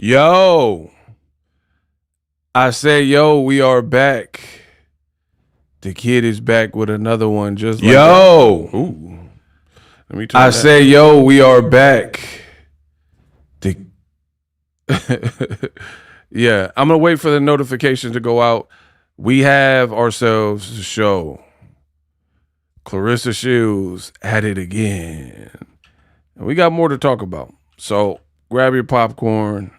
Yo, I say, yo, we are back. The kid is back with another one just like Yo, that. Ooh. Let me I say, yo, we are back. Yeah, I'm going to wait for the notification to go out. We have ourselves a show. Claressa Shields at it again. And we got more to talk about. So grab your popcorn.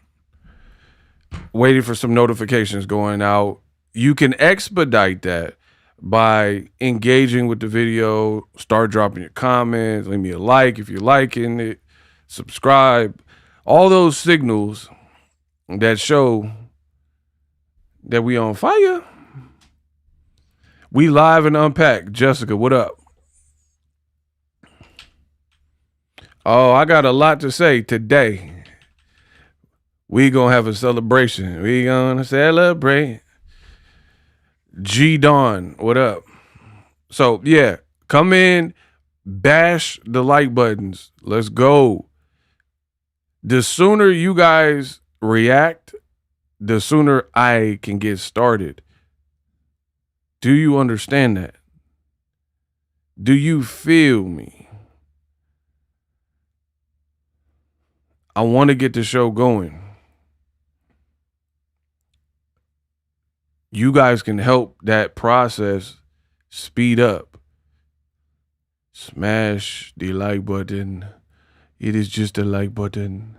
Waiting for some notifications going out. You can expedite that by engaging with the video, start dropping your comments, leave me a like if you're liking it, subscribe, all those signals that show that we on fire. We live and unpack. Jessica, what up? Oh, I got a lot to say today. We gonna have a celebration. We gonna celebrate. G Dawn, what up? So yeah, come in, bash the like buttons. Let's go. The sooner you guys react, the sooner I can get started. Do you understand that? Do you feel me? I want to get the show going. You guys can help that process speed up. Smash the like button. It is just a like button.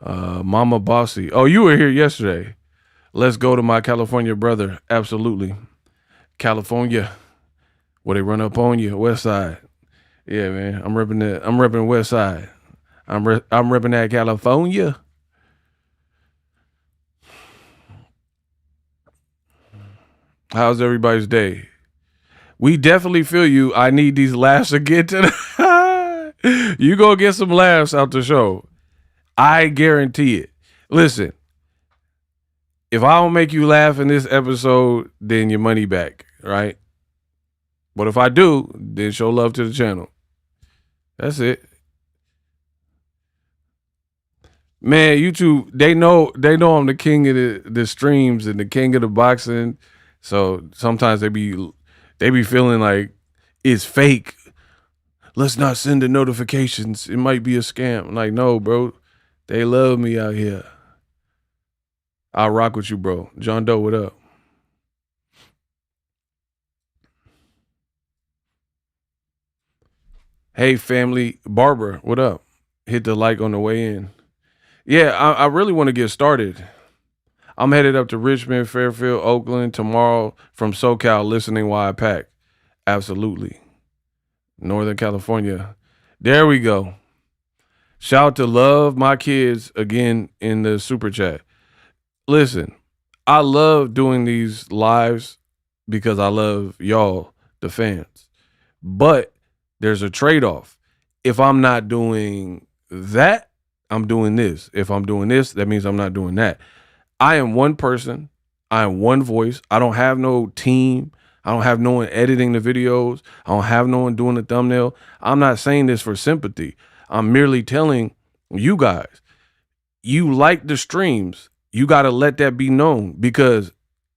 Mama Bossy. Oh, you were here yesterday. Let's go to my California brother. Absolutely. California. Where they run up on you. West side. Yeah, man. I'm repping West side. I'm repping that California. How's everybody's day? We definitely feel you. I need these laughs again today. You go get some laughs out the show. I guarantee it. Listen, if I don't make you laugh in this episode, then your money back, right? But if I do, then show love to the channel. That's it. Man, YouTube, they know I'm the king of the streams and the king of the boxing. So sometimes they be feeling like it's fake. Let's not send the notifications. It might be a scam. I'm like, no, bro. They love me out here. I'll rock with you, bro. John Doe, what up? Hey, family. Barbara, what up? Hit the like on the way in. Yeah, I really want to get started. I'm headed up to Richmond, Fairfield, Oakland tomorrow from SoCal listening while I pack. Absolutely. Northern California. There we go. Shout out to Love My Kids again in the super chat. Listen, I love doing these lives because I love y'all, the fans. But there's a trade-off. If I'm not doing that, I'm doing this. If I'm doing this, that means I'm not doing that. I am one person. I am one voice. I don't have no team. I don't have no one editing the videos. I don't have no one doing the thumbnail. I'm not saying this for sympathy. I'm merely telling you guys, you like the streams. You got to let that be known because,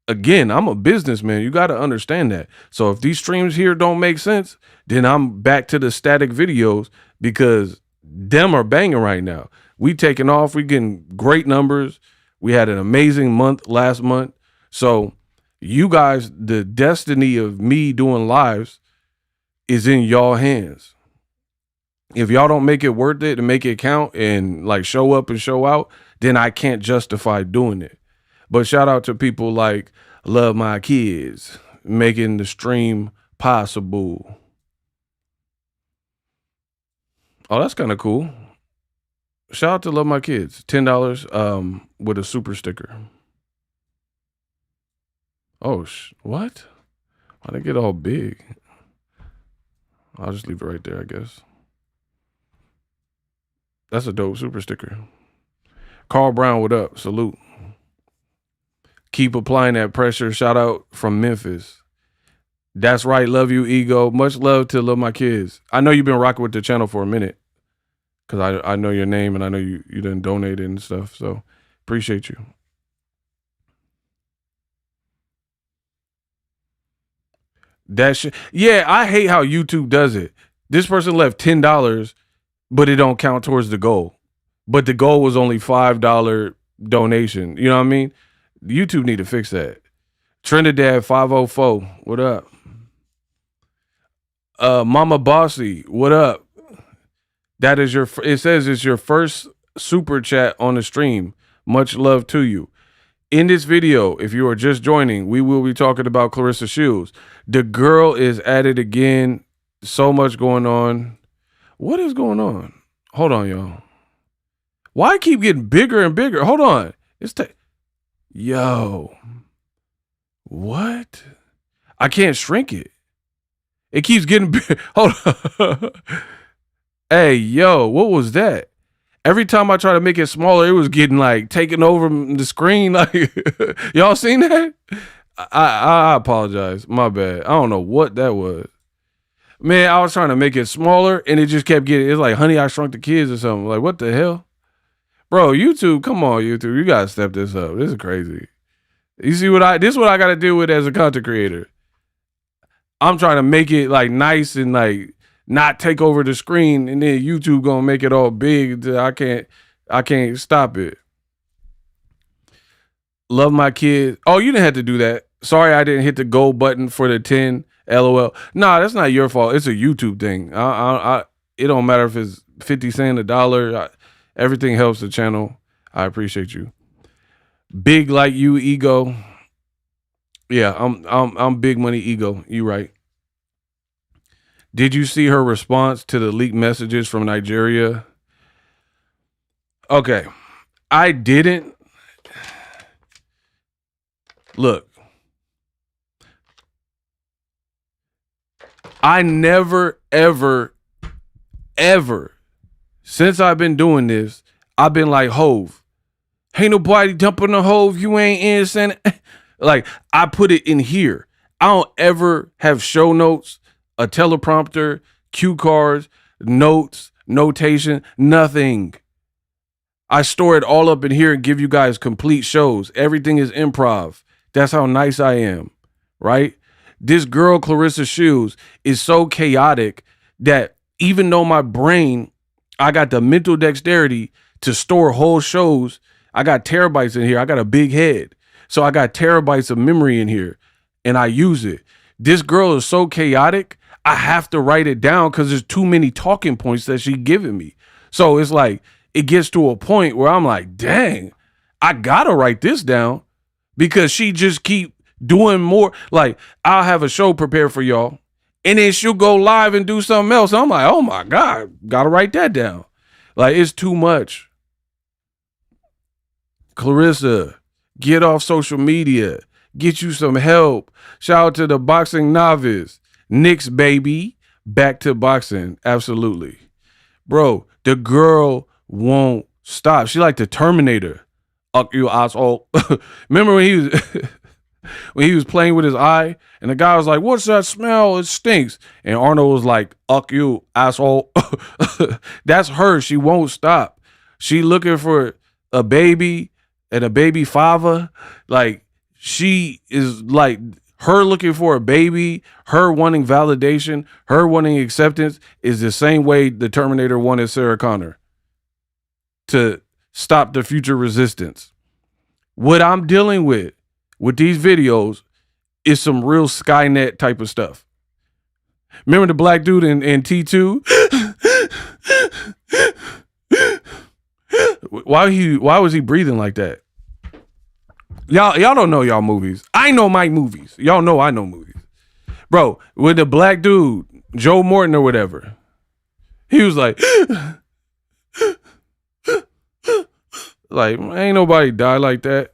again, I'm a businessman. You got to understand that. So if these streams here don't make sense, then I'm back to the static videos because them are banging right now. We taking off. We getting great numbers. We had an amazing month last month. So you guys, the destiny of me doing lives is in y'all hands. If y'all don't make it worth it and make it count and like show up and show out, then I can't justify doing it. But shout out to people like Love My Kids, making the stream possible. Oh, that's kind of cool. Shout out to Love My Kids. $10 with a super sticker. Oh, what? Why'd it get all big? I'll just leave it right there, I guess. That's a dope super sticker. Carl Brown, what up? Salute. Keep applying that pressure. Shout out from Memphis. That's right. Love you, Ego. Much love to Love My Kids. I know you've been rocking with the channel for a minute because I know your name and I know you done donated and stuff. So Appreciate you. That shit. Yeah, I hate how YouTube does it. This person left $10, but it don't count towards the goal. But the goal was only $5 donation. You know what I mean? YouTube need to fix that. Trinidad 504, what up? Mama Bossy, what up? That is it says it's your first super chat on the stream. Much love to you. In this video, if you are just joining, we will be talking about Claressa Shields. The girl is at it again. So much going on. What is going on? Hold on, y'all. Why I keep getting bigger and bigger? Hold on. Yo. What? I can't shrink it. It keeps getting big. Hold on. Hey, yo, what was that? Every time I try to make it smaller, it was getting like taking over the screen. Like, y'all seen that? I apologize. My bad. I don't know what that was. Man, I was trying to make it smaller and it just kept it's like Honey, I Shrunk the Kids or something. Like, what the hell? Bro, YouTube, come on, YouTube. You gotta step this up. This is crazy. You see this is what I gotta deal with as a content creator. I'm trying to make it like nice and like not take over the screen, and then YouTube gonna make it all big. I can't stop it. Love my kids. Oh, you didn't have to do that. Sorry, I didn't hit the gold button for the 10. LOL. Nah, that's not your fault. It's a YouTube thing. It don't matter if it's 50 cents, $1. Everything helps the channel. I appreciate you. Big like you, ego. Yeah, I'm big money ego. You right. Did you see her response to the leaked messages from Nigeria? Okay. I didn't. Look. I never, ever, ever, since I've been doing this, I've been like, Hove, ain't nobody dumping the Hove, you ain't innocent. Like, I put it in here. I don't ever have show notes, a teleprompter, cue cards, notes, notation, nothing. I store it all up in here and give you guys complete shows. Everything is improv. That's how nice I am, right? This girl, Claressa Shields, is so chaotic that even though my brain, I got the mental dexterity to store whole shows, I got terabytes in here. I got a big head. So I got terabytes of memory in here and I use it. This girl is so chaotic, I have to write it down because there's too many talking points that she's giving me. So it's like, it gets to a point where I'm like, dang, I got to write this down because she just keep doing more. Like, I'll have a show prepared for y'all and then she'll go live and do something else. I'm like, oh my God, gotta write that down. Like, it's too much. Claressa, get off social media. Get you some help. Shout out to the boxing novice. Nick's baby. Back to boxing. Absolutely. Bro, the girl won't stop. She like the Terminator. You asshole. Remember when he was playing with his eye and the guy was like, what's that smell? It stinks. And Arnold was like, you asshole. That's her. She won't stop. She looking for a baby and a baby father. Like, she is like, her looking for a baby, her wanting validation, her wanting acceptance is the same way the Terminator wanted Sarah Connor to stop the future resistance. What I'm dealing with these videos is some real Skynet type of stuff. Remember the black dude in T2? Why was he breathing like that? Y'all don't know y'all movies. I know my movies. Y'all know I know movies. Bro, with the black dude, Joe Morton or whatever, he was like, like, ain't nobody die like that.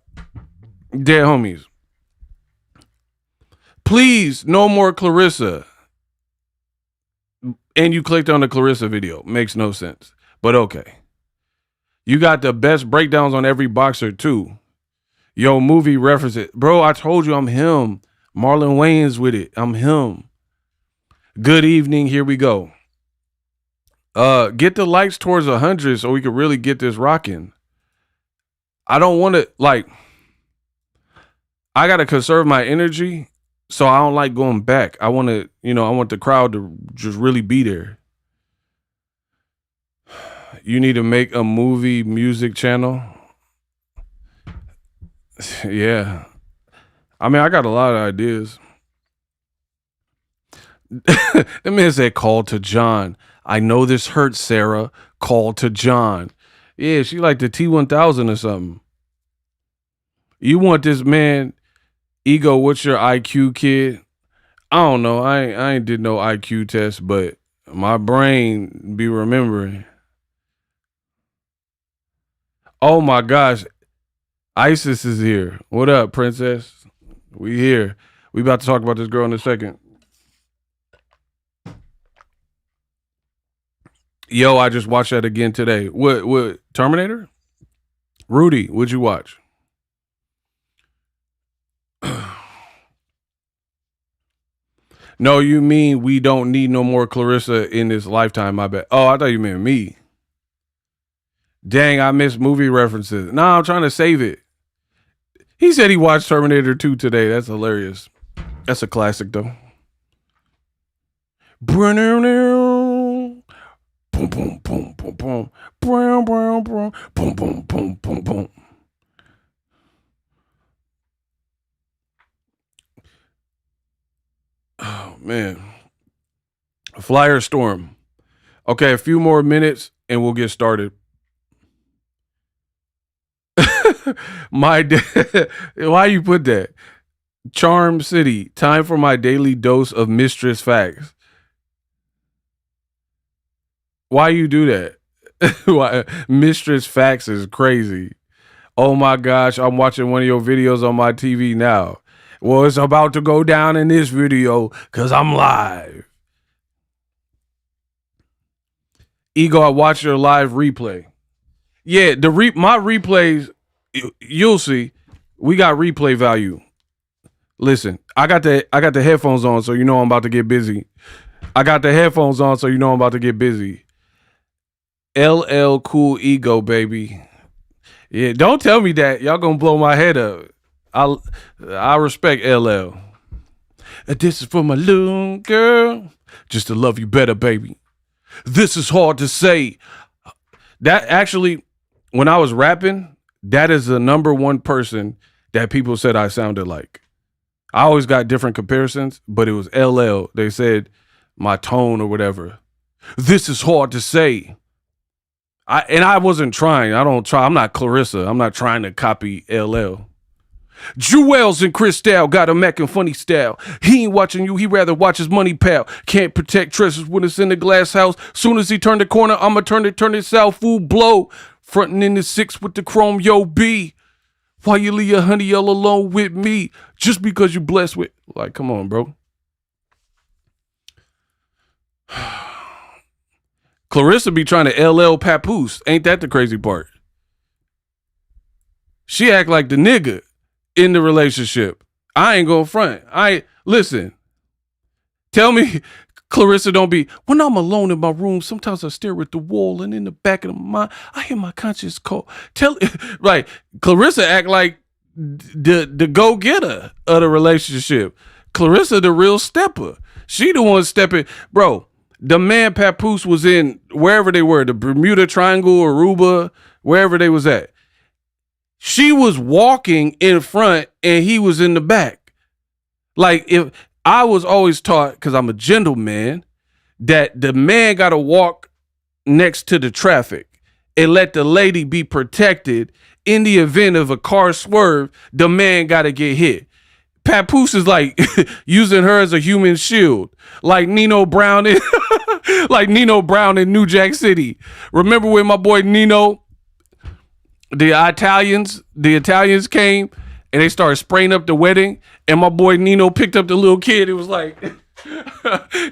Dead homies. Please, no more Claressa. And you clicked on the Claressa video. Makes no sense. But okay. You got the best breakdowns on every boxer too. Yo, movie reference it. Bro, I told you I'm him. Marlon Wayans with it. I'm him. Good evening. Here we go. Get the likes towards 100 so we can really get this rocking. I don't want to, like, I got to conserve my energy. So I don't like going back. I want to, I want the crowd to just really be there. You need to make a movie music channel. Yeah. I mean, I got a lot of ideas. The man said, call to John. I know this hurts, Sarah. Call to John. Yeah, she like the T1000 or something. You want this man, Ego, what's your IQ, kid? I don't know. I ain't did no IQ test, but my brain be remembering. Oh my gosh. Isis is here. What up, princess? We here. We about to talk about this girl in a second. Yo, I just watched that again today. What Terminator? Rudy, what'd you watch? No, you mean we don't need no more Claressa in this lifetime, my bad. Oh, I thought you meant me. Dang, I missed movie references. Nah, I'm trying to save it. He said he watched Terminator 2 today. That's hilarious. That's a classic, though. Boom, boom, boom, boom, boom. Boom, boom, boom, boom, boom, boom, boom, boom. Oh, man. Flyer storm. Okay, a few more minutes and we'll get started. Why you put that? Charm City. Time for my daily dose of mistress facts. Why you do that? Why? Mistress facts is crazy. Oh my gosh, I'm watching one of your videos on my TV now. Well, it's about to go down in this video because I'm live. Ego, I watched your live replay. Yeah, my replays, you'll see, we got replay value. Listen, I got the headphones on, so you know I'm about to get busy. I got the headphones on, so you know I'm about to get busy. LL Cool Ego, baby. Yeah, don't tell me that. Y'all gonna blow my head up. I respect LL. This is for my little girl. Just to love you better, baby. This is hard to say. That actually, when I was rapping, that is the number one person that people said I sounded like. I always got different comparisons, but it was LL. They said my tone or whatever. This is hard to say. I wasn't trying. I'm not Claressa. I'm not trying to copy LL. Jewels and Cristal got a Mac and funny style. He ain't watching you, he rather watch his money, pal. Can't protect treasures when it's in the glass house. Soon as he turn the corner, I'ma turn it south, fool blow. Frontin' in the 6 with the chrome, yo B. Why you leave your honey all alone with me? Just because you blessed with, like, come on, bro. Claressa be trying to LL Papoose. Ain't that the crazy part? She act like the nigga in the relationship. I ain't gonna front. Listen. Tell me, Claressa don't be, when I'm alone in my room, sometimes I stare at the wall and in the back of my mind, I hear my conscience call. Right, Claressa act like the go-getter of the relationship. Claressa the real stepper. She the one stepping. Bro, the man Papoose was in wherever they were, the Bermuda Triangle, Aruba, wherever they was at. She was walking in front and he was in the back. Like, if I was always taught, because I'm a gentleman, that the man got to walk next to the traffic and let the lady be protected. In the event of a car swerve, the man got to get hit. Papoose is like using her as a human shield, like Nino Brown in like Nino Brown in New Jack City. Remember when my boy Nino, the Italians came and they started spraying up the wedding, and my boy Nino picked up the little kid. It was like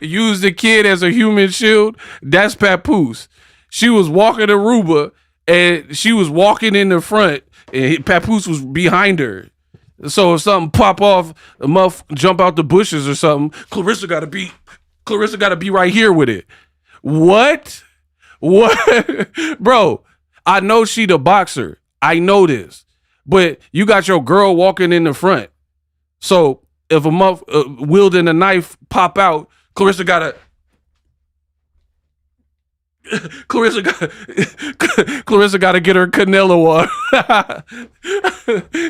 use the kid as a human shield. That's Papoose. She was walking Aruba and she was walking in the front and Papoose was behind her. So if something pop off, a muff jump out the bushes or something, Claressa gotta be right here with it. What? Bro, I know she the boxer. I know this. But you got your girl walking in the front. So if a wielding a knife pop out, Claressa gotta get her Canelo on.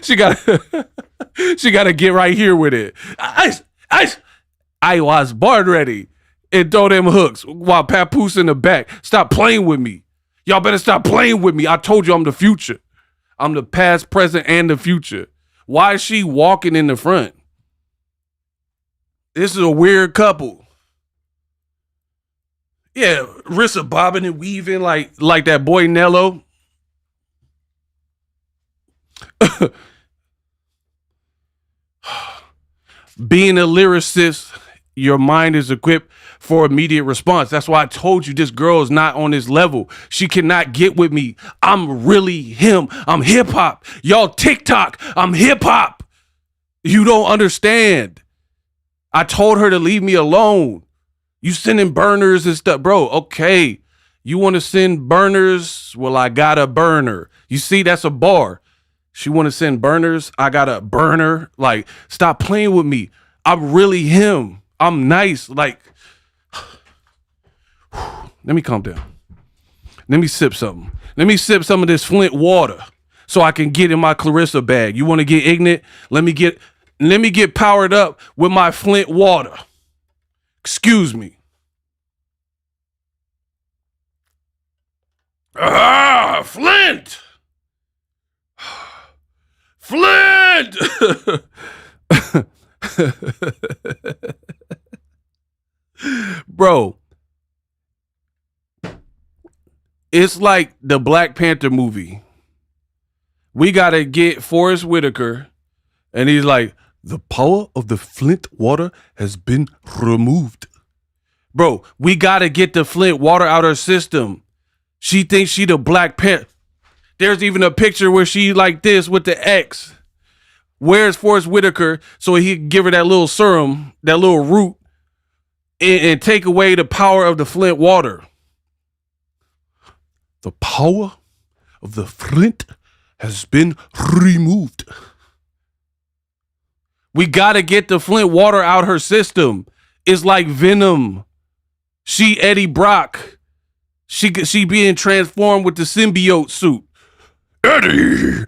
she gotta get right here with it. I was born ready. And throw them hooks while Papoose in the back. Stop playing with me. Y'all better stop playing with me. I told you I'm the future. I'm the past, present, and the future. Why is she walking in the front? This is a weird couple. Yeah, Rissa bobbing and weaving like that boy Nello. Being a lyricist, your mind is equipped for immediate response. That's why I told you this girl is not on this level. She cannot get with me. I'm really him. I'm hip hop. Y'all TikTok. I'm hip hop. You don't understand. I told her to leave me alone. You sending burners and stuff, bro. Okay. You want to send burners? Well, I got a burner. You see, that's a bar. She want to send burners. I got a burner. Like, stop playing with me. I'm really him. I'm nice. Like, let me calm down. Let me sip something. Let me sip some of this Flint water so I can get in my Claressa bag. You want to get ignorant? Let me get powered up with my Flint water. Excuse me. Flint! Flint! Bro, it's like the Black Panther movie. We gotta get Forrest Whitaker, and he's like, the power of the Flint water has been removed. Bro, we gotta get the Flint water out her system. She thinks she the Black Panther. There's even a picture where she like this with the X. Where's Forrest Whitaker so he can give her that little serum, that little root, and take away the power of the Flint water? The power of the Flint has been removed. We gotta get the Flint water out her system. It's like Venom. She Eddie Brock. She being transformed with the symbiote suit. Eddie!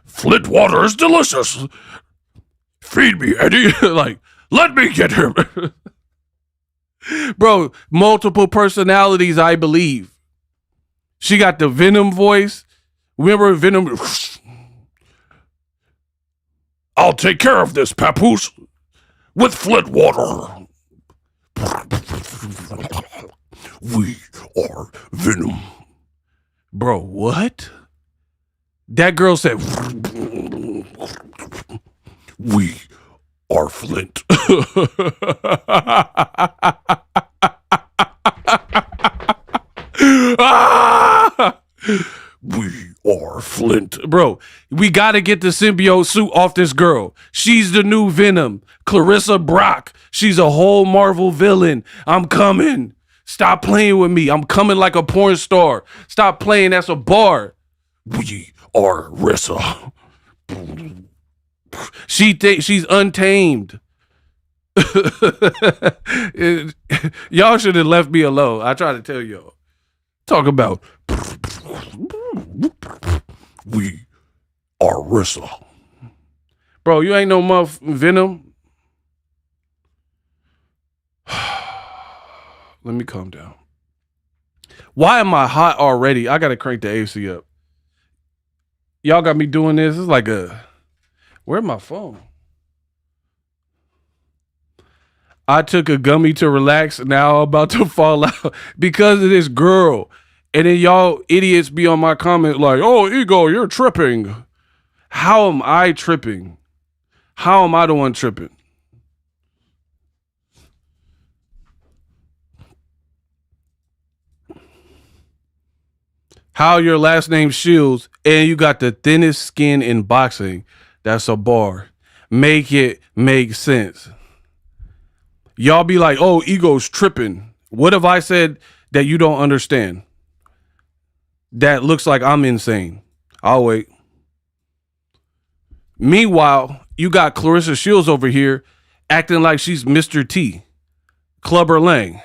Flint water is delicious. Feed me, Eddie. Like, let me get him. Bro, multiple personalities, I believe. She got the Venom voice. Remember Venom? I'll take care of this, Papoose. With Flint water. We are Venom. Bro, what? That girl said, we are Flint. We are Flint. Bro, we got to get the symbiote suit off this girl. She's the new Venom. Claressa Brock. She's a whole Marvel villain. I'm coming. Stop playing with me. I'm coming like a porn star. Stop playing. That's a bar. We are Rissa. She's untamed. Y'all should have left me alone. I try to tell y'all. Talk about we are Rissa. Bro, you ain't no Venom. Let me calm down. Why am I hot already? I gotta crank the AC up. Y'all got me doing this. It's like where's my phone? I took a gummy to relax. Now I'm about to fall out because of this girl. And then y'all idiots be on my comment like, oh, Ego, you're tripping. How am I tripping? How am I the one tripping? How your last name Shields and you got the thinnest skin in boxing. That's a bar. Make it make sense. Y'all be like, oh, Ego's tripping. What if I said that you don't understand? that looks like I'm insane. I'll wait. Meanwhile, you got Claressa Shields over here acting like she's Mr. T, Clubber Lang,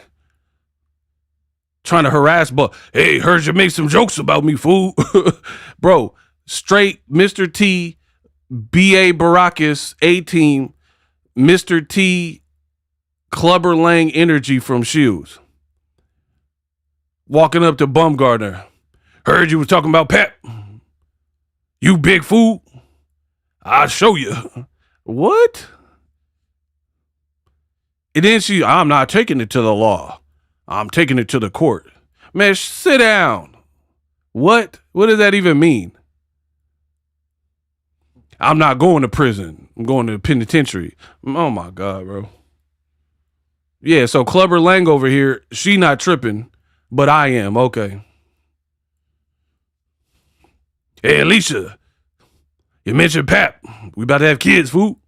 trying to harass, but hey, heard you make some jokes about me, fool. Bro, straight Mr. T, B.A. Baracus, A-Team, Mr. T, Clubber Lang energy from Shields. Walking up to Bumgarner. Heard you was talking about Pep. You big fool. I'll show you. What? And then I'm not taking it to the law. I'm taking it to the court. Man, sit down. What? What does that even mean? I'm not going to prison. I'm going to the penitentiary. Oh my God, bro. Yeah, so Clubber Lang over here, she not tripping, but I am. Okay. Hey, Alicia, you mentioned Pap. We about to have kids, fool.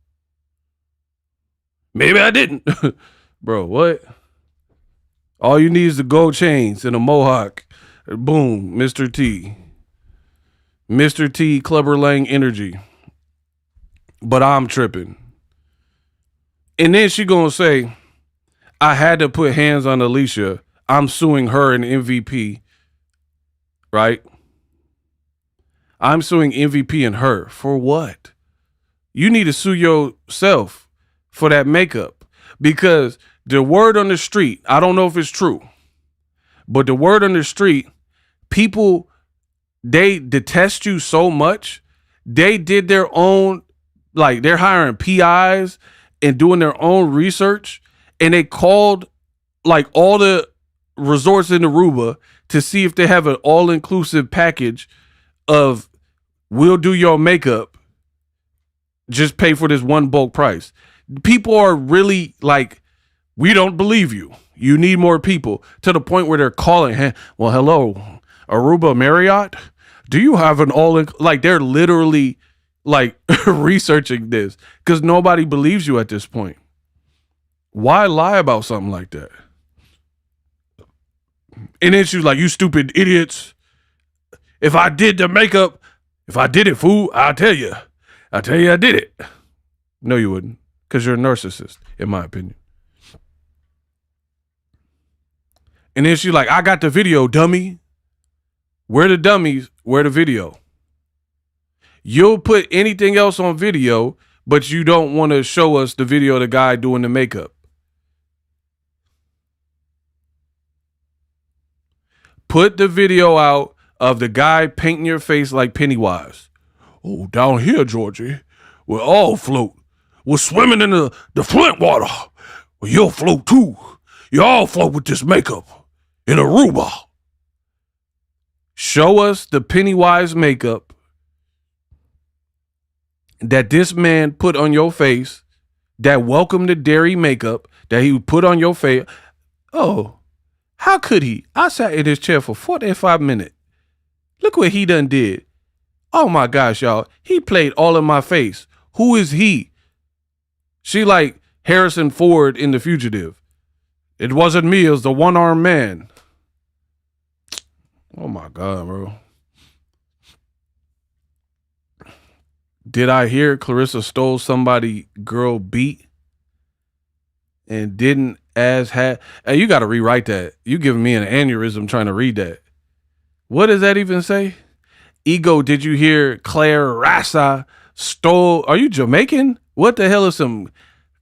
Maybe I didn't. Bro, what? All you need is the gold chains and a mohawk. Boom, Mr. T. Mr. T, Clubber Lang energy. But I'm tripping. And then she gonna say, I had to put hands on Alicia. I'm suing her and MVP. Right? I'm suing MVP and her. For what? You need to sue yourself for that makeup. Because the word on the street, I don't know if it's true, but the word on the street, people, they detest you so much. They did their own, like they're hiring PIs and doing their own research. And they called like all the resorts in Aruba to see if they have an all-inclusive package of we'll do your makeup. Just pay for this one bulk price. People are really like, we don't believe you. You need more people, to the point where they're calling, hey, well, hello, Aruba Marriott. Do you have an like they're literally like researching this because nobody believes you at this point. Why lie about something like that? And then she's like, you stupid idiots. If I did the makeup, if I did it, fool, I'll tell you I did it. No, you wouldn't, because you're a narcissist, in my opinion. And then she's like, I got the video, dummy. Where the dummies? Where the video? You'll put anything else on video, but you don't want to show us the video of the guy doing the makeup. Put the video out of the guy painting your face like Pennywise. Oh, down here, Georgie, we'll all float. We're swimming in the Flint water. Well, you'll float too. You all float with this makeup in Aruba. Show us the Pennywise makeup that this man put on your face, that welcome to dairy makeup that he put on your face. Oh, how could he? I sat in his chair for 45 minutes. Look what he done did. Oh my gosh, y'all. He played all in my face. Who is he? She like Harrison Ford in The Fugitive. It wasn't me, it was the one-armed man. Oh my God, bro. Did I hear Claressa stole somebody girl beat and didn't as had? Hey, you got to rewrite that. You giving me an aneurysm trying to read that. What does that even say? Ego, did you hear Claressa stole? Are you Jamaican? What the hell is some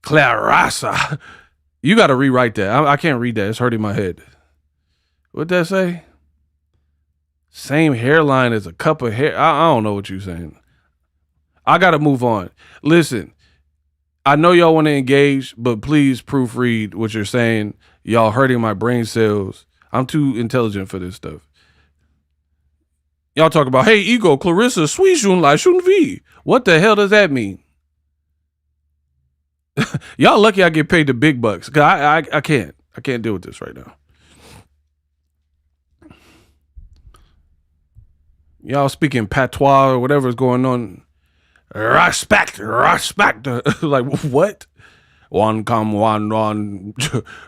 Claressa? You got to rewrite that. I can't read that. It's hurting my head. What'd that say? Same hairline as a cup of hair. I don't know what you're saying. I got to move on. Listen, I know y'all want to engage, but please proofread what you're saying. Y'all hurting my brain cells. I'm too intelligent for this stuff. Y'all talk about, hey, Ego, Claressa, sweet shun lai shun vi. What the hell does that mean? Y'all lucky I get paid the big bucks. Cause I can't deal with this right now. Y'all speaking patois or whatever's going on. Respect. Like, what? One come, one,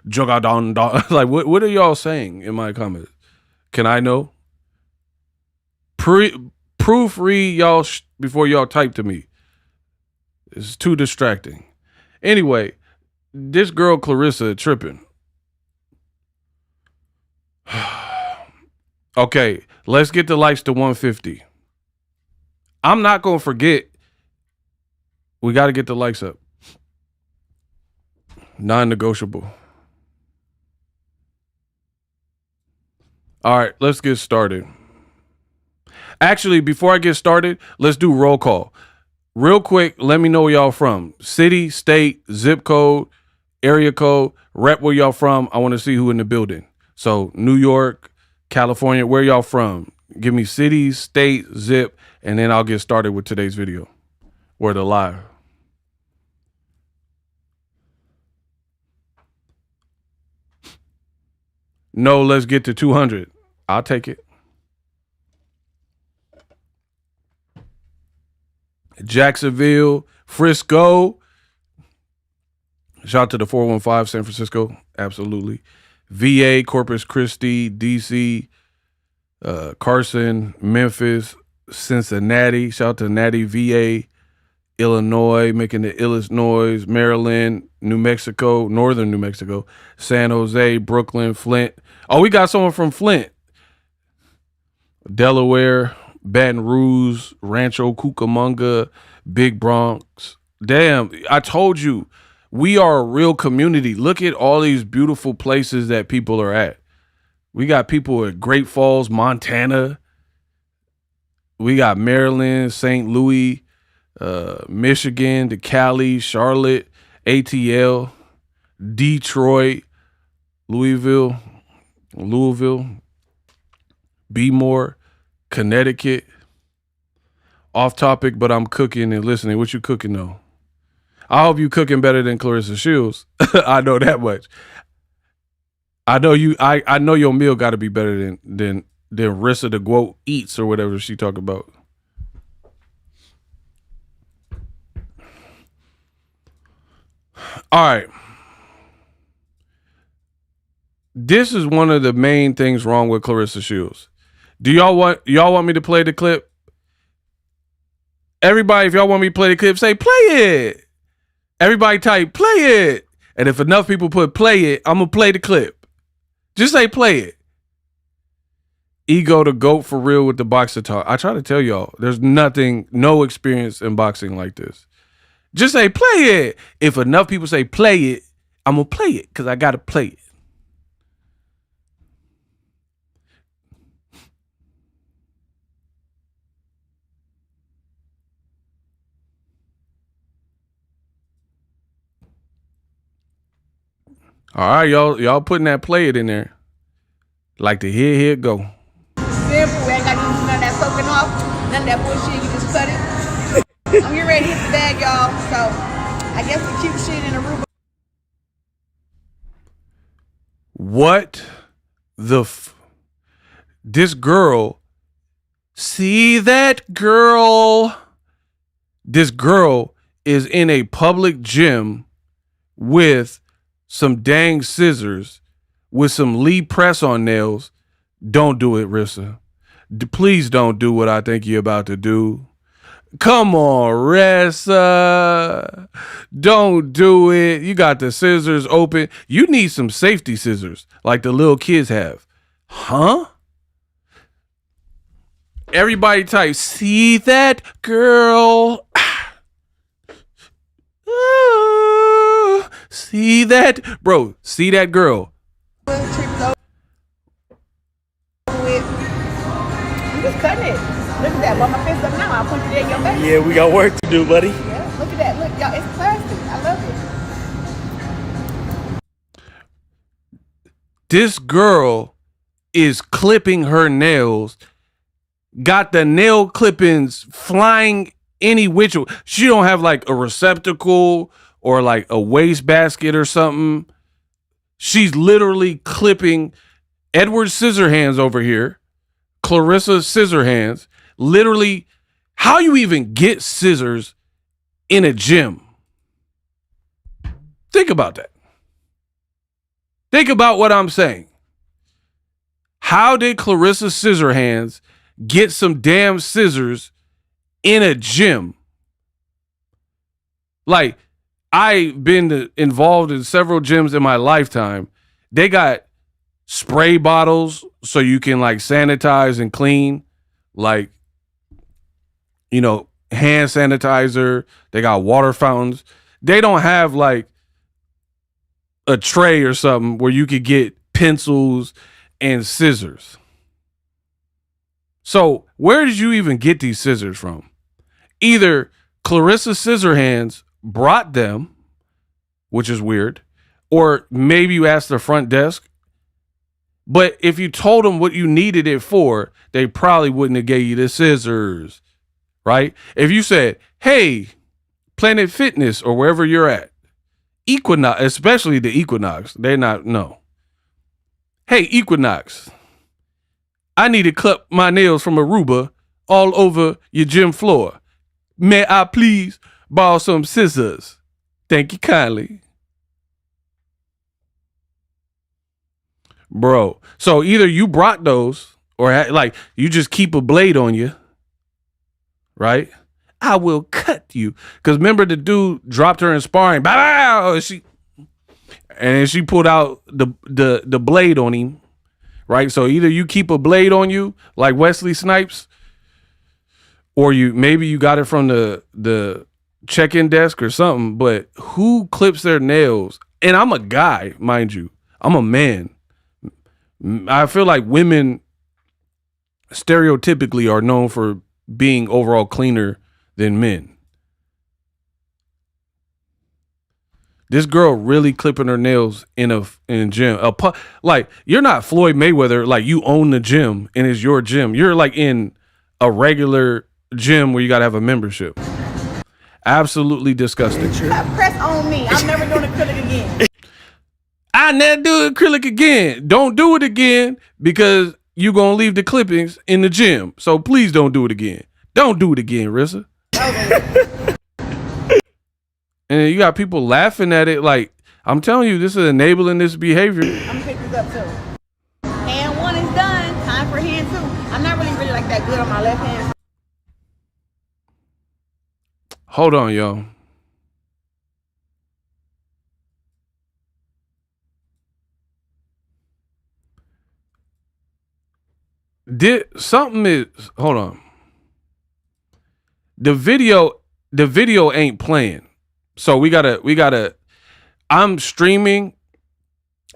jugadon. Like, what are y'all saying in my comments? Can I know? Proofread y'all before y'all type to me. It's too distracting. Anyway, this girl Claressa tripping. Okay, let's get the likes to 150. I'm not going to forget. We got to get the likes up. Non-negotiable. All right, let's get started. Actually, before I get started, let's do roll call. Real quick, let me know where y'all from. City, state, zip code, area code, rep where y'all from. I want to see who in the building. So New York, California, where y'all from? Give me city, state, zip, and then I'll get started with today's video. Or the live. No, let's get to 200. I'll take it. Jacksonville, Frisco. Shout out to the 415, San Francisco. Absolutely. VA, Corpus Christi, DC, Carson, Memphis, Cincinnati. Shout out to Natty, VA, Illinois, making the illest noise. Maryland, New Mexico, northern New Mexico, San Jose, Brooklyn, Flint. Oh, we got someone from Flint. Delaware, Baton Rouge, Rancho Cucamonga, Big Bronx. Damn, I told you, we are a real community. Look at all these beautiful places that people are at. We got people at Great Falls, Montana. We got Maryland, St. Louis, Michigan, to Cali, Charlotte, ATL, Detroit, Louisville, Bmore, Connecticut. Off topic, but I'm cooking and listening. What you cooking though? I hope you cooking better than Claressa Shields. I know that much. I know you. I know your meal got to be better than Rissa the Goat eats or whatever she talk about. All right. This is one of the main things wrong with Claressa Shields. Do y'all want me to play the clip? Everybody, if y'all want me to play the clip, say play it. Everybody type play it. And if enough people put play it, I'm going to play the clip. Just say play it. Ego the GOAT for real with the boxer talk. I try to tell y'all, there's no experience in boxing like this. Just say play it. If enough people say play it, I'm going to play it because I got to play it. All right, y'all putting that play it in there. Like to here it go. Simple, we ain't got to use none of that soaking off, none of that bullshit, you just cut it. I'm getting ready to hit the bag, y'all, so I guess the cute shit in the room. What the this girl, see that girl? This girl is in a public gym with some dang scissors with some Lee press-on nails. Don't do it, Rissa. Please don't do what I think you're about to do. Come on, Rissa. Don't do it. You got the scissors open. You need some safety scissors like the little kids have. Huh? Everybody type, see that girl? See that? Bro, see that girl? I'm just cutting it. Look at that. While my fist up now, I'll put it in your face. Yeah, we got work to do, buddy. Yeah, look at that. Look, y'all, it's plastic. I love it. This girl is clipping her nails, got the nail clippings flying any which way. She don't have like a receptacle or like a waste basket or something. She's literally clipping Edward Scissorhands over here. Claressa Scissorhands. Literally, how you even get scissors in a gym? Think about that. Think about what I'm saying. How did Claressa Scissorhands get some damn scissors in a gym. Like, I've been involved in several gyms in my lifetime. They got spray bottles so you can like sanitize and clean, like, you know, hand sanitizer. They got water fountains. They don't have like a tray or something where you could get pencils and scissors. So where did you even get these scissors from? Either Claressa Scissorhands brought them, which is weird, or maybe you asked the front desk. But if you told them what you needed it for, they probably wouldn't have gave you the scissors, right? If you said, hey, Planet Fitness or wherever you're at, Equinox, especially the Equinox, they're not, no. Hey, Equinox, I need to cut my nails from Aruba all over your gym floor. May I please borrow some scissors? Thank you kindly. Bro, so either you brought those or like you just keep a blade on you, right? I will cut you. Because remember the dude dropped her in sparring. Bow, and she pulled out the blade on him, right? So either you keep a blade on you like Wesley Snipes, or maybe you got it from the check-in desk or something. But who clips their nails? And I'm a guy, mind you. I'm a man. I feel like women stereotypically are known for being overall cleaner than men. This girl really clipping her nails in a gym. Like, you're not Floyd Mayweather, like you own the gym and it's your gym. You're like in a regular gym where you gotta have a membership. Absolutely disgusting. Press on me. I'm never doing acrylic again. I never do acrylic again. Don't do it again because you're going to leave the clippings in the gym. So please don't do it again. Don't do it again, Rissa. Okay. And you got people laughing at it like, I'm telling you, this is enabling this behavior. I'm going to pick this up too. Hand one is done. Time for hand two. I'm not really like that good on my left hand. Hold on, y'all. Hold on. The video ain't playing. So we gotta, I'm streaming.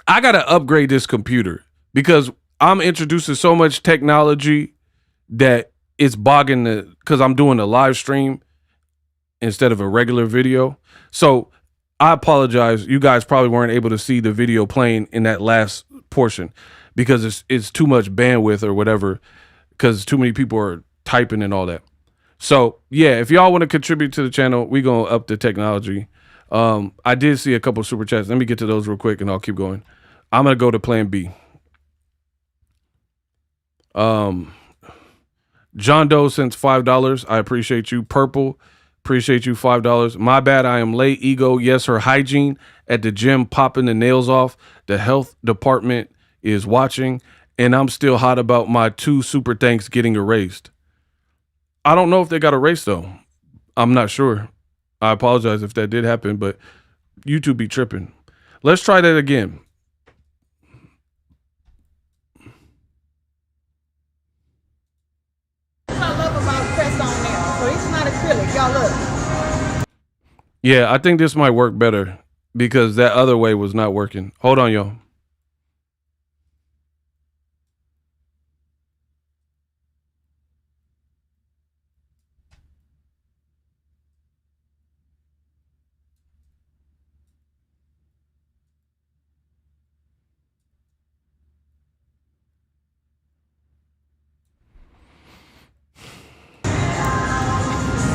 I gotta upgrade this computer because I'm introducing so much technology that it's bogging because I'm doing a live stream instead of a regular video. So I apologize. You guys probably weren't able to see the video playing in that last portion because it's too much bandwidth or whatever, because too many people are typing and all that. So yeah, if y'all want to contribute to the channel, we gonna up the technology. I did see a couple of super chats. Let me get to those real quick and I'll keep going. I'm gonna go to plan B. John Doe sends $5. I appreciate you. Purple, appreciate you, $5. My bad, I am late. Ego, yes, her hygiene at the gym, popping the nails off. The health department is watching, and I'm still hot about my 2 super thanks getting erased. I don't know if they got erased though. I'm not sure. I apologize if that did happen, but YouTube be tripping. Let's try that again. What I love about press on now. So it's not acrylic. Y'all look. Yeah, I think this might work better because that other way was not working. Hold on, y'all.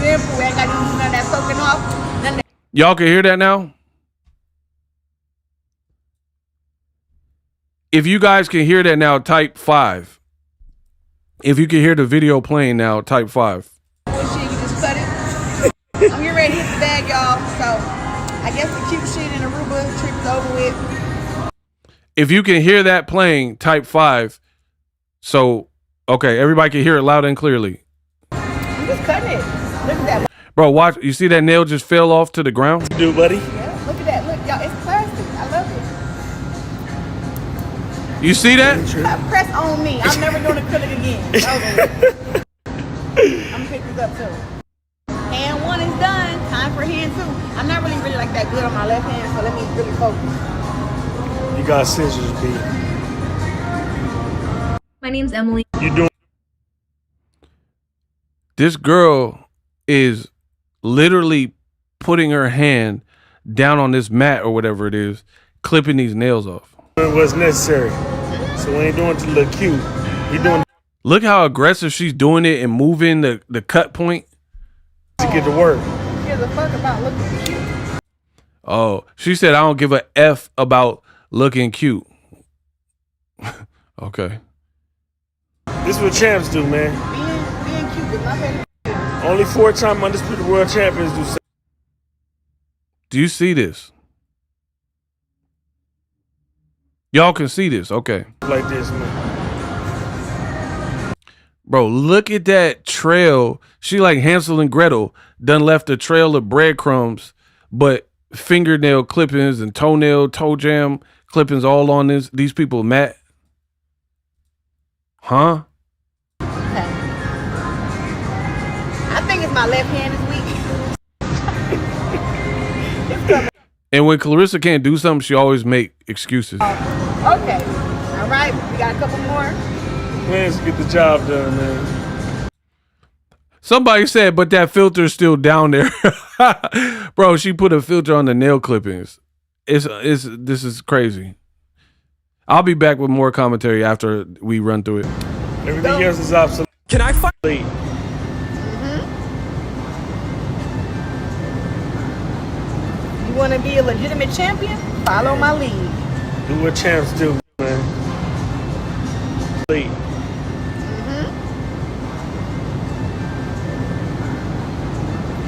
Simple. We ain't got to do none of that soaking off. Y'all can hear that now? If you guys can hear that now, type 5. If you can hear the video playing now, type 5. Bullshit, you just cut it. I'm getting ready to hit the bag, y'all. So I guess the cute shit in Aruba trip is over with. If you can hear that playing, type 5. So Okay, everybody can hear it loud and clearly. I'm just cutting it. Look at that. Bro, watch. You see that nail just fell off to the ground? Do, buddy? Yeah, look at that. Look, y'all, it's plastic. I love it. You see that? Press on me. I'm never doing acrylic again. Okay. I'm gonna pick this up too. Hand 1 is done. Time for hand 2. I'm not really like that good on my left hand, so let me really focus. You got scissors, B. My name's Emily. You doing? This girl is literally putting her hand down on this mat or whatever it is, clipping these nails off. What's necessary. So we ain't doing it to look cute. We doing Look how aggressive she's doing it and moving the cut point. to get to work. Who gives a fuck about looking cute? Oh, she said, I don't give a F about looking cute. Okay. This is what champs do, man. Being cute is not favorite. Only 4-time undisputed world champions do. Do you see this? Y'all can see this. Okay. Like this, man. Bro, look at that trail. She like Hansel and Gretel done left a trail of breadcrumbs, but fingernail clippings and toe jam clippings all on these people mat. Huh? Okay. I think it's my left hand is weak. And when Claressa can't do something, she always make excuses. Okay. All right. We got a couple more. Plans to get the job done, man. Somebody said, but that filter's still down there. Bro, she put a filter on the nail clippings. This is crazy. I'll be back with more commentary after we run through it. Everything else is obsolete. Can I fight? You want to be a legitimate champion? Follow my lead. Do what champs do, man.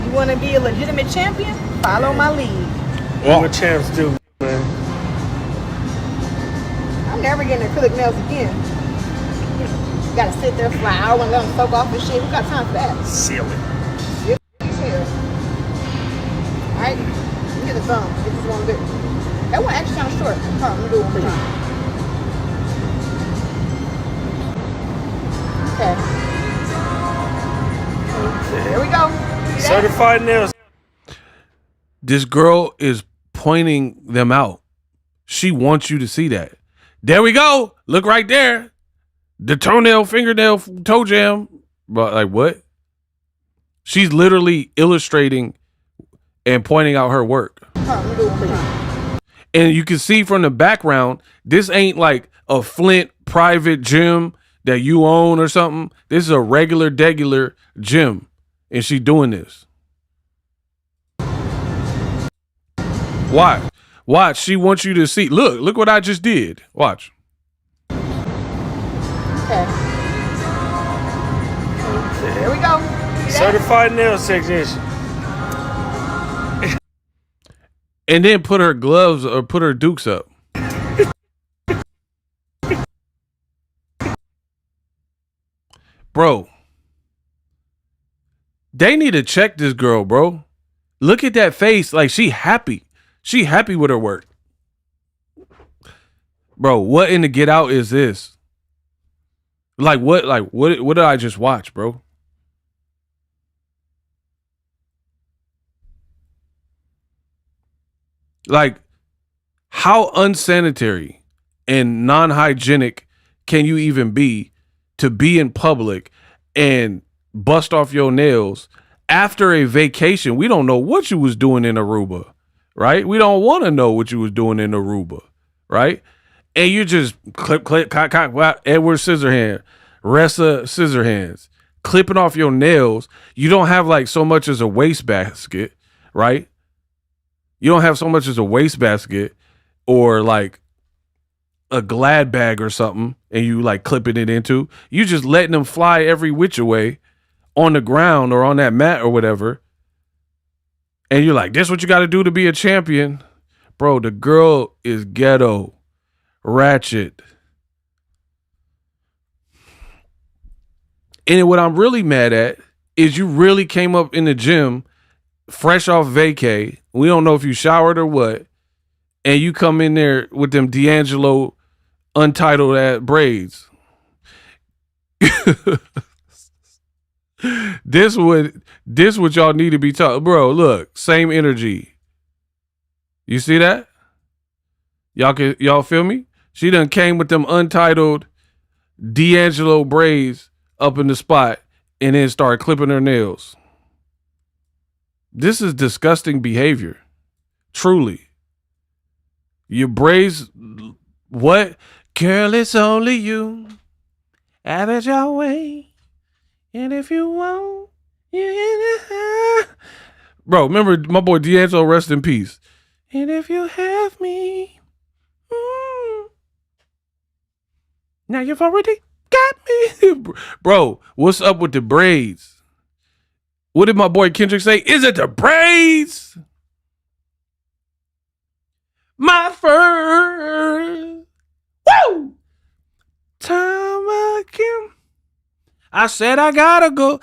You want to be a legitimate champion? Follow my lead. Do what champs do, man. I'm never getting acrylic nails again. You gotta sit there for an hour and let them soak off and shit. Who got time for that? Seal it. Yep. Alright, let me get the thumb. Get this one bit. That one actually kind of short. Hold on, let me do one for you. Okay. There we go. See that? Certified nails. This girl is pointing them out. She wants you to see that. There we go. Look right there. The toenail, fingernail, toe jam. But like what? She's literally illustrating and pointing out her work. Hold on, let me do one for you. And you can see from the background, this ain't like a Flint private gym that you own or something. This is a degular gym. And she doing this. Watch. She wants you to see. Look what I just did. Watch. Okay. There we go. See that? Certified nail technician. And then put her gloves or put her dukes up. Bro. They need to check this girl, bro. Look at that face. Like she happy. She happy with her work. Bro, what in the Get Out is this? Like what did I just watch, bro? Like, how unsanitary and non-hygienic can you even be to be in public and bust off your nails after a vacation? We don't know what you was doing in Aruba, right? We don't want to know what you was doing in Aruba, right? And you just clip, Edward Scissorhand, Ressa Scissorhands, clipping off your nails. You don't have like so much as a wastebasket, right? You don't have so much as a wastebasket or like a Glad bag or something and you like clipping it into. You just letting them fly every which way on the ground or on that mat or whatever. And you're like, this is what you got to do to be a champion. Bro, the girl is ghetto, ratchet. And what I'm really mad at is you really came up in the gym fresh off vacay. We don't know if you showered or what. And you come in there with them D'Angelo untitled braids. This what y'all need to be talking. Bro, look, same energy. You see that? Y'all feel me? She done came with them untitled D'Angelo braids up in the spot and then started clipping her nails. This is disgusting behavior. Truly. Your braids, what? Girl, it's only you. Have it your way. And if you want, bro, remember my boy D'Angelo, rest in peace. And if you have me, now you've already got me. Bro, what's up with the braids? What did my boy Kendrick say? Is it the braids? My first, woo, time again. I said I gotta go.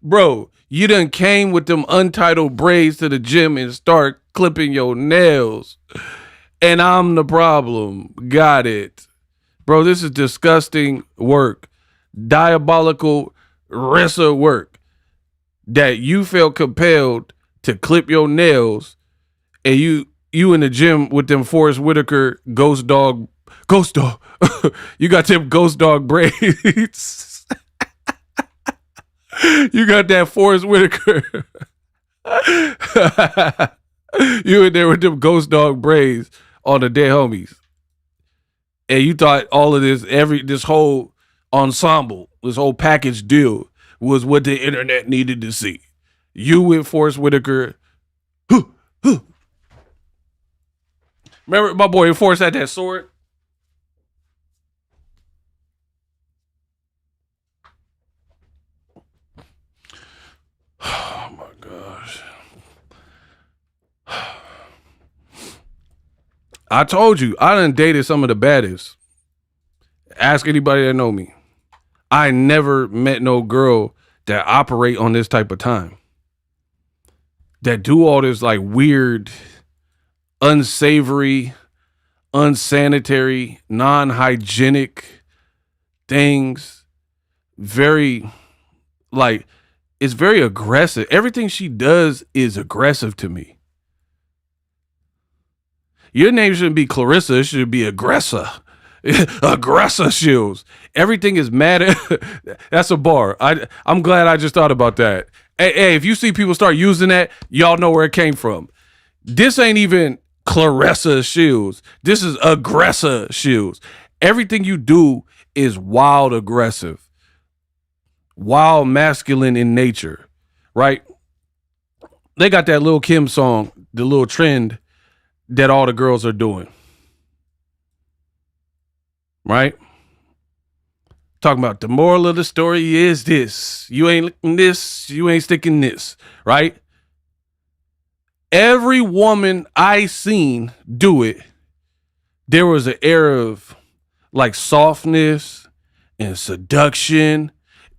Bro, you done came with them untitled braids to the gym and start clipping your nails. And I'm the problem. Got it. Bro, this is disgusting work. Diabolical wrestler work. That you felt compelled to clip your nails and you in the gym with them Forrest Whitaker ghost dog. You got them ghost dog braids. You got that Forrest Whitaker. You in there with them ghost dog braids on the dead homies. And you thought all of this whole ensemble, this whole package deal was what the internet needed to see. You with Forrest Whitaker. Remember my boy Forrest had that sword? Oh my gosh. I told you, I done dated some of the baddest. Ask anybody that know me. I never met no girl that operate on this type of time. That do all this like weird, unsavory, unsanitary, non-hygienic things. Very, like, it's very aggressive. Everything she does is aggressive to me. Your name shouldn't be Claressa. It should be Aggressor. Claressa Shields. Everything is mad. That's a bar. I'm glad I just thought about that. Hey, if you see people start using that, y'all know where it came from. This ain't even Claressa Shields. This is Aggressor Shields. Everything you do is wild aggressive. Wild masculine in nature, right? They got that Lil' Kim song, the little trend that all the girls are doing. Right? Talking about the moral of the story is this. You ain't licking this, you ain't sticking this, right? Every woman I seen do it, there was an air of like softness and seduction.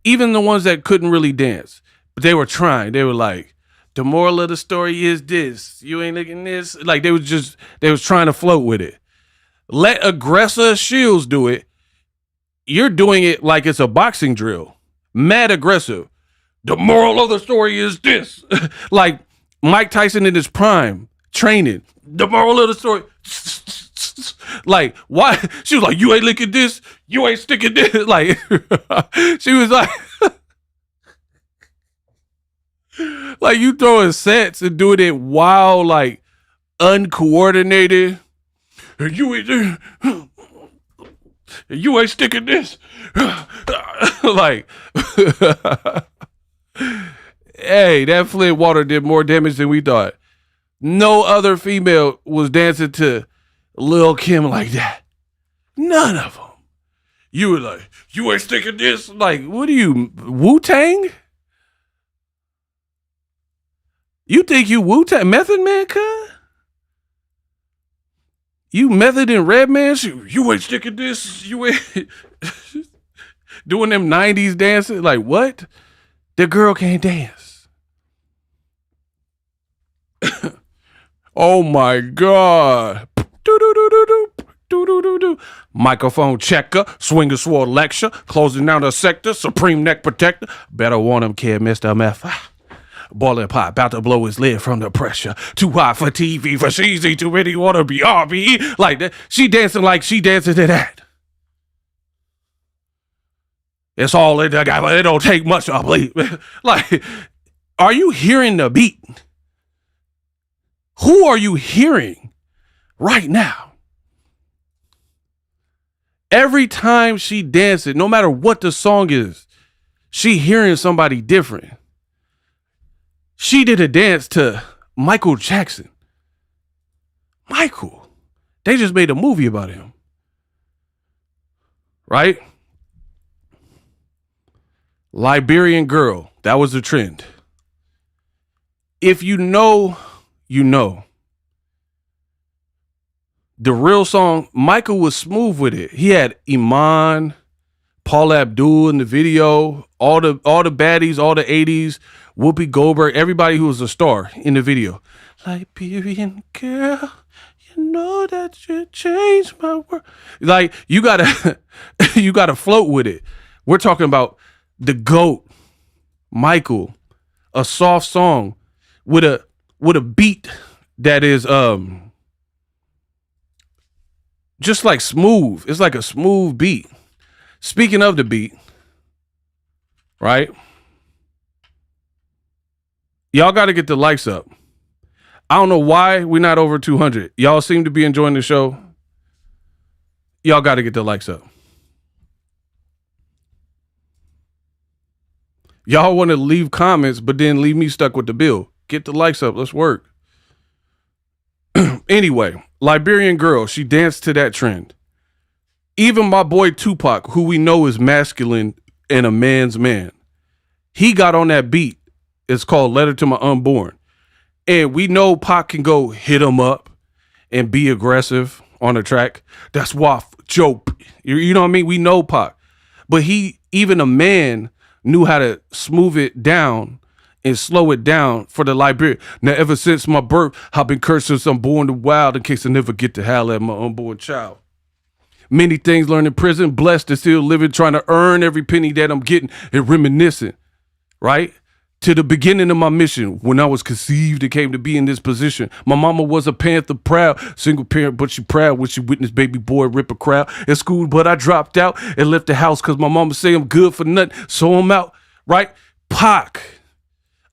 Even the ones that couldn't really dance, but they were trying. They were like, the moral of the story is this. You ain't licking this. Like they was trying to float with it. Let Aggressor Shields do it. You're doing it like it's a boxing drill. Mad aggressive. The moral of the story is this. Like Mike Tyson in his prime, training. The moral of the story. Like, why? She was like, you ain't licking this. You ain't sticking this. Like, she was like, like you throwing sets and doing it wild, like uncoordinated. You ain't sticking this. Like, hey, that Flint water did more damage than we thought. No other female was dancing to Lil' Kim like that. None of them. You were like, you ain't sticking this. Like, what are you, Wu-Tang? You think you Wu-Tang, Method Man, cuz? You Method and Redman, you ain't sticking this, you ain't doing them 90s dances. Like, what? The girl can't dance. Oh my God. Microphone checker, swinger sword lecture, closing down the sector, supreme neck protector. Better warn him, kid, Mr. Meth. Boiling pot, about to blow his lid from the pressure. Too hot for TV, for cheesy, too many wanna be RBE. Like that. She dancing like she dancing to that. It's all in the guy, but it don't take much, I believe. Like, are you hearing the beat? Who are you hearing right now? Every time she dances, no matter what the song is, she hearing somebody different. She did a dance to Michael Jackson. Michael. They just made a movie about him. Right? Liberian Girl. That was the trend. If you know, you know. The real song, Michael was smooth with it. He had Iman, Paul Abdul in the video, all the baddies, all the 80s, Whoopi Goldberg, everybody who was a star in the video. Liberian girl, you know that you changed my world. Like, you gotta you gotta float with it. We're talking about the GOAT, Michael, a soft song with a beat that is just like smooth. It's like a smooth beat. Speaking of the beat, right? Y'all got to get the likes up. I don't know why we're not over 200. Y'all seem to be enjoying the show. Y'all got to get the likes up. Y'all want to leave comments, but then leave me stuck with the bill. Get the likes up. Let's work. Anyway, Liberian Girl, she danced to that trend. Even my boy Tupac, who we know is masculine and a man's man, he got on that beat. It's called Letter to My Unborn. And we know Pac can go hit him up and be aggressive on the track. That's why Joe, you know what I mean? We know Pac. But even a man, knew how to smooth it down and slow it down for the Liberian. Now, ever since my birth, I've been cursed since I'm born to wild in case I never get to howl at my unborn child. Many things learned in prison, blessed and still living, trying to earn every penny that I'm getting and reminiscing, right? To the beginning of my mission, when I was conceived and came to be in this position. My mama was a Panther proud, single parent, but she proud when she witnessed baby boy rip a crowd at school, but I dropped out and left the house because my mama say I'm good for nothing, so I'm out, right? Pac,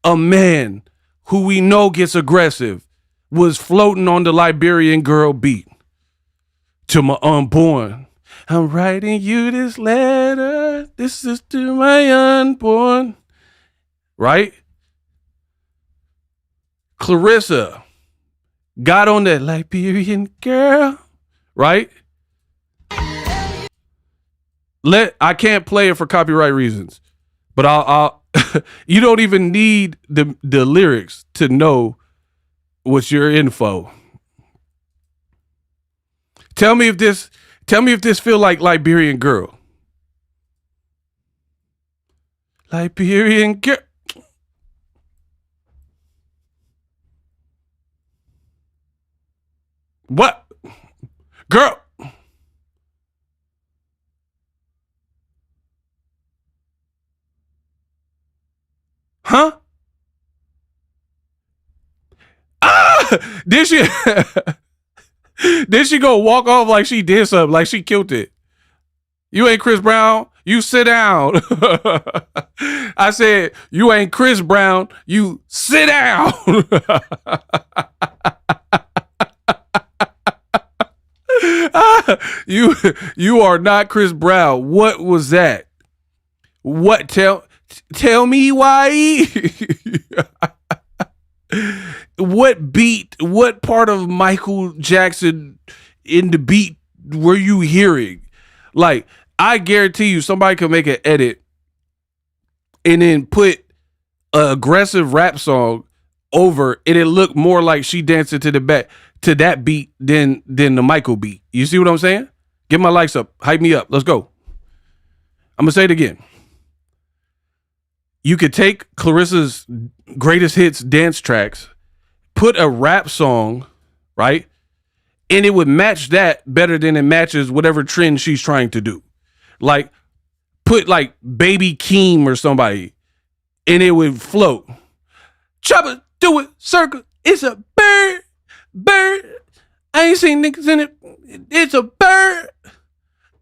a man who we know gets aggressive, was floating on the Liberian Girl beat. To my unborn, I'm writing you this letter, this is to my unborn. Right? Claressa got on that Liberian Girl, right? I can't play it for copyright reasons, but I'll you don't even need the lyrics to know what's your info. Tell me if this feel like Liberian Girl. Liberian Girl. What? Girl. Huh? Ah! Did she did she go walk off like she did something, like she killed it? You ain't Chris Brown. You sit down. I said, you ain't Chris Brown. You sit down. You are not Chris Brown. What was that? What? Tell me why. What beat? What part of Michael Jackson in the beat were you hearing? Like, I guarantee you somebody could make an edit and then put an aggressive rap song over and it looked more like she dancing to the back. to that beat than the Michael beat. You see what I'm saying? Get my likes up. Hype me up. Let's go. I'm going to say it again. You could take Claressa's greatest hits dance tracks, put a rap song, right? And it would match that better than it matches whatever trend she's trying to do. Like, put like Baby Keem or somebody, and it would float. Chopper, do it, circle. It's a bird. I ain't seen niggas in it. It's a bird.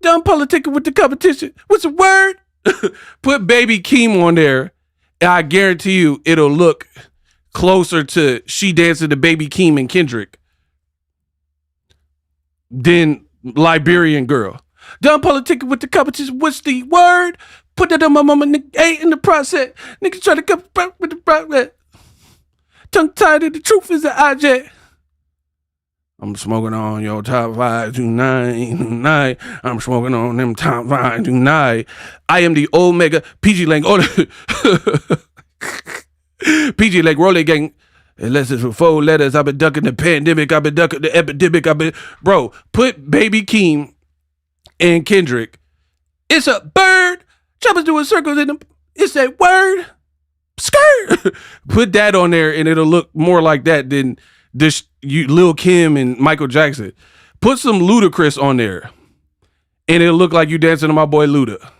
Done politicking with the competition. What's the word? Put Baby Keem on there, and I guarantee you it'll look closer to She Dancing to Baby Keem and Kendrick than Liberian Girl. Done politicking with the competition. What's the word? Put that on my mama, nigga. Ain't in the process. Niggas try to come back with the process. Tongue tied and the truth is the object. I'm smoking on your top 5 tonight. I'm smoking on them top 5 tonight. I am the Omega PG Lang. PG Lang Rolling Gang. Unless it's for 4 letters, I've been ducking the pandemic. I've been ducking the epidemic. Bro, put Baby Keem and Kendrick. It's a bird. Choppers doing circles in them. It's that word. Skirt. Put that on there and it'll look more like that than this Lil Kim and Michael Jackson. Put some Ludacris on there and it'll look like you dancing to my boy Luda.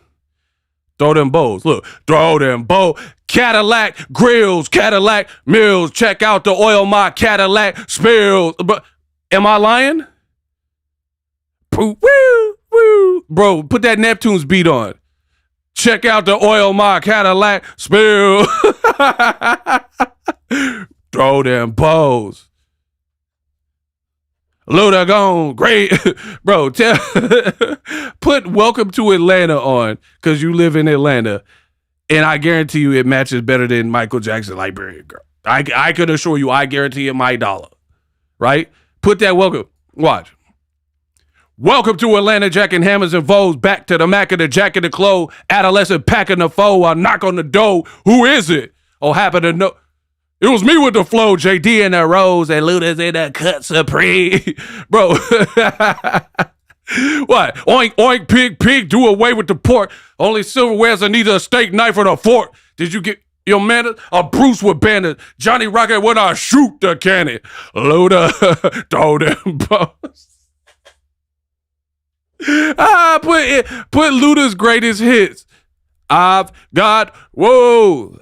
Throw them bows. Look, throw them bows. Cadillac grills, Cadillac mills. Check out the oil my Cadillac spills. But am I lying? Woo, woo. Bro, put that Neptune's beat on. Check out the oil my Cadillac spill. Throw them bows. Luda gone. Great. Bro, put Welcome to Atlanta on because you live in Atlanta. And I guarantee you it matches better than Michael Jackson, Liberian Girl. I could assure you, I guarantee it my dollar. Right? Put that welcome. Watch. Welcome to Atlanta, jacking hammers and foes. Back to the Mac of the Jack and the Clo. Adolescent packing the foe. I knock on the door. Who is it? Oh, happen to know. It was me with the flow. JD in the rose and Luda's in the cut supreme. Bro. What? Oink, oink, pig, do away with the pork. Only silverware's a neither a steak knife or a fork. Did you get your manners? A Bruce with banners. Johnny Rocket when I shoot the cannon. Luda, throw them bows. Put Luda's greatest hits. I've got whoa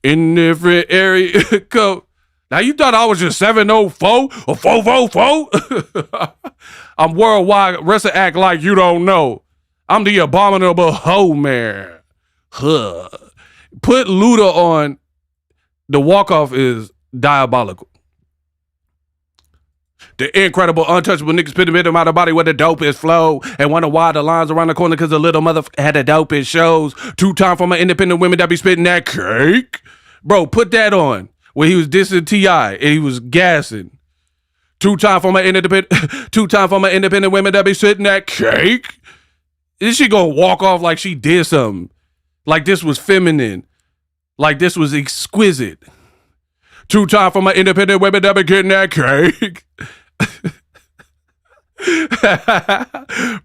in different area code. Now you thought I was just 704 or 444? I'm worldwide. Rest of act like you don't know. I'm the abominable Homer. Huh. Put Luda on. The walk-off is diabolical. The incredible, untouchable niggas spit him out of body with the dopest flow. And wonder why the lines around the corner because the little mother had the dopest shows. 2-time for my independent women that be spitting that cake. Bro, put that on. When he was dissing T.I. and he was gassing. 2-time for my independent women that be spitting that cake. Is she gonna walk off like she did something? Like this was feminine. Like this was exquisite. 2-time for my independent women that be getting that cake.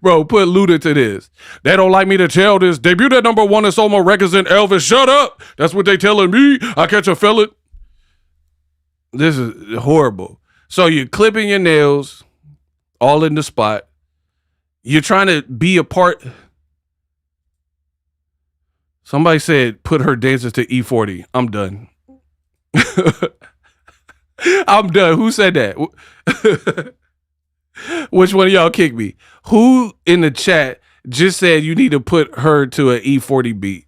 Bro, put Luda to this. They don't like me to tell this. Debuted at #1 in Soma Records and Elvis. Shut up. That's what they telling me. I catch a felon. This is horrible. So you're clipping your nails all in the spot. You're trying to be a part. Somebody said put her dances to E40. I'm done. I'm done. Who said that? Which one of y'all kicked me? Who in the chat just said you need to put her to an E40 beat?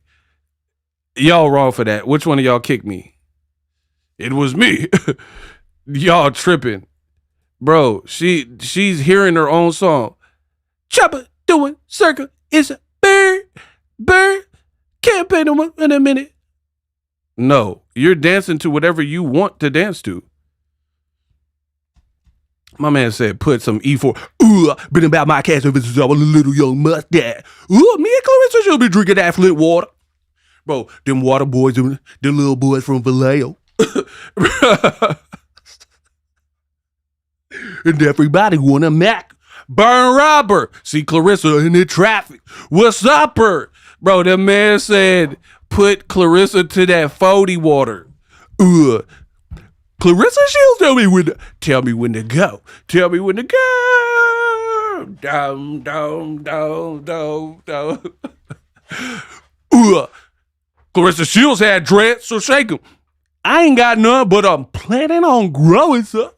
Y'all wrong for that. Which one of y'all kicked me? It was me. Y'all tripping. Bro, she's hearing her own song. Chopper doing circle. It's a bird. Can't pay them in a minute. No, you're dancing to whatever you want to dance to. My man said, put some E4. Ooh, been about my cash ever since I was a little young mustache. Ooh, me and Claressa should be drinking that Flint water. Bro, them water boys, them little boys from Vallejo. And everybody want a Mac. Burn rubber. See Claressa in the traffic. What's up, her? Bro, the man said, put Claressa to that 40 water. Claressa Shields, tell me when to go. Tell me when to go. Down, down, down, down, down. Claressa Shields had dreads, so shake them. I ain't got none, but I'm planning on growing some.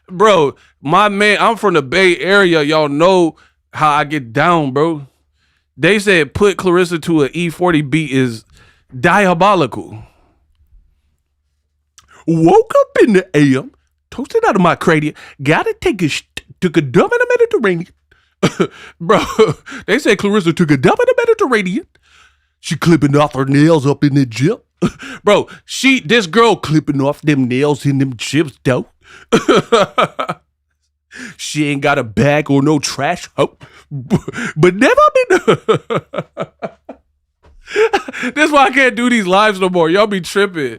Bro, my man, I'm from the Bay Area. Y'all know how I get down, bro. They said put Claressa to an E40 beat is diabolical. Woke up in the AM, toasted out of my cranium, gotta take took a dump in the Mediterranean. Bro, they said Claressa took a dump in the Mediterranean. She clipping off her nails up in the gym. Bro, this girl clipping off them nails in them chips, though. She ain't got a bag or no trash, but never been. That's why I can't do these lives no more. Y'all be tripping.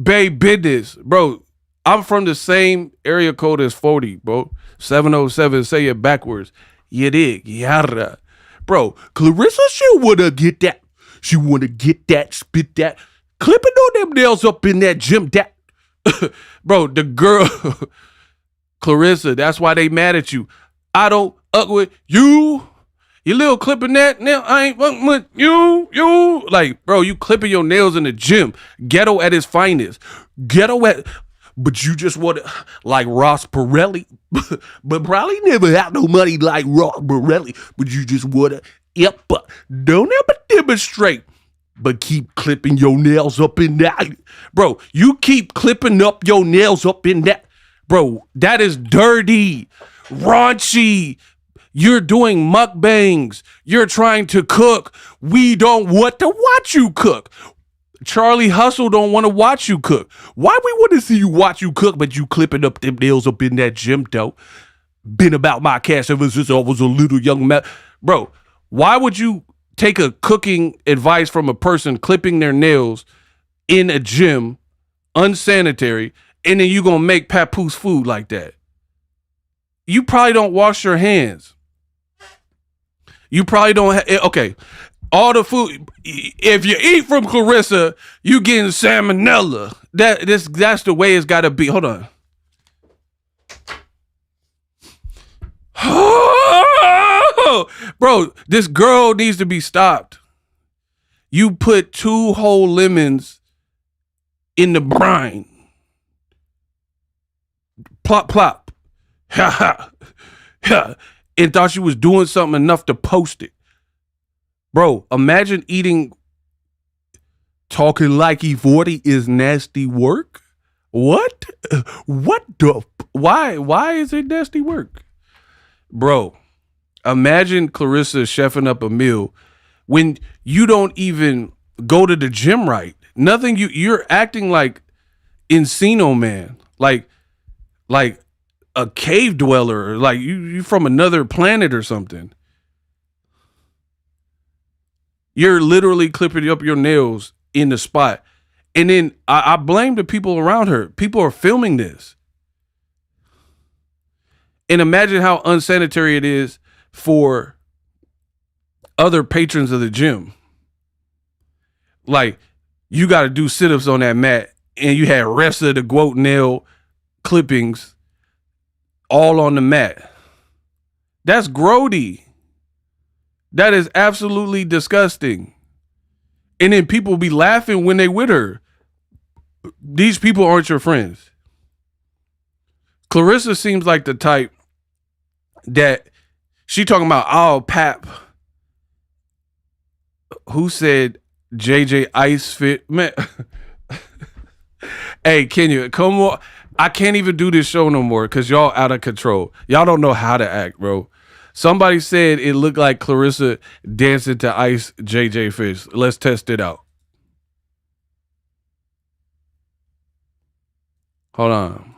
Babe business, bro. I'm from the same area code as 40, bro. 707. Say it backwards. You dig? Yada. Bro, Claressa, she wanna get that. She wanna get that, spit that, clipping on them nails up in that gym. That, bro, the girl, Claressa. That's why they mad at you. I don't with you. You little clipping that nail. I ain't fucking with you. Like, bro, you clipping your nails in the gym. Ghetto at its finest. But you just want to, like Ross Perelli, but probably never had no money like Ross Perelli, but you just want to, don't ever demonstrate, but keep clipping your nails up in that. Bro, you keep clipping up your nails up in that. Bro, that is dirty, raunchy. You're doing mukbangs. You're trying to cook. We don't want to watch you cook. Charlie Hustle don't want to watch you cook. Why we want to see you watch you cook, but you clipping up them nails up in that gym, though? Been about my cash ever since I was a little young man. Bro, why would you take a cooking advice from a person clipping their nails in a gym, unsanitary, and then you gonna make Papoose food like that? You probably don't wash your hands. You probably don't okay. All the food, if you eat from Claressa, you getting salmonella. That's the way it's got to be. Hold on. Bro, this girl needs to be stopped. You put 2 whole lemons in the brine. Plop, plop. Ha, ha. Ha. And thought she was doing something enough to post it. Bro, imagine talking like E40 is nasty work. What? Why is it nasty work? Bro, imagine Claressa chefing up a meal when you don't even go to the gym right. Nothing, you're acting like Encino Man, like a cave dweller, like you from another planet or something. You're literally clipping up your nails in the spot. And then I blame the people around her. People are filming this. And imagine how unsanitary it is for other patrons of the gym. Like, you got to do sit-ups on that mat, and you had rest of the goat nail clippings all on the mat. That's grody. That is absolutely disgusting. And then people be laughing when they with her. These people aren't your friends. Claressa seems like the type that she talking about, oh, Pap. Who said JJ Ice fit? Man. Hey, Kenya, come on. I can't even do this show no more because y'all out of control. Y'all don't know how to act, bro. Somebody said it looked like Claressa dancing to Ice JJ Fish. Let's test it out. Hold on.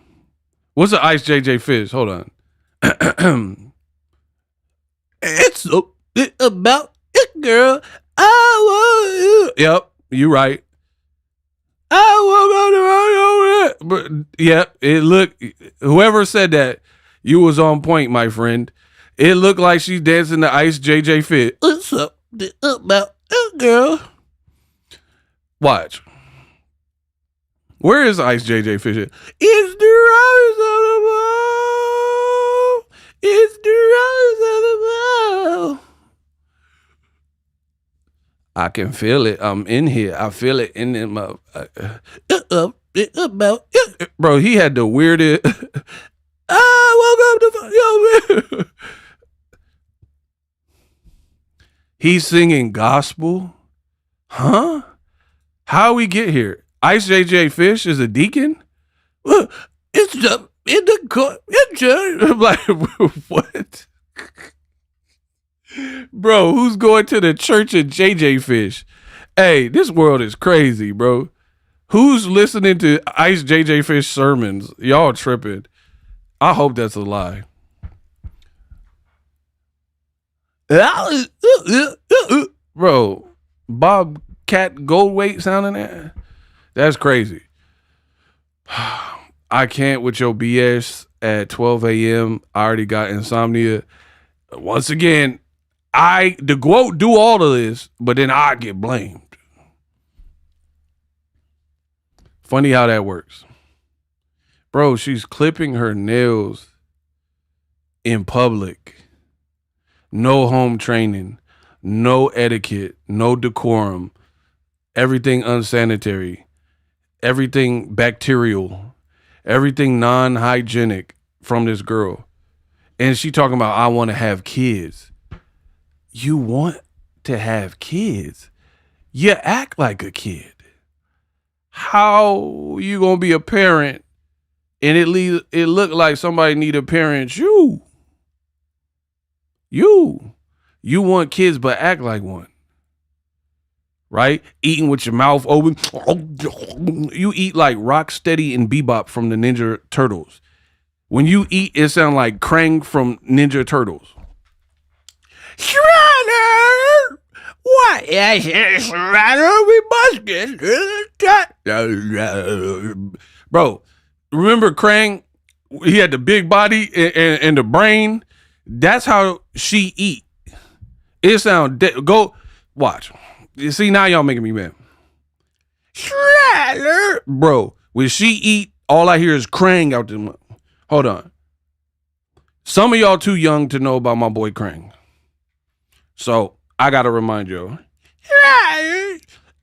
What's the Ice JJ Fish? Hold on. It's about it, girl. I want you. Yep, you right. But yeah, it looked. Whoever said that, you was on point, my friend. It looked like she's dancing to Ice JJ Fit. What's up about girl? Watch. Where is Ice JJ Fish? It's the rose of the ball. It's the rose of the ball. I can feel it. I'm in here. I feel it in my. Bro, he had the weirdest. I woke up to yo. He's singing gospel, huh? How we get here? Ice JJ Fish is a deacon? It's in the court. I'm like, what? Bro, who's going to the church of JJ Fish? Hey, this world is crazy, bro. Who's listening to Ice JJ Fish sermons? Y'all tripping. I hope that's a lie. Bro, Bob Cat Goldweight sounding that? That's crazy. I can't with your BS at 12 a.m. I already got insomnia. Once again, the quote do all of this, but then I get blamed. Funny how that works. Bro, she's clipping her nails in public. No home training, no etiquette, no decorum, everything unsanitary, everything bacterial, everything non-hygienic from this girl. And she talking about, I want to have kids. You want to have kids? You act like a kid. How you gonna be a parent and it look like somebody need a parent? You want kids but act like one, right? Eating with your mouth open. You eat like Rocksteady and Bebop from the Ninja Turtles. When you eat, it sounds like Krang from Ninja Turtles. Shredder! What is it, Shredder? We must get to the Bro, remember Krang? He had the big body and the brain. That's how she eat. It sound go watch. You see, now y'all making me mad. Shredder, bro. When she eat, all I hear is Krang out there. Hold on. Some of y'all too young to know about my boy Krang. So I gotta remind you.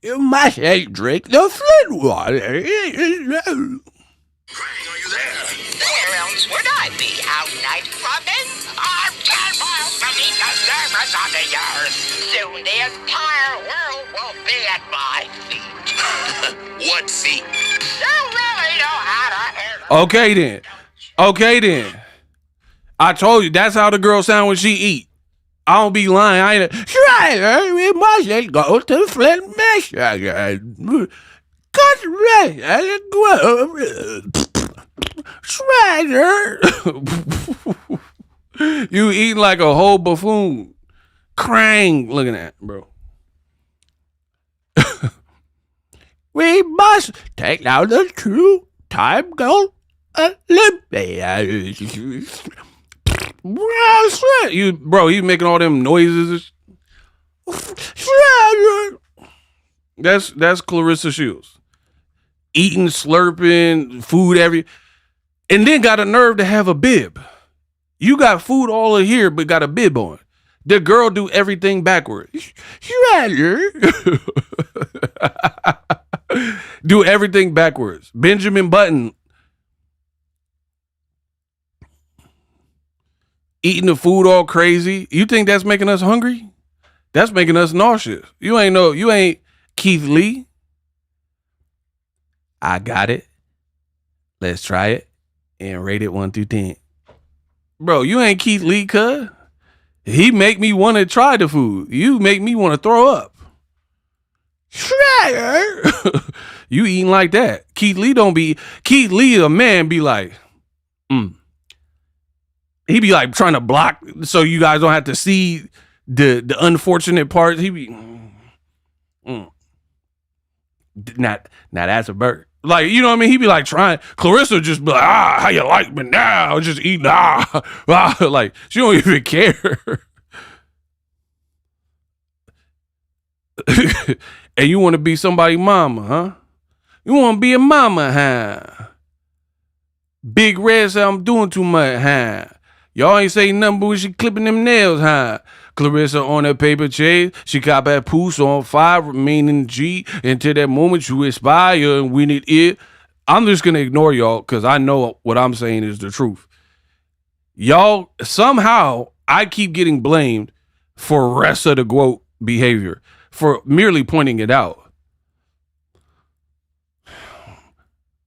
You must drink the Flint water. Krang, are you there? Where else would I be? Out night clubbing? I'm 10 miles beneath the surface of the earth. Soon the entire world will be at my feet. What feet? You really know how to handle. Okay then. I told you that's how the girl sound when she eat. I don't be lying. I ain't. Shredder, we must go to Flint, Michigan. Cut right. Shredder. You eating like a whole buffoon. Krang looking at, bro. We must take out the two-time gold Olympians. You making all them noises. That's Claressa Shields. Eating, slurping, food and then got a nerve to have a bib. You got food all in here, but got a bib on. The girl do everything backwards. Do everything backwards. Benjamin Button. Eating the food all crazy. You think that's making us hungry? That's making us nauseous. You ain't Keith Lee. I got it. Let's try it and rate it 1 through 10. Bro, you ain't Keith Lee, cuz. He make me want to try the food. You make me want to throw up. Shredder. You eating like that. Keith Lee, a man, be like, He be like trying to block so you guys don't have to see the unfortunate parts. He be, Now that's a bird. Like, you know what I mean? He be like trying. Claressa just be like, how you like me now? Just eating, like, she don't even care. And you want to be somebody mama, huh? You want to be a mama, huh? Big Red said I'm doing too much, huh? Y'all ain't saying nothing but she clipping them nails, huh? Claressa on that paper chase. She got Papoose on fire, remaining G until that moment you inspire and win it. I'm just going to ignore y'all because I know what I'm saying is the truth. Y'all, somehow, I keep getting blamed for rest of the GWOAT behavior, for merely pointing it out.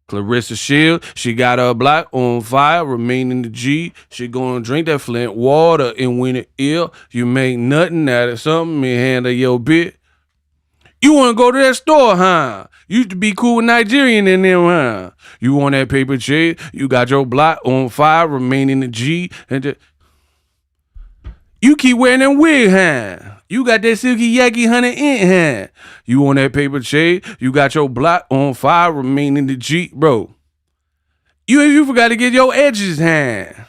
Claressa Shields, she got her block on fire, remaining the G. She gonna drink that Flint water and when it ill, you make nothing out of something and handle your bit. You wanna go to that store, huh? Used to be cool with Nigerian in them, huh? You want that paper chase, you got your block on fire, remaining the G. And you keep wearing them wig, huh? You got that silky yaki 100 int, huh? You on that paper chase, you got your block on fire, remaining the G. Bro, you forgot to get your edges, huh?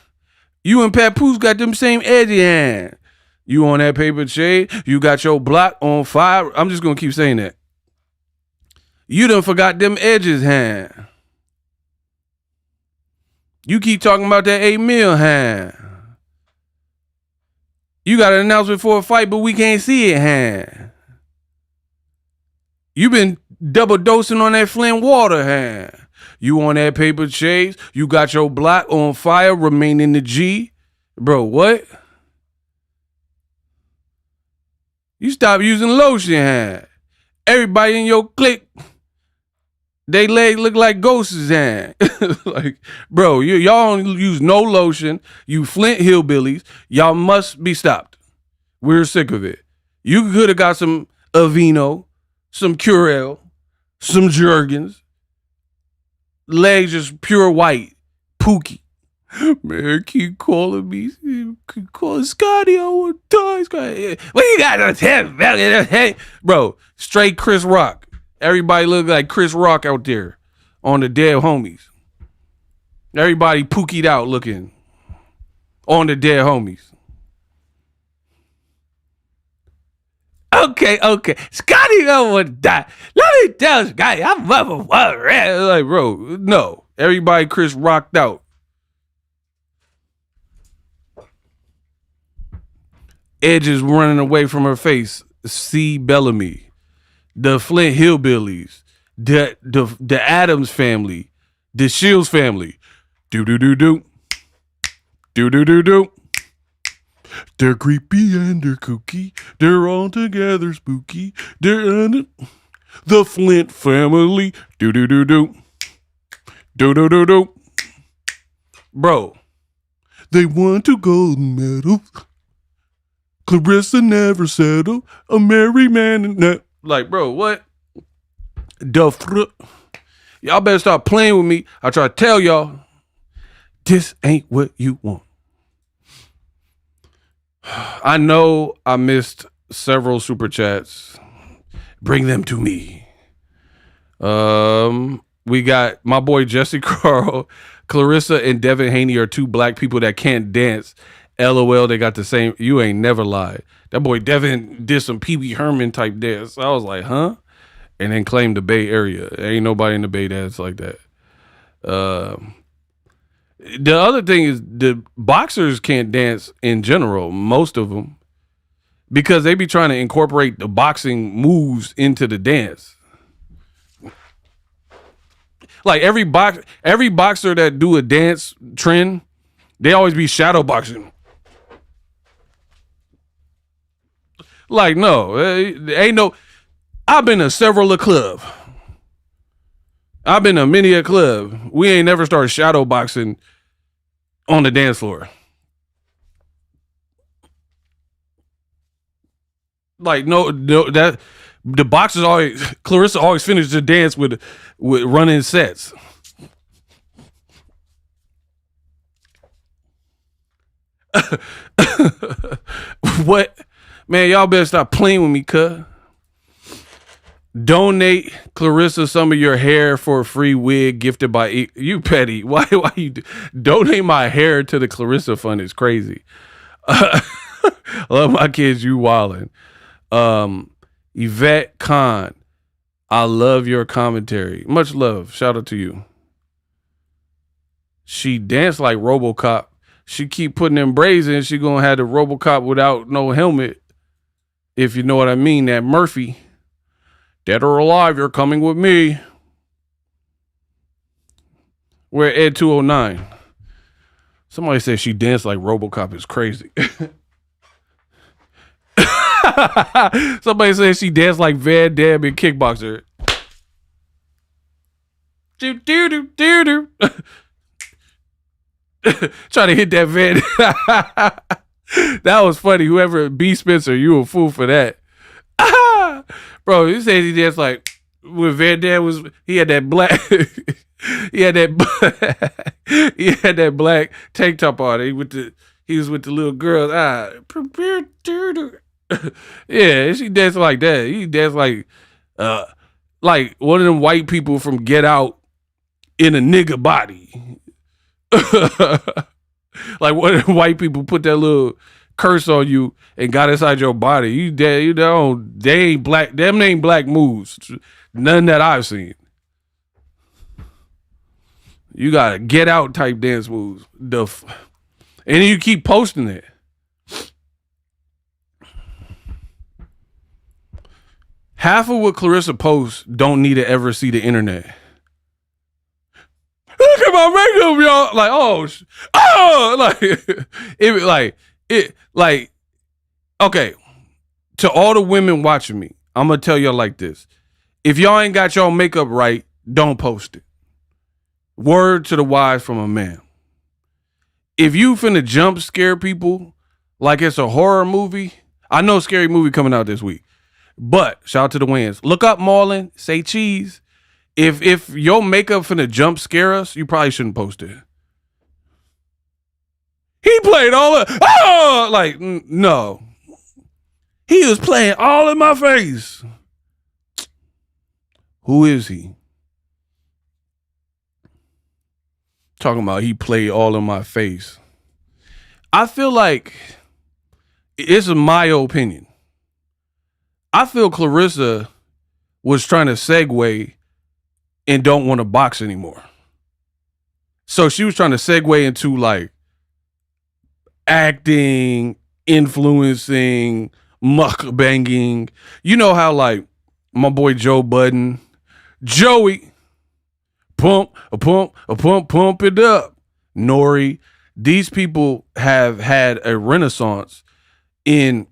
You and Papoose got them same edges, huh? You on that paper chase, you got your block on fire. I'm just going to keep saying that. You done forgot them edges, huh? You keep talking about that 8 mil, huh? You got an announcement for a fight, but we can't see it, huh? You been double dosing on that Flint water, huh? You on that paper chase, you got your block on fire, remaining the G. Bro, what? You stop using lotion, huh? Everybody in your clique, they legs look like ghosts, huh? Like, bro, y'all don't use no lotion. You Flint hillbillies, y'all must be stopped. We're sick of it. You could have got some Aveeno, some Curel, some Jergens. Legs just pure white. Pookie. Man, keep calling me. Keep calling Scotty. I want to die, Scotty. What you got on head? Bro, straight Chris Rock. Everybody look like Chris Rock out there on the Dead Homies. Everybody pookied out looking on the Dead Homies. Okay. Scotty don't want to die. Let me tell Scotty, I'm motherfucker. Like, bro, no. Everybody Chris rocked out. Edges running away from her face. C. Bellamy. The Flint Hillbillies. The Adams family. The Shields family. Do. They're creepy and they're kooky. They're all together spooky. They're the Flint family. Do. Bro, they want to golden medal. Claressa never settled. A merry man and that. Like, bro, what? Y'all better stop playing with me. I try to tell y'all, this ain't what you want. I know I missed several super chats. Bring them to me. We got my boy Jesse Carl. Claressa and Devin Haney are two black people that can't dance. LOL, they got the same. You ain't never lied. That boy Devin did some Pee Wee Herman type dance. I was like, huh? And then claimed the Bay Area. Ain't nobody in the Bay dance like that. The other thing is the boxers can't dance in general, most of them, because they be trying to incorporate the boxing moves into the dance. Like every boxer that do a dance trend, they always be shadow boxing. Like, no, ain't no. I've been to several club. I've been to many a club. We ain't never started shadow boxing on the dance floor. Like, no, that the boxers always, Claressa always finished the dance with running sets. What? Man, y'all better stop playing with me, cuz. Donate Claressa some of your hair for a free wig gifted by you petty. Why you donate my hair to the Claressa Fund is crazy. Love my kids, you wildin'. Yvette Khan, I love your commentary. Much love. Shout out to you. She danced like RoboCop. She keep putting them braids in. She gonna have the RoboCop without no helmet. If you know what I mean, that Murphy. Dead or alive, you're coming with me. We're Ed 209. Somebody said she danced like RoboCop is crazy. Somebody said she danced like Van Damme in Kickboxer. Do do do do do. Try to hit that Van. That was funny. Whoever B Spencer, you a fool for that. Bro, you said he danced like when Van Damme was. He had that black. he had that black tank top on. He was with the little girls. Yeah, she danced like that. He danced like one of them white people from Get Out in a nigga body. Like one of them white people put that little curse on you and got inside your body. You dead, you know, they ain't black. Them ain't black moves. None that I've seen. You gotta Get Out type dance moves. And then you keep posting it. Half of what Claressa posts don't need to ever see the internet. Look at my makeup, y'all. Like, okay. To all the women watching me, I'm gonna tell y'all like this: if y'all ain't got y'all makeup right, don't post it. Word to the wise from a man. If you finna jump scare people like it's a horror movie, I know Scary Movie coming out this week. But shout out to the Wayans. Look up Marlon, say cheese. If your makeup finna jump scare us, you probably shouldn't post it. He played all of no. He was playing all in my face. Who is he? Talking about he played all in my face. I feel like it's my opinion. I feel Claressa was trying to segue and don't want to box anymore. So she was trying to segue into like acting, influencing, mukbanging. You know how like my boy Joe Budden, Joey, pump it up. Nori, these people have had a renaissance in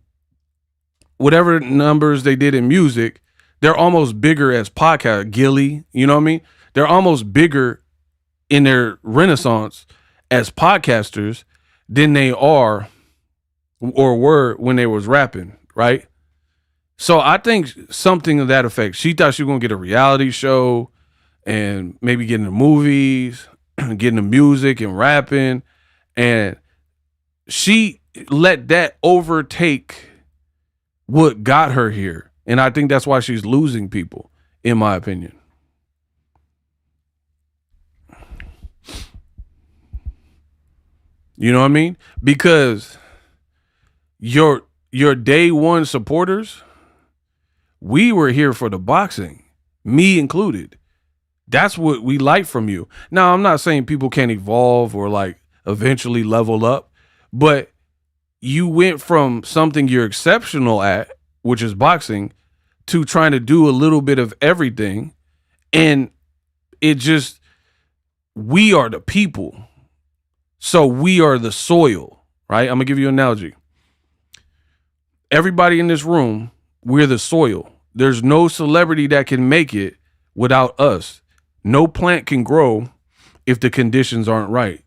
whatever numbers they did in music. They're almost bigger as podcast. Gilly, you know what I mean? They're almost bigger in their renaissance as podcasters than they are or were when they was rapping, right? So I think something of that effect. She thought she was going to get a reality show and maybe get into movies, get into music and rapping. And she let that overtake what got her here. And I think that's why she's losing people, in my opinion. You know what I mean? Because your day one supporters, we were here for the boxing, me included. That's what we like from you. Now, I'm not saying people can't evolve or like eventually level up, but you went from something you're exceptional at, which is boxing, to trying to do a little bit of everything. And it just, we are the people. So we are the soil, right? I'm gonna give you an analogy. Everybody in this room, we're the soil. There's no celebrity that can make it without us. No plant can grow if the conditions aren't right.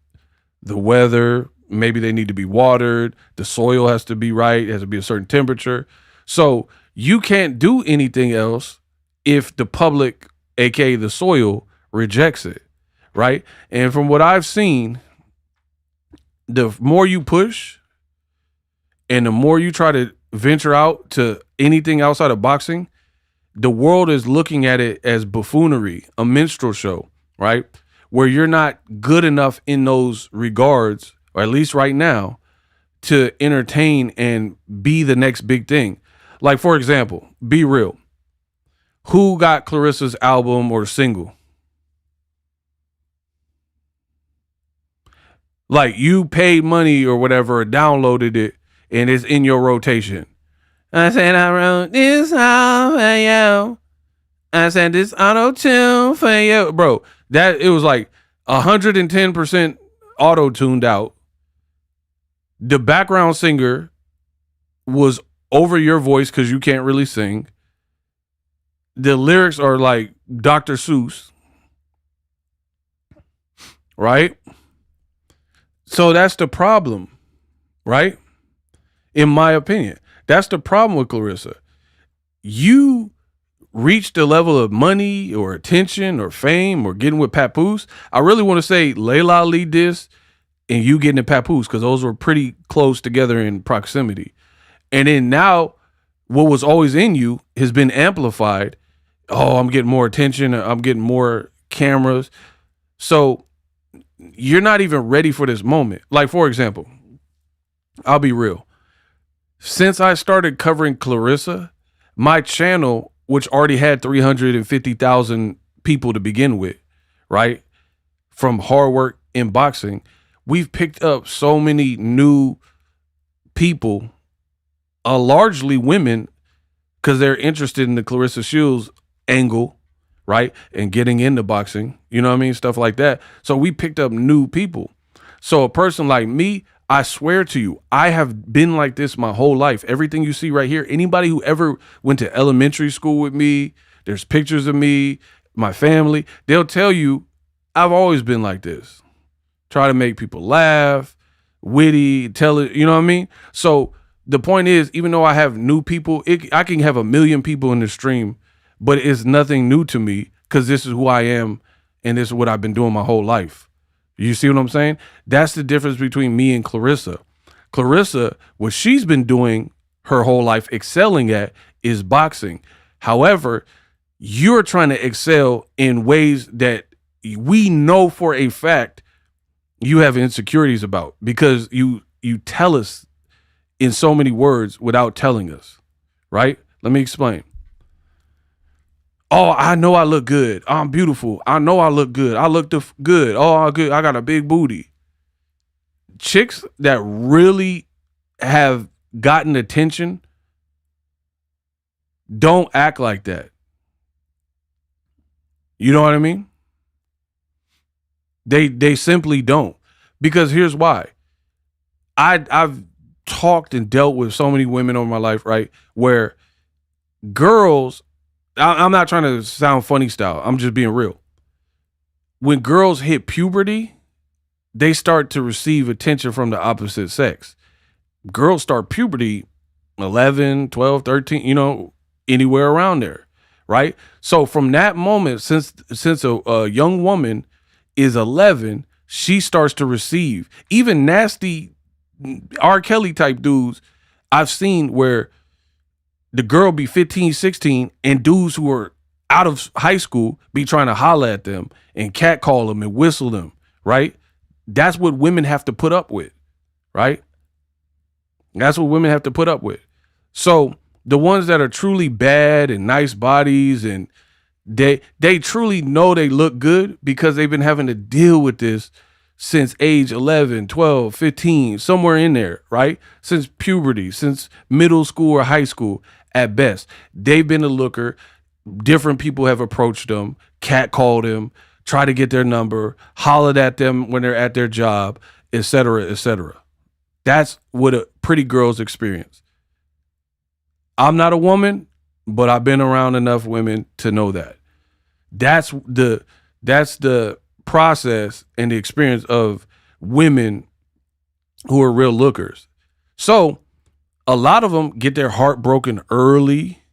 The weather, maybe they need to be watered. The soil has to be right. It has to be a certain temperature. So you can't do anything else if the public, aka the soil, rejects it, right? And from what I've seen, the more you push and the more you try to venture out to anything outside of boxing, the world is looking at it as buffoonery, a minstrel show, right? Where you're not good enough in those regards, or at least right now, to entertain and be the next big thing. Like, for example, Be Real. Who got Claressa's album or single? Like, you paid money or whatever, or downloaded it, and it's in your rotation. I said I wrote this song for you. I said this auto-tune for you. Bro, that it was like 110% auto-tuned out. The background singer was over your voice because you can't really sing. The lyrics are like Dr. Seuss. Right? So that's the problem. Right? In my opinion. That's the problem with Claressa. You reach the level of money or attention or fame or getting with Papoose. I really want to say Layla lead this and you getting to Papoose because those were pretty close together in proximity. And then now what was always in you has been amplified. Oh, I'm getting more attention. I'm getting more cameras. So you're not even ready for this moment. Like, for example, I'll be real. Since I started covering Claressa, my channel, which already had 350,000 people to begin with, right? From hard work in boxing, we've picked up so many new people, largely women, because they're interested in the Claressa Shields angle, right? And getting into boxing, you know what I mean? Stuff like that. So we picked up new people. So a person like me, I swear to you, I have been like this my whole life. Everything you see right here, anybody who ever went to elementary school with me, there's pictures of me, my family, they'll tell you I've always been like this. Try to make people laugh, witty, tell it, you know what I mean? So the point is, even though I have new people, I can have 1 million people in the stream, but it's nothing new to me because this is who I am and this is what I've been doing my whole life. You see what I'm saying? That's the difference between me and Claressa. Claressa, what she's been doing her whole life, excelling at, is boxing. However, you're trying to excel in ways that we know for a fact you have insecurities about because you tell us in so many words without telling us, right? Let me explain. Oh, I know I look good. I'm beautiful. I know I look good. I look good. Oh, I'm good. I got a big booty. Chicks that really have gotten attention don't act like that. You know what I mean? They simply don't. Because here's why. I've talked and dealt with so many women over my life, right? Where girls, I'm not trying to sound funny style. I'm just being real. When girls hit puberty, they start to receive attention from the opposite sex. Girls start puberty 11, 12, 13, you know, anywhere around there, right? So from that moment, since a young woman is 11, she starts to receive. Even nasty R. Kelly type dudes I've seen where the girl be 15, 16, and dudes who are out of high school be trying to holler at them and catcall them and whistle them, right? That's what women have to put up with, right? That's what women have to put up with. So the ones that are truly bad and nice bodies and they truly know they look good because they've been having to deal with this since age 11, 12, 15, somewhere in there, right? Since puberty, since middle school or high school at best. They've been a looker. Different people have approached them, catcalled them, try to get their number, hollered at them when they're at their job, et cetera, et cetera. That's what a pretty girl's experience. I'm not a woman, but I've been around enough women to know that. That's the process and the experience of women who are real lookers. So a lot of them get their heart broken early.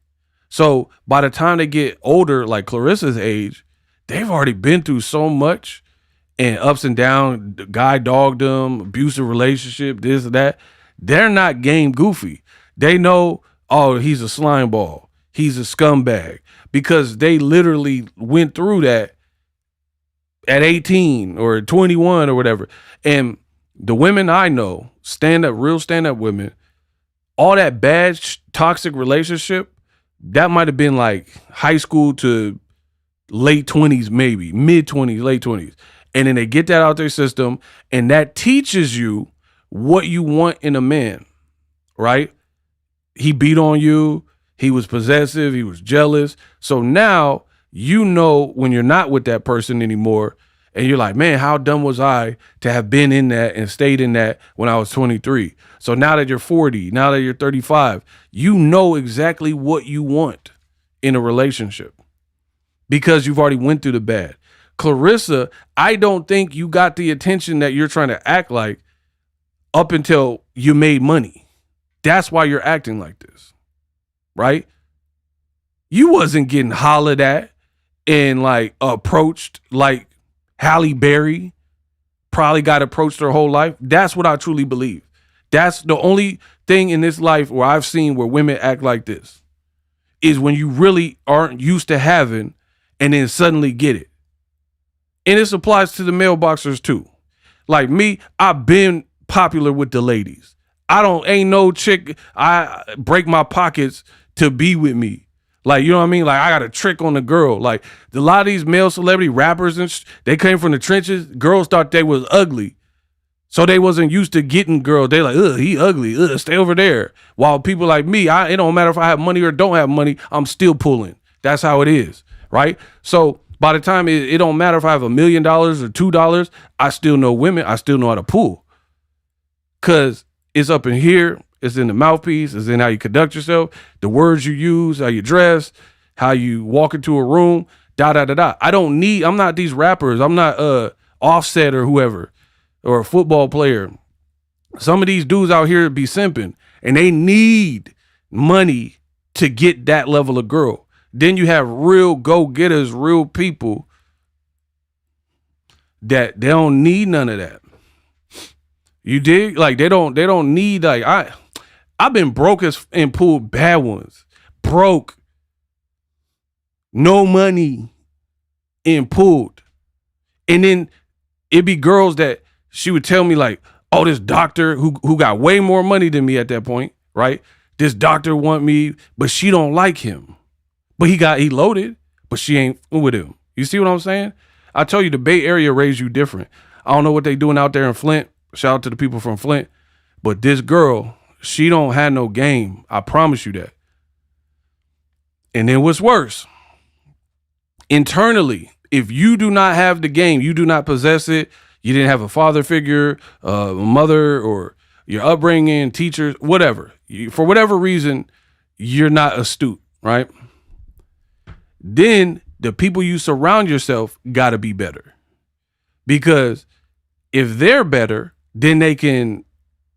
So by the time they get older, like Claressa's age, they've already been through so much and ups and downs. The guy dogged them, abusive relationship, this and that. They're not game goofy. They know, oh, he's a slime ball. he's a scumbag, because they literally went through that at 18 or 21 or whatever. And the women I know, real stand-up women, all that bad toxic relationship, that might have been like high school to late 20s, maybe mid 20s, late 20s. And then they get that out their system, and that teaches you what you want in a man, right? He beat on you. He was possessive. He was jealous. So now you know when you're not with that person anymore, and you're like, man, how dumb was I to have been in that and stayed in that when I was 23? So now that you're 40, now that you're 35, you know exactly what you want in a relationship because you've already went through the bad. Claressa, I don't think you got the attention that you're trying to act like up until you made money. That's why you're acting like this, right? You wasn't getting hollered at and like approached like Halle Berry probably got approached her whole life. That's what I truly believe. That's the only thing in this life where I've seen where women act like this is when you really aren't used to having and then suddenly get it. And this applies to the male boxers too. Like me, I've been popular with the ladies. Ain't no chick I break my pockets to be with me. Like, you know what I mean? Like, I got a trick on the girl. Like, a lot of these male celebrity rappers, they came from the trenches. Girls thought they was ugly. So they wasn't used to getting girls. They like, ugh, he ugly. Ugh, stay over there. While people like me, it don't matter if I have money or don't have money, I'm still pulling. That's how it is, right? So by the time it don't matter if I have $1 million or $2, I still know women. I still know how to pull. Because it's up in here. It's in the mouthpiece. It's in how you conduct yourself, the words you use, how you dress, how you walk into a room, da-da-da-da. I'm not these rappers. I'm not Offset or whoever or a football player. Some of these dudes out here be simping, and they need money to get that level of girl. Then you have real go-getters, real people that they don't need none of that. You dig? Like they don't need like I've been broke and pulled bad ones. Broke. No money and pulled. And then it'd be girls that she would tell me like, oh, this doctor who got way more money than me at that point, right? This doctor want me, but she don't like him. But he loaded, but she ain't with him. You see what I'm saying? I tell you, the Bay Area raised you different. I don't know what they doing out there in Flint. Shout out to the people from Flint. But this girl, she don't have no game. I promise you that. And then what's worse, internally, if you do not have the game, you do not possess it, you didn't have a father figure, a mother, or your upbringing, teachers, whatever. For whatever reason, you're not astute, right? Then the people you surround yourself got to be better. Because if they're better, then they can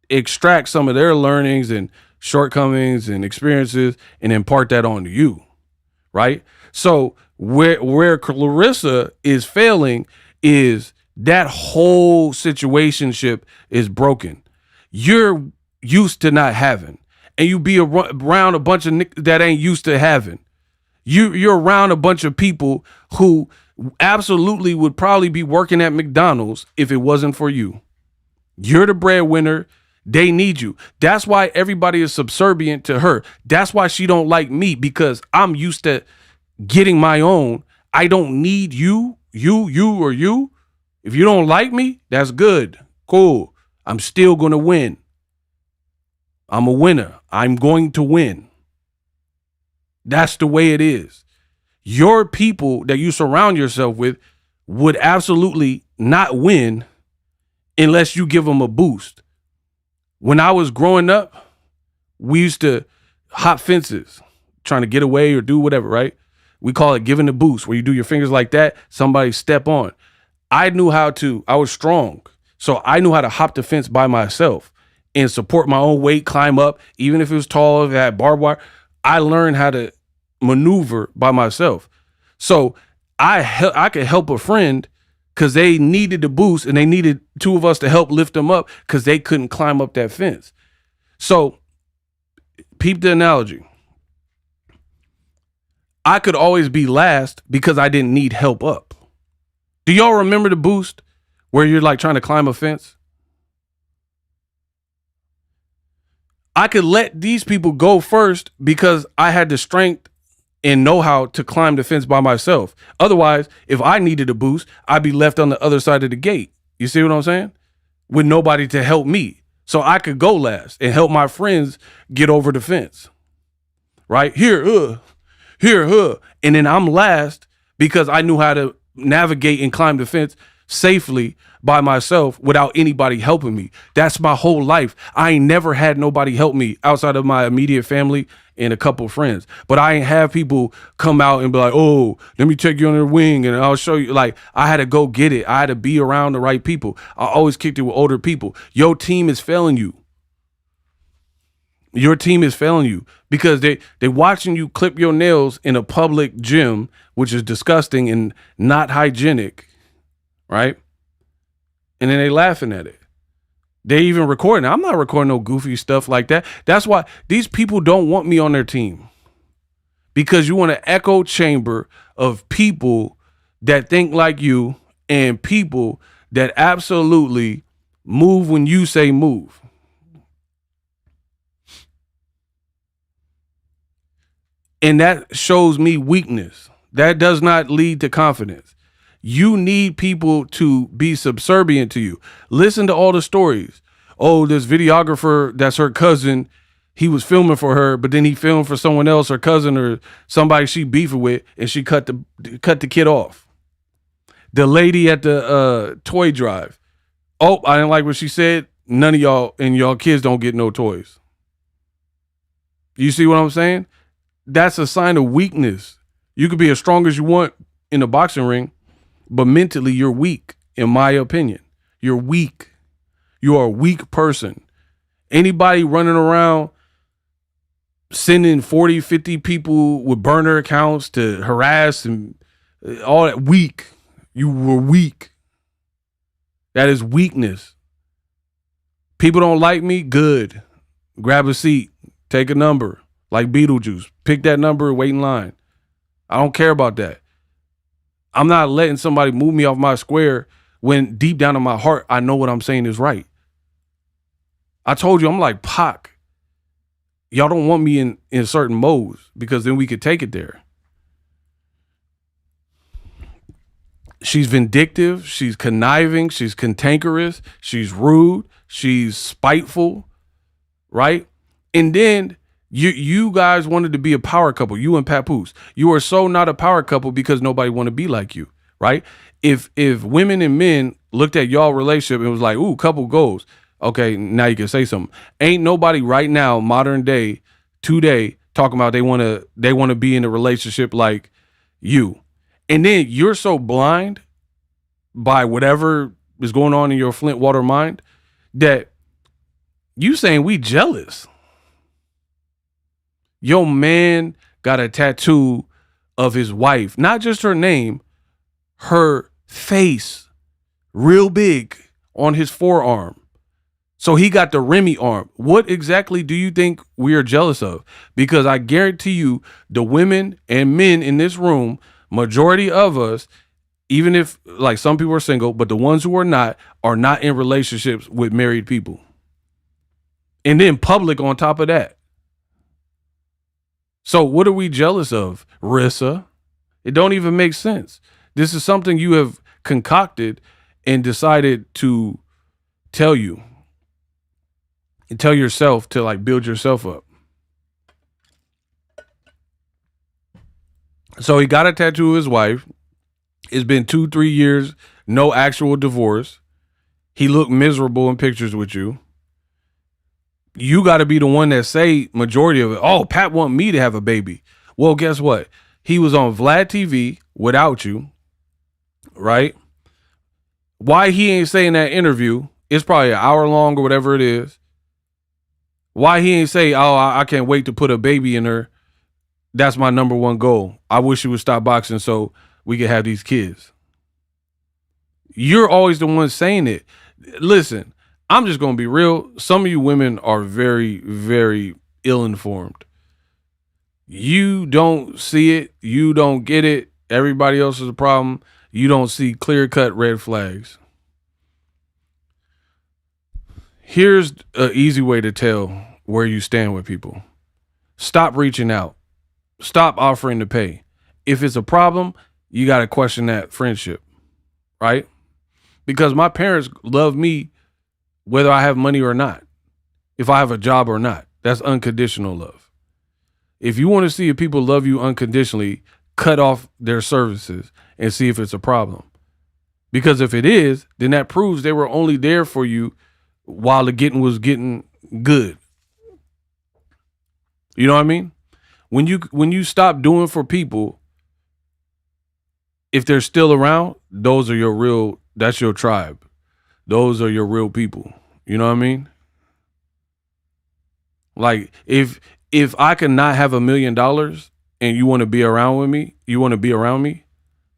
extract some of their learnings and shortcomings and experiences and impart that onto you, right? So where Claressa is failing is that whole situationship is broken. You're used to not having, and you be around a bunch of that ain't used to having. You're around a bunch of people who absolutely would probably be working at McDonald's if it wasn't for you. You're the breadwinner. They need you. That's why everybody is subservient to her. That's why she don't like me, because I'm used to getting my own. I don't need you. If you don't like me, that's good. Cool. I'm still going to win. I'm a winner. I'm going to win. That's the way it is. Your people that you surround yourself with would absolutely not win unless you give them a boost. When I was growing up, we used to hop fences, trying to get away or do whatever, right? We call it giving a boost, where you do your fingers like that, somebody step on. I was strong, so I knew how to hop the fence by myself and support my own weight, climb up, even if it was tall, if it had barbed wire. I learned how to maneuver by myself. So I could help a friend because they needed the boost, and they needed two of us to help lift them up because they couldn't climb up that fence. So peep the analogy. I could always be last because I didn't need help up. Do y'all remember the boost where you're like trying to climb a fence? I could let these people go first because I had the strength and know-how to climb the fence by myself. Otherwise, if I needed a boost, I'd be left on the other side of the gate. You see what I'm saying? With nobody to help me. So I could go last and help my friends get over the fence. Right? Here. And then I'm last because I knew how to navigate and climb the fence safely by myself without anybody helping me. That's my whole life. I ain't never had nobody help me outside of my immediate family and a couple of friends. But I ain't have people come out and be like, oh, let me take you on the wing and I'll show you. Like, I had to go get it. I had to be around the right people. I always kicked it with older people. Your team is failing you. Your team is failing you because they watching you clip your nails in a public gym, which is disgusting and not hygienic, right? And then they laughing at it. They even recording. I'm not recording no goofy stuff like that. That's why these people don't want me on their team, because you want an echo chamber of people that think like you and people that absolutely move when you say move. And that shows me weakness. That does not lead to confidence. You need people to be subservient to you. Listen to all the stories. Oh, this videographer, that's her cousin. He was filming for her, but then he filmed for someone else, her cousin or somebody she beefing with, and she cut the kid off. The lady at the toy drive. Oh, I didn't like what she said. None of y'all and y'all kids don't get no toys. You see what I'm saying? That's a sign of weakness. You could be as strong as you want in a boxing ring, but mentally you're weak, in my opinion. You're weak. You are a weak person. Anybody running around sending 40, 50 people with burner accounts to harass and all that, weak. You were weak. That is weakness. People don't like me? Good. Grab a seat. Take a number. Like Beetlejuice. Pick that number and wait in line. I don't care about that. I'm not letting somebody move me off my square when deep down in my heart, I know what I'm saying is right. I told you, I'm like Pac. Y'all don't want me in certain modes because then we could take it there. She's vindictive. She's conniving. She's cantankerous. She's rude. She's spiteful. Right? And then you guys wanted to be a power couple, you and Papoose. You are so not a power couple because nobody want to be like you, right? If women and men looked at y'all relationship and was like, ooh, couple goals. Okay, now you can say something. Ain't nobody right now, modern day, today, talking about they want to be in a relationship like you. And then you're so blind by whatever is going on in your Flint water mind that you saying we jealous. Your man got a tattoo of his wife, not just her name, her face, real big on his forearm. So he got the Remy arm. What exactly do you think we are jealous of? Because I guarantee you, the women and men in this room, majority of us, even if like some people are single, but the ones who are not in relationships with married people. And then public on top of that. So what are we jealous of, Rissa? It don't even make sense. This is something you have concocted and decided to tell you. And tell yourself to like build yourself up. So he got a tattoo of his wife. It's been 2-3 years, no actual divorce. He looked miserable in pictures with you. You got to be the one that say majority of it. Oh, Pat want me to have a baby. Well, guess what? He was on Vlad TV without you, right? Why he ain't saying that interview? It's probably an hour long or whatever it is. Why he ain't say, oh, I can't wait to put a baby in her. That's my number one goal. I wish you would stop boxing so we could have these kids. You're always the one saying it. Listen. I'm just going to be real. Some of you women are very, very ill-informed. You don't see it. You don't get it. Everybody else is a problem. You don't see clear-cut red flags. Here's an easy way to tell where you stand with people. Stop reaching out. Stop offering to pay. If it's a problem, you got to question that friendship, right? Because my parents love me whether I have money or not, if I have a job or not. That's unconditional love. If you want to see if people love you unconditionally, cut off their services and see if it's a problem. Because if it is, then that proves they were only there for you while the getting was getting good. You know what I mean? When you stop doing for people, if they're still around, that's your tribe. Those are your real people. You know what I mean? Like if I could not have $1 million and you want to be around me,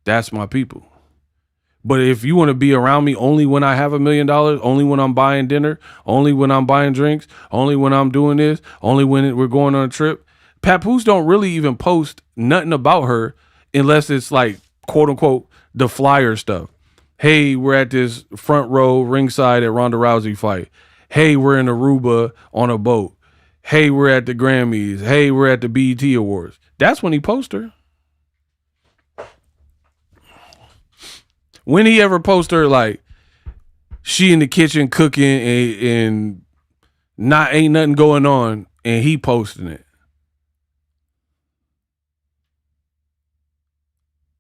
that's my people. But if you want to be around me only when I have $1 million, only when I'm buying dinner, only when I'm buying drinks, only when I'm doing this, only when we're going on a trip, Papoose don't really even post nothing about her unless it's like, quote unquote, the flyer stuff. Hey, we're at this front row ringside at Ronda Rousey fight. Hey, we're in Aruba on a boat. Hey, we're at the Grammys. Hey, we're at the BET Awards. That's when he posts her. When he ever post her like she in the kitchen cooking and ain't nothing going on and he posting it.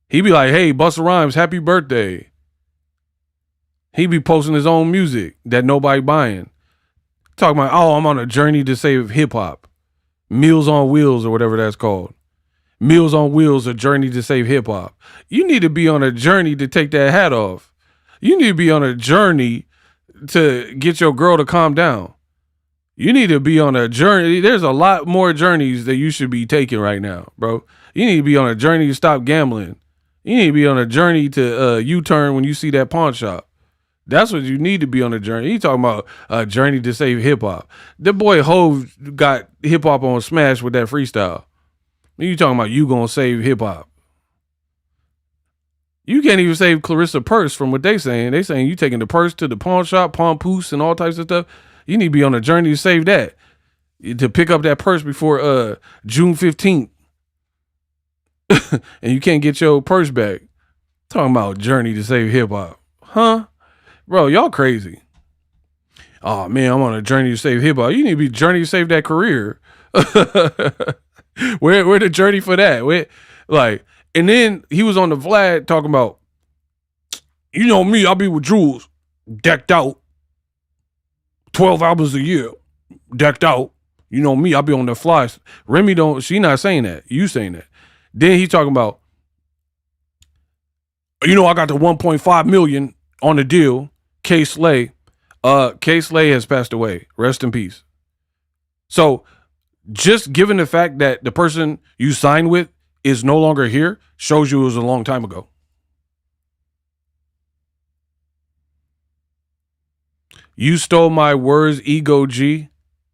He be like, hey, Busta Rhymes, happy birthday. He be posting his own music that nobody buying. Talking about, oh, I'm on a journey to save hip hop. Meals on Wheels or whatever that's called. Meals on Wheels, a journey to save hip hop. You need to be on a journey to take that hat off. You need to be on a journey to get your girl to calm down. You need to be on a journey. There's a lot more journeys that you should be taking right now, bro. You need to be on a journey to stop gambling. You need to be on a journey to U-turn when you see that pawn shop. That's what you need to be on a journey. He talking about a journey to save hip hop. The boy Hov got hip hop on smash with that freestyle. You talking about you gonna save hip hop? You can't even save Claressa purse from what they saying. They saying you taking the purse to the pawn shop, Papoose, and all types of stuff. You need to be on a journey to save that, to pick up that purse before June 15th, and you can't get your purse back. Talking about journey to save hip hop, huh? Bro, y'all crazy. Oh man, I'm on a journey to save hip hop. You need to be journey to save that career. Where the journey for that? And then he was on the Vlad talking about, you know me, I'll be with Jules, decked out, 12 albums a year, decked out. You know me, I'll be on the fly. Remy she not saying that. You saying that. Then he talking about, you know, I got the 1.5 million on the deal. K Slay. K Slay has passed away. Rest in peace. So just given the fact that the person you signed with is no longer here shows you it was a long time ago. You stole my words, Ego G.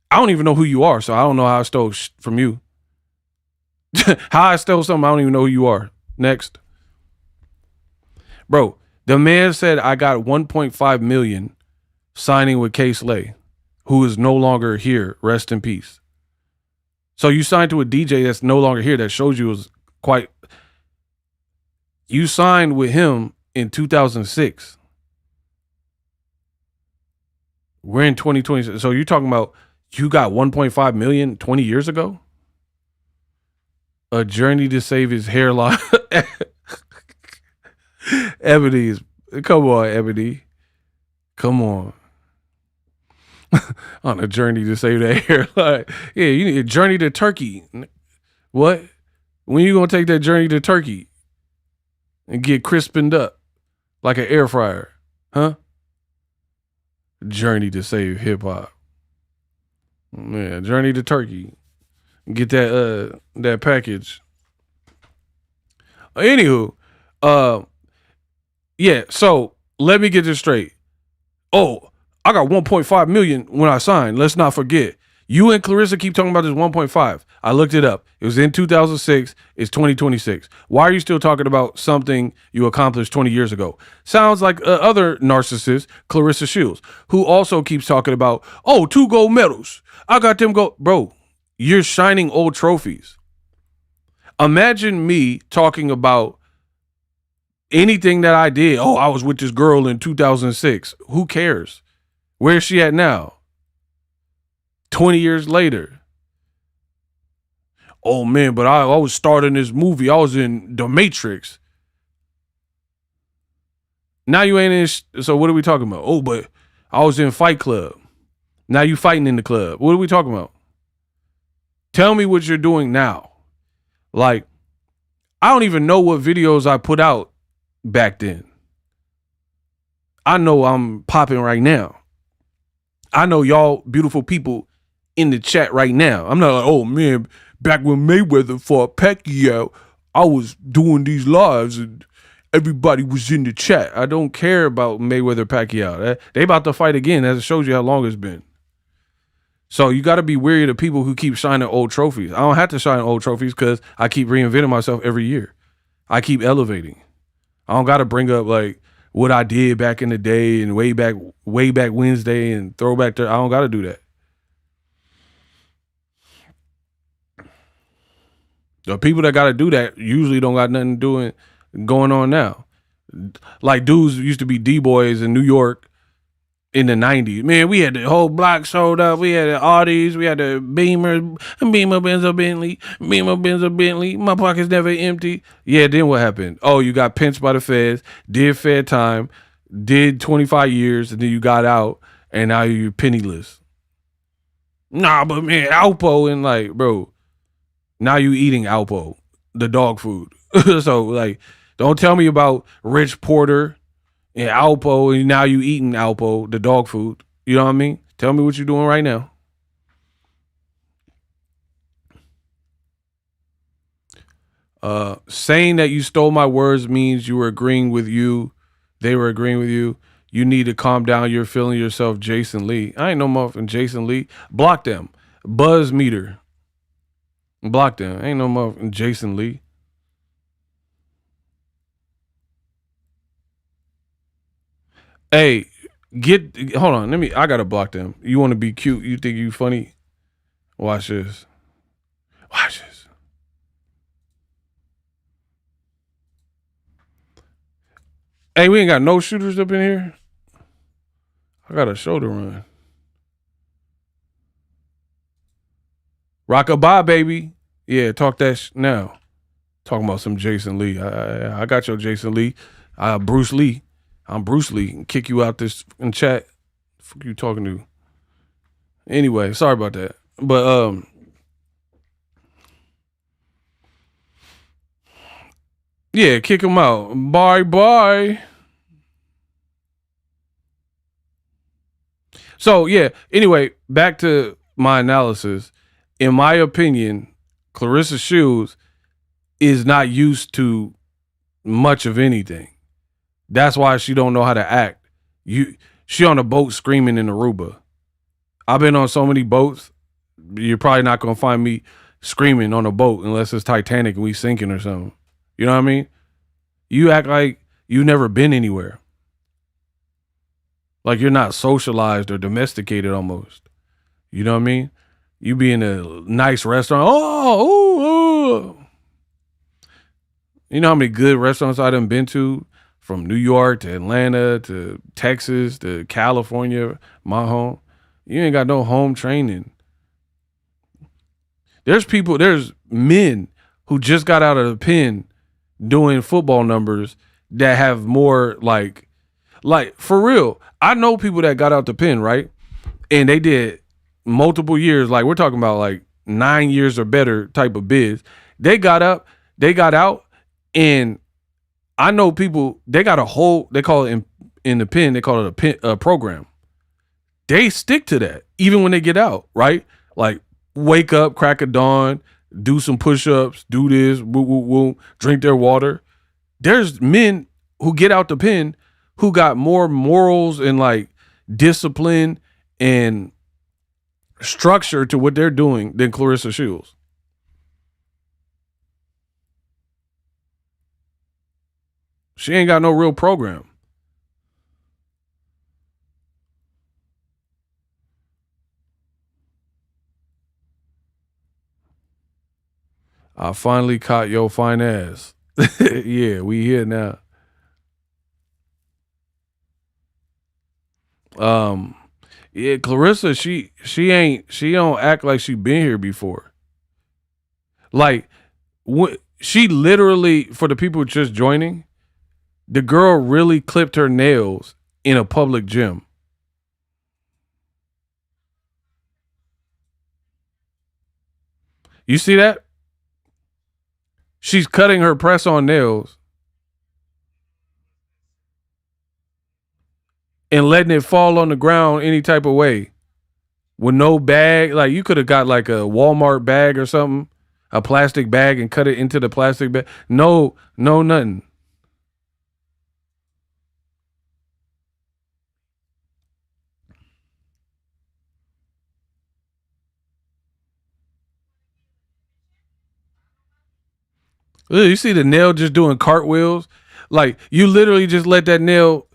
I don't even know who you are, so I don't know how I stole from you. How I stole something, I don't even know who you are. Next. Bro, the man said I got 1.5 million signing with K Slay, who is no longer here. Rest in peace. So you signed to a DJ that's no longer here. That shows you was quite. You signed with him in 2006. We're in 2020. So you're talking about you got 1.5 million 20 years ago? A journey to save his hairline. Ebony come on, Ebony. Come on. On a journey to save that hairline. Yeah, you need a journey to Turkey. What? When you gonna take that journey to Turkey and get crispened up like an air fryer? Huh? Journey to save hip hop. Yeah, journey to Turkey. Get that package. Anywho, yeah, so let me get this straight. Oh, I got 1.5 million when I signed. Let's not forget. You and Claressa keep talking about this 1.5. I looked it up. It was in 2006. It's 2026. Why are you still talking about something you accomplished 20 years ago? Sounds like other narcissist, Claressa Shields, who also keeps talking about, 2 gold medals. I got them gold. Bro, you're shining old trophies. Imagine me talking about anything that I did. I was with this girl in 2006. Who cares? Where's she at now? 20 years later. Oh man, but I was starting this movie. I was in The Matrix. Now you ain't in. So what are we talking about? But I was in Fight Club. Now you fighting in the club. What are we talking about? Tell me what you're doing now. Like, I don't even know what videos I put out back then. I know I'm popping right now. I know y'all beautiful people in the chat right now. I'm not like, oh man, back when Mayweather fought Pacquiao, I was doing these lives and everybody was in the chat. I don't care about Mayweather Pacquiao. They about to fight again. That shows you how long it's been. So you got to be wary of people who keep shining old trophies. I don't have to shine old trophies because I keep reinventing myself every year. I keep elevating. I don't got to bring up like what I did back in the day and way back Wednesday and throwback there. I don't got to do that. The people that got to do that usually don't got nothing doing going on now. Like dudes used to be D-boys in New York in the 90s. Man, we had the whole block sold up. We had the Audis. We had the Beamer, Benz or Bentley. My pockets never empty. Yeah, then what happened? You got pinched by the feds, did fair time, did 25 years, and then you got out, and now you're penniless. Nah, but man, Alpo and like, bro, now you eating Alpo, the dog food. So like, don't tell me about Rich Porter and Alpo, and now you eating Alpo, the dog food. You know what I mean? Tell me what you're doing right now. Saying that you stole my words means you were agreeing with you. They were agreeing with you. You need to calm down. You're feeling yourself, Jason Lee. I ain't no motherfucking Jason Lee. Block them. Buzz meter. Block them. Ain't no motherfucking Jason Lee. Hey, hold on. I gotta block them. You want to be cute? You think you funny? Watch this. Watch this. Hey, we ain't got no shooters up in here. I got a show to run. Rockabye, baby. Yeah, talk that now. Talking about some Jason Lee. I got your Jason Lee. Bruce Lee. I'm Bruce Lee. And kick you out this in chat. Fuck you talking to? Anyway, sorry about that. But yeah, kick him out. Bye. So yeah, anyway, back to my analysis. In my opinion, Claressa Shields is not used to much of anything. That's why she don't know how to act. She on a boat screaming in Aruba. I've been on so many boats. You're probably not gonna find me screaming on a boat unless it's Titanic and we sinking or something. You know what I mean? You act like you've never been anywhere. Like you're not socialized or domesticated almost. You know what I mean? You be in a nice restaurant. You know how many good restaurants I done been to? From New York to Atlanta to Texas to California, my home. You ain't got no home training. There's men who just got out of the pen doing football numbers that have more like for real. I know people that got out the pen, right? And they did multiple years, like we're talking about like 9 years or better type of biz. They got out, and I know people, they got a whole, they call it in the pen, they call it a program. They stick to that even when they get out, right? Like wake up, crack of dawn, do some push-ups, do this, woo, woo, woo, drink their water. There's men who get out the pen who got more morals and like discipline and structure to what they're doing than Claressa Shields. She ain't got no real program. I finally caught your fine ass. Yeah, we here now. Yeah, Claressa, she don't act like she been here before. Like, she literally, for the people just joining, the girl really clipped her nails in a public gym. You see that? She's cutting her press-on nails and letting it fall on the ground any type of way with no bag. Like, you could have got like a Walmart bag or something, a plastic bag, and cut it into the plastic bag. No, nothing. Ugh, you see the nail just doing cartwheels? Like, you literally just let that nail,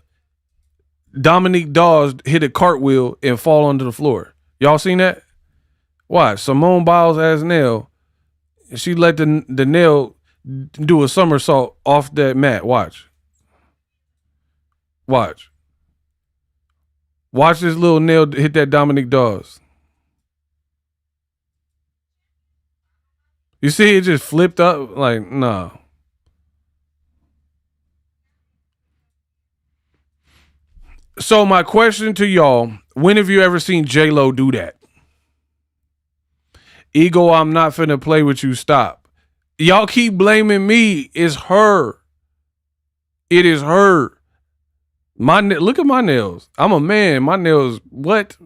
Dominique Dawes, hit a cartwheel and fall onto the floor. Y'all seen that? Watch, Simone Biles' ass nail. She let the nail do a somersault off that mat. Watch. Watch this little nail hit that Dominique Dawes. You see it just flipped up? Like, nah. So my question to y'all, when have you ever seen J-Lo do that? Ego, I'm not finna play with you, stop. Y'all keep blaming me. It's her. It is her. Look at my nails. I'm a man. My nails, what?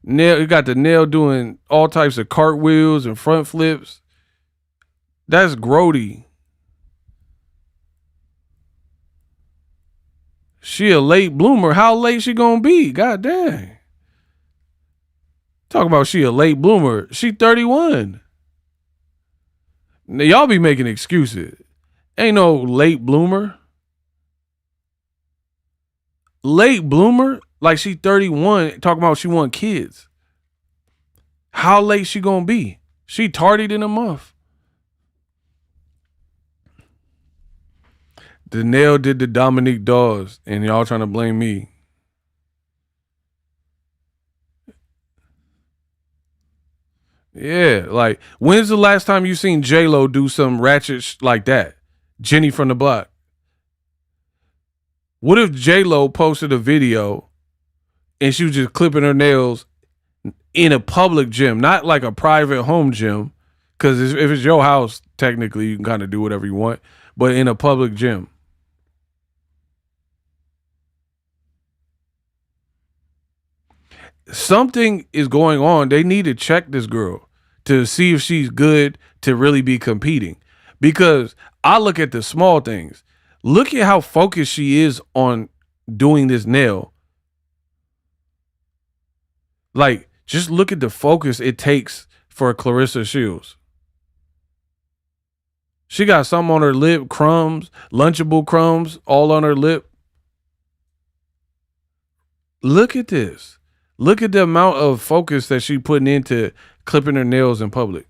Nail, you got the nail doing all types of cartwheels and front flips. That's grody. She a late bloomer. How late she gonna be? God dang. Talk about she a late bloomer. She 31. Now, y'all be making excuses. Ain't no late bloomer. Late bloomer? Like she 31, talking about she want kids. How late she gonna be? She tardied in a month. The nail did the Dominique Dawes, and y'all trying to blame me. Yeah, like, when's the last time you seen J-Lo do some ratchet like that? Jenny from the Block. What if J-Lo posted a video and she was just clipping her nails in a public gym, not like a private home gym, because if it's your house, technically you can kind of do whatever you want, but in a public gym. Something is going on. They need to check this girl to see if she's good to really be competing. Because I look at the small things. Look at how focused she is on doing this nail. Like, just look at the focus it takes for Claressa Shields. She got something on her lip, crumbs, Lunchable crumbs, all on her lip. Look at this. Look at the amount of focus that she putting into clipping her nails in public.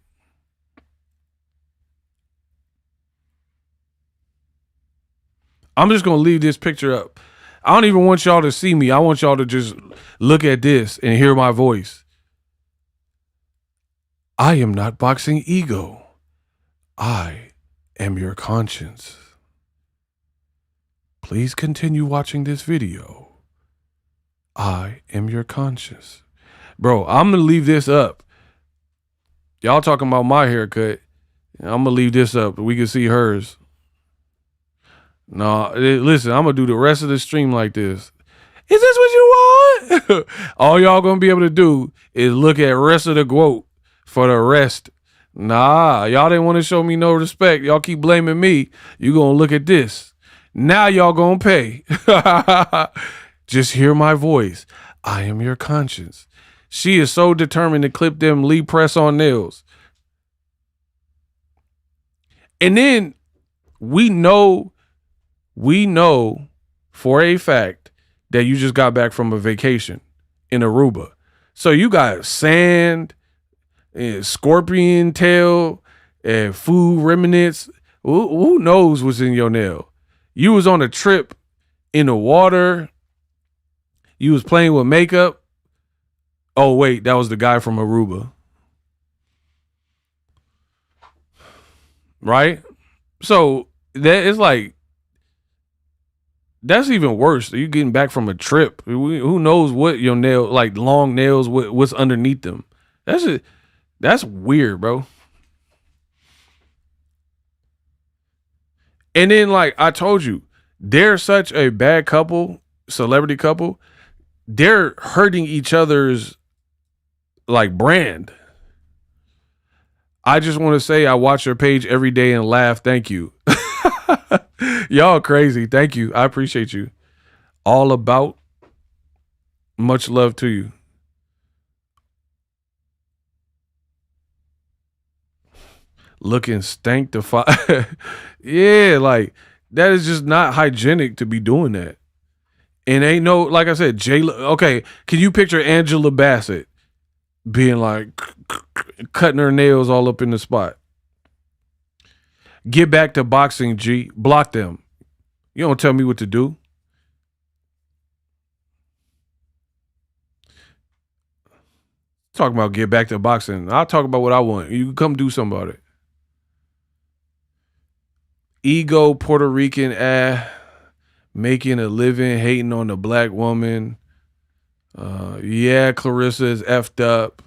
I'm just going to leave this picture up. I don't even want y'all to see me. I want y'all to just look at this and hear my voice. I am not Boxingego. I am your conscience. Please continue watching this video. I am your conscience. Bro, I'm going to leave this up. Y'all talking about my haircut. I'm going to leave this up. We can see hers. No, listen, I'm going to do the rest of the stream like this. Is this what you want? All y'all going to be able to do is look at rest of the quote for the rest. Nah, y'all didn't want to show me no respect. Y'all keep blaming me. You going to look at this. Now y'all going to pay. Just hear my voice. I am your conscience. She is so determined to clip them Lee press-on nails. And then we know for a fact that you just got back from a vacation in Aruba. So you got sand, and scorpion tail, and food remnants. Who knows what's in your nail? You was on a trip in the water. You was playing with makeup. Oh, wait, that was the guy from Aruba. Right? So that is like, that's even worse. You getting back from a trip. Who knows what your nail, like long nails, what's underneath them. That's weird, bro. And then, like I told you, they're such a bad couple, celebrity couple. They're hurting each other's like brand. I just want to say I watch your page every day and laugh. Thank you. Y'all crazy. Thank you. I appreciate you. All about. Much love to you. Looking stankified. Yeah, like that is just not hygienic to be doing that. And ain't no, like I said, okay, can you picture Angela Bassett being like cutting her nails all up in the spot? Get back to boxing, G. Block them. You don't tell me what to do. Talking about get back to boxing. I'll talk about what I want. You can come do something about it. Ego Puerto Rican making a living, hating on the black woman. Yeah, Claressa is effed up,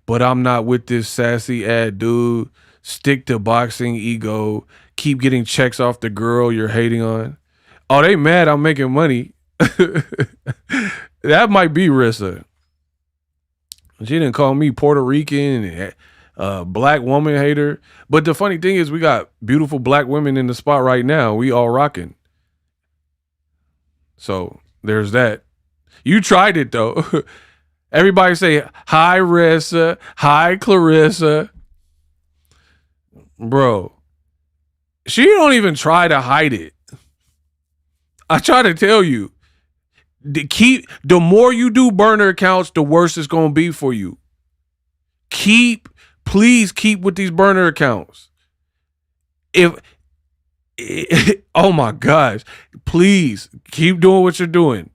but I'm not with this sassy dude. Stick to boxing, ego. Keep getting checks off the girl you're hating on. Oh, they mad I'm making money. That might be Rissa. She didn't call me Puerto Rican, black woman hater. But the funny thing is we got beautiful black women in the spot right now. We all rocking. So there's that. You tried it though. Everybody say, hi, Rissa. Hi, Claressa. Bro, she don't even try to hide it. I try to tell you. The more you do burner accounts, the worse it's going to be for you. Please keep with these burner accounts. Oh my gosh, please keep doing what you're doing.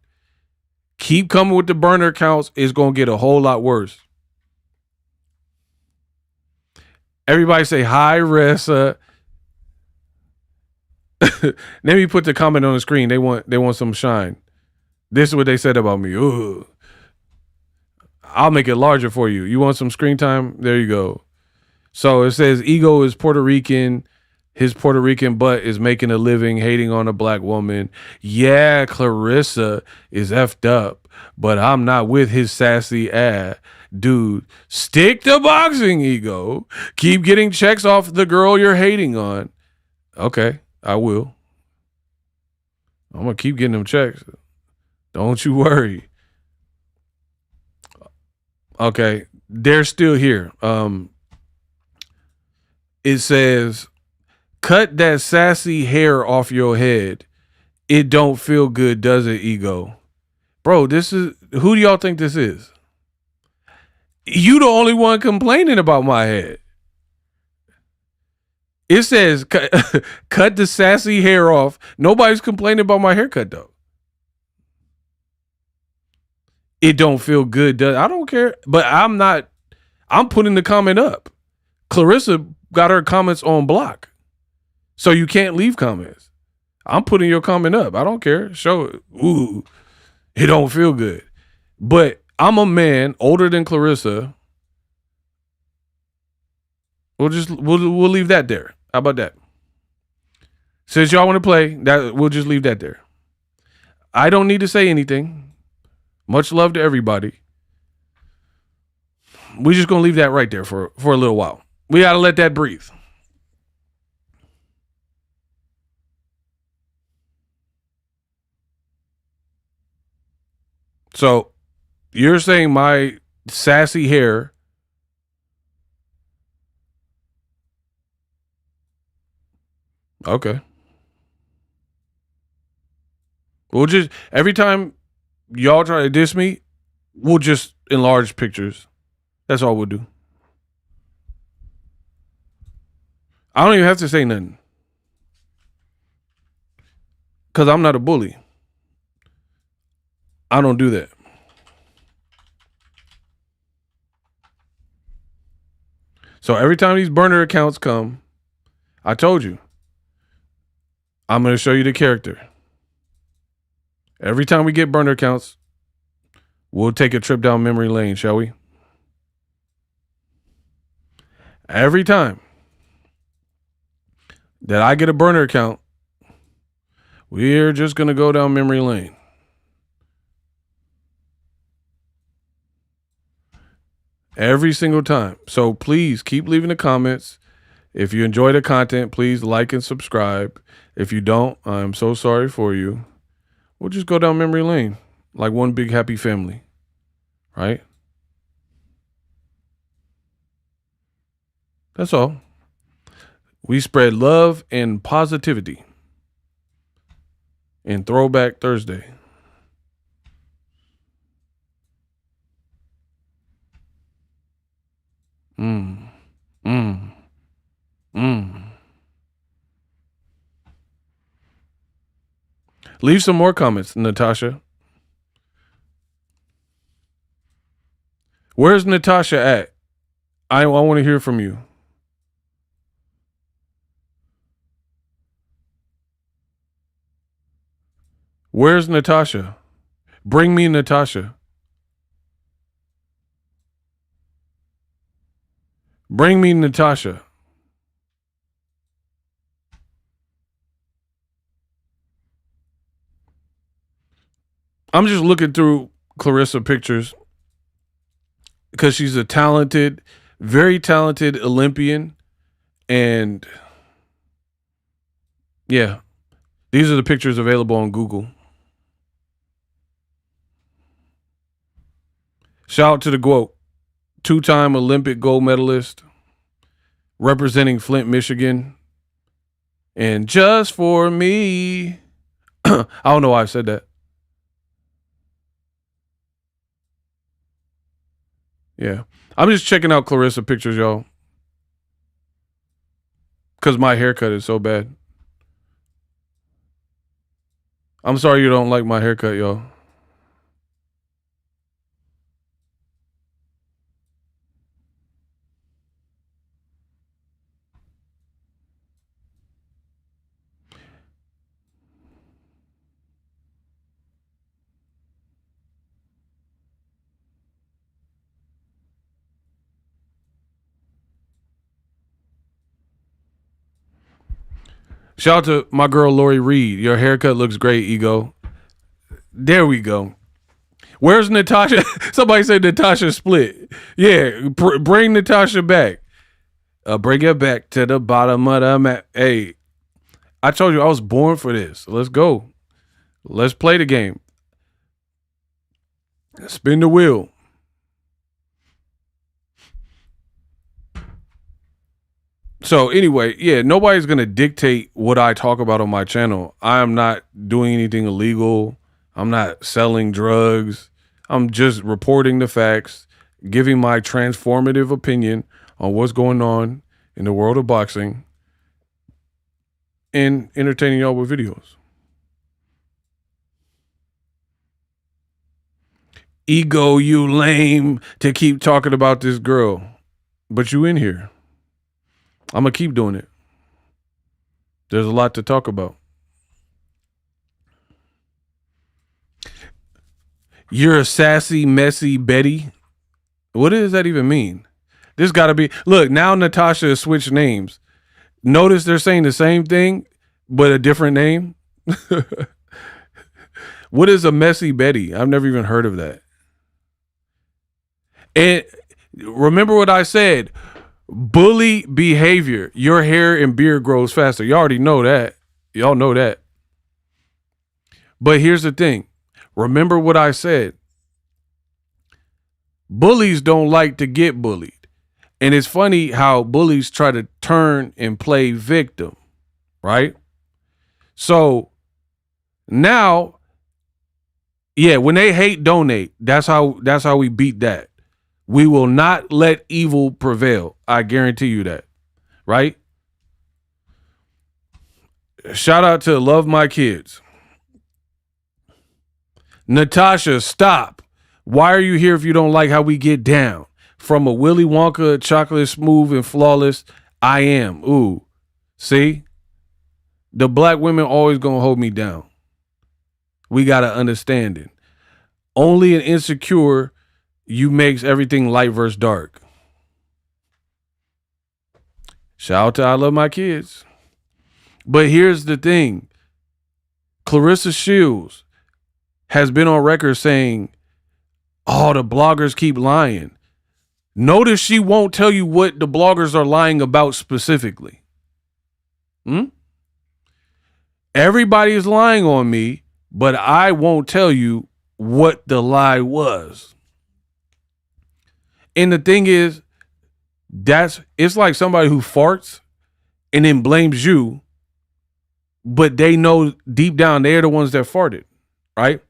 Keep coming with the burner accounts. It's going to get a whole lot worse. Everybody say, hi, Ressa. Let me put the comment on the screen. They want some shine. This is what they said about me. Ooh. I'll make it larger for you. You want some screen time? There you go. So it says ego is Puerto Rican. His Puerto Rican butt is making a living hating on a black woman. Yeah, Claressa is effed up, but I'm not with his sassy ass. Dude, stick to boxing, ego. Keep getting checks off the girl you're hating on. Okay, I will. I'm going to keep getting them checks. Don't you worry. Okay, they're still here. It says, cut that sassy hair off your head. It don't feel good, does it, ego? Bro, who do y'all think this is? You the only one complaining about my head. It says, cut the sassy hair off. Nobody's complaining about my haircut, though. It don't feel good, does I don't care. But I'm putting the comment up. Claressa got her comments on block. So you can't leave comments. I'm putting your comment up. I don't care. Show it. Ooh, it don't feel good. But I'm a man older than Claressa. We'll leave that there. How about that? Since y'all want to play, we'll just leave that there. I don't need to say anything. Much love to everybody. We're just gonna leave that right there for a little while. We gotta let that breathe. So you're saying my sassy hair okay. We'll just every time y'all try to diss me, we'll just enlarge pictures. That's all we'll do. I don't even have to say nothing. Because I'm not a bully. I don't do that. So every time these burner accounts come, I told you, I'm going to show you the character. Every time we get burner accounts, we'll take a trip down memory lane, shall we? Every time that I get a burner account, we're just going to go down memory lane. Every single time. So please keep leaving the comments. If you enjoy the content, please like and subscribe. If you don't, I'm so sorry for you. We'll just go down memory lane like one big happy family, right? That's all. We spread love and positivity in Throwback Thursday. Leave some more comments, Natasha. Where's Natasha at? I want to hear from you. Where's Natasha? Bring me Natasha. Bring me Natasha. I'm just looking through Claressa pictures because she's a talented, very talented Olympian. And yeah, these are the pictures available on Google. Shout out to the GOAT, 2-time Olympic gold medalist, representing Flint, Michigan. And just for me, I don't know why I said that. Yeah. I'm just checking out Claressa pictures, y'all. Because my haircut is so bad. I'm sorry you don't like my haircut, y'all. Shout out to my girl Lori Reed. Your haircut looks great, Ego. There we go. Where's Natasha? Somebody said Natasha split. Yeah, bring Natasha back. Bring her back to the bottom of the map. Hey, I told you I was born for this. Let's go. Let's play the game. Spin the wheel. So anyway, yeah, nobody's going to dictate what I talk about on my channel. I am not doing anything illegal. I'm not selling drugs. I'm just reporting the facts, giving my transformative opinion on what's going on in the world of boxing, and entertaining y'all with videos. Ego, you lame to keep talking about this girl, but you in here. I'm going to keep doing it. There's a lot to talk about. You're a sassy, messy Betty. What does that even mean? This got to be... Look, now Natasha has switched names. Notice they're saying the same thing, but a different name. What is a messy Betty? I've never even heard of that. And remember what I said. Bully behavior. Your hair and beard grows faster. You already know that. Y'all know that. But here's the thing. Remember what I said. Bullies don't like to get bullied. And it's funny how bullies try to turn and play victim, right? So now, yeah, when they hate, donate. That's how we beat that. We will not let evil prevail. I guarantee you that, right? Shout out to Love My Kids. Natasha, stop. Why are you here if you don't like how we get down? From a Willy Wonka, chocolate smooth and flawless, I am. Ooh, see? The black women always gonna hold me down. We gotta understand it. Only an insecure you makes everything light versus dark. Shout out to I Love My Kids. But here's the thing. Claressa Shields has been on record saying, oh, the bloggers keep lying. Notice she won't tell you what the bloggers are lying about specifically. Everybody is lying on me, but I won't tell you what the lie was. And the thing is, it's like somebody who farts and then blames you, but they know deep down they're the ones that farted, right?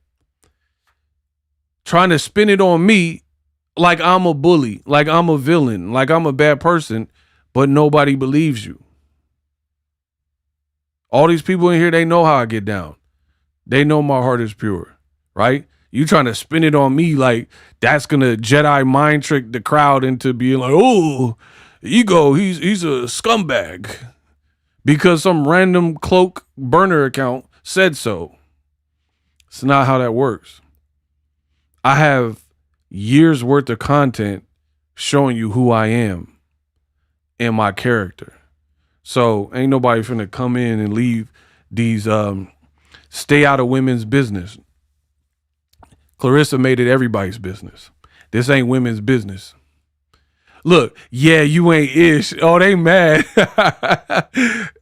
Trying to spin it on me like I'm a bully, like I'm a villain, like I'm a bad person, but nobody believes you. All these people in here, they know how I get down. They know my heart is pure, right? You trying to spin it on me like that's going to Jedi mind trick the crowd into being like, oh, Ego, he's a scumbag because some random cloak burner account said so. It's not how that works. I have years worth of content showing you who I am and my character. So ain't nobody finna come in and leave these stay out of women's business. Claressa made it everybody's business. This ain't women's business. Look, yeah, you ain't ish. Oh, they mad.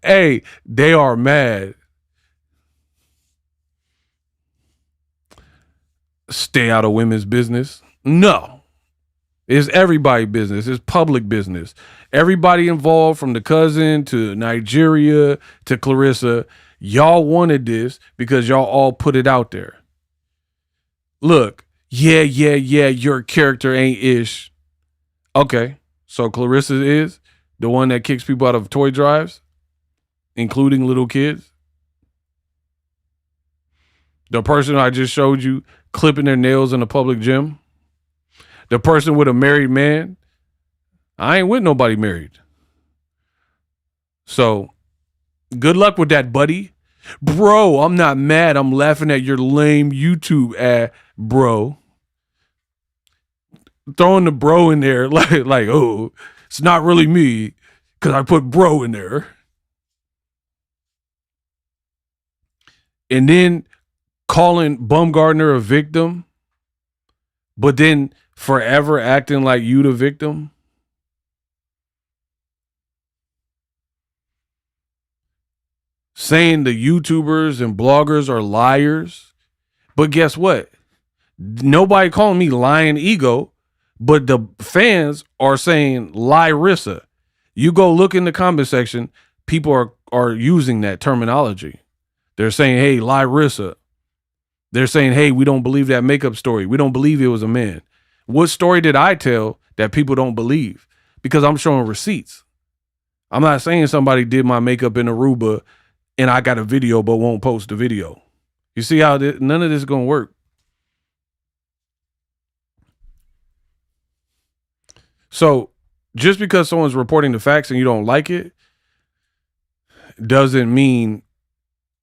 Hey, they are mad. Stay out of women's business? No. It's everybody's business. It's public business. Everybody involved, from the cousin to Nigeria to Claressa, y'all wanted this because y'all all put it out there. Look, yeah, your character ain't ish. Okay, so Claressa is the one that kicks people out of toy drives, including little kids. The person I just showed you clipping their nails in a public gym. The person with a married man. I ain't with nobody married. So good luck with that, buddy. Bro, I'm not mad. I'm laughing at your lame YouTube ad, bro. Throwing the bro in there like, oh, it's not really me because I put bro in there. And then calling Bumgardner a victim, but then forever acting like you the victim. Saying the YouTubers and bloggers are liars. But guess what? Nobody calling me lying ego, but the fans are saying Claressa. You go look in the comment section, people are using that terminology. They're saying, hey, Claressa. They're saying, hey, we don't believe that makeup story. We don't believe it was a man. What story did I tell that people don't believe? Because I'm showing receipts. I'm not saying somebody did my makeup in Aruba and I got a video but won't post the video. You see how none of this is going to work. So just because someone's reporting the facts and you don't like it doesn't mean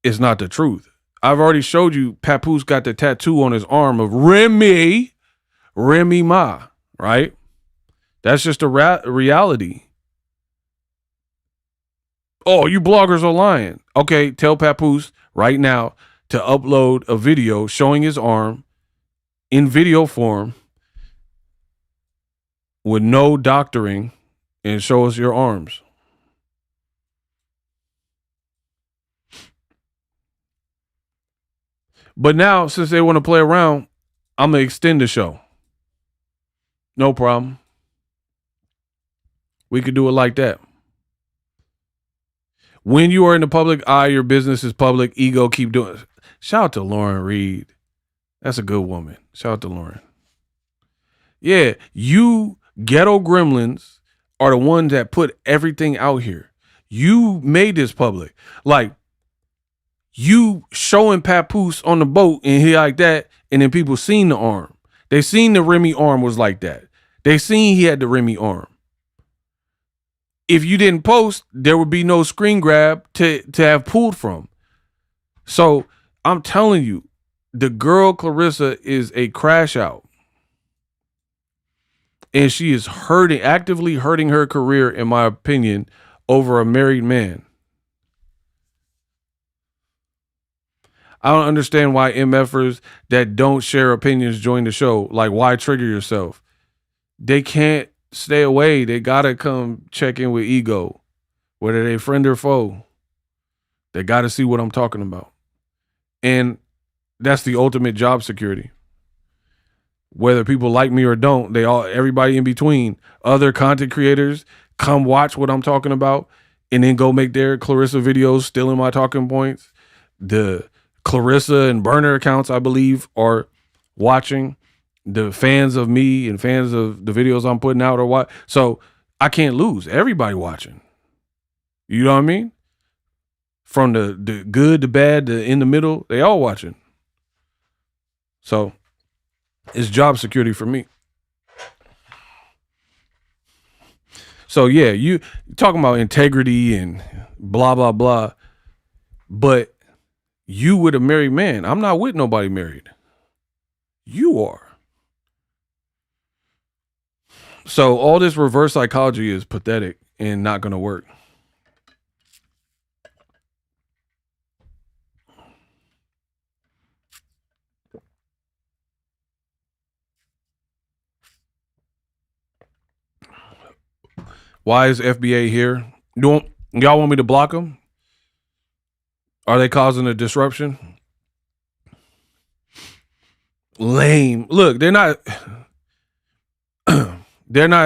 it's not the truth. I've already showed you Papoose got the tattoo on his arm of Remy Ma, right? That's just a reality. Oh, you bloggers are lying. Okay, tell Papoose right now to upload a video showing his arm in video form with no doctoring and show us your arms. But now, since they want to play around, I'm going to extend the show. No problem. We could do it like that. When you are in the public eye, your business is public. Ego, keep doing it. Shout out to Lauren Reed. That's a good woman. Shout out to Lauren. Yeah, you ghetto gremlins are the ones that put everything out here. You made this public. Like, you showing Papoose on the boat and he like that, and then people seen the arm. They seen the Remy arm was like that. They seen he had the Remy arm. If you didn't post, there would be no screen grab to have pulled from. So I'm telling you, the girl Claressa is a crash out. And she is actively hurting her career, in my opinion, over a married man. I don't understand why MFers that don't share opinions join the show. Like, why trigger yourself? They can't stay away. They gotta come check in with Ego, whether they friend or foe. They gotta see what I'm talking about. And that's the ultimate job security. Whether people like me or don't, everybody in between, other content creators come watch what I'm talking about and then go make their Claressa videos stealing my talking points. The Claressa and burner accounts, I believe, are watching. The fans of me and fans of the videos I'm putting out are what. So I can't lose. Everybody watching. You know what I mean? From the good, the bad, the in the middle, they all watching. So it's job security for me. So yeah, you talking about integrity and blah, blah, blah. But you with a married man. I'm not with nobody married. You are. So all this reverse psychology is pathetic and not going to work. Why is FBA here? Y'all want me to block them? Are they causing a disruption? Lame. Look, they're not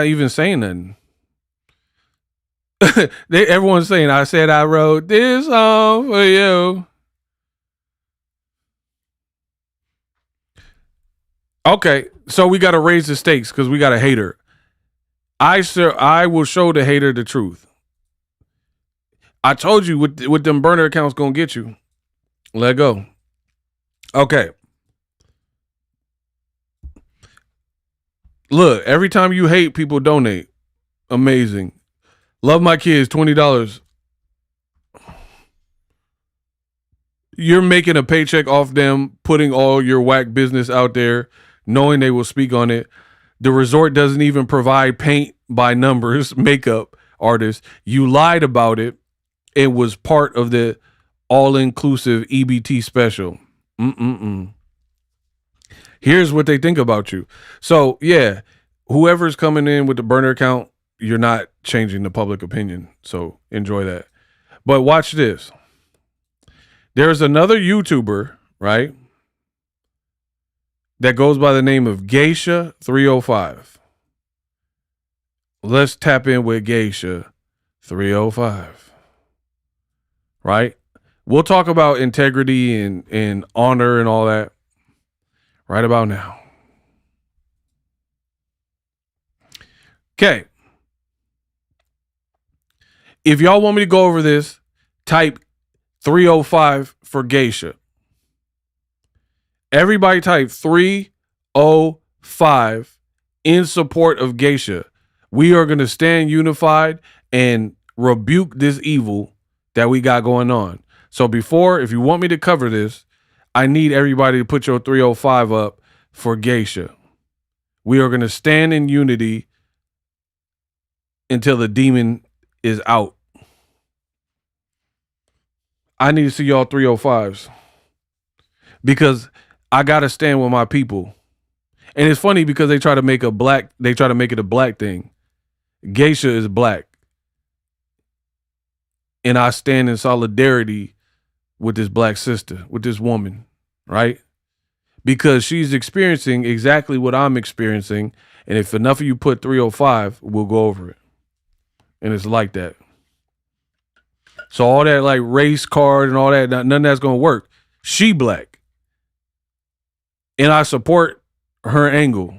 even saying nothing. Everyone's saying, I said I wrote this song for you. Okay, so we got to raise the stakes because we got a hater. I will show the hater the truth. I told you what them burner accounts gonna get you. Let go. Okay. Look, every time you hate, people donate. Amazing. Love my kids, $20. You're making a paycheck off them, putting all your whack business out there, knowing they will speak on it. The resort doesn't even provide paint by numbers, makeup artists. You lied about it. It was part of the all-inclusive EBT special. Here's what they think about you. So, yeah, whoever's coming in with the burner account, you're not changing the public opinion. So enjoy that. But watch this. There's another YouTuber, right, that goes by the name of Geisha 305. Let's tap in with Geisha 305. Right? We'll talk about integrity and honor and all that right about now. Okay. If y'all want me to go over this, type 305 for Geisha. Everybody type 305 in support of Geisha. We are going to stand unified and rebuke this evil that we got going on. So if you want me to cover this, I need everybody to put your 305 up for Geisha. We are going to stand in unity until the demon is out. I need to see y'all 305s because I got to stand with my people. And it's funny because they try to make it a black thing. Geisha is black. And I stand in solidarity with this black sister, with this woman, right? Because she's experiencing exactly what I'm experiencing. And if enough of you put 305, we'll go over it. And it's like that. So all that like race card and all that, none of that's going to work. She black. And I support her angle.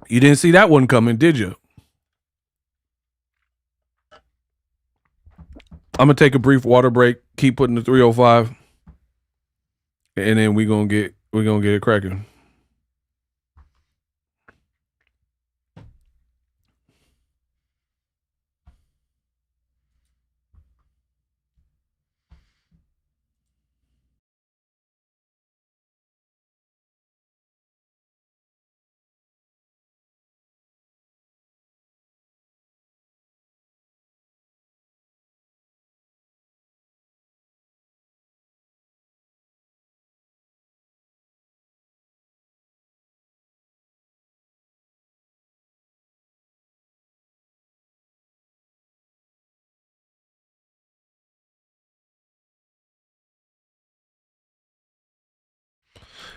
You didn't see that one coming, did you? I'm going to take a brief water break, keep putting the 305, and then we're going to get it cracking.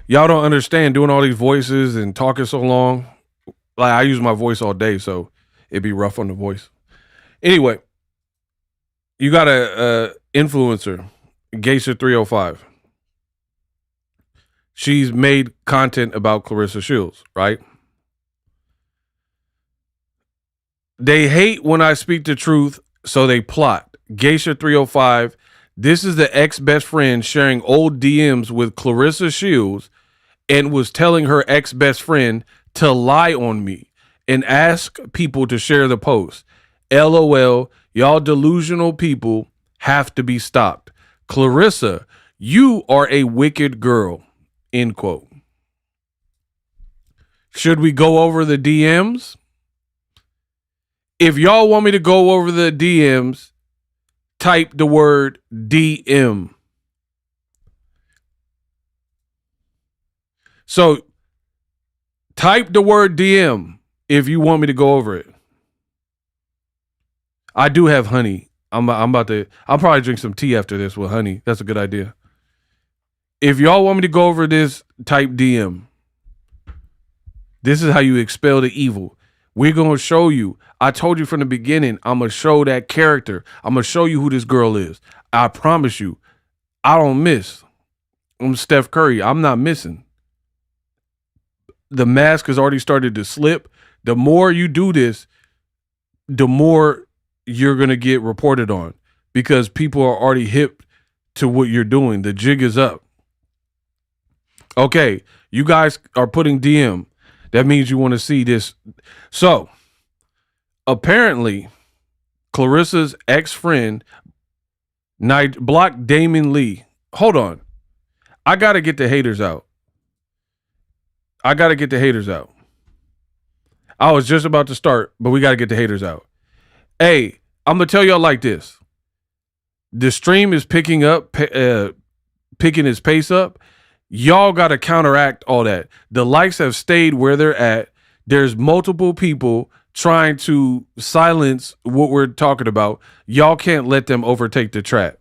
Y'all don't understand doing all these voices and talking so long. Like I use my voice all day, so it'd be rough on the voice. Anyway, you got a influencer, Geisha 305. She's made content about Claressa Shields, right? They hate when I speak the truth, so they plot. Geisha 305. This is the ex-best friend sharing old DMs with Claressa Shields and was telling her ex-best friend to lie on me and ask people to share the post. LOL, y'all delusional people have to be stopped. Claressa, you are a wicked girl, end quote. Should we go over the DMs? If y'all want me to go over the DMs, type the word DM. So type the word DM if you want me to go over it. I do have honey. I'll probably drink some tea after this with honey. That's a good idea. If y'all want me to go over this, type DM. This is how you expel the evil. We're going to show you. I told you from the beginning, I'm going to show that character. I'm going to show you who this girl is. I promise you, I don't miss. I'm Steph Curry. I'm not missing. The mask has already started to slip. The more you do this, the more you're going to get reported on because people are already hip to what you're doing. The jig is up. Okay, you guys are putting DM. That means you want to see this. So, apparently, Claressa's ex-friend blocked Damon Lee. Hold on. I got to get the haters out. I was just about to start, but we got to get the haters out. Hey, I'm going to tell y'all like this. The stream is picking its pace up. Y'all got to counteract all that. The likes have stayed where they're at. There's multiple people trying to silence what we're talking about. Y'all can't let them overtake the chat.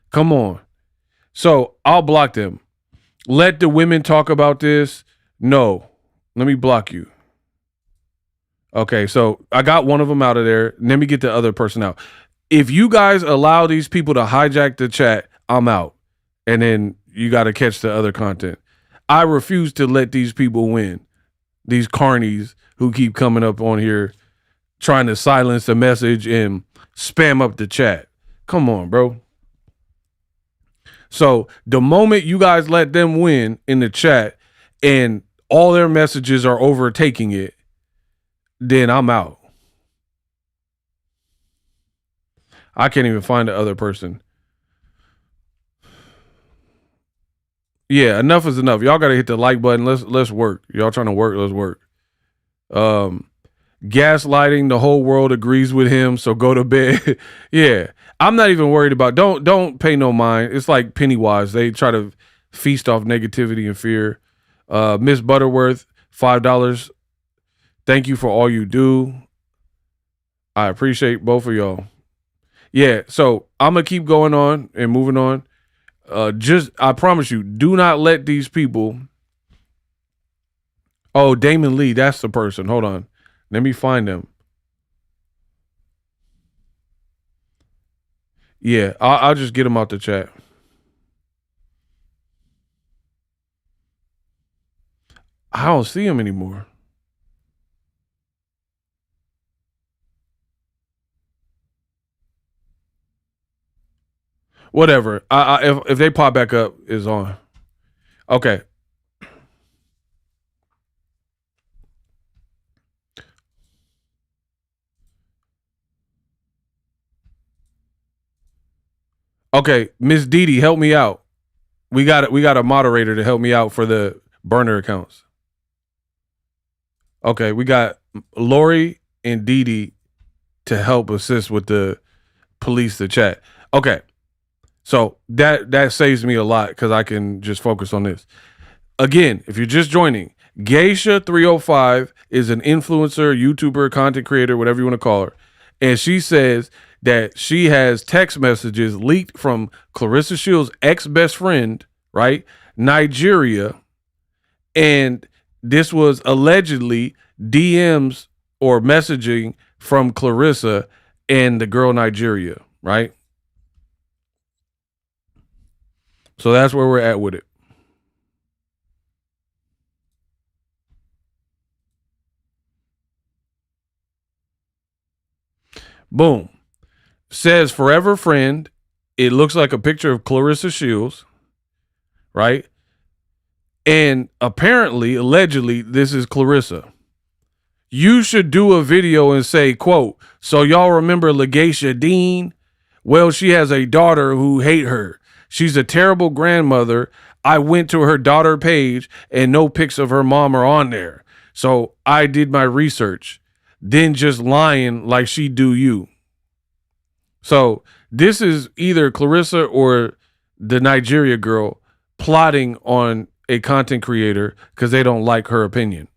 Come on. So I'll block them. Let the women talk about this. No. Let me block you. Okay, so I got one of them out of there. Let me get the other person out. If you guys allow these people to hijack the chat, I'm out. And then you got to catch the other content. I refuse to let these people win. These carnies who keep coming up on here trying to silence the message and spam up the chat. Come on, bro. So the moment you guys let them win in the chat and all their messages are overtaking it, then I'm out. I can't even find the other person. Yeah, enough is enough. Y'all got to hit the like button. Let's work. Y'all trying to work, let's work. Gaslighting, the whole world agrees with him, so go to bed. Yeah. I'm not even worried about don't pay no mind. It's like Pennywise. They try to feast off negativity and fear. Miss Butterworth, $5. Thank you for all you do. I appreciate both of y'all. Yeah, so I'm gonna keep going on and moving on. I promise you, do not let these people. Oh, Damon Lee, that's the person. Hold on. Let me find them. Yeah, I'll just get him out the chat. I don't see him anymore. Whatever. If they pop back up, it's on. Okay. Okay, Miss Didi, help me out. We got a moderator to help me out for the burner accounts. Okay, we got Lori and Didi to help assist with the police the chat. Okay. So that saves me a lot because I can just focus on this. Again, if you're just joining, Geisha305 is an influencer, YouTuber, content creator, whatever you want to call her. And she says that she has text messages leaked from Claressa Shields' ex-best friend, right? Nigeria. And this was allegedly DMs or messaging from Claressa and the girl Nigeria, right? So that's where we're at with it. Boom. Says forever friend. It looks like a picture of Claressa Shields, right? And apparently, allegedly, this is Claressa. You should do a video and say, quote, so y'all remember LaGacia Dean? Well, she has a daughter who hate her. She's a terrible grandmother. I went to her daughter page and no pics of her mom are on there. So I did my research. Then just lying like she do you. So this is either Claressa or the Nigeria girl plotting on a content creator because they don't like her opinion.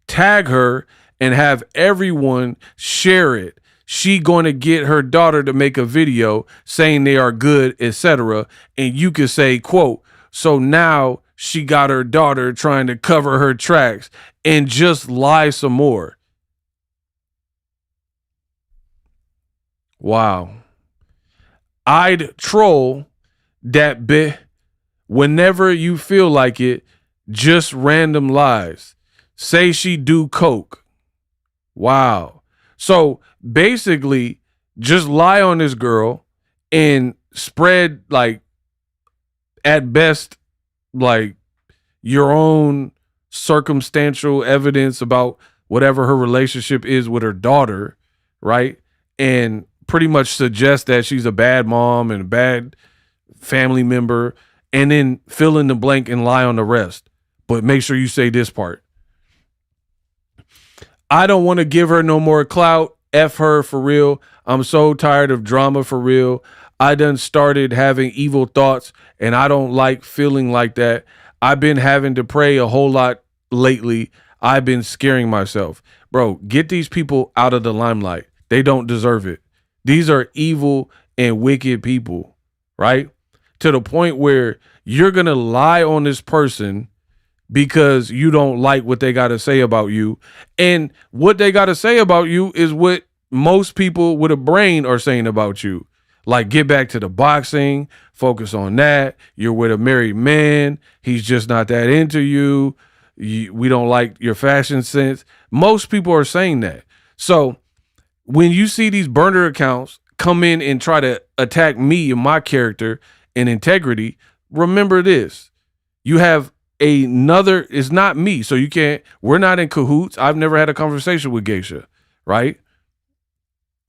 Tag her and have everyone share it. She going to get her daughter to make a video saying they are good, etc. And you can say, quote, so now she got her daughter trying to cover her tracks and just lie some more. Wow. I'd troll that bit whenever you feel like it, just random lies. Say she do coke. Wow. So basically, just lie on this girl and spread, like, at best, like, your own circumstantial evidence about whatever her relationship is with her daughter, right? And pretty much suggest that she's a bad mom and a bad family member, and then fill in the blank and lie on the rest. But make sure you say this part. I don't want to give her no more clout. F her for real. I'm so tired of drama for real. I done started having evil thoughts and I don't like feeling like that. I've been having to pray a whole lot lately. I've been scaring myself. Bro, get these people out of the limelight. They don't deserve it. These are evil and wicked people, right? To the point where you're going to lie on this person because you don't like what they got to say about you. And what they got to say about you is what most people with a brain are saying about you. Like, get back to the boxing, focus on that. You're with a married man. He's just not that into you. We don't like your fashion sense. Most people are saying that. So when you see these burner accounts come in and try to attack me and my character and integrity, remember this. You have another, it's not me. So you can't, we're not in cahoots. I've never had a conversation with Geisha, right?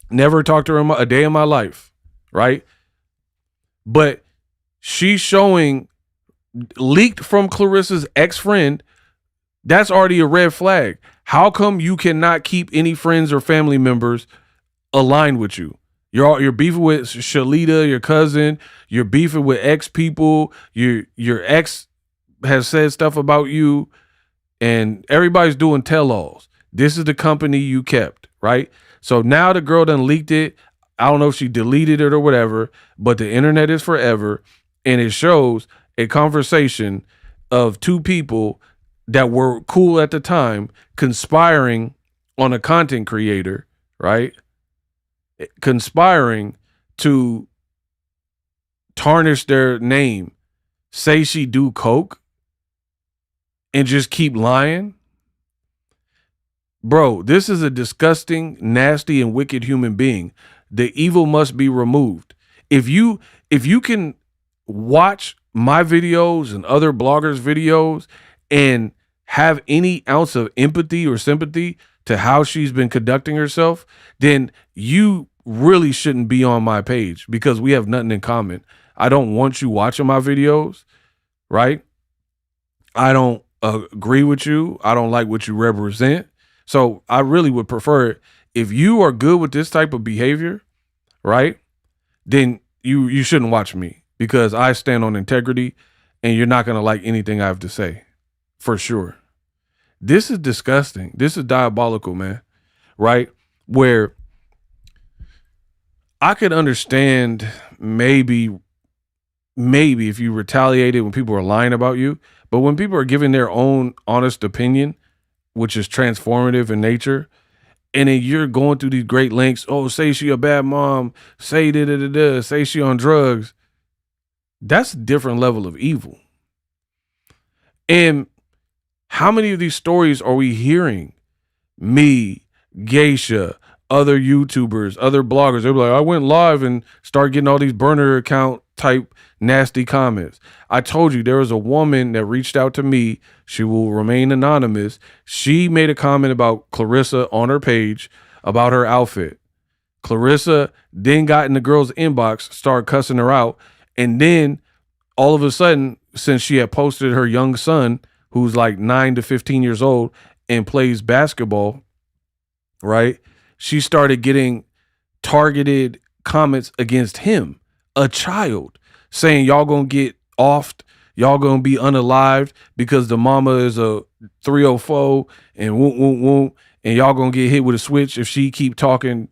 Never talked to her a day in my life, right? But she's showing, leaked from Claressa's ex-friend, that's already a red flag. How come you cannot keep any friends or family members aligned with you? You're beefing with Shalita, your cousin. You're beefing with ex people. Your ex has said stuff about you, and everybody's doing tell-alls. This is the company you kept, right? So now the girl done leaked it. I don't know if she deleted it or whatever, but the internet is forever. And it shows a conversation of two people that were cool at the time conspiring on a content creator, right? Conspiring to tarnish their name, say she do coke, and just keep lying. Bro, this is a disgusting, nasty, and wicked human being. The evil must be removed. If you can watch my videos and other bloggers' videos and have any ounce of empathy or sympathy to how she's been conducting herself, then you really shouldn't be on my page because we have nothing in common. I don't want you watching my videos, right? I don't agree with you. I don't like what you represent. So I really would prefer it. If you are good with this type of behavior, right, then you shouldn't watch me because I stand on integrity and you're not going to like anything I have to say, for sure. This is disgusting. This is diabolical, man, right? Where I could understand maybe if you retaliated when people are lying about you, but when people are giving their own honest opinion, which is transformative in nature, and then you're going through these great lengths, oh, say she a bad mom, say da-da-da-da, say she on drugs, that's a different level of evil. And how many of these stories are we hearing? Me, Geisha, other YouTubers, other bloggers, they're like, I went live and started getting all these burner account type nasty comments. I told you there was a woman that reached out to me. She will remain anonymous. She made a comment about Claressa on her page about her outfit. Claressa then got in the girl's inbox, started cussing her out. And then all of a sudden, since she had posted her young son, who's like 9 to 15 years old and plays basketball, right? She started getting targeted comments against him, a child, saying y'all gonna get offed, y'all gonna be unalived because the mama is a 304 and whoop, whoop, whoop, and y'all gonna get hit with a switch if she keep talking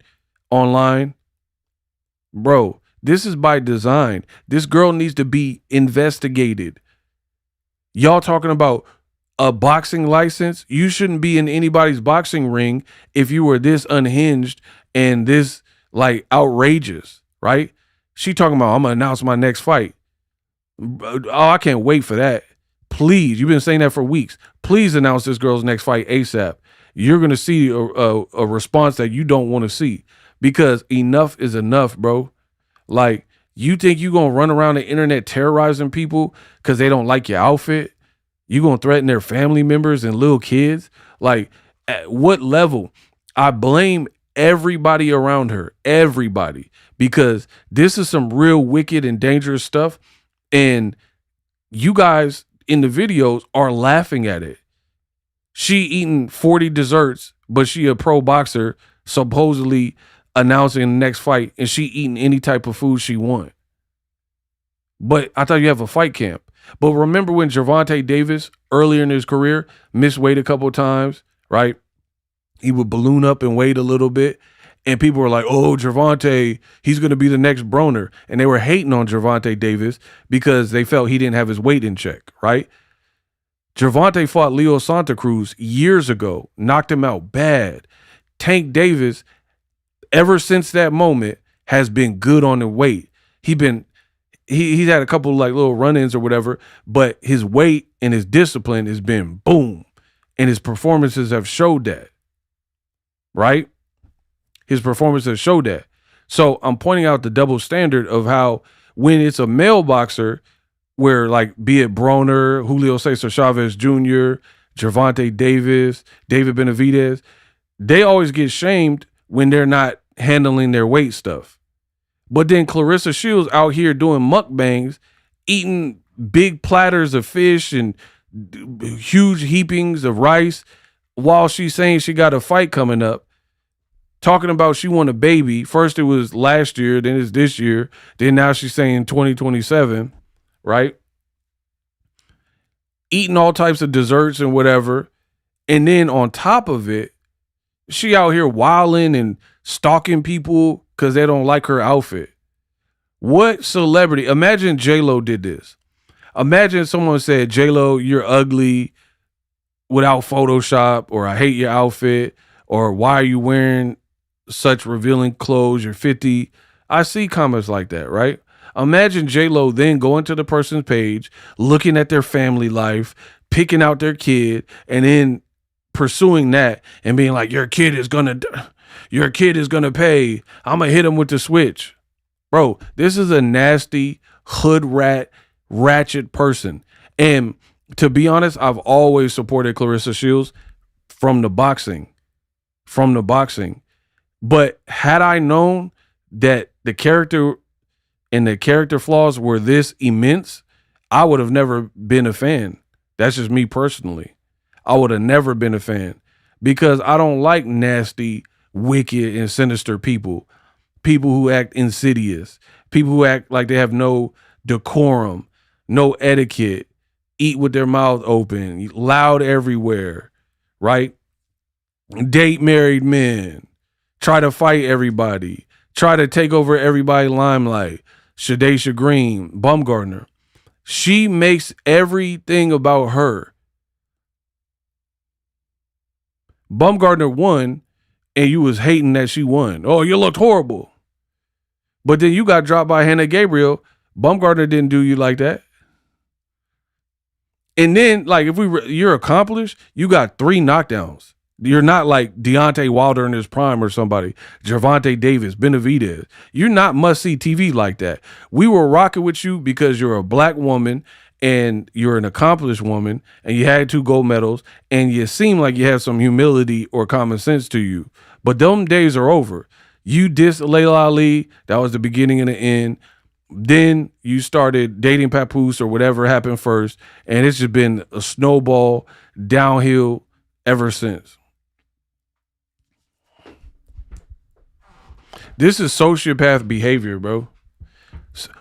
online. Bro, this is by design. This girl needs to be investigated. Y'all talking about a boxing license? You shouldn't be in anybody's boxing ring if you were this unhinged and this like outrageous, right? She talking about, I'm gonna announce my next fight. Oh, I can't wait for that. Please, you've been saying that for weeks. Please announce this girl's next fight ASAP. You're gonna see a response that you don't want to see because enough is enough, bro. Like, you think you gonna run around the internet terrorizing people because they don't like your outfit? You gonna threaten their family members and little kids? Like, at what level? I blame everybody around her, everybody, because this is some real wicked and dangerous stuff. And you guys in the videos are laughing at it. She eating 40 desserts, but she a pro boxer, supposedly announcing the next fight, and she eating any type of food she want. But I thought you have a fight camp. But remember when Gervonta Davis, earlier in his career, missed weight a couple of times, right? He would balloon up and weight a little bit. And people were like, oh, Gervonta, he's going to be the next Broner. And they were hating on Gervonta Davis because they felt he didn't have his weight in check, right? Gervonta fought Leo Santa Cruz years ago, knocked him out bad. Tank Davis, ever since that moment, has been good on the weight. He's had a couple like little run-ins or whatever, but his weight and his discipline has been boom. And his performances have showed that, right? His performances showed that. So I'm pointing out the double standard of how when it's a male boxer, where like be it Broner, Julio Cesar Chavez Jr., Gervonta Davis, David Benavidez, they always get shamed when they're not handling their weight stuff. But then Claressa Shields out here doing mukbangs, eating big platters of fish and huge heapings of rice while she's saying she got a fight coming up, talking about she want a baby. First it was last year, then it's this year, then now she's saying 2027, right? Eating all types of desserts and whatever. And then on top of it, she out here wilding and stalking people, because they don't like her outfit. What celebrity? Imagine J-Lo did this. Imagine someone said, J-Lo, you're ugly without Photoshop, or I hate your outfit, or why are you wearing such revealing clothes? You're 50. I see comments like that, right? Imagine J-Lo then going to the person's page, looking at their family life, picking out their kid, and then pursuing that and being like, your kid is gonna pay. I'm gonna hit him with the switch. Bro, this is a nasty hood ratchet person. And to be honest, I've always supported Claressa Shields from the boxing. But had I known that the character and the character flaws were this immense, I would have never been a fan. That's just me personally. I would have never been a fan because I don't like nasty, wicked, and sinister people. People who act insidious. People who act like they have no decorum, no etiquette, eat with their mouth open, loud everywhere, right? Date married men, try to fight everybody, try to take over everybody's limelight. Shadacia Green, Bumgardner. She makes everything about her. Bumgardner won, and you was hating that she won. Oh, you looked horrible. But then you got dropped by Hannah Gabriel. Bumgardner didn't do you like that. And then, like, if you're accomplished, you got 3 knockdowns. You're not like Deontay Wilder in his prime or somebody. Gervonta Davis, Benavidez. You're not must-see TV like that. We were rocking with you because you're a black woman and you're an accomplished woman and you had 2 gold medals and you seem like you have some humility or common sense to you. But them days are over. You dissed Layla Ali. That was the beginning and the end. Then you started dating Papoose or whatever happened first. And it's just been a snowball downhill ever since. This is sociopath behavior, bro.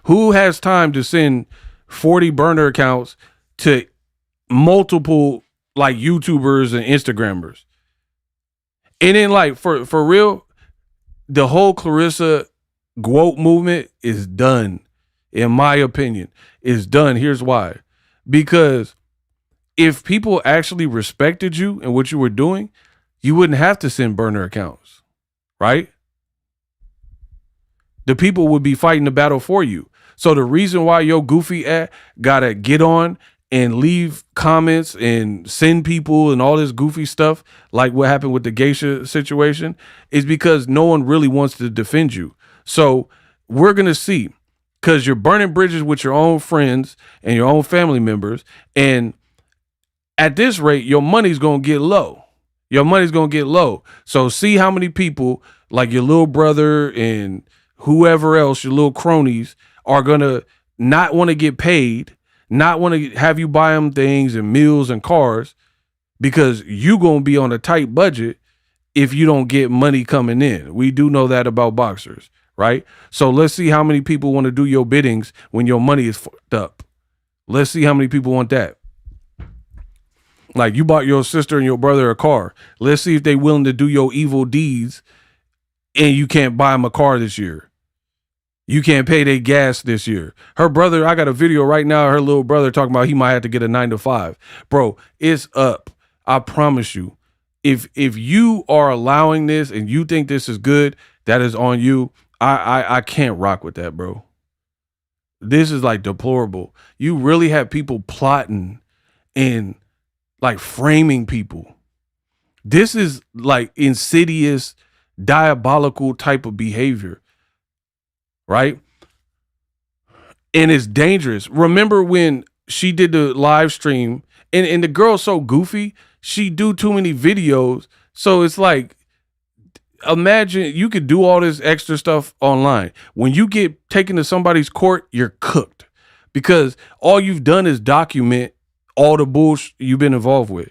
Who has time to send 40 burner accounts to multiple like YouTubers and Instagrammers? And then like for real, the whole Claressa Gwot movement is done. In my opinion, is done. Here's why. Because if people actually respected you and what you were doing, you wouldn't have to send burner accounts, right? The people would be fighting the battle for you. So the reason why your goofy ass gotta get on and leave comments and send people and all this goofy stuff, like what happened with the geisha situation, is because no one really wants to defend you. So we're gonna see, because you're burning bridges with your own friends and your own family members, and at this rate, your money's gonna get low. Your money's gonna get low. So see how many people, like your little brother and whoever else, your little cronies, are going to not want to get paid, not want to have you buy them things and meals and cars because you going to be on a tight budget if you don't get money coming in. We do know that about boxers, right? So let's see how many people want to do your biddings when your money is fucked up. Let's see how many people want that. Like you bought your sister and your brother a car. Let's see if they willing to do your evil deeds and you can't buy them a car this year. You can't pay their gas this year. Her brother, I got a video right now, her little brother talking about he might have to get a 9-to-5. Bro, it's up. I promise you. If you are allowing this and you think this is good, that is on you. I can't rock with that, bro. This is like deplorable. You really have people plotting and like framing people. This is like insidious, diabolical type of behavior. Right? And it's dangerous. Remember when she did the live stream and the girl's so goofy, she do too many videos. So it's like, imagine you could do all this extra stuff online. When you get taken to somebody's court, you're cooked because all you've done is document all the bullshit you've been involved with.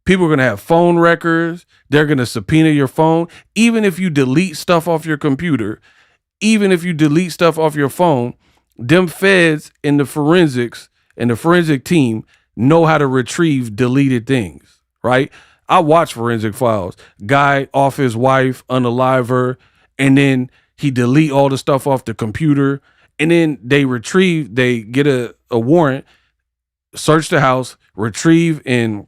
People are going to have phone records. They're going to subpoena your phone. Even if you delete stuff off your computer, even if you delete stuff off your phone, them feds and the forensics and the forensic team know how to retrieve deleted things, right? I watch Forensic Files. Guy off his wife, unalive her, and then He delete all the stuff off the computer, and then they get a warrant, search the house, retrieve and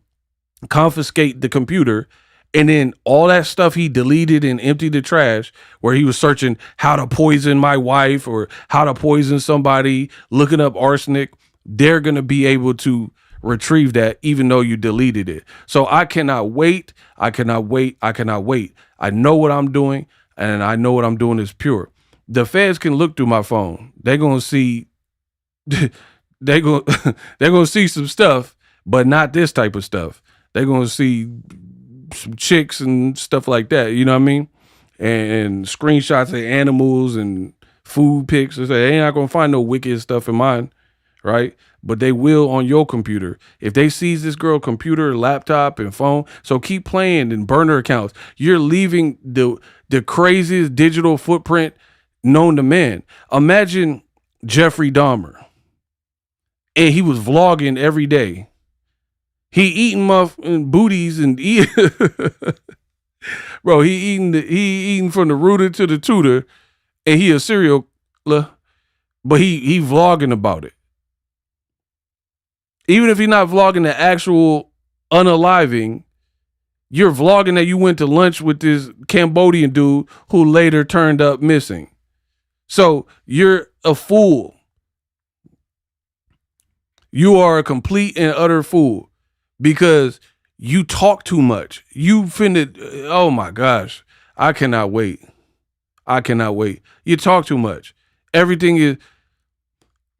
confiscate the computer, and then all that stuff he deleted and emptied the trash, where he was searching how to poison my wife or how to poison somebody, looking up arsenic. They're going to be able to retrieve that even though you deleted it. So I cannot wait. I cannot wait. I cannot wait. I know what I'm doing, and I know what I'm doing is pure. The feds can look through my phone. They're going to see they're going to see some stuff, but not this type of stuff. They're going to see some chicks and stuff like that, you know what I mean? And screenshots of animals and food pics. They ain't not going to find no wicked stuff in mine, right? But they will on your computer. If they seize this girl computer, laptop, and phone, so keep playing and burner accounts. You're leaving the craziest digital footprint known to man. Imagine Jeffrey Dahmer, and he was vlogging every day. He eating booties and eat. Bro, he eating from the rooter to the tutor, and he a serial killer, but he vlogging about it. Even if he's not vlogging the actual unaliving, you're vlogging that you went to lunch with this Cambodian dude who later turned up missing. So you're a fool. You are a complete and utter fool. Because you talk too much. You finna, oh my gosh. I cannot wait. I cannot wait. You talk too much. Everything is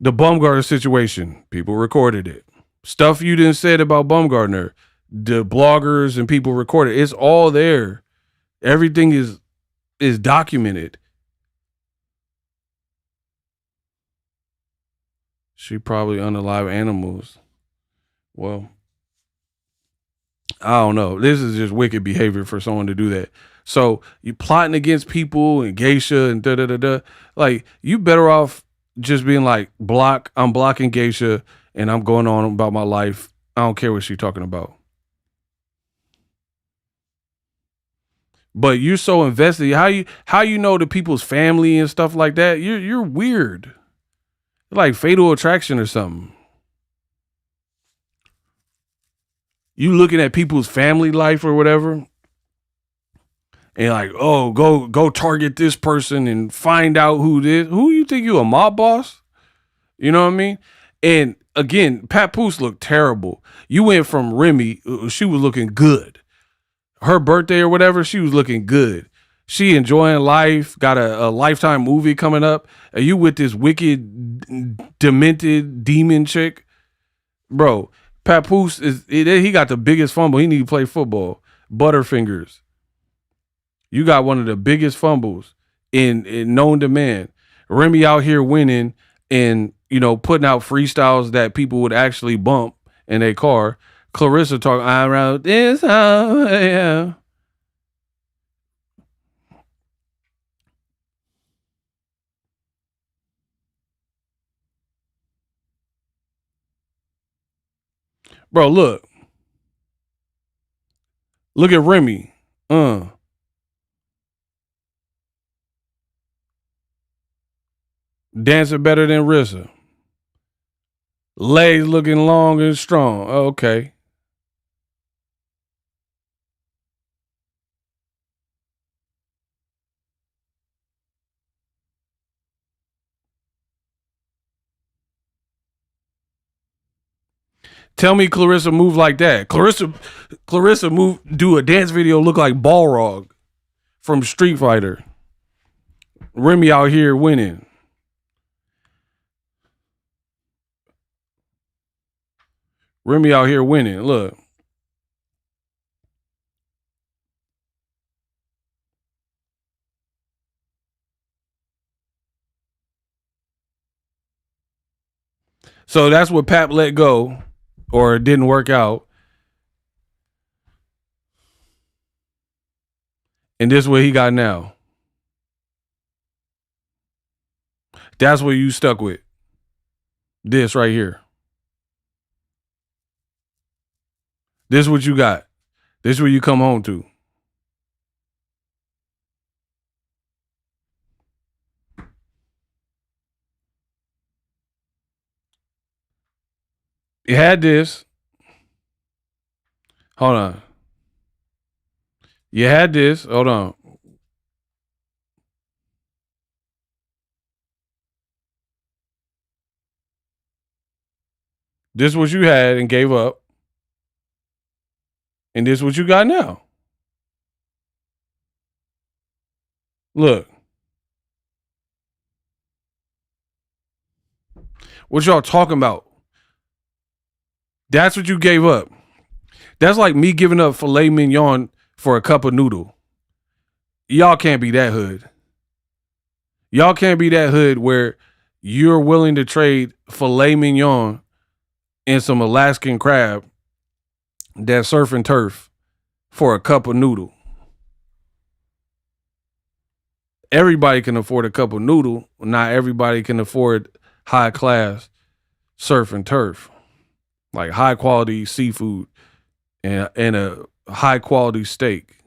the Bumgarner situation. People recorded it. Stuff you didn't said about Bumgarner. The bloggers and people recorded. It's all there. Everything is documented. She probably unalive animals. Well, I don't know. This is just wicked behavior for someone to do that. So you plotting against people and geisha and da-da-da-da. Like, you better off just being like, I'm blocking geisha and I'm going on about my life. I don't care what she's talking about. But you're so invested. How you know the people's family and stuff like that? You're weird. Like Fatal Attraction or something. You looking at people's family life or whatever, and like, oh, go target this person and find out who this. Who you think you a mob boss? You know what I mean? And again, Papoose looked terrible. You went from Remy, she was looking good. Her birthday or whatever, she was looking good. She enjoying life, got a Lifetime movie coming up. And you with this wicked, demented demon chick, bro. Papoose he got the biggest fumble. He need to play football. Butterfingers. You got one of the biggest fumbles in known to man. Remy out here winning and, putting out freestyles that people would actually bump in their car. Claressa talking, I wrote this how I am. Bro, look. Look at Remy. Dancing better than Rissa. Legs looking long and strong. Okay. Tell me Claressa move like that. Claressa do a dance video look like Balrog from Street Fighter. Remy out here winning. Remy out here winning. Look. So that's what Pap let go, or it didn't work out. And this is what he got now. That's what you stuck with. This right here. This is what you got. This is what you come home to. You had this. Hold on. You had this. Hold on. This is what you had and gave up. And this is what you got now. Look. What y'all talking about? That's what you gave up. That's like me giving up filet mignon for a cup of noodle. Y'all can't be that hood. Y'all can't be that hood where you're willing to trade filet mignon and some Alaskan crab that's surf and turf for a cup of noodle. Everybody can afford a cup of noodle. Not everybody can afford high class surf and turf. Like high quality seafood and a high quality steak.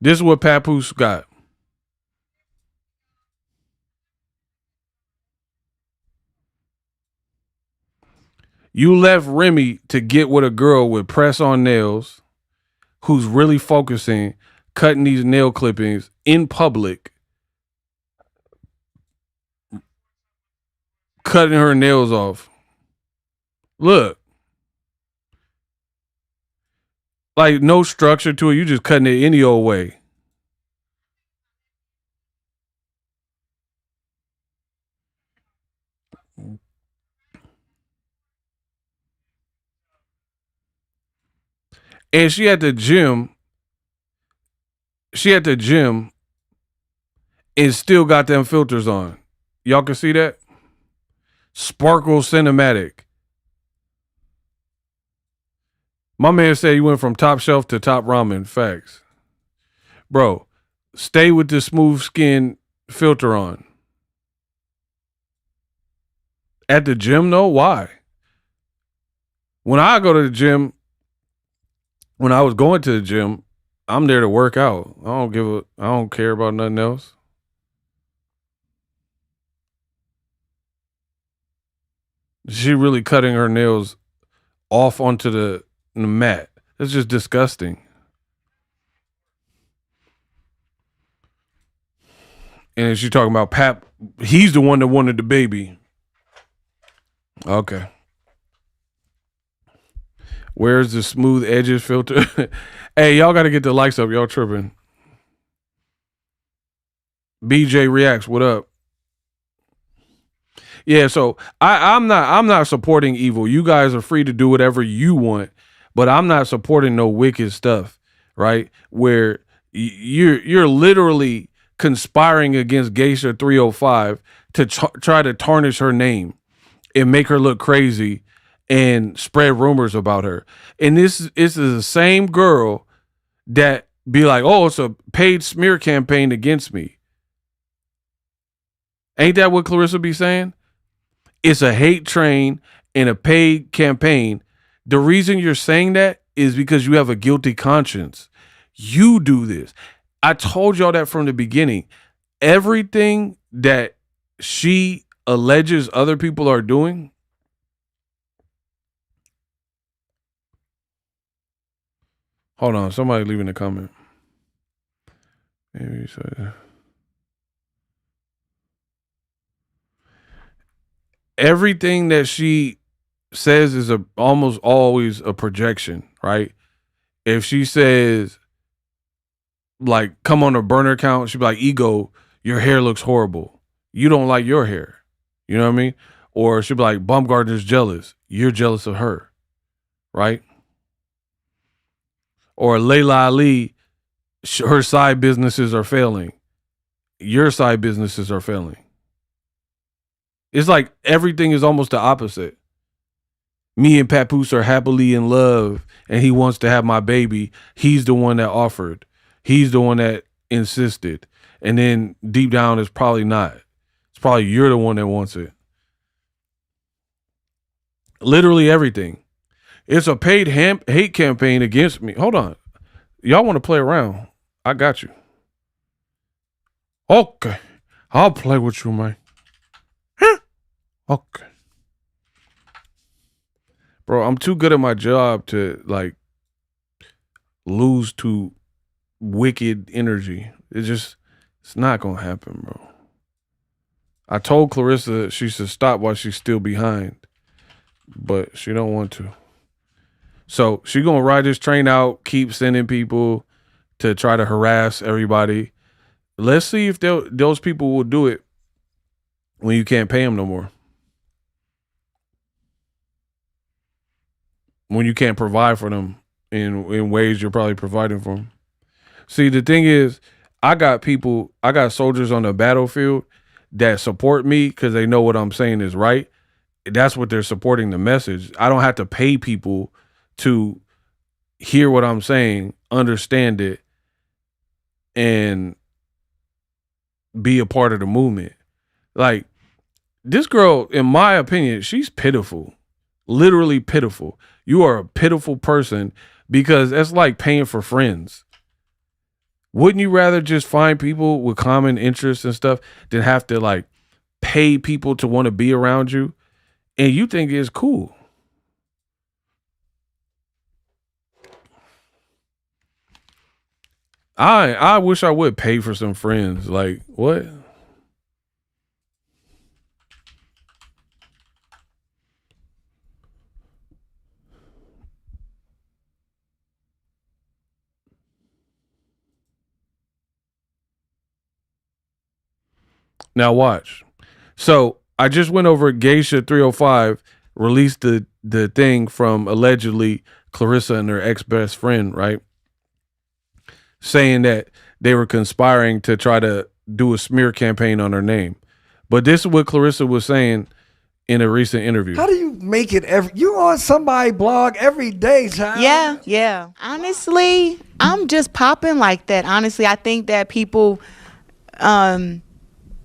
This is what Papoose got. You left Remy to get with a girl with press-on nails who's really focusing, cutting these nail clippings in public, cutting her nails off. Look. Like, no structure to it. You just cutting it any old way. And she at the gym. She at the gym and still got them filters on. Y'all can see that? Sparkle Cinematic. My man said he went from top shelf to top ramen. Facts. Bro, stay with the smooth skin filter on. At the gym, though? Why? When I go to the gym, when I was going to the gym, I'm there to work out. I don't care about nothing else. She really cutting her nails off onto the mat. It's just disgusting. And she talking about Pap. He's the one that wanted the baby. Okay. Where's the smooth edges filter? Hey, y'all got to get the likes up. Y'all tripping. BJ Reacts, what up? Yeah, so I'm not supporting evil. You guys are free to do whatever you want, but I'm not supporting no wicked stuff, right? Where you're literally conspiring against Geisha 305 to try to tarnish her name and make her look crazy and spread rumors about her. And this is the same girl that be like, oh, it's a paid smear campaign against me. Ain't that what Claressa be saying? It's a hate train and a paid campaign. The reason you're saying that is because you have a guilty conscience. You do this. I told y'all that from the beginning. Everything that she alleges other people are doing, hold on, somebody leaving a comment. Maybe so. Everything that she says is almost always a projection, right? If she says, like, come on a burner account, she'd be like, Ego, your hair looks horrible. You don't like your hair. You know what I mean? Or she'd be like, Baumgartner's jealous. You're jealous of her, right? Or Layla Ali, her side businesses are failing. Your side businesses are failing. It's like everything is almost the opposite. Me and Papoose are happily in love and he wants to have my baby. He's the one that offered. He's the one that insisted. And then deep down, it's probably not. It's probably you're the one that wants it. Literally everything. It's a paid hate campaign against me. Hold on. Y'all want to play around? I got you. Okay. I'll play with you, man. Okay. Bro, I'm too good at my job to like lose to wicked energy. It's not gonna happen, bro. I told Claressa she should stop while she's still behind, but she don't want to. So she gonna ride this train out, keep sending people to try to harass everybody. Let's see if those people will do it when you can't pay them no more. When you can't provide for them in ways you're probably providing for them. See, the thing is, I got soldiers on the battlefield that support me because they know what I'm saying is right. That's what they're supporting the message. I don't have to pay people to hear what I'm saying, understand it, and be a part of the movement. Like, this girl, in my opinion, she's pitiful. Literally pitiful. You are a pitiful person because that's like paying for friends. Wouldn't you rather just find people with common interests and stuff than have to like pay people to want to be around you? And you think it's cool. I wish I would pay for some friends. Like, what? Now watch. So I just went over Geisha 305 released the thing from allegedly Claressa and her ex-best friend, right? Saying that they were conspiring to try to do a smear campaign on her name. But this is what Claressa was saying in a recent interview. How do you make it you on somebody's blog every day, child? Yeah. Honestly, I'm just popping like that. Honestly, I think that people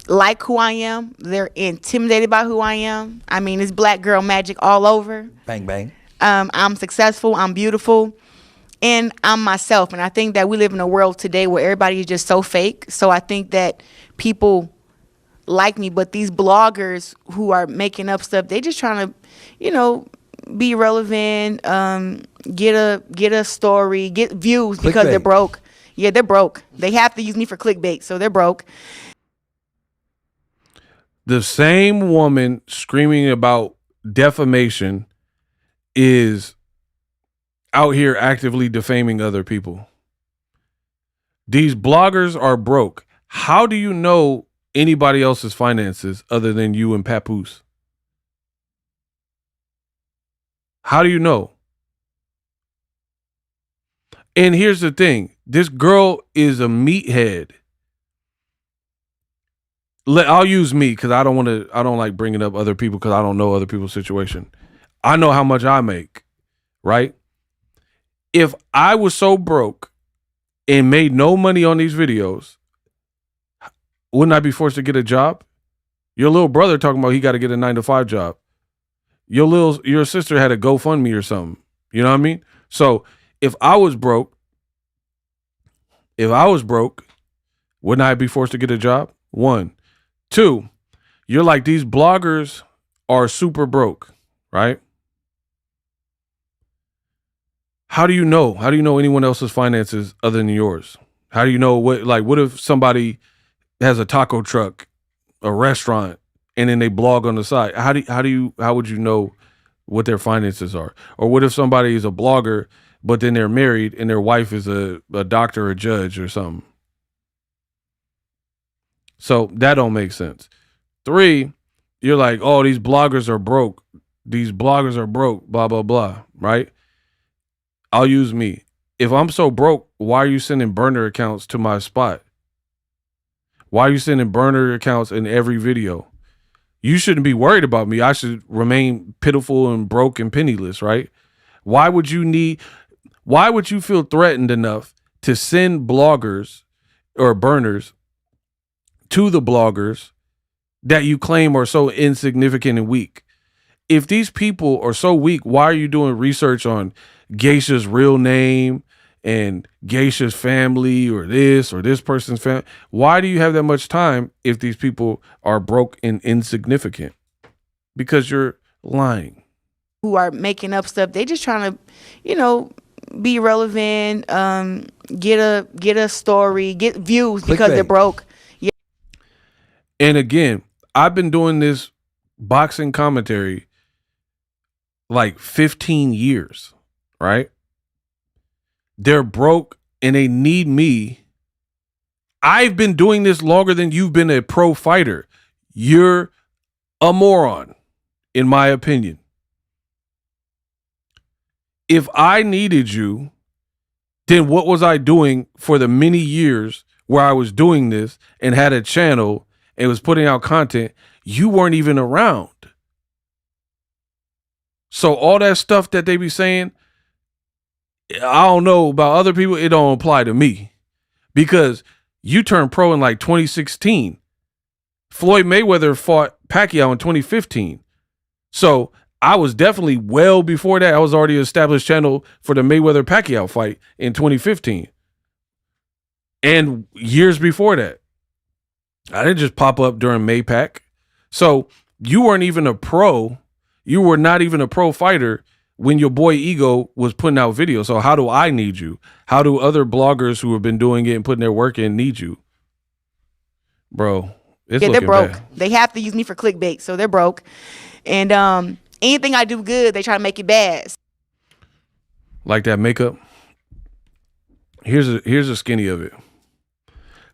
like who I am. They're intimidated by who I am. I mean, it's black girl magic all over. Bang, bang. I'm successful. I'm beautiful. And I'm myself. And I think that we live in a world today where everybody is just so fake. So I think that people like me. But these bloggers who are making up stuff, they just trying to, be relevant, get a story, get views because they're broke. Yeah, they're broke. They have to use me for clickbait. So they're broke. The same woman screaming about defamation is out here actively defaming other people. These bloggers are broke. How do you know anybody else's finances other than you and Papoose? How do you know? And here's the thing. This girl is a meathead. I'll use me because I don't like bringing up other people because I don't know other people's situation. I know how much I make, right? If I was so broke and made no money on these videos, wouldn't I be forced to get a job? Your little brother talking about he got to get a 9-to-5 job. Your sister had a GoFundMe or something. You know what I mean? So if I was broke, wouldn't I be forced to get a job? 1. 2, you're like, these bloggers are super broke, right? How do you know? How do you know anyone else's finances other than yours? How do you know what if somebody has a taco truck, a restaurant, and then they blog on the side? How would you know what their finances are? Or what if somebody is a blogger, but then they're married and their wife is a doctor or a judge or something? So that don't make sense. 3, you're like, oh, these bloggers are broke. These bloggers are broke, blah, blah, blah, right? I'll use me. If I'm so broke, why are you sending burner accounts to my spot? Why are you sending burner accounts in every video? You shouldn't be worried about me. I should remain pitiful and broke and penniless, right? Why would you feel threatened enough to send bloggers or burners to the bloggers that you claim are so insignificant and weak? If these people are so weak, why are you doing research on Geisha's real name and Geisha's family or this person's family? Why do you have that much time if these people are broke and insignificant? because you're lying. Who are making up stuff. They just trying to, be relevant, get a story, get views because they're broke. Yeah. And again, I've been doing this boxing commentary like 15 years, right? They're broke and they need me. I've been doing this longer than you've been a pro fighter. You're a moron, in my opinion. If I needed you, then what was I doing for the many years where I was doing this and had a channel and was putting out content? You weren't even around. So all that stuff that they be saying, I don't know about other people. It don't apply to me because you turned pro in like 2016. Floyd Mayweather fought Pacquiao in 2015. So I was definitely well before that. I was already established channel for the Mayweather Pacquiao fight in 2015. And years before that. I didn't just pop up during Maypac. So you weren't even a pro. You were not even a pro fighter when your boy Ego was putting out videos. So how do I need you? How do other bloggers who have been doing it and putting their work in need you? Bro, it's they're broke. bad. They have to use me for clickbait, so they're broke. And anything I do good, they try to make it bad. Like that makeup. Here's a skinny of it.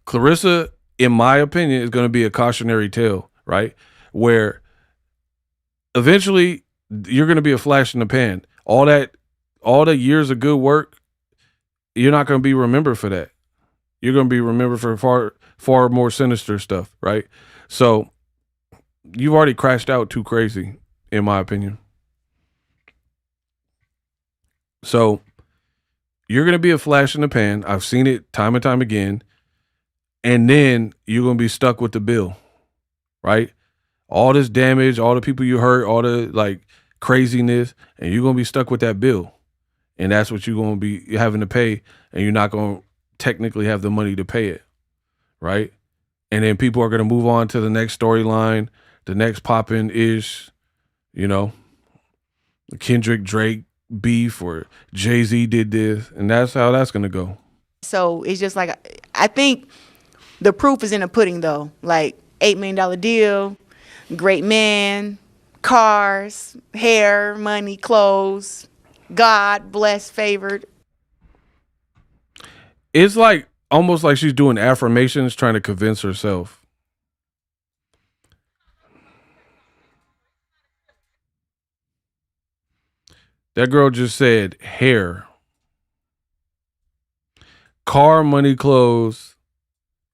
Claressa, in my opinion, is going to be a cautionary tale, right? Where eventually you're going to be a flash in the pan. All the years of good work, you're not going to be remembered for that. You're going to be remembered for far more sinister stuff, right? So you've already crashed out too crazy, in my opinion. So you're going to be a flash in the pan. I've seen it time and time again. And then you're going to be stuck with the bill, right? All this damage, all the people you hurt, all the like craziness, and you're going to be stuck with that bill. And that's what you're going to be having to pay, and you're not going to technically have the money to pay it, right? And then people are going to move on to the next storyline, the next poppin' ish, Kendrick Drake beef or Jay-Z did this, and that's how that's going to go. So it's just like, I think the proof is in the pudding though. Like $8 million deal, great man, cars, hair, money, clothes, God blessed, favored. It's like almost like she's doing affirmations, trying to convince herself. That girl just said hair, car, money, clothes,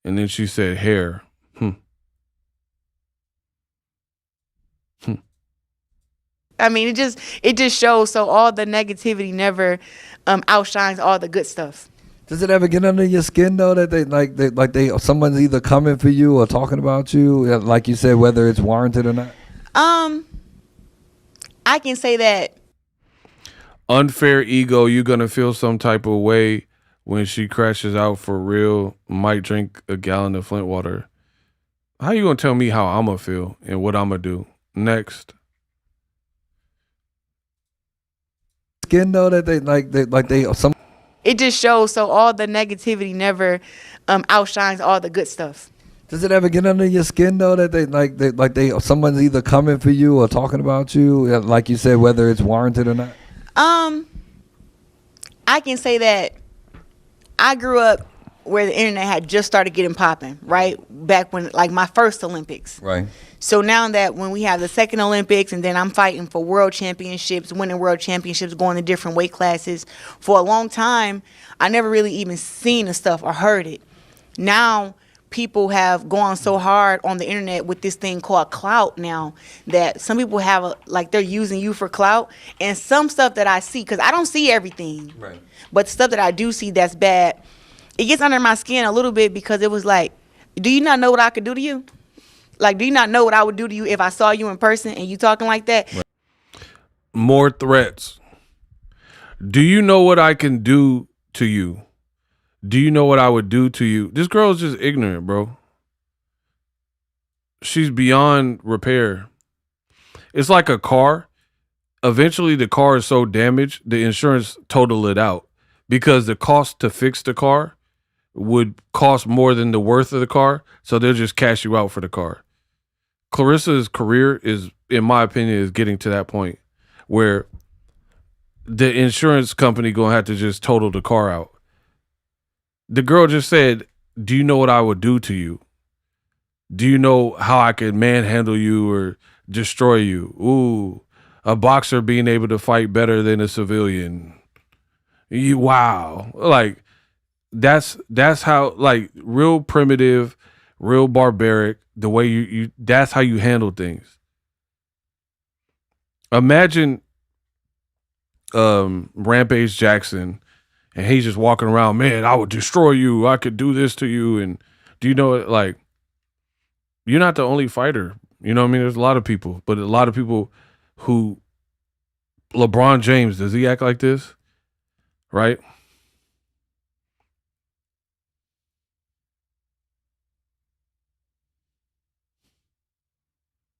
and then she said hair. I mean, it just shows. So all the negativity never outshines all the good stuff. Does it ever get under your skin though that someone's either coming for you or talking about you, like you said, whether it's warranted or not? I can say that. Unfair ego, you're gonna feel some type of way when she crashes out for real. Might drink a gallon of Flint water. How you gonna tell me how I'm gonna feel and what I'm gonna do next? Skin though that some. It just shows. So all the negativity never outshines all the good stuff. Does it ever get under your skin though that someone's either coming for you or talking about you, like you said, whether it's warranted or not? I can say that I grew up where the internet had just started getting popping, right? Back when, like, my first Olympics. Right. So now that when we have the second Olympics and then I'm fighting for world championships, winning world championships, going to different weight classes, for a long time, I never really even seen the stuff or heard it. Now, people have gone so hard on the internet with this thing called clout now that some people have they're using you for clout, and some stuff that I see, because I don't see everything, Right. but stuff that I do see that's bad, it gets under my skin a little bit, because it was like, do you not know what I could do to you? Like, do you not know what I would do to you if I saw you in person and you talking like that? Right. More threats. Do you know what I can do to you? Do you know what I would do to you? This girl is just ignorant, bro. She's beyond repair. It's like a car. Eventually, the car is so damaged, the insurance total it out because the cost to fix the car would cost more than the worth of the car. So they'll just cash you out for the car. Claressa's career is, in my opinion, is getting to that point where the insurance company gonna have to just total the car out. The girl just said, "Do you know what I would do to you? Do you know how I could manhandle you or destroy you? Ooh, a boxer being able to fight better than a civilian. Wow." Like that's how, like, real primitive, real barbaric, the way you that's how you handle things. Imagine Rampage Jackson and he's just walking around, man, I would destroy you. I could do this to you. And do you know it? Like, you're not the only fighter. You know what I mean? There's a lot of people, but a lot of people who, LeBron James, does he act like this? Right?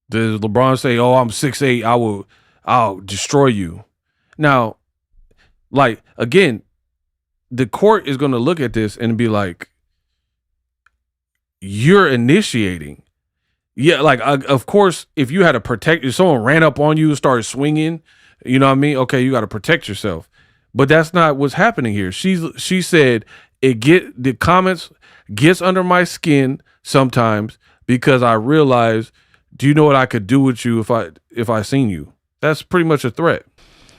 Does LeBron say, "Oh, I'm 6'8", I'll destroy you"? Now, like, again, the court is going to look at this and be like, you're initiating. Yeah, like, of course, if you had to protect, if someone ran up on you and started swinging, you know what I mean? Okay, you got to protect yourself. But that's not what's happening here. She said the comments gets under my skin sometimes because I realize, do you know what I could do with you if I seen you? That's pretty much a threat.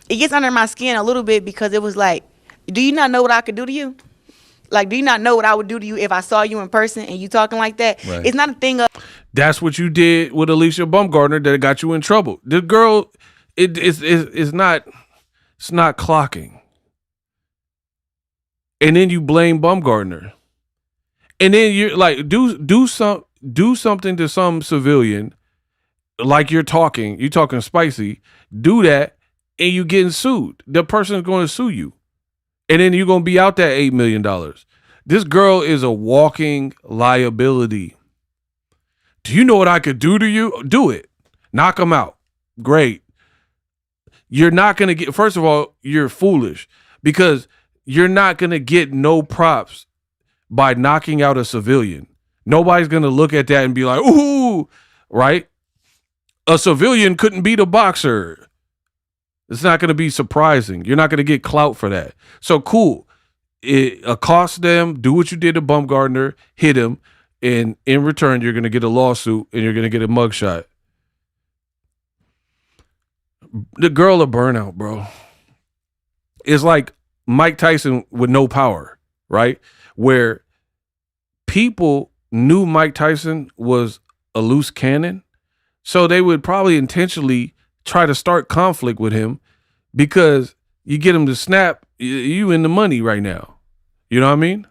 It gets under my skin a little bit because it was like, do you not know what I could do to you? Like, do you not know what I would do to you if I saw you in person and you talking like that? Right. It's not a thing of. That's what you did with Alicia Bumgardner that got you in trouble. The girl, it's not clocking. And then you blame Bumgardner. And then you're like, do something to some civilian, like you're talking spicy, do that, and you getting sued. The person is going to sue you. And then you're going to be out that $8 million. This girl is a walking liability. Do you know what I could do to you? Do it. Knock them out. Great. You're not going to get, first of all, you're foolish because you're not going to get no props by knocking out a civilian. Nobody's going to look at that and be like, ooh, right? A civilian couldn't beat a boxer. It's not going to be surprising. You're not going to get clout for that. So cool. It accost them, do what you did to Bumgardner, hit him, and in return, you're going to get a lawsuit and you're going to get a mugshot. The girl a burnout, bro. It's like Mike Tyson with no power, right? Where people knew Mike Tyson was a loose cannon, so they would probably intentionally try to start conflict with him because you get him to snap, you in the money right now. You know what I mean?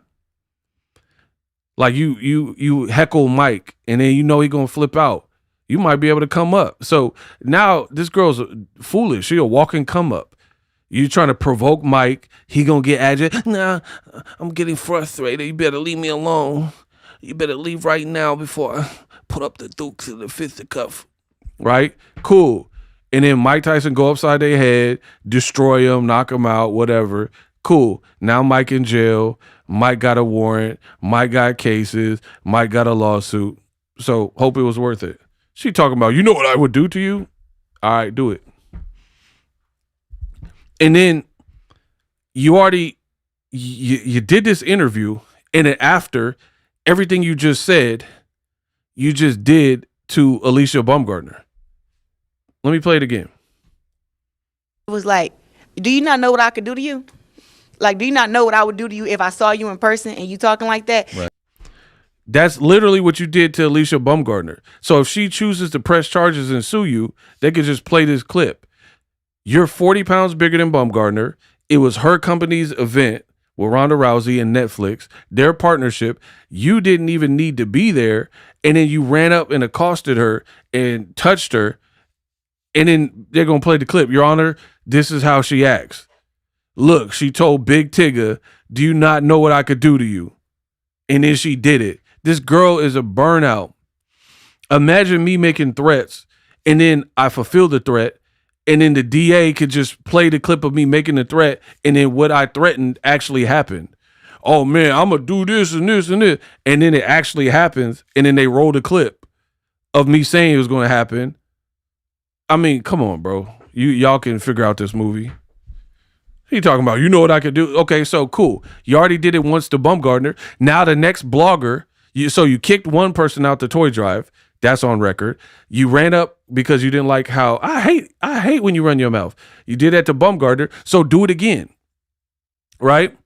Like you heckle Mike and then you know he gonna flip out. You might be able to come up. So now this girl's foolish. She a walking come up. You trying to provoke Mike. He gonna get agitated. Nah, I'm getting frustrated. You better leave me alone. You better leave right now before I put up the dukes in the fisticuff. Right? Cool. And then Mike Tyson go upside their head, destroy him, knock him out, whatever. Cool. Now Mike in jail. Mike got a warrant. Mike got cases. Mike got a lawsuit. So hope it was worth it. She talking about, you know what I would do to you? All right, do it. And then you already, you did this interview, and then after everything you just said, you just did to Alicia Bumgardner. Let me play it again. It was like, do you not know what I could do to you? Like, do you not know what I would do to you if I saw you in person and you talking like that? Right. That's literally what you did to Alicia Bumgardner. So if she chooses to press charges and sue you, they could just play this clip. You're 40 pounds bigger than Bumgardner. It was her company's event with Ronda Rousey and Netflix, their partnership. You didn't even need to be there. And then you ran up and accosted her and touched her. And then they're going to play the clip. Your Honor, this is how she acts. Look, she told Big Tigger, do you not know what I could do to you? And then she did it. This girl is a burnout. Imagine me making threats and then I fulfill the threat, and then the DA could just play the clip of me making the threat, and then what I threatened actually happened. Oh man, I'm gonna do this and this and this, and then it actually happens, and then they roll the clip of me saying it was going to happen. I mean, come on, bro. Y'all can figure out this movie. He talking about, you know what I could do? Okay, so cool. You already did it once to Bumgardner. Now the next blogger, so you kicked one person out the toy drive. That's on record. You ran up because you didn't like how I hate when you run your mouth. You did that to Bumgardner, so do it again. Right?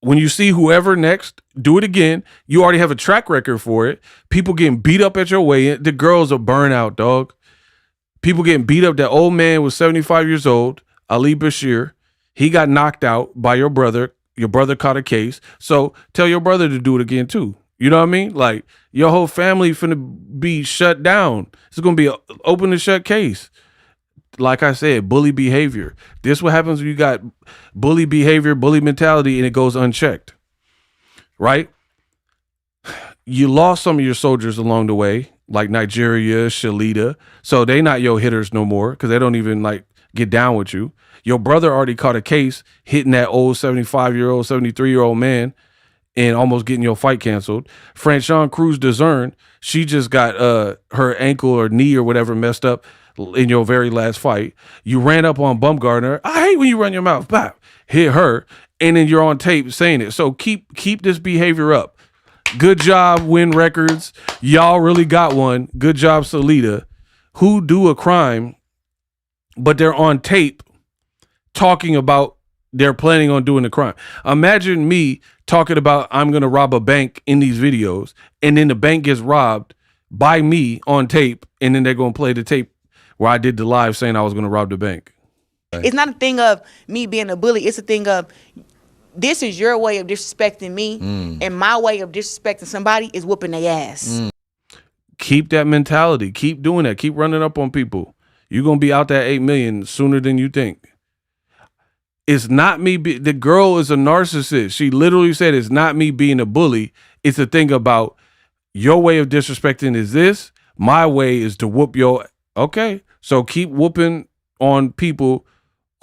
When you see whoever next, do it again. You already have a track record for it. People getting beat up at your weigh-in. The girl's a burnout, dog. People getting beat up. That old man was 75 years old, Ali Bashir. He got knocked out by your brother. Your brother caught a case. So tell your brother to do it again too. You know what I mean? Like, your whole family finna be shut down. It's going to be an open and shut case. Like I said, bully behavior. This what happens when you got bully behavior, bully mentality, and it goes unchecked. Right? You lost some of your soldiers along the way, like Nigeria, Shalita. So they not your hitters no more because they don't even like get down with you. Your brother already caught a case hitting that old 75-year-old, 73-year-old man and almost getting your fight canceled. Franchon Cruz Dezern, she just got her ankle or knee or whatever messed up in your very last fight. You ran up on Bumgardner. I hate when you run your mouth. Bop, hit her, and then you're on tape saying it. So keep this behavior up. Good job, Win Records. Y'all really got one. Good job, Salida. Who do a crime, but they're on tape talking about they're planning on doing the crime. Imagine me talking about I'm going to rob a bank in these videos, and then the bank gets robbed by me on tape, and then they're going to play the tape where I did the live saying I was going to rob the bank. It's not a thing of me being a bully. It's a thing of this is your way of disrespecting me, and my way of disrespecting somebody is whooping their ass. Keep that mentality. Keep doing that. Keep running up on people. You're going to be out that 8 million sooner than you think. It's not me. The girl is a narcissist. She literally said it's not me being a bully. It's a thing about your way of disrespecting is this. My way is to whoop your. Okay. So keep whooping on people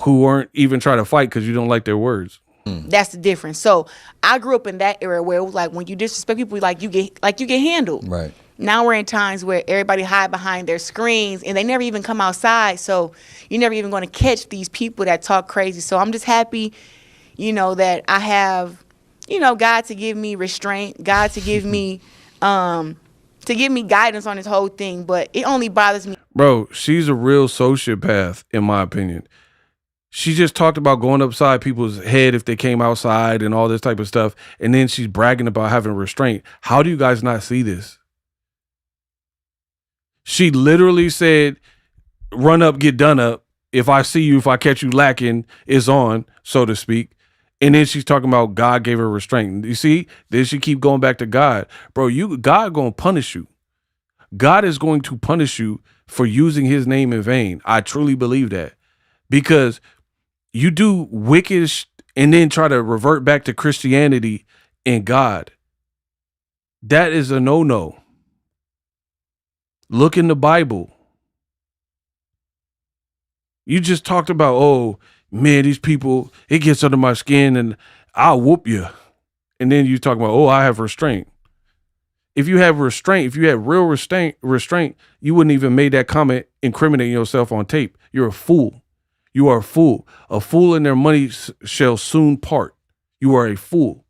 who aren't even trying to fight because you don't like their words. That's the difference. So I grew up in that era where it was like when you disrespect people, you get handled. Right. Now we're in times where everybody hide behind their screens and they never even come outside. So you're never even going to catch these people that talk crazy. So I'm just happy, that I have, God to give me restraint, God to give me, guidance on this whole thing. But it only bothers me. Bro, she's a real sociopath, in my opinion. She just talked about going upside people's head if they came outside and all this type of stuff. And then she's bragging about having restraint. How do you guys not see this? She literally said, run up, get done up. If I see you, if I catch you lacking, it's on, so to speak. And then she's talking about God gave her restraint. You see, then she keep going back to God. Bro, God going to punish you. God is going to punish you for using his name in vain. I truly believe that. Because you do wicked and then try to revert back to Christianity and God. That is a no-no. Look in the Bible. You just talked about, oh, man, these people, it gets under my skin and I'll whoop you. And then you talk about, oh, I have restraint. If you have restraint, if you had real restraint, you wouldn't even made that comment incriminating yourself on tape. You're a fool. You are a fool. A fool and their money shall soon part. You are a fool.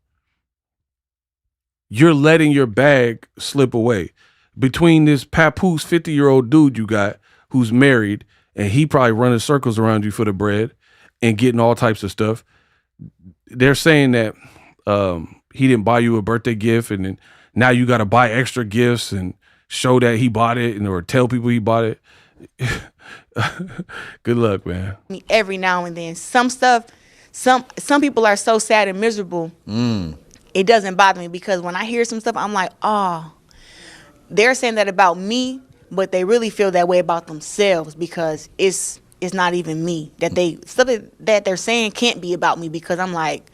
You're letting your bag slip away. Between this Papoose 50-year-old dude you got who's married and he probably running circles around you for the bread and getting all types of stuff. They're saying that he didn't buy you a birthday gift and then now you got to buy extra gifts and show that he bought it or tell people he bought it. Good luck, man. Every now and then, some stuff, some people are so sad and miserable. It doesn't bother me because when I hear some stuff, I'm like, oh, they're saying that about me, but they really feel that way about themselves because it's not even me. Stuff that they're saying can't be about me because I'm like,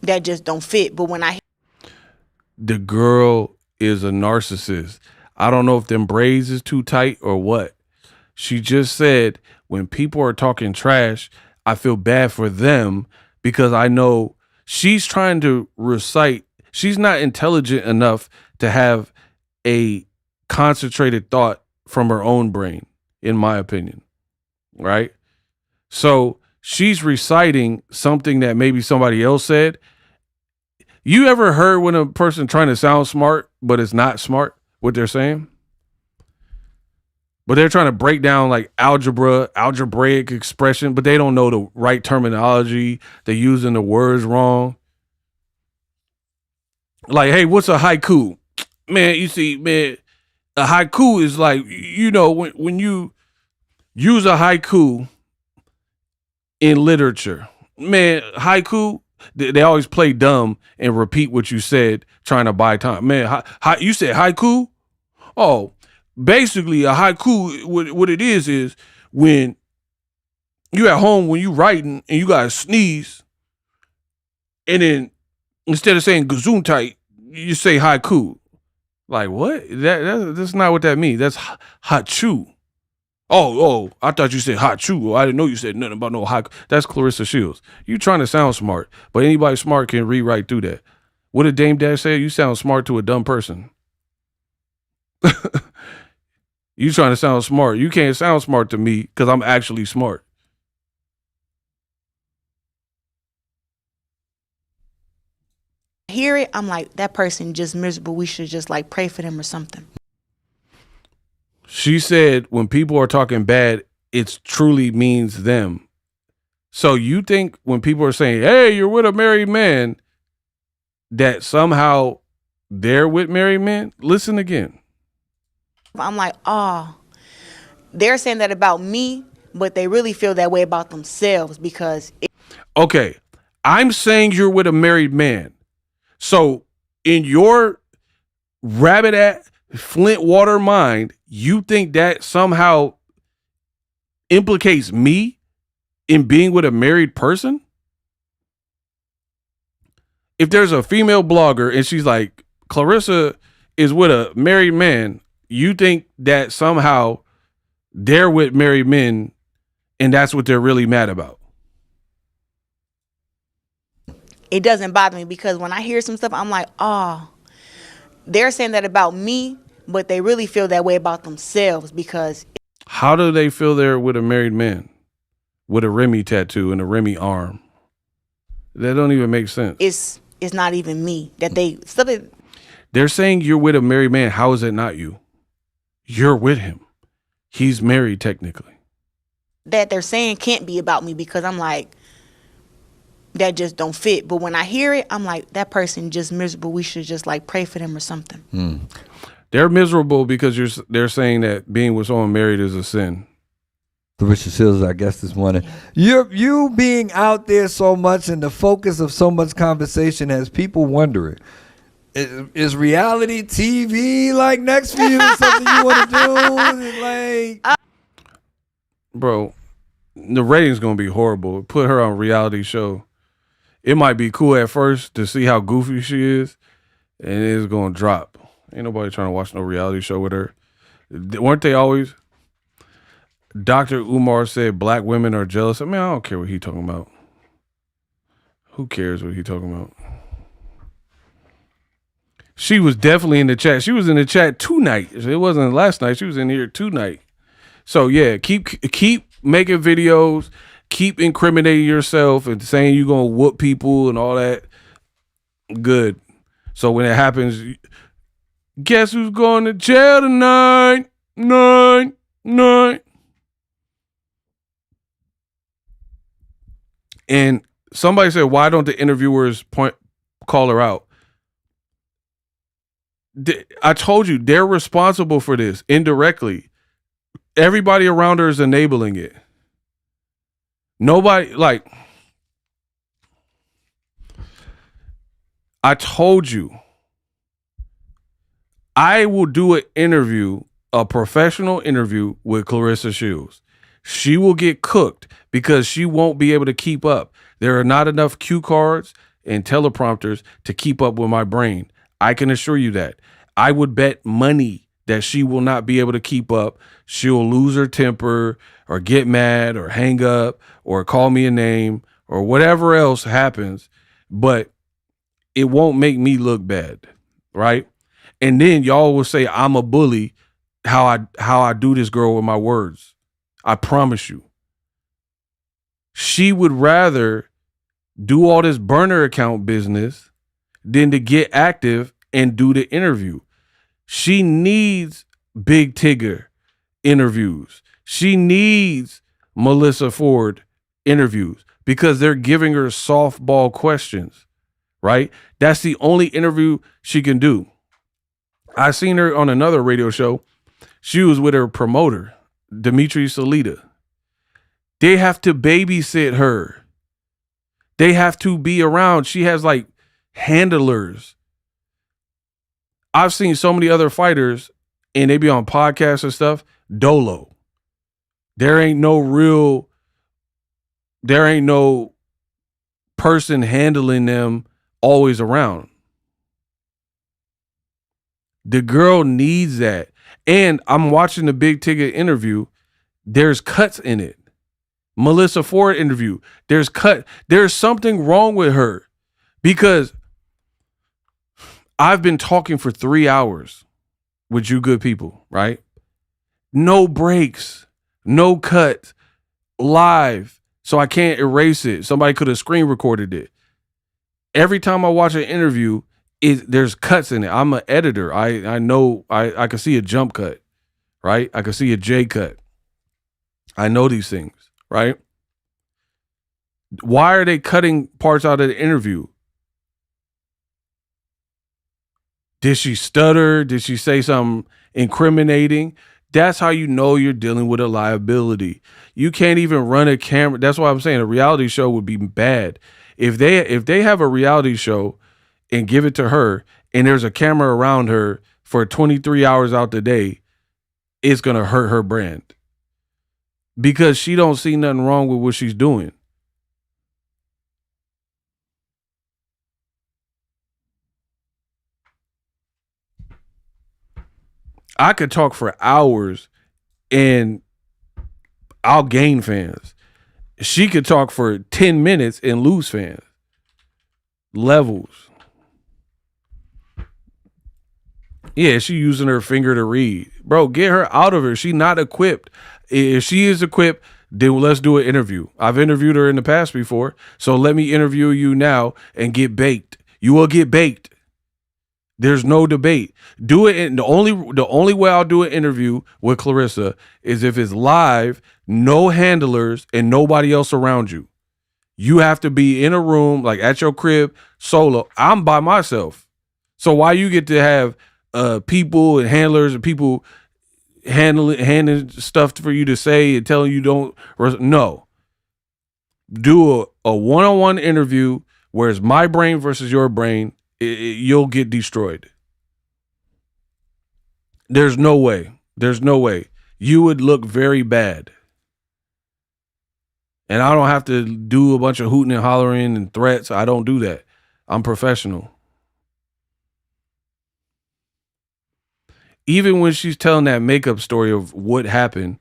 that just don't fit. But when the girl is a narcissist. I don't know if them braids is too tight or what. She just said, when people are talking trash, I feel bad for them because I know she's trying to recite. She's not intelligent enough to have a concentrated thought from her own brain, in my opinion. Right? So she's reciting something that maybe somebody else said. You ever heard when a person trying to sound smart, but it's not smart, what they're saying? But they're trying to break down like algebraic expression, but they don't know the right terminology. They're using the words wrong. Like, hey, what's a haiku? Man, you see, man, a haiku is like, you know, when you use a haiku in literature, man, haiku, they always play dumb and repeat what you said, trying to buy time. Man, you said haiku? Oh, basically, a haiku, what it is when you at home, when you writing and you gotta sneeze, and then instead of saying gesundheit, you say haiku. Like, what? That's not what that means. That's hachu. Oh, I thought you said hachu. I didn't know you said nothing about no haiku. That's Claressa Shields. You trying to sound smart, but anybody smart can rewrite through that. What did Dame Dash say? You sound smart to a dumb person. You trying to sound smart. You can't sound smart to me because I'm actually smart. Hear it, I'm like, that person just miserable. We should just like pray for them or something. She said when people are talking bad, it truly means them. So you think when people are saying, hey, you're with a married man, that somehow they're with married men? Listen again. I'm like, oh, they're saying that about me, but they really feel that way about themselves because. Okay, I'm saying you're with a married man. So in your rabbit Flint water mind, you think that somehow implicates me in being with a married person? If there's a female blogger and she's like, Claressa is with a married man, you think that somehow they're with married men and that's what they're really mad about? It doesn't bother me because when I hear some stuff, I'm like, oh, they're saying that about me, but they really feel that way about themselves because. How do they feel they're with a married man with a Remy tattoo and a Remy arm? That don't even make sense. It's not even me that they stuff. They're saying you're with a married man. How is it not you? You're with him. He's married technically. That they're saying can't be about me because I'm like, that just don't fit. But when I hear it, I'm like, that person just miserable. We should just like pray for them or something. They're miserable because they're saying that being with someone married is a sin. Claressa Shields, I guess this morning, you being out there so much and the focus of so much conversation has people wondering, is reality TV like next for you? Something you want to do? Like, bro, the rating's gonna be horrible. Put her on a reality show. It might be cool at first to see how goofy she is, and it's gonna drop. Ain't nobody trying to watch no reality show with her. Weren't they always? Dr. Umar said black women are jealous. I mean, I don't care what he talking about. Who cares what he talking about? She was definitely in the chat. She was in the chat tonight. It wasn't last night. She was in here tonight. So yeah, keep making videos. Keep incriminating yourself and saying you're gonna whoop people and all that. Good. So when it happens, guess who's going to jail tonight? Nine. And somebody said, why don't the interviewers call her out? I told you, they're responsible for this indirectly. Everybody around her is enabling it. Nobody, like, I told you, I will do an interview, a professional interview with Claressa Shields. She will get cooked because she won't be able to keep up. There are not enough cue cards and teleprompters to keep up with my brain. I can assure you that. I would bet money that she will not be able to keep up. She'll lose her temper or get mad or hang up or call me a name or whatever else happens, but it won't make me look bad, right? And then y'all will say I'm a bully how I do this girl with my words. I promise you. She would rather do all this burner account business than to get active and do the interview. She needs Big Tigger interviews. She needs Melissa Ford interviews because they're giving her softball questions, right? That's the only interview she can do. I seen her on another radio show. She was with her promoter, Dimitri Salita. They have to babysit her. They have to be around. She has like handlers. I've seen so many other fighters and they be on podcasts and stuff. Dolo. There ain't no person handling them always around. The girl needs that. And I'm watching the Big Ticket interview. There's cuts in it. Melissa Ford interview. There's something wrong with her because I've been talking for 3 hours with you good people, right? No breaks, no cuts, live. So I can't erase it. Somebody could have screen recorded it. Every time I watch an interview, there's cuts in it. I'm an editor. I know I can see a jump cut, right? I can see a J cut. I know these things, right? Why are they cutting parts out of the interview? Did she stutter? Did she say something incriminating? That's how you know you're dealing with a liability. You can't even run a camera. That's why I'm saying a reality show would be bad. If they have a reality show and give it to her and there's a camera around her for 23 hours out the day, it's going to hurt her brand because she don't see nothing wrong with what she's doing. I could talk for hours and I'll gain fans. She could talk for 10 minutes and lose fans. Levels. Yeah, she using her finger to read. Bro, get her out of her. She not equipped. If she is equipped, then let's do an interview. I've interviewed her in the past before, so let me interview you now and get baked. You will get baked. There's no debate. Do it. And the only way I'll do an interview with Claressa is if it's live, no handlers, and nobody else around you. You have to be in a room, like at your crib, solo. I'm by myself. So why you get to have people and handlers and people handing stuff for you to say and telling you don't? No. Do a one-on-one interview where it's my brain versus your brain. You'll get destroyed. There's no way. There's no way. You would look very bad. And I don't have to do a bunch of hooting and hollering and threats. I don't do that. I'm professional. Even when she's telling that makeup story of what happened,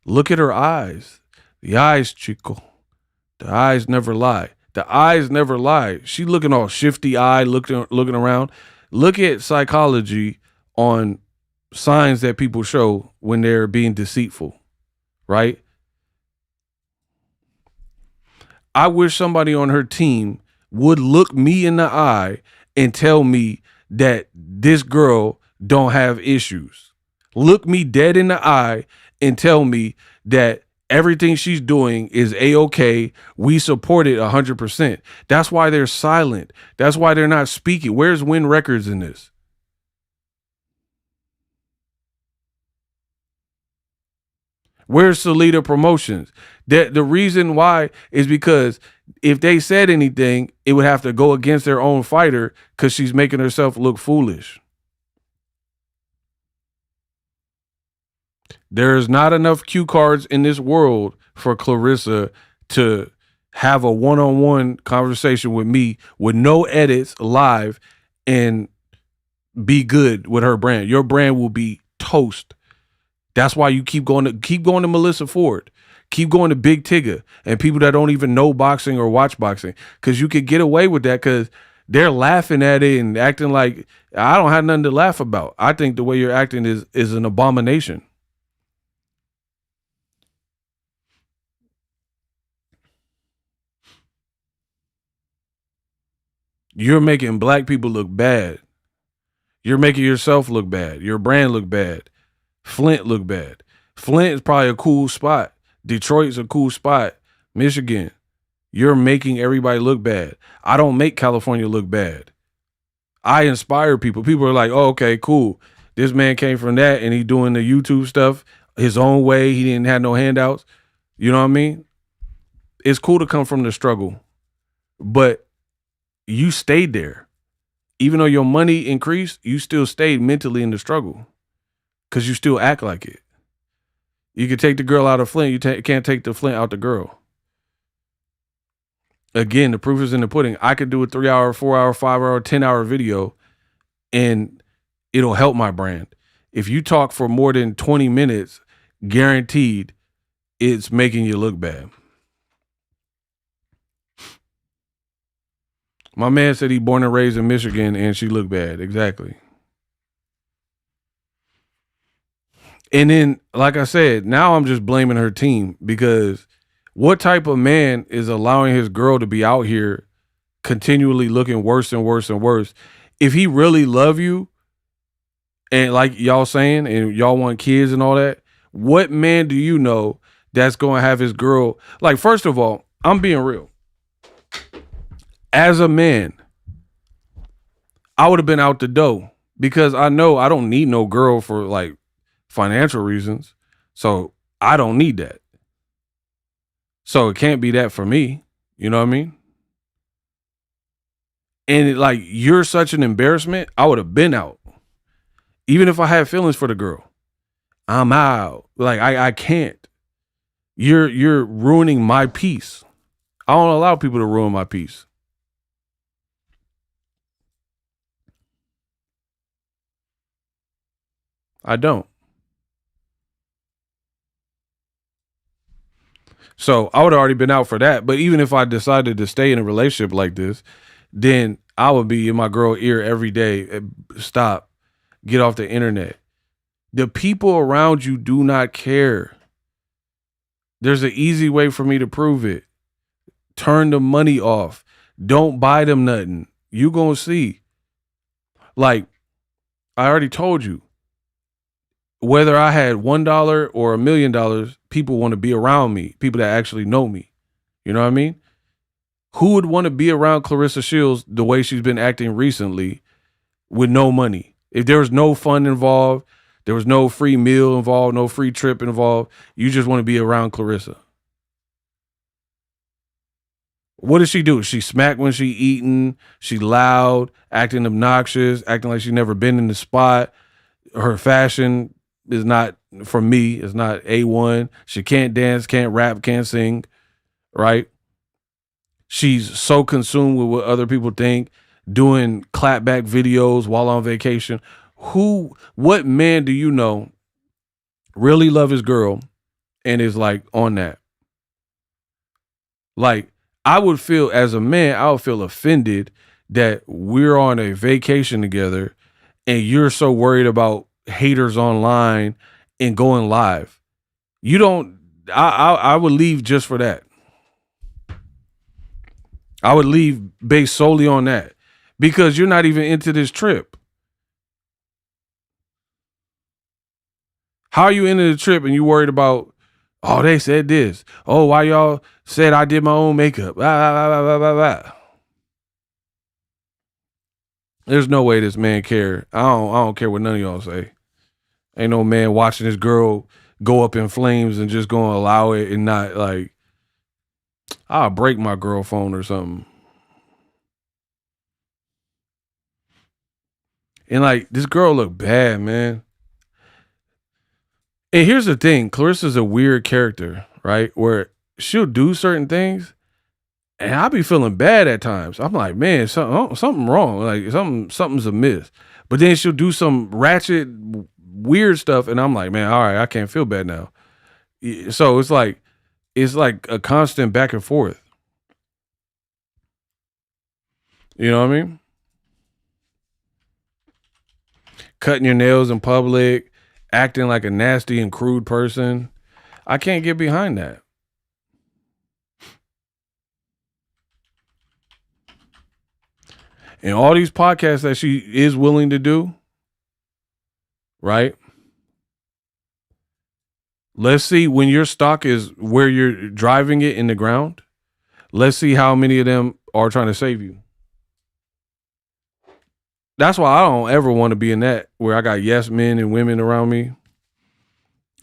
look at her eyes. The eyes, Chico. The eyes never lie. The eyes never lie. She looking all shifty eyed, looking around. Look at psychology on signs that people show when they're being deceitful, right? I wish somebody on her team would look me in the eye and tell me that this girl don't have issues. Look me dead in the eye and tell me that everything she's doing is A-okay. We support it 100%. That's why they're silent. That's why they're not speaking. Where's Win Records in this? Where's Salita Promotions? The reason why is because if they said anything, it would have to go against their own fighter because she's making herself look foolish. There's not enough cue cards in this world for Claressa to have a one-on-one conversation with me with no edits live and be good with her brand. Your brand will be toast. That's why you keep going to Melissa Ford. Keep going to Big Tigger and people that don't even know boxing or watch boxing, because you could get away with that because they're laughing at it and acting like I don't have nothing to laugh about. I think the way you're acting is an abomination. You're making black people look bad. You're making yourself look bad. Your brand look bad. Flint look bad. Flint is probably a cool spot. Detroit's a cool spot. Michigan. You're making everybody look bad. I don't make California look bad. I inspire people. People are like, oh, okay, cool. This man came from that and he doing the YouTube stuff his own way. He didn't have no handouts. You know what I mean? It's cool to come from the struggle, but you stayed there. Even though your money increased, you still stayed mentally in the struggle because you still act like it. You can take the girl out of Flint. You can't take the Flint out the girl. Again, the proof is in the pudding. I could do a 3-hour, 4-hour, 5-hour, 10-hour video and it'll help my brand. If you talk for more than 20 minutes, guaranteed it's making you look bad. My man said he born and raised in Michigan and she looked bad. Exactly. And then, like I said, now I'm just blaming her team, because what type of man is allowing his girl to be out here continually looking worse and worse and worse? If he really love you and like y'all saying, and y'all want kids and all that, what man do you know that's going to have his girl? Like, first of all, I'm being real. As a man, I would have been out the door, because I know I don't need no girl for like financial reasons. So I don't need that. So it can't be that for me. You know what I mean? And like, you're such an embarrassment. I would have been out. Even if I had feelings for the girl, I'm out. Like, I can't. You're ruining my peace. I don't allow people to ruin my peace. I don't. So I would have already been out for that. But even if I decided to stay in a relationship like this, then I would be in my girl ear every day. Stop. Get off the internet. The people around you do not care. There's an easy way for me to prove it. Turn the money off. Don't buy them nothing. You gonna see. Like, I already told you. Whether I had $1 or $1 million, people want to be around me. People that actually know me. You know what I mean? Who would want to be around Claressa Shields the way she's been acting recently with no money? If there was no fun involved, there was no free meal involved, no free trip involved, you just want to be around Claressa. What does she do? She smack when she eating. She loud, acting obnoxious, acting like she never been in the spot. Her fashion is not, for me, it's not A1. She can't dance, can't rap, can't sing, right? She's so consumed with what other people think, doing clapback videos while on vacation. What man do you know really love his girl and is like on that? Like, I would feel, as a man, I would feel offended that we're on a vacation together and you're so worried about haters online and going live. You don't, I would leave just for that. I would leave based solely on that, because you're not even into this trip. How are you into the trip and you worried about, oh, they said this. Oh, why y'all said I did my own makeup? There's no way this man care. I don't care what none of y'all say. Ain't no man watching this girl go up in flames and just gonna allow it and not, like, I'll break my girl phone or something. And like, this girl look bad, man. And here's the thing, Claressa's a weird character, right? Where she'll do certain things and I'll be feeling bad at times. I'm like, man, something wrong. Like something's amiss. But then she'll do some ratchet, weird stuff, and I'm like, man, all right, I can't feel bad now. So it's like a constant back and forth. You know what I mean? Cutting your nails in public, acting like a nasty and crude person. I can't get behind that. And all these podcasts that she is willing to do, right? Let's see when your stock is where you're driving it in the ground. Let's see how many of them are trying to save you. That's why I don't ever want to be in that where I got yes men and women around me.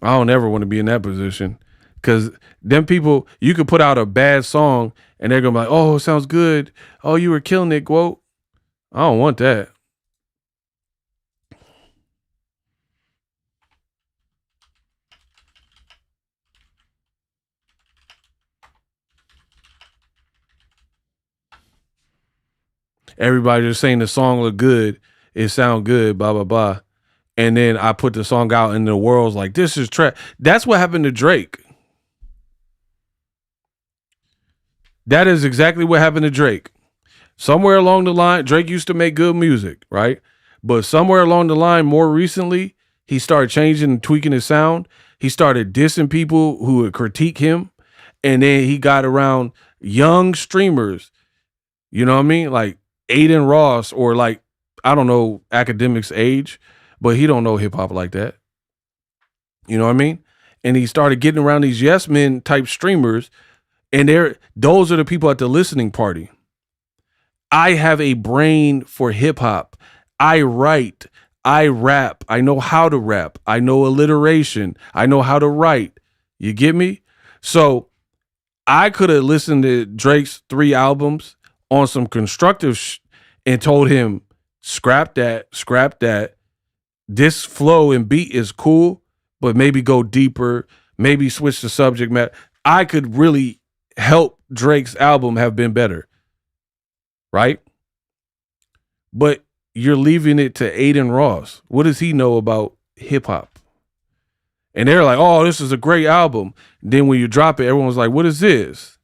I don't ever want to be in that position. Because them people, you could put out a bad song and they're going to be like, oh, it sounds good. Oh, you were killing it, quote. I don't want that. Everybody just saying the song look good, it sound good, blah, blah, blah. And then I put the song out and the world's like, this is trash. That's what happened to Drake. That is exactly what happened to Drake. Somewhere along the line, Drake used to make good music, right? But somewhere along the line, more recently, he started changing and tweaking his sound. He started dissing people who would critique him. And then he got around young streamers, you know what I mean? Like Aiden Ross or like, I don't know, academics age, but he don't know hip hop like that. You know what I mean? And he started getting around these yes men type streamers, and those are the people at the listening party. I have a brain for hip hop. I write, I rap, I know how to rap, I know alliteration, I know how to write. You get me? So I could have listened to Drake's 3 albums on some constructive and told him, scrap that. This flow and beat is cool, but maybe go deeper, maybe switch the subject matter. I could really help Drake's album have been better, right? But you're leaving it to Aiden Ross. What does he know about hip hop? And they're like, oh, this is a great album. Then when you drop it, everyone's like, what is this?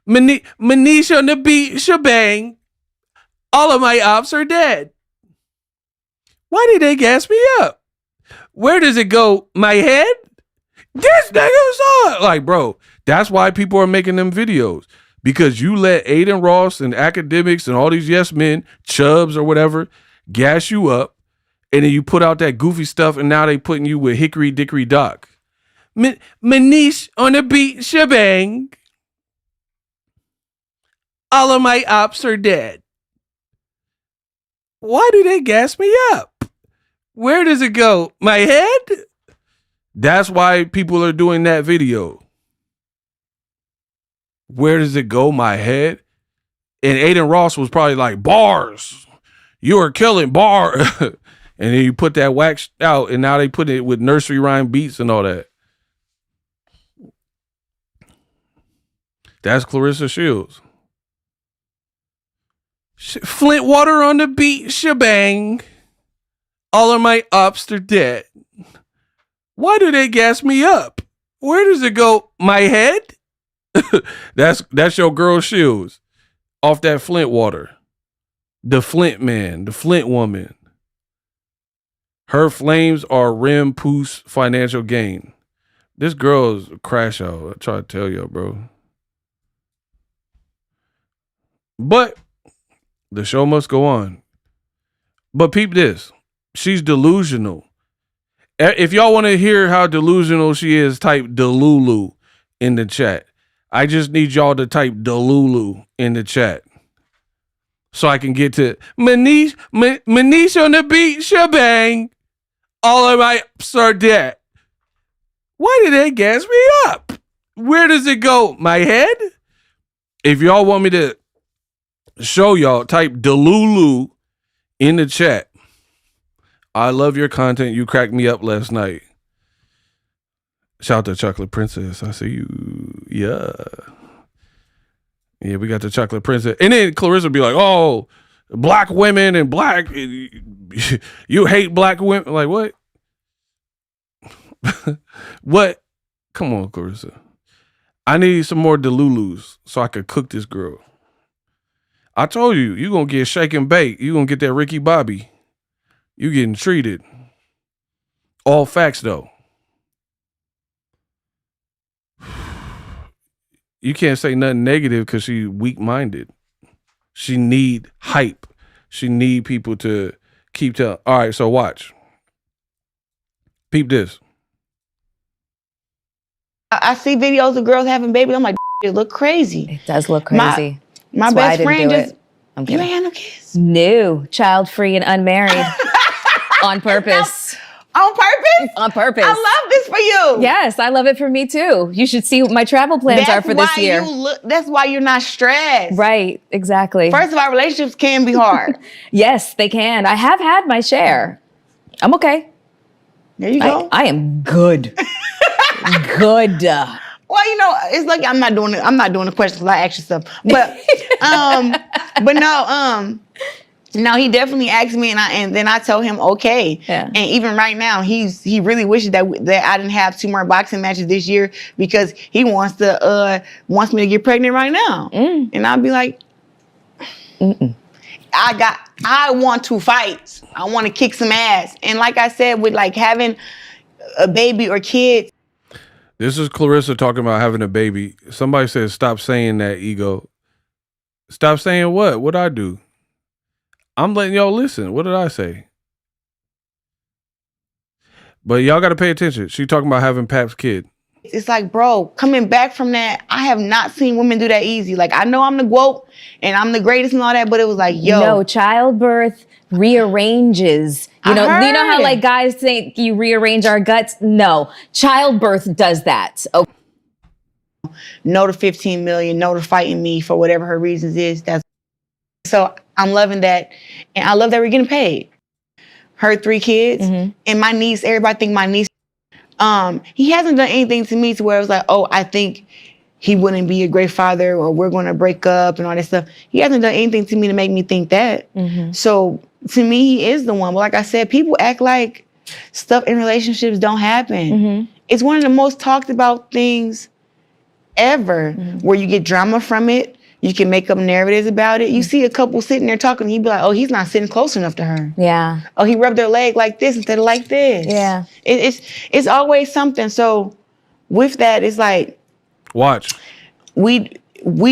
Manish on the beat, shebang. All of my ops are dead. Why did they gas me up? Where does it go? My head? This nigga's on. Like, bro, that's why people are making them videos. Because you let Aiden Ross and academics and all these yes men, Chubbs or whatever, gas you up. And then you put out that goofy stuff, and now they putting you with Hickory Dickory Dock. Manish on the beat, shebang. All of my ops are dead. Why do they gas me up? Where does it go? My head? That's why people are doing that video. Where does it go? My head? And Aiden Ross was probably like, bars. You are killing bar. And then you put that wax out, and now they put it with nursery rhyme beats and all that. That's Claressa Shields. Flint water on the beat, shebang. All of my ops are dead. Why do they gas me up? Where does it go? My head? That's your girl Shields off that Flint water. The Flint man, the Flint woman. Her flames are rim poos financial gain. This girl is a crash out. I try to tell you, bro. But the show must go on. But peep this. She's delusional. If y'all want to hear how delusional she is, type Delulu in the chat. I just need y'all to type Delulu in the chat so I can get to Manish on the beat, shebang. All of my ups are dead. Why did they gas me up? Where does it go? My head? If y'all want me to show y'all, type Delulu in the chat. I love your content. You cracked me up last night. Shout out to Chocolate Princess. I see you. Yeah. Yeah, we got the Chocolate Princess. And then Claressa be like, oh, black women and black. You hate black women. Like, what? What? Come on, Claressa. I need some more Delulus so I could cook this girl. I told you, you going to get shake and bake. You going to get that Ricky Bobby. You getting treated. All facts, though. You can't say nothing negative because she's weak-minded. She need hype. She need people to keep telling. All right, so watch. Peep this. I see videos of girls having babies. I'm like, it look crazy. It does look crazy. My That's why I best didn't friend do just, it. I'm you kidding. ain't had no kids? No, child-free and unmarried. On purpose. On purpose? On purpose. I love this for you. Yes, I love it for me too. You should see what my travel plans are for this year. That's why you're not stressed. Right, exactly. First of all, relationships can be hard. Yes, they can. I have had my share. I'm okay. There you go. I am good. Good. Well, you know, it's like I'm not doing the questions I ask you stuff. But no, he definitely asked me, and then I told him okay. Yeah. And even right now, he really wishes that I didn't have 2 more boxing matches this year because he wants me to get pregnant right now. And I'll be like, I want to fight. I want to kick some ass. And like I said, with like having a baby or kids. This is Claressa talking about having a baby. Somebody says, stop saying that, ego. Stop saying what? What'd I do? I'm letting y'all listen. What did I say? But y'all got to pay attention. She talking about having Pap's kid. It's like, bro, coming back from that, I have not seen women do that easy. Like, I know I'm the GOAT and I'm the greatest and all that, but it was like, yo. No, childbirth rearranges. You know how like guys think you rearrange our guts? No, childbirth does that. Okay. No to 15 million, no to fighting me for whatever her reasons is. So I'm loving that. And I love that we're getting paid. Her 3 kids and my niece, everybody think my niece, he hasn't done anything to me to where it was like, oh, I think he wouldn't be a great father or we're going to break up and all that stuff. He hasn't done anything to me to make me think that. So to me, he is the one. But like I said, people act like stuff in relationships don't happen. It's one of the most talked about things ever where you get drama from it. You can make up narratives about it. You see a couple sitting there talking, he'd be like, oh, he's not sitting close enough to her. Yeah. Oh, he rubbed their leg like this instead of like this. Yeah. It's always something. So with that, it's like, watch. We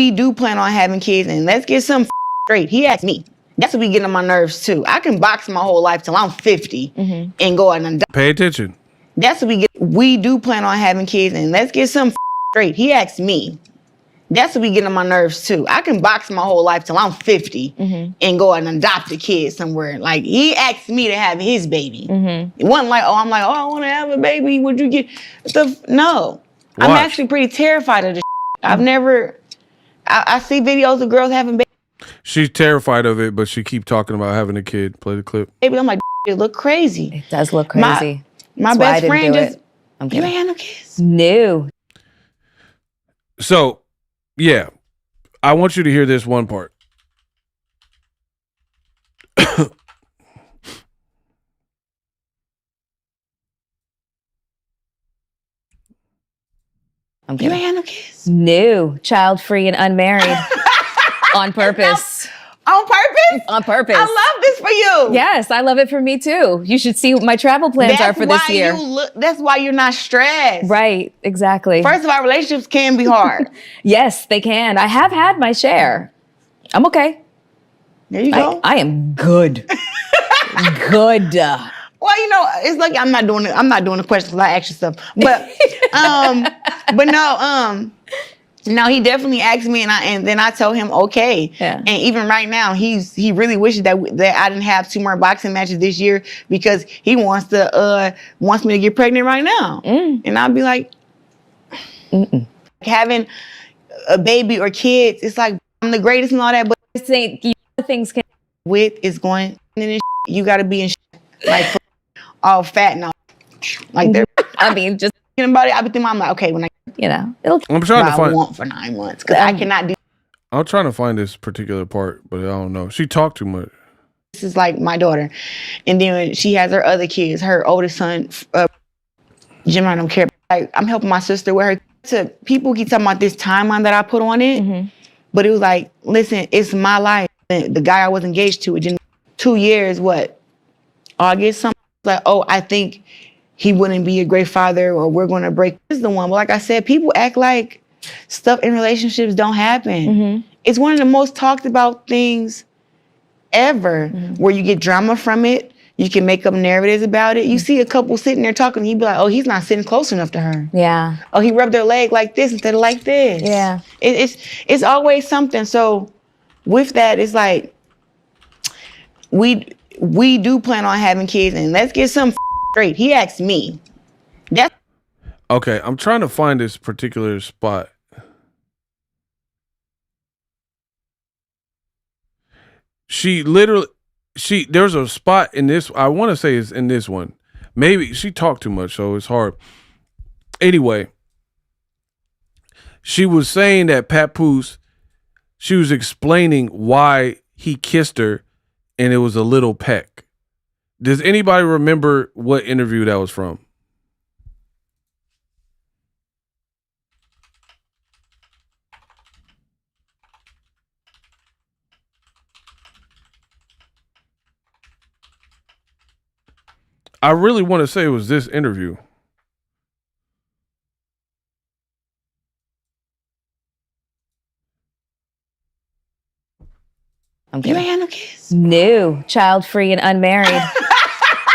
do plan on having kids, and let's get some straight. He asked me. That's what be getting on my nerves too. I can box my whole life till I'm 50 and go out and die. Pay attention. That's what we do plan on having kids, and let's get some straight. He asked me. That's what be getting on my nerves too. I can box my whole life till I'm 50 and go out and adopt a kid somewhere. Like, he asked me to have his baby. It wasn't like, I'm like, I want to have a baby. Would you get no. I'm actually pretty terrified of this. I've never. I see videos of girls having babies. She's terrified of it, but she keep talking about having a kid. Play the clip. I'm like, it look crazy. It does look crazy. My That's why I best didn't friend do just. it. I'm You kidding. ain't had no kids. No. So, yeah, I want you to hear this one part. I'm You kidding. ain't had no kids. No, child-free and unmarried. On purpose. On purpose? On purpose. I love this for you. Yes, I love it for me too. You should see what my travel plans are for this year. That's why you're not stressed. Right, exactly. First of all, relationships can be hard. Yes, they can. I have had my share. I'm okay. There you go. I am good. Good. Well, you know, it's like I'm not doing the questions I ask you stuff. But no, he definitely asked me, and then I told him okay. Yeah. And even right now, he really wishes that I didn't have 2 more boxing matches this year because he wants me to get pregnant right now. And I'll be like, having a baby or kids, it's like I'm the greatest and all that, but Things can. with is going in and you got to be in like all fat and all like they're. I mean, just Thinking about it, I be thinking, I'm like, okay, when it'll. I'm trying to I find. want for 9 months because I cannot do. I'm trying to find this particular part, but I don't know. She talked too much. This is like my daughter, and then she has her other kids. Her oldest son Gemini don't care. Like, I'm helping my sister with her. To people keep talking about this timeline that I put on it, but it was like, listen, it's my life. The guy I was engaged to, it didn't 2 years, what? August, something like, oh, I think he wouldn't be a great father, or we're going to break. This is the one. But like I said, people act like stuff in relationships don't happen. It's one of the most talked about things ever, where you get drama from it. You can make up narratives about it. You see a couple sitting there talking, he'd be like, oh, he's not sitting close enough to her. Yeah. Oh, he rubbed her leg like this instead of like this. Yeah. It's always something. So with that, it's like, we do plan on having kids, and let's get some straight. He asked me. That's Okay, I'm trying to find this particular spot. There's a spot in this, I want to say it's in this one. Maybe she talked too much, so it's hard. Anyway, she was saying that Papoose, she was explaining why he kissed her and it was a little peck. Does anybody remember what interview that was from? I really want to say it was this interview. I'm you kidding. ain't had no kids. No, child-free and unmarried.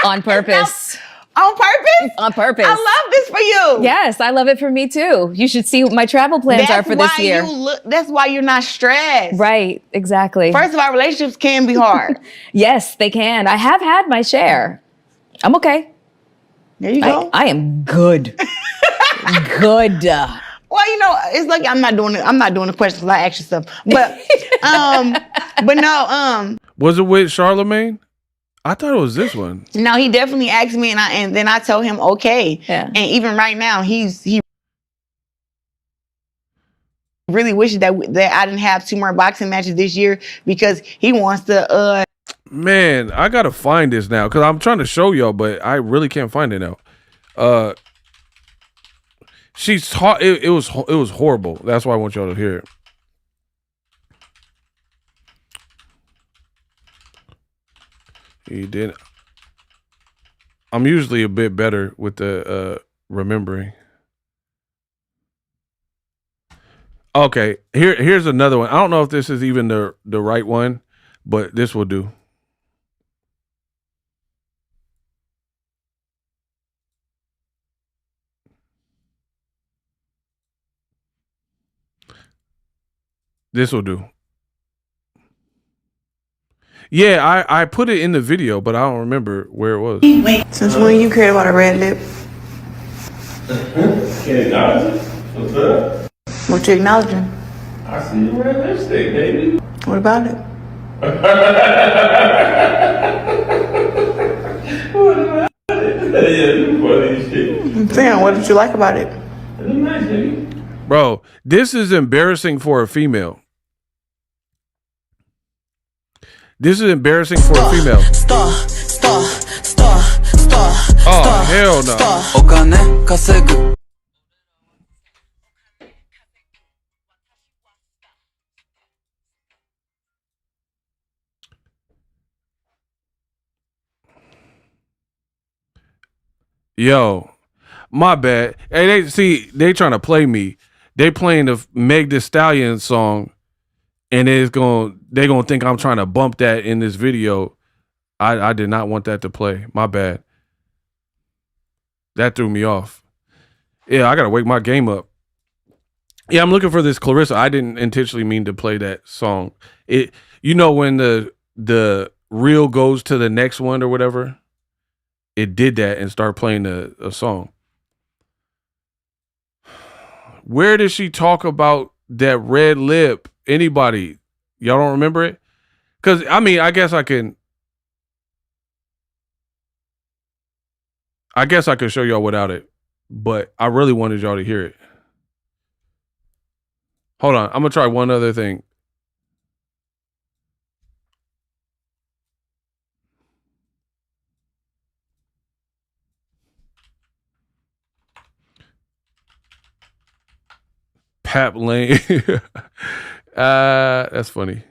On purpose. On purpose? On purpose. I love this for you. Yes, I love it for me too. You should see what my travel plans are for this year. That's why you're not stressed. Right, exactly. First of all, relationships can be hard. Yes, they can. I have had my share. I'm okay. There you go. I am good. Good. Well, you know, it's like I'm not doing the questions because I ask you stuff. But no, Was it with Charlemagne? I thought it was this one. no, he definitely asked me, and then I told him okay. Yeah. And even right now, he really wishes that I didn't have 2 more boxing matches this year, because he wants to. Man, I gotta find this now because I'm trying to show y'all, but I really can't find it now. She's taught. It was horrible. That's why I want y'all to hear it. He did. I'm usually a bit better with the remembering. Okay, here's another one. I don't know if this is even the right one, but this will do. This will do. Yeah, I put it in the video, but I don't remember where it was. Wait, since when you cared about a red lip? Can't acknowledge it? What's up? What you acknowledging? I see the red lipstick, baby. What about it? What about it? Yeah, you funny as shit. I'm saying, what did you like about it? It's nice, baby. Bro, this is embarrassing for a female. This is embarrassing for a female. Oh, hell no. Yo, my bad. Hey, they trying to play me. They playing the Meg Thee Stallion song, and they gonna think I'm trying to bump that in this video. I did not want that to play. My bad. That threw me off. Yeah, I gotta wake my game up. Yeah, I'm looking for this Claressa. I didn't intentionally mean to play that song. When the reel goes to the next one or whatever, it did that and started playing a song. Where did she talk about that red lip? Anybody? Y'all don't remember it? Because, I mean, I guess I could show y'all without it, but I really wanted y'all to hear it. Hold on. I'm going to try one other thing. Pap Lane. That's funny.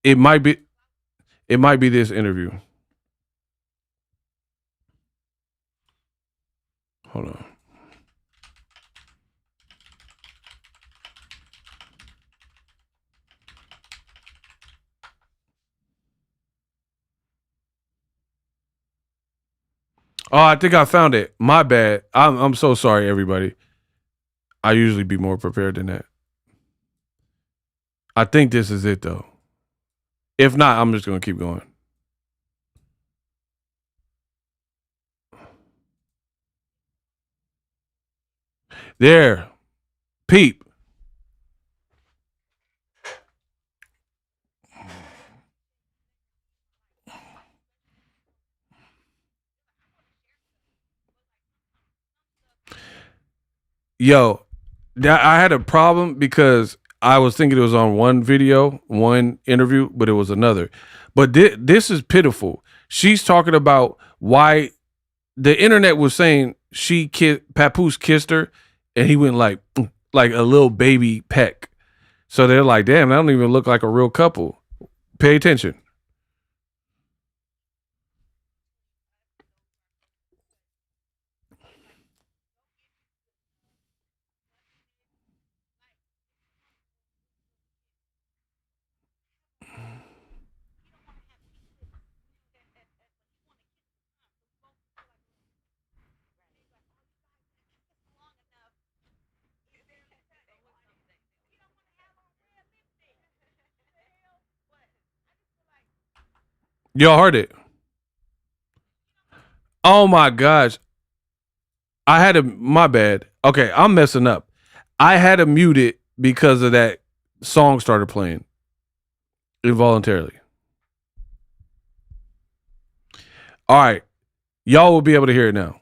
It might be this interview. Hold on. Oh, I think I found it. My bad. I'm so sorry, everybody. I usually be more prepared than that. I think this is it, though. If not, I'm just going to keep going. There. Peep. Yo, I had a problem because I was thinking it was on one video, one interview, but it was another. But this is pitiful. She's talking about why the internet was saying Papoose kissed her, and he went like a little baby peck. So they're like, damn, that don't even look like a real couple. Pay attention. Y'all heard it. Oh my gosh. My bad. Okay, I'm messing up. I had to mute it because of that song started playing involuntarily. All right. Y'all will be able to hear it now.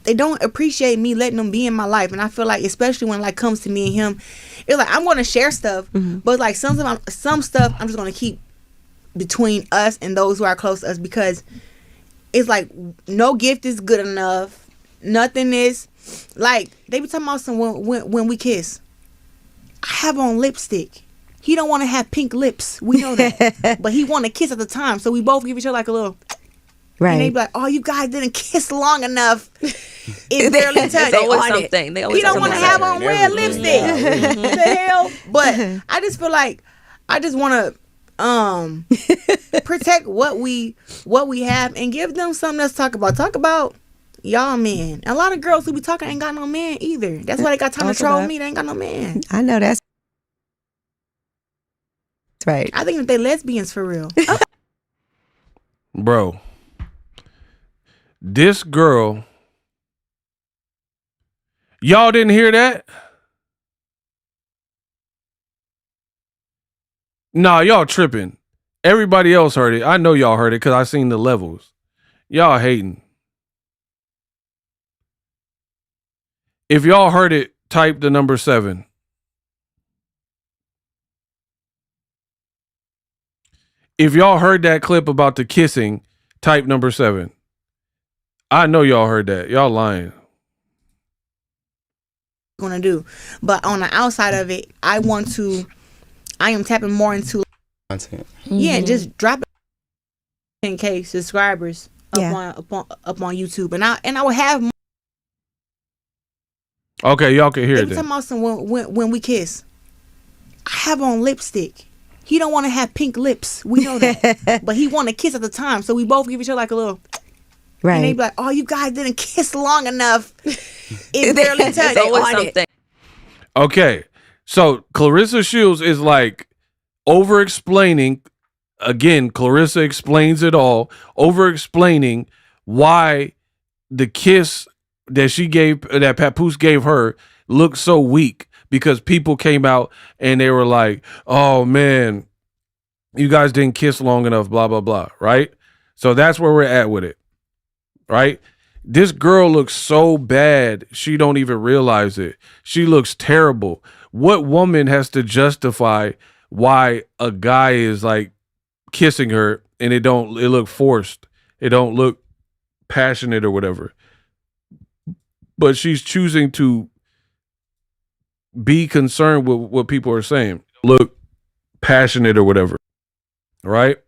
They don't appreciate me letting them be in my life, and I feel like, especially when like comes to me and him, it's like I'm going to share stuff, but like some stuff I'm just going to keep between us and those who are close to us, because it's like no gift is good enough. Nothing is like, they be talking about some when we kiss. I have on lipstick. He don't want to have pink lips. We know that, but he want to kiss at the time, so we both give each other like a little. Right. And they be like, "Oh, you guys didn't kiss long enough." It's barely touched. It's always something. They always he don't want to have on red lipstick. What the hell? But I just feel like I just want to protect what we have and give them something else to talk about. Talk about y'all men. A lot of girls who be talking ain't got no man either. That's why they got time to troll me. They ain't got no man. I know that's right. I think that they lesbians for real. Bro. This girl, y'all didn't hear that? Nah, y'all tripping. Everybody else heard it. I know y'all heard it because I seen the levels. Y'all hating. If y'all heard it, type the number 7. If y'all heard that clip about the kissing, type number 7. I know y'all heard that. Y'all lying. Gonna do, but on the outside of it, I am tapping more into content. Yeah, just drop it 10K subscribers up on YouTube, and I will have more. Okay, y'all can hear it. Every time when we kiss, I have on lipstick. He don't want to have pink lips. We know that, but he want to kiss at the time, so we both give each other like a little. Right. And they be like, "Oh, you guys didn't kiss long enough." It's barely touched. It's always something. Okay, so Claressa Shields is like over-explaining. Again, Claressa explains it all. Over-explaining why the kiss that Papoose gave her looked so weak, because people came out and they were like, "Oh man, you guys didn't kiss long enough." Blah blah blah. Right. So that's where we're at with it. Right? This girl looks so bad, she don't even realize it. She looks terrible. What woman has to justify why a guy is like kissing her, and it look forced. It don't look passionate or whatever. But she's choosing to be concerned with what people are saying. Look passionate or whatever. Right?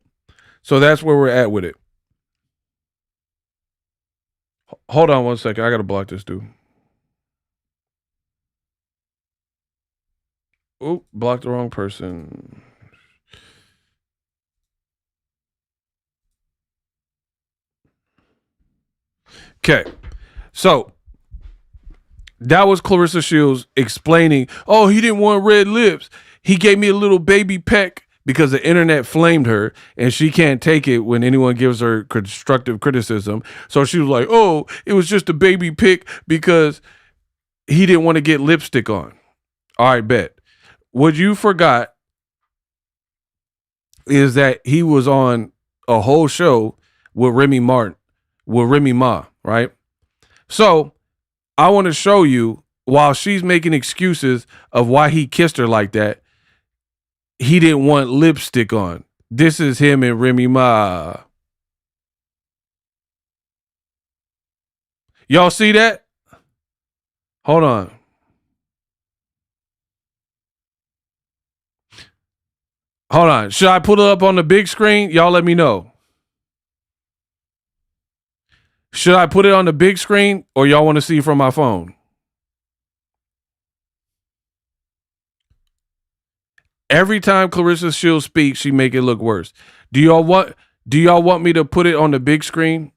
So that's where we're at with it. Hold on 1 second. I got to block this dude. Oh, blocked the wrong person. Okay. So that was Claressa Shields explaining, oh, he didn't want red lips. He gave me a little baby peck because the internet flamed her and she can't take it when anyone gives her constructive criticism. So she was like, oh, it was just a baby pick because he didn't want to get lipstick on. All right, bet. What you forgot is that he was on a whole show with Remy Ma, right? So I want to show you, while she's making excuses of why he kissed her like that, he didn't want lipstick on. This is him and Remy Ma. Y'all see that? Hold on. Hold on. Should I put it up on the big screen? Y'all let me know. Should I put it on the big screen or y'all want to see from my phone? Every time Claressa Shields speaks, she make it look worse. Do y'all want me to put it on the big screen?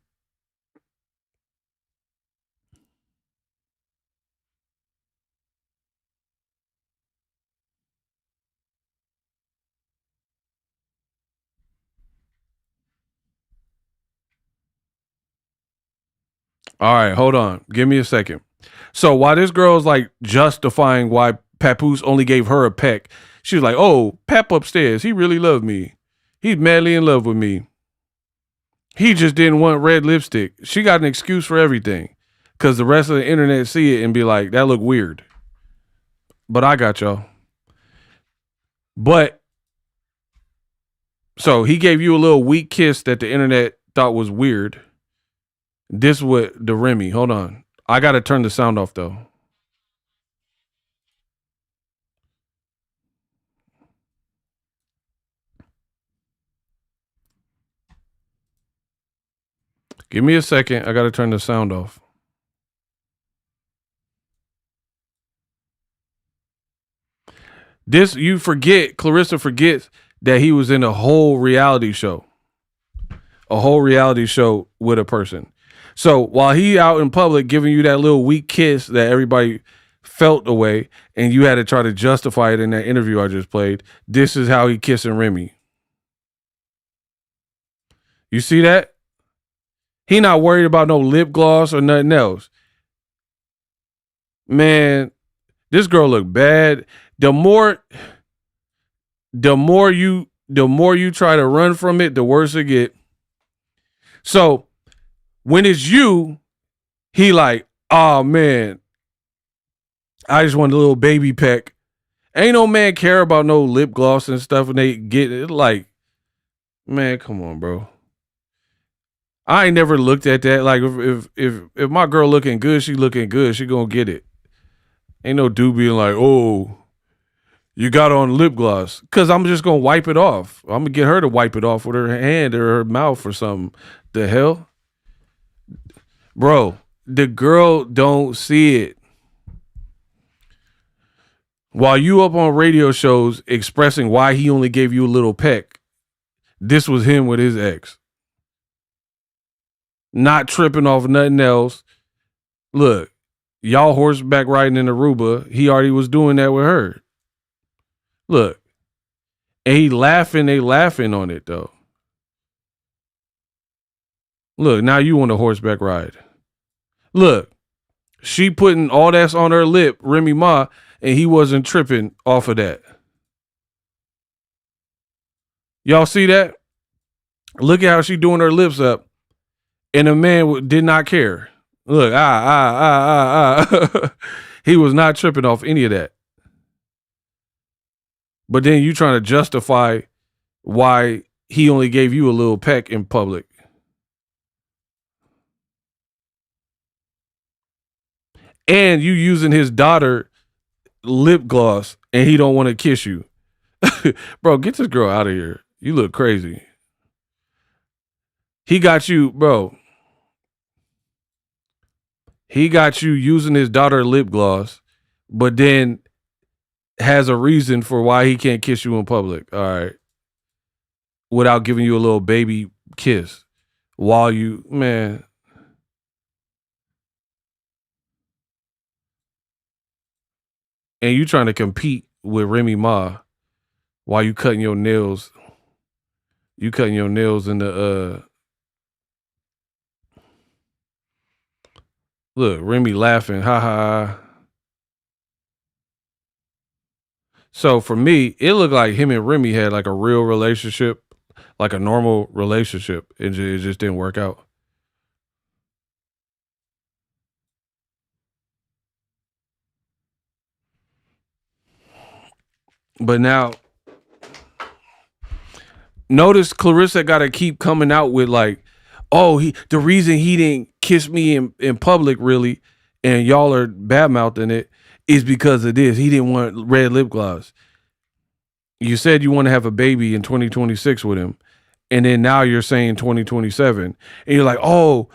All right, hold on. Give me a second. So while this girl's like justifying why Papoose only gave her a peck, she was like, oh, Pap upstairs, he really loved me. He's madly in love with me. He just didn't want red lipstick. She got an excuse for everything because the rest of the internet see it and be like, that look weird. But I got y'all. But so he gave you a little weak kiss that the internet thought was weird. This with the Remy. Hold on. I got to turn the sound off though. Give me a second. I got to turn the sound off. Claressa forgets that he was in a whole reality show. A whole reality show with a person. So while he out in public giving you that little weak kiss that everybody felt away, and you had to try to justify it in that interview I just played, this is how he kissing Remy. You see that? He not worried about no lip gloss or nothing else. Man, this girl look bad. The more you try to run from it, the worse it get. So when it's you, he like, oh man, I just want a little baby peck. Ain't no man care about no lip gloss and stuff, and they get it like, man, come on, bro. I ain't never looked at that. Like if my girl looking good, she looking good, she gonna get it. Ain't no dude being like, oh, you got on lip gloss. Cause I'm just gonna wipe it off. I'm gonna get her to wipe it off with her hand or her mouth or something. The hell? Bro, the girl don't see it. While you up on radio shows expressing why he only gave you a little peck, this was him with his ex. Not tripping off nothing else. Look, y'all horseback riding in Aruba. He already was doing that with her. Look, and they laughing on it though. Look, now you want a horseback ride. Look, she putting all that's on her lip, Remy Ma, and he wasn't tripping off of that. Y'all see that? Look at how she doing her lips up, and the man did not care. Look, he was not tripping off any of that. But then you trying to justify why he only gave you a little peck in public. And you using his daughter lip gloss and he don't want to kiss you. Bro, get this girl out of here. You look crazy. He got you, bro. He got you using his daughter lip gloss, but then has a reason for why he can't kiss you in public. All right. Without giving you a little baby kiss while you, man. And you trying to compete with Remy Ma while you cutting your nails. You cutting your nails in the look, Remy laughing, ha ha. So for me, it looked like him and Remy had like a real relationship, like a normal relationship. It just didn't work out. But now, notice Claressa got to keep coming out with like, oh, the reason he didn't kiss me in public really, and y'all are bad mouthing it, is because of this. He didn't want red lip gloss. You said you want to have a baby in 2026 with him, and then now you're saying 2027, and you're like, oh,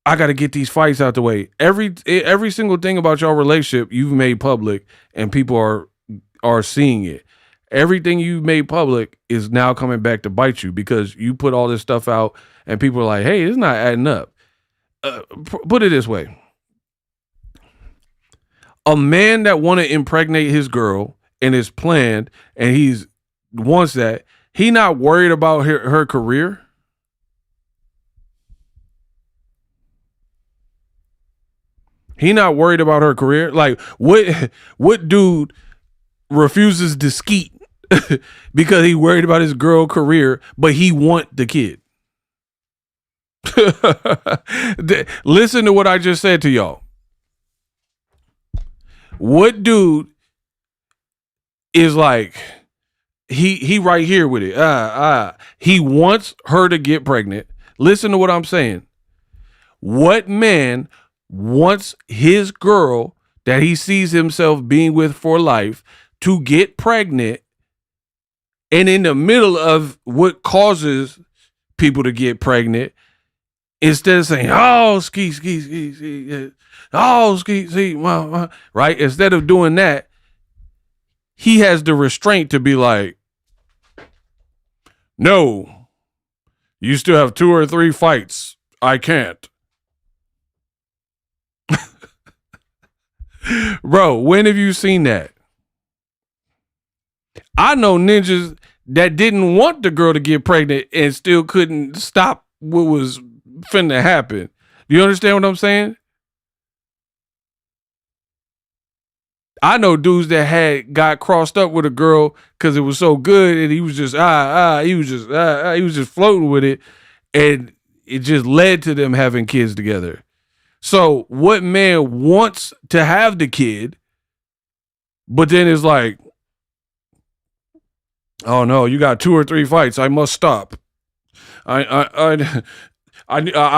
I got to get these fights out the way. Every single thing about your relationship you've made public, and people are seeing it. Everything you made public is now coming back to bite you because you put all this stuff out and people are like, hey, it's not adding up. Put it this way. A man that want to impregnate his girl and is planned and he's wants that, he not worried about her career. He not worried about her career. Like what dude refuses to skeet because he worried about his girl career, but he want the kid? Listen to what I just said to y'all. What dude is like, he right here with it. He wants her to get pregnant. Listen to what I'm saying. What man wants his girl that he sees himself being with for life to get pregnant, and in the middle of what causes people to get pregnant, instead of saying, oh, ski, oh, ski, right? Instead of doing that, he has the restraint to be like, no, you still have 2 or 3 fights. I can't. Bro, when have you seen that? I know ninjas that didn't want the girl to get pregnant and still couldn't stop what was finna happen. Do you understand what I'm saying? I know dudes that got crossed up with a girl because it was so good and he was just he was just floating with it, and it just led to them having kids together. So what man wants to have the kid, but then is like, oh no, you got 2 or 3 fights. I must stop. I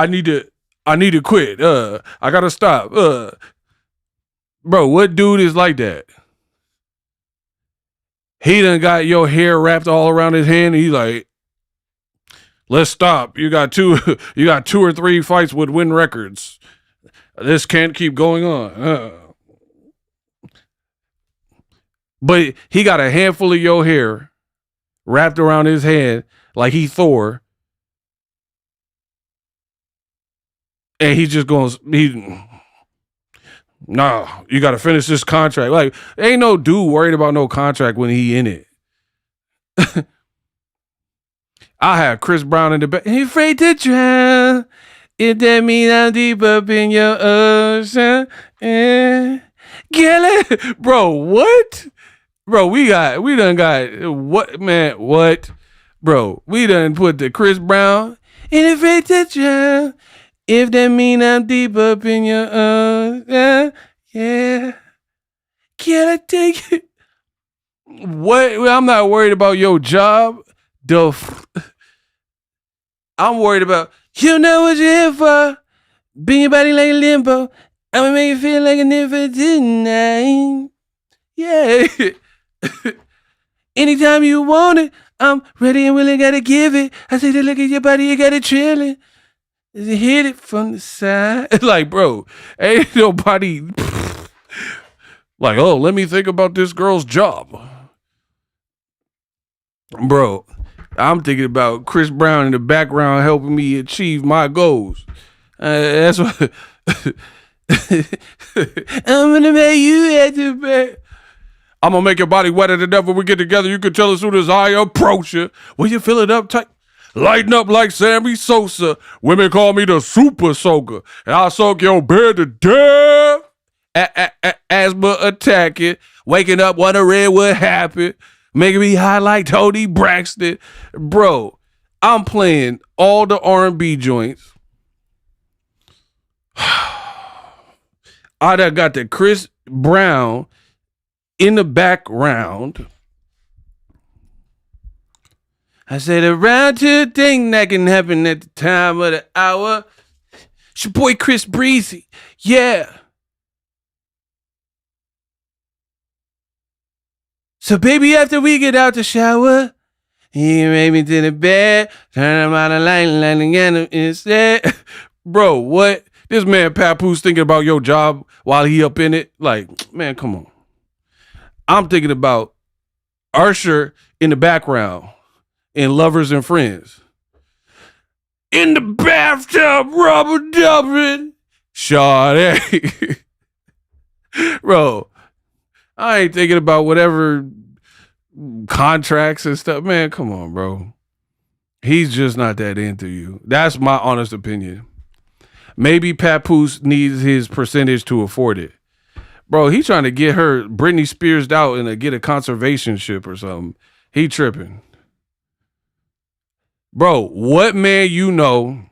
need to quit. I gotta stop. Bro, what dude is like that? He done got your hair wrapped all around his hand, and he's like, let's stop. You got 2 or 3 fights with win records. This can't keep going on. But he got a handful of your hair wrapped around his hand like he Thor. And he just goes, nah, you got to finish this contract. Like, ain't no dude worried about no contract when he in it. I have Chris Brown in the back. Ain't afraid to drown. If that mean I'm deep up in your ocean. Get it? Bro, what? Bro, we done got, what, man, what? Bro, we done put the Chris Brown in the afraid to drown. If that mean I'm deep up in your ocean. Yeah. Can I take it? What? I'm not worried about your job. I'm worried about, you know what you're here for. Bring your body like a limbo. I'm gonna make you feel like a nympho tonight. Yeah. Anytime you want it, I'm ready and willing, gotta give it. I say to look at your body, you gotta chill it. Hit it from the side. Like, bro, ain't nobody like, oh, let me think about this girl's job. Bro, I'm thinking about Chris Brown in the background helping me achieve my goals. That's what I'm gonna make you at the back. I'm gonna make your body wetter than ever. We get together. You can tell as soon as I approach you. Will you feel it up tight? Lighten up like Sammy Sosa. Women call me the super soaker. And I'll soak your bed to death. Asthma attacking. Waking up wondering what happened. Making me high like Tony Braxton. Bro, I'm playing all the R&B joints. I done got the Chris Brown in the background. I said around to a thing that can happen at the time of the hour. It's your boy Chris Breezy. Yeah. So baby, after we get out the shower, you make me to the bed, turn them out the light, and again instead. Bro, what? This man Papoose thinking about your job while he up in it? Like, man, come on. I'm thinking about Usher in the background in Lovers and Friends. In the bathtub, rubber dubbing. Sade. Bro, I ain't thinking about whatever contracts and stuff. Man, come on, bro. He's just not that into you. That's my honest opinion. Maybe Papoose needs his percentage to afford it. Bro, he trying to get her Britney Spears out and get a conservationship or something. He tripping. Bro, what man you know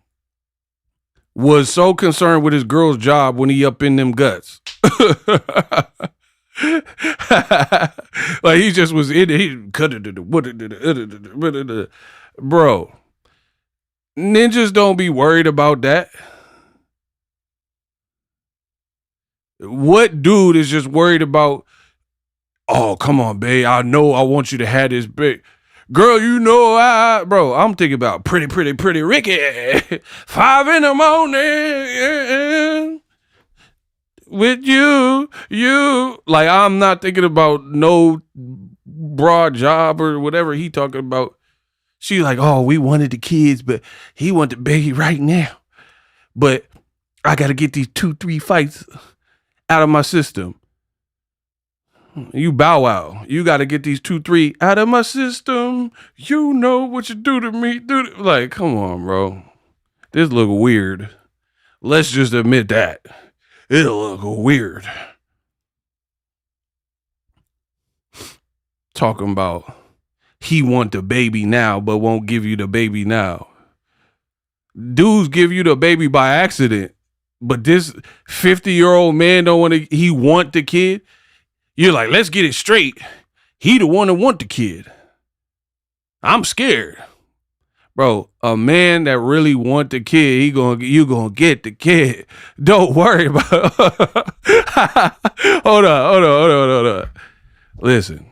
was so concerned with his girl's job when he up in them guts? Like he just was in it. Bro, ninjas don't be worried about that. What dude is just worried about, oh, come on, babe. I know I want you to have this big. Girl, you know bro, I'm thinking about pretty Ricky. 5 a.m. with you. Like, I'm not thinking about no broad job or whatever he talking about. She like, oh, we wanted the kids, but he want the baby right now. But I got to get these 2-3 fights out of my system. You Bow Wow. You got to get these 2-3 out of my system. You know what you do to me. Like, come on, bro. This look weird. Let's just admit that. It'll look weird. Talking about he want the baby now, but won't give you the baby now. Dudes give you the baby by accident. But this 50-year-old man he want the kid. You're like, let's get it straight. He the one that want the kid. I'm scared. Bro, a man that really want the kid, you gonna get the kid. Don't worry about it. Hold on. Listen.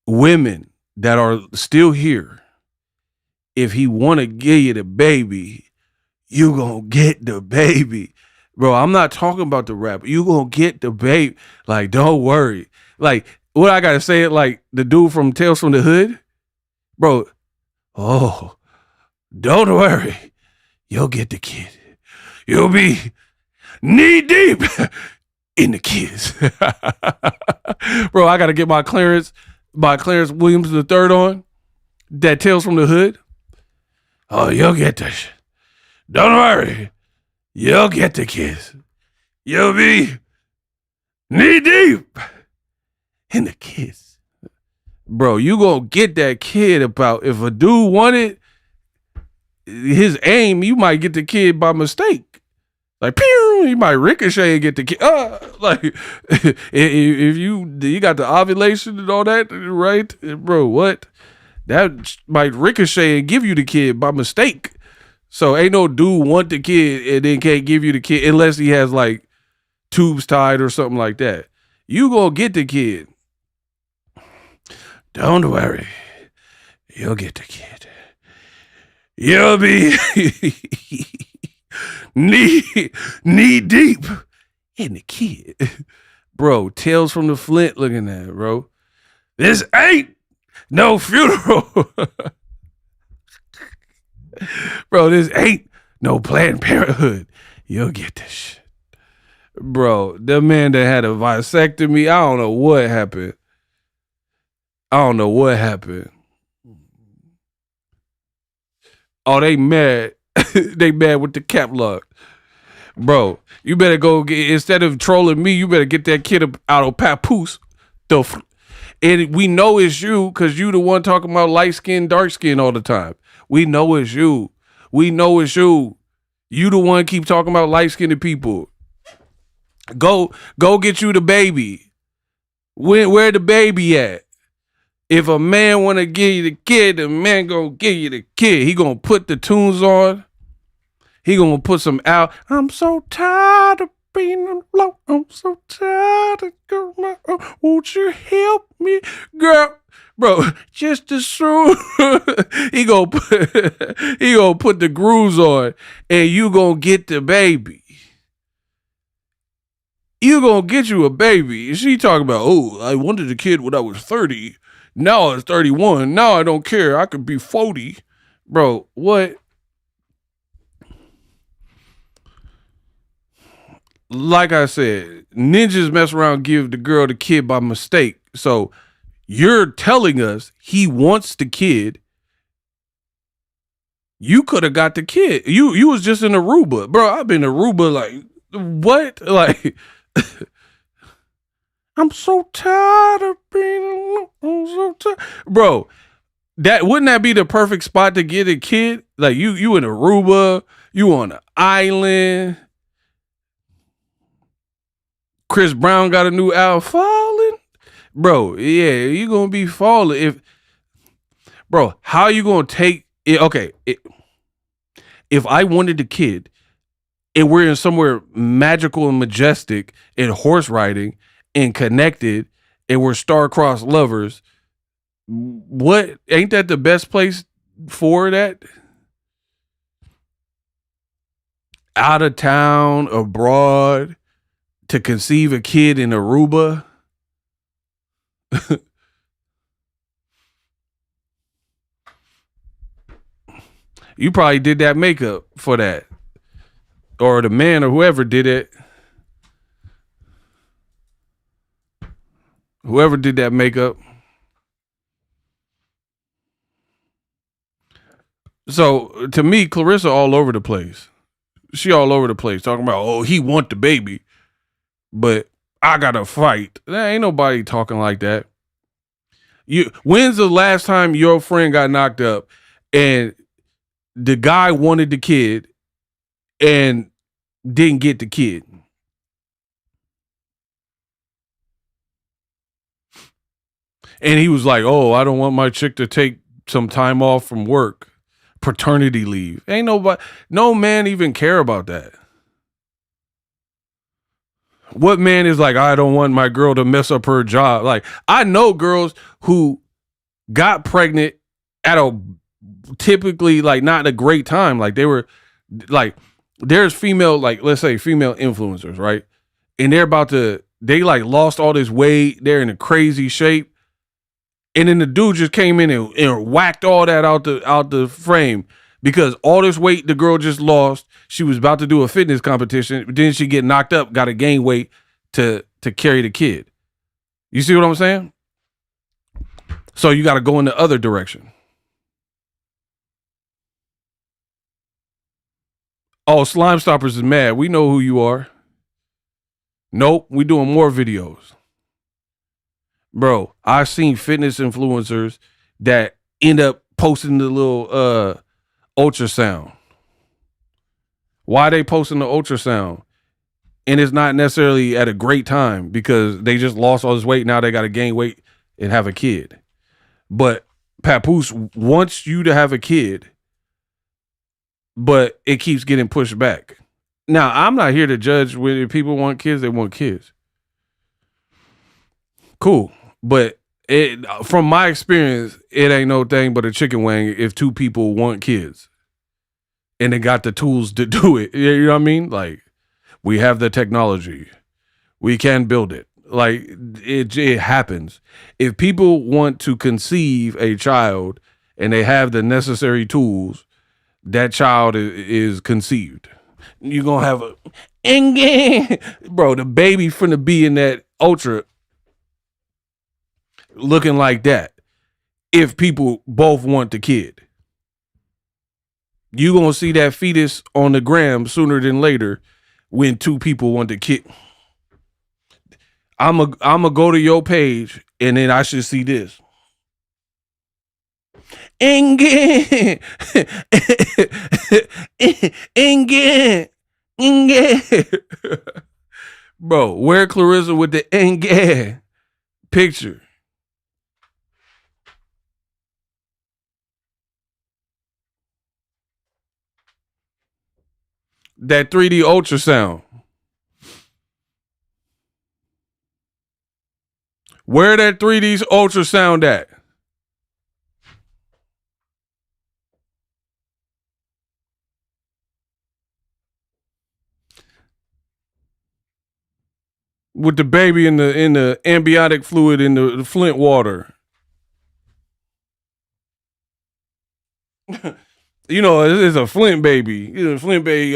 Women that are still here, if he want to give you the baby, you gonna get the baby. Bro, I'm not talking about the rapper. You gonna get the baby. Like, don't worry. Like, what I gotta say it like the dude from Tales from the Hood? Bro, oh, don't worry. You'll get the kid. You'll be knee deep in the kids. Bro, I gotta get my Clarence Williams III on. That Tales from the Hood. Oh, you'll get the shit. Don't worry. You'll get the kids. You'll be knee deep in the kids. Bro, you gonna get that kid about, if a dude wanted his aim, you might get the kid by mistake. Like, pew, you might ricochet and get the kid. Like, if you got the ovulation and all that, right? Bro, what? that might ricochet and give you the kid by mistake. So ain't no dude want the kid and then can't give you the kid unless he has like tubes tied or something like that. You gonna get the kid. Don't worry. You'll get the kid. You'll be knee deep in the kid. Bro, Tales from the Flint looking at it, bro. This ain't no funeral. Bro, this ain't no Planned Parenthood. You'll get this shit. Bro, the man that had a vasectomy, I don't know what happened. Oh, they mad. They mad with the cap lock. Bro, you better go get, instead of trolling me, you better get that kid out of Papoose. And we know it's you because you the one talking about light skin, dark skin all the time. We know it's you. You the one keep talking about light skinned people. Go get you the baby. Where the baby at? If a man want to give you the kid, the man gonna give you the kid. He gonna put the tunes on. He gonna put some out. I'm so tired of being alone. I'm so tired of girl. Won't you help me, girl? Bro, just as soon he gonna put the grooves on, and you gonna get the baby. You gonna get you a baby. She talking about, oh, I wanted a kid when I was 30. Now it's 31. Now I don't care. I could be 40. Bro, what? Like I said, ninjas mess around, give the girl the kid by mistake. So you're telling us he wants the kid. You could have got the kid. You was just in Aruba. Bro, I've been in Aruba like, what? Like, I'm so tired of being alone. I'm so tired. Bro, wouldn't that be the perfect spot to get a kid? Like you in Aruba, you on an island. Chris Brown got a new album, Falling. Bro, yeah, you gonna be falling. Bro, how you gonna take it? Okay, if I wanted a kid and we're in somewhere magical and majestic and horse riding and connected and we're star-crossed lovers, what ain't that the best place for that? Out of town, abroad, to conceive a kid in Aruba. You probably did that makeup for that. Or the man or whoever did it. Whoever did that makeup. So to me, Claressa all over the place. She all over the place talking about, oh, he want the baby, but I gotta fight. There ain't nobody talking like that. When's the last time your friend got knocked up and the guy wanted the kid and didn't get the kid? And he was like, oh, I don't want my chick to take some time off from work. Paternity leave. Ain't nobody, no man even care about that. What man is like, I don't want my girl to mess up her job? Like, I know girls who got pregnant at a typically like not a great time. Like they were like, there's female, like let's say female influencers, right? And they like lost all this weight. They're in a crazy shape. And then the dude just came in and whacked all that out the frame because all this weight the girl just lost. She was about to do a fitness competition, but then she get knocked up, got to gain weight to carry the kid. You see what I'm saying? So you got to go in the other direction. Oh, Slime Stoppers is mad. We know who you are. Nope, we doing more videos. Bro, I've seen fitness influencers that end up posting the little ultrasound. Why they posting the ultrasound? And it's not necessarily at a great time because they just lost all this weight. Now they got to gain weight and have a kid. But Papoose wants you to have a kid, but it keeps getting pushed back. Now, I'm not here to judge when people want kids, they want kids. Cool. But from my experience, it ain't no thing but a chicken wing if two people want kids and they got the tools to do it. You know what I mean? Like, we have the technology. We can build it. Like, it happens. If people want to conceive a child and they have the necessary tools, that child is conceived. You're going to have bro, the baby finna be in that ultra looking like that if people both want the kid. You're going to see that fetus on the gram sooner than later when two people want the kid. I'm a go to your page and then I should see this. Bro, where Claressa with the picture? That 3D ultrasound. Where that 3D ultrasound at? With the baby in the amniotic fluid in the Flint water. You know, it's a Flint baby. You know, Flint baby,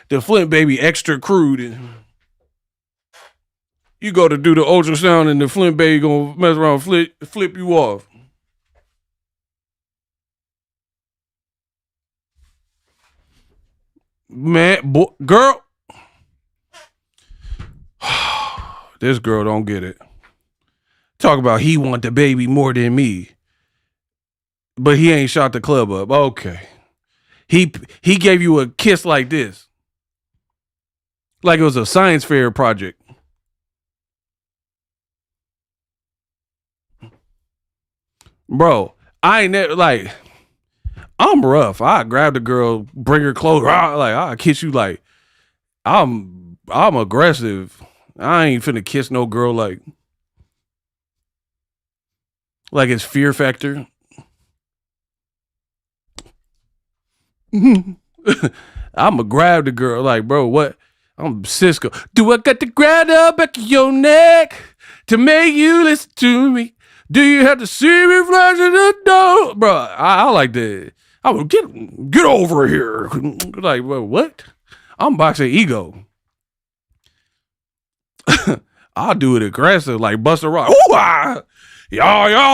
the Flint baby extra crude. You go to do the ultrasound and the Flint baby gonna mess around, flip you off. Man, girl. This girl don't get it. Talk about he want the baby more than me. But he ain't shot the club up. Okay. He gave you a kiss like this. Like it was a science fair project. Bro, I ain't never, like, I'm rough. I grab the girl, bring her close, like, I kiss you like, I'm aggressive. I ain't finna kiss no girl like it's Fear Factor. I'ma grab the girl like, bro, what? I'm Cisco. Do I got to grab the back of your neck to make you listen to me? Do you have to see me flashing the door? Bro, I like that. I would get over here. Like, bro, what? I'm Boxingego. I'll do it aggressive, like Busta Rock. Ooh, yeah.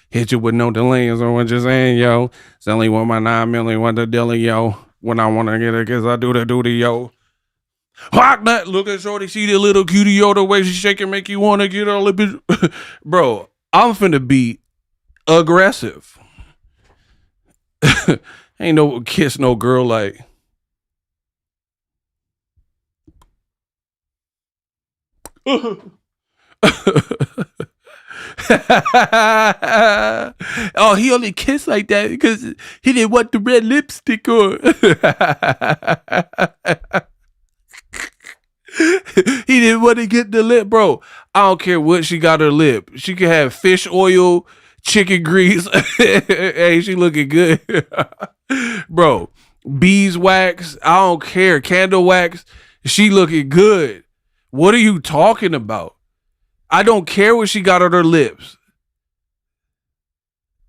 Hit you with no delays or what you're saying, yo. Zelle want my 9 million, want the dilly, yo. When I want to get it, cause I do the duty, yo. Hot that, look at shorty, see the little cutie, yo, the way she shaking, make you want to get all a bit. Bro, I'm finna be aggressive. Ain't no kiss no girl like. Oh, he only kissed like that because he didn't want the red lipstick on. He didn't want to get the lip, bro. I don't care what she got her lip. She could have fish oil, chicken grease. Hey, she looking good. Bro, beeswax. I don't care. Candle wax. She looking good. What are you talking about? I don't care what she got on her lips.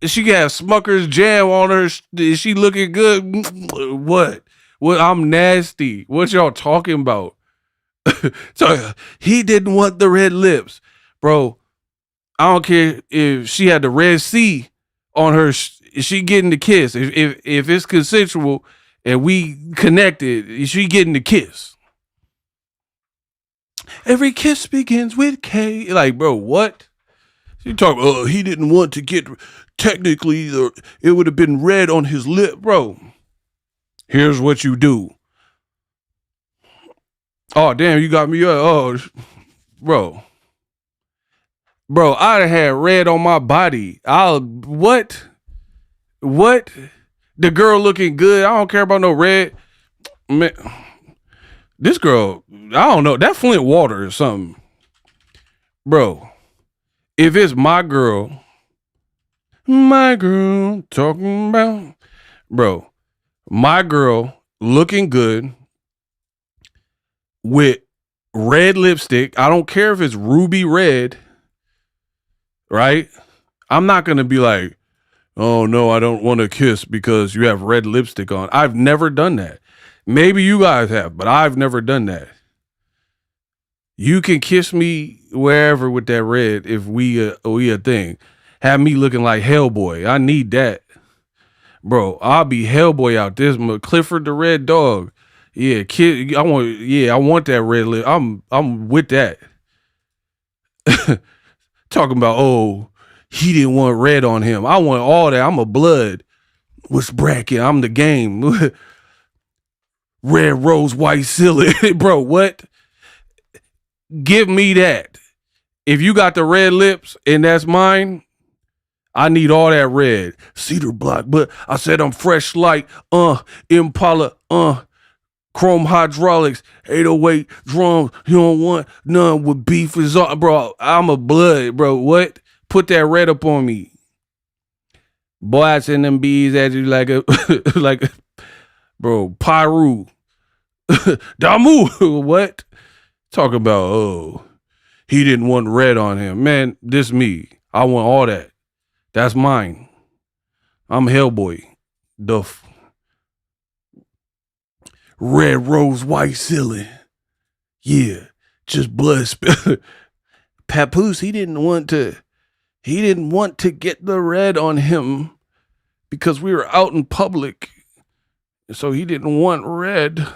She can have Smucker's jam on her. Is she looking good? What? I'm nasty. What y'all talking about? So he didn't want the red lips. Bro, I don't care if she had the Red Sea on her. She getting the kiss. If it's consensual and we connected, she getting the kiss. Every kiss begins with K. Like, bro, what? You talking, he didn't want to get, technically, it would have been red on his lip. Bro, here's what you do. Oh, damn, you got me up. Oh, bro. Bro, I had red on my body. What? The girl looking good. I don't care about no red. Man, this girl, I don't know. That Flint water or something. Bro, if it's my girl talking about, bro, my girl looking good with red lipstick. I don't care if it's ruby red, right? I'm not going to be like, oh no, I don't want to kiss because you have red lipstick on. I've never done that. Maybe you guys have, but I've never done that. You can kiss me wherever with that red if we a thing. Have me looking like Hellboy. I need that. Bro, I'll be Hellboy out this. Clifford the Red Dog. Yeah, kid. I want that red lip. I'm with that. Talking about, oh, he didn't want red on him. I want all that. I'm a blood. What's bracket? I'm the game. Red rose, white ceiling. Bro, what? Give me that. If you got the red lips and that's mine, I need all that red. Cedar block. But I said I'm fresh like Impala, chrome hydraulics, 808 drums. You don't want none with beef is on. Bro, I'm a blood, bro. What? Put that red up on me. Boy, I send them bees at you like a bro, Pyru. Damu. What? Talking about, oh, he didn't want red on him. Man, this me. I want all that. That's mine. I'm Hellboy. Red rose, white ceiling. Yeah, just blood spill. Papoose, he didn't want to get the red on him because we were out in public. So he didn't want red.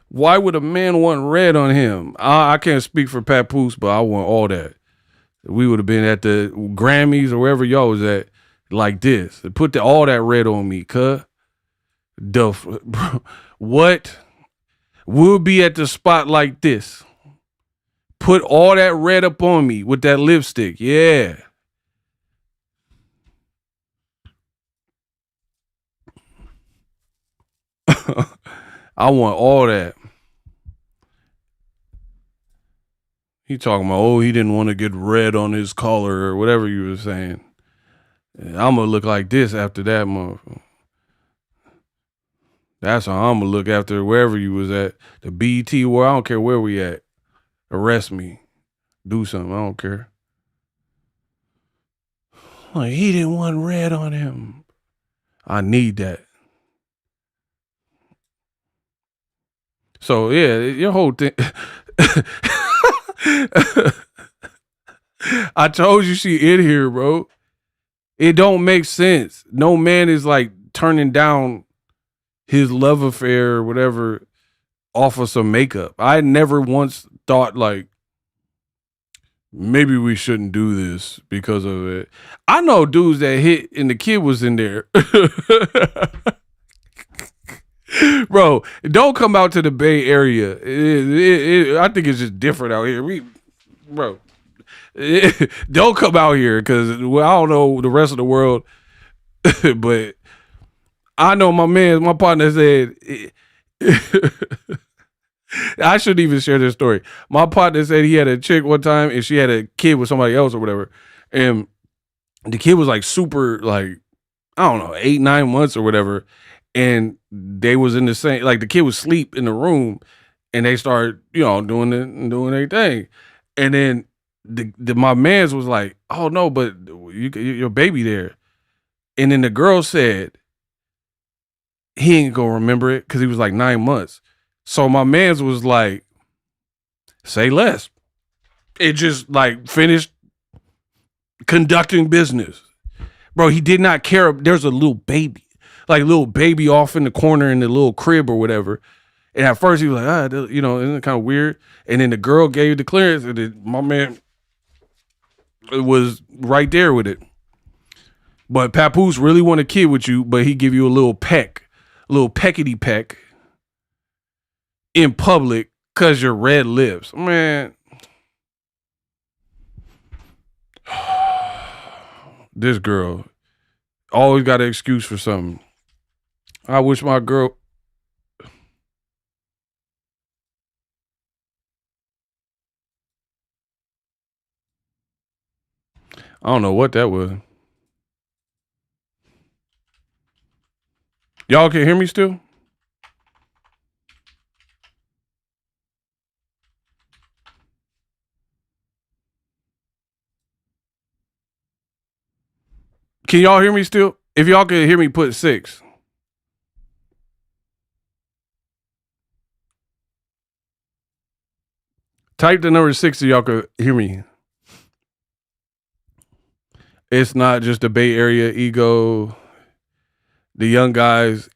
Why would a man want red on him? I can't speak for Papoose, but I want all that. We would have been at the Grammys or wherever y'all was at like this. Put all that red on me, cuh. What? We'll be at the spot like this. Put all that red up on me with that lipstick. Yeah. I want all that. He talking about, oh, he didn't want to get red on his collar or whatever you were saying. I'm going to look like this after that, motherfucker. That's how I'm going to look after wherever you was at. The BET War, I don't care where we at. Arrest me. Do something, I don't care. Like, he didn't want red on him. I need that. So, yeah, your whole thing. I told you she in here, bro. It don't make sense. No man is like turning down his love affair or whatever off of some makeup. I never once thought like, maybe we shouldn't do this because of it. I know dudes that hit and the kid was in there. Bro, don't come out to the Bay Area. I think it's just different out here. Don't come out here because I don't know the rest of the world, but I know my partner said, I shouldn't even share this story. My partner said he had a chick one time and she had a kid with somebody else or whatever. And the kid was like super, like, I don't know, 8-9 months or whatever. And they was in the same, like the kid was asleep in the room and they started, doing their thing. And then my man's was like, oh no, but your baby there. And then the girl said, he ain't gonna remember it because he was like 9 months. So my man's was like, say less. It just like finished conducting business. Bro, he did not care. There's a little baby off in the corner in the little crib or whatever. And at first he was like, isn't it kind of weird? And then the girl gave the clearance and then my man was right there with it. But Papoose really want a kid with you, but he give you a little peckety peck in public because your red lips. Man. This girl always got an excuse for something. I wish my girl. I don't know what that was. Y'all can hear me still? Can y'all hear me still? If y'all can hear me, put 6. Type the number 6 so y'all can hear me. It's not just the Bay Area ego. The young guys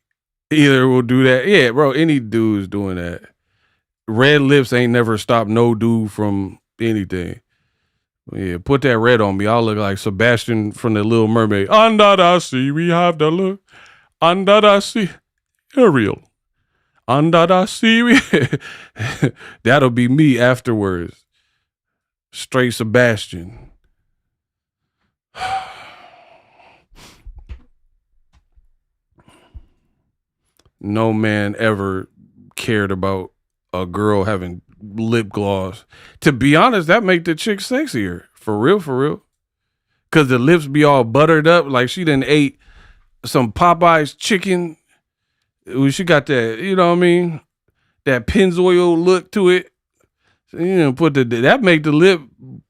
either will do that. Yeah, bro, any dude is doing that. Red lips ain't never stopped no dude from anything. Yeah, put that red on me. I'll look like Sebastian from the Little Mermaid. Under the sea, we have the look. Under the sea, Ariel. Under the sea, we... That'll be me afterwards. Straight Sebastian. No man ever cared about a girl having lip gloss. To be honest, that make the chick sexier. For real, for real. Cause the lips be all buttered up like she done ate some Popeyes chicken. She got that, you know what I mean? That Pennzoil look to it. So, you know, that make the lip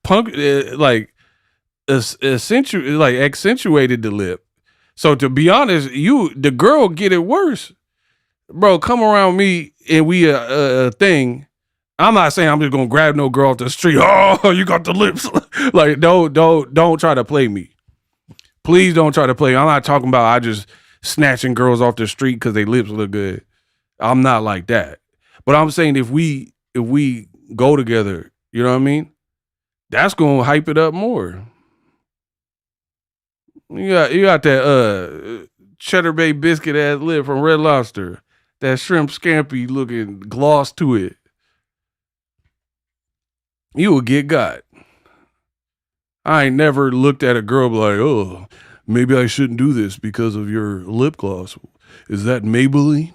punk like accentuated the lip. So to be honest, the girl get it worse. Bro, come around me and we a thing. I'm not saying I'm just gonna grab no girl off the street. Oh, you got the lips. Like, don't try to play me. Please don't try to play me. I'm not talking about I just snatching girls off the street because their lips look good. I'm not like that. But I'm saying if we go together, you know what I mean? That's gonna hype it up more. You got that Cheddar Bay biscuit ass lip from Red Lobster. That shrimp scampi looking gloss to it. You will get got. I ain't never looked at a girl like, oh, maybe I shouldn't do this because of your lip gloss. Is that Maybelline?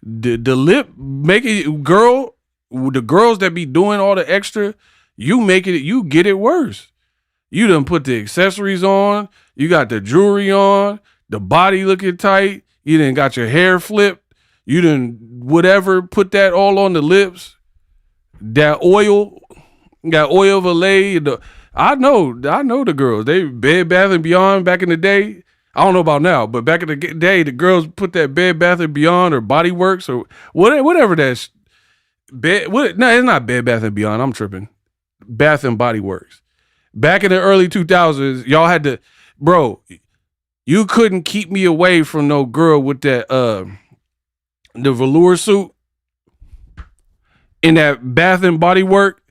the lip make it, girl, the girls that be doing all the extra, you get it worse. You done put the accessories on, you got the jewelry on, the body looking tight, you done got your hair flipped, you done whatever, put that all on the lips. That oil, got oil Valet. I know the girls. They Bed Bath & Beyond back in the day. I don't know about now, but back in the day, the girls put that Bed Bath & Beyond or Body Works or whatever that's no, it's not Bed Bath & Beyond. I'm tripping. Bath and Body Works. Back in the early 2000s, y'all had to, bro, you couldn't keep me away from no girl with that, the velour suit. In that Bath and Body Work,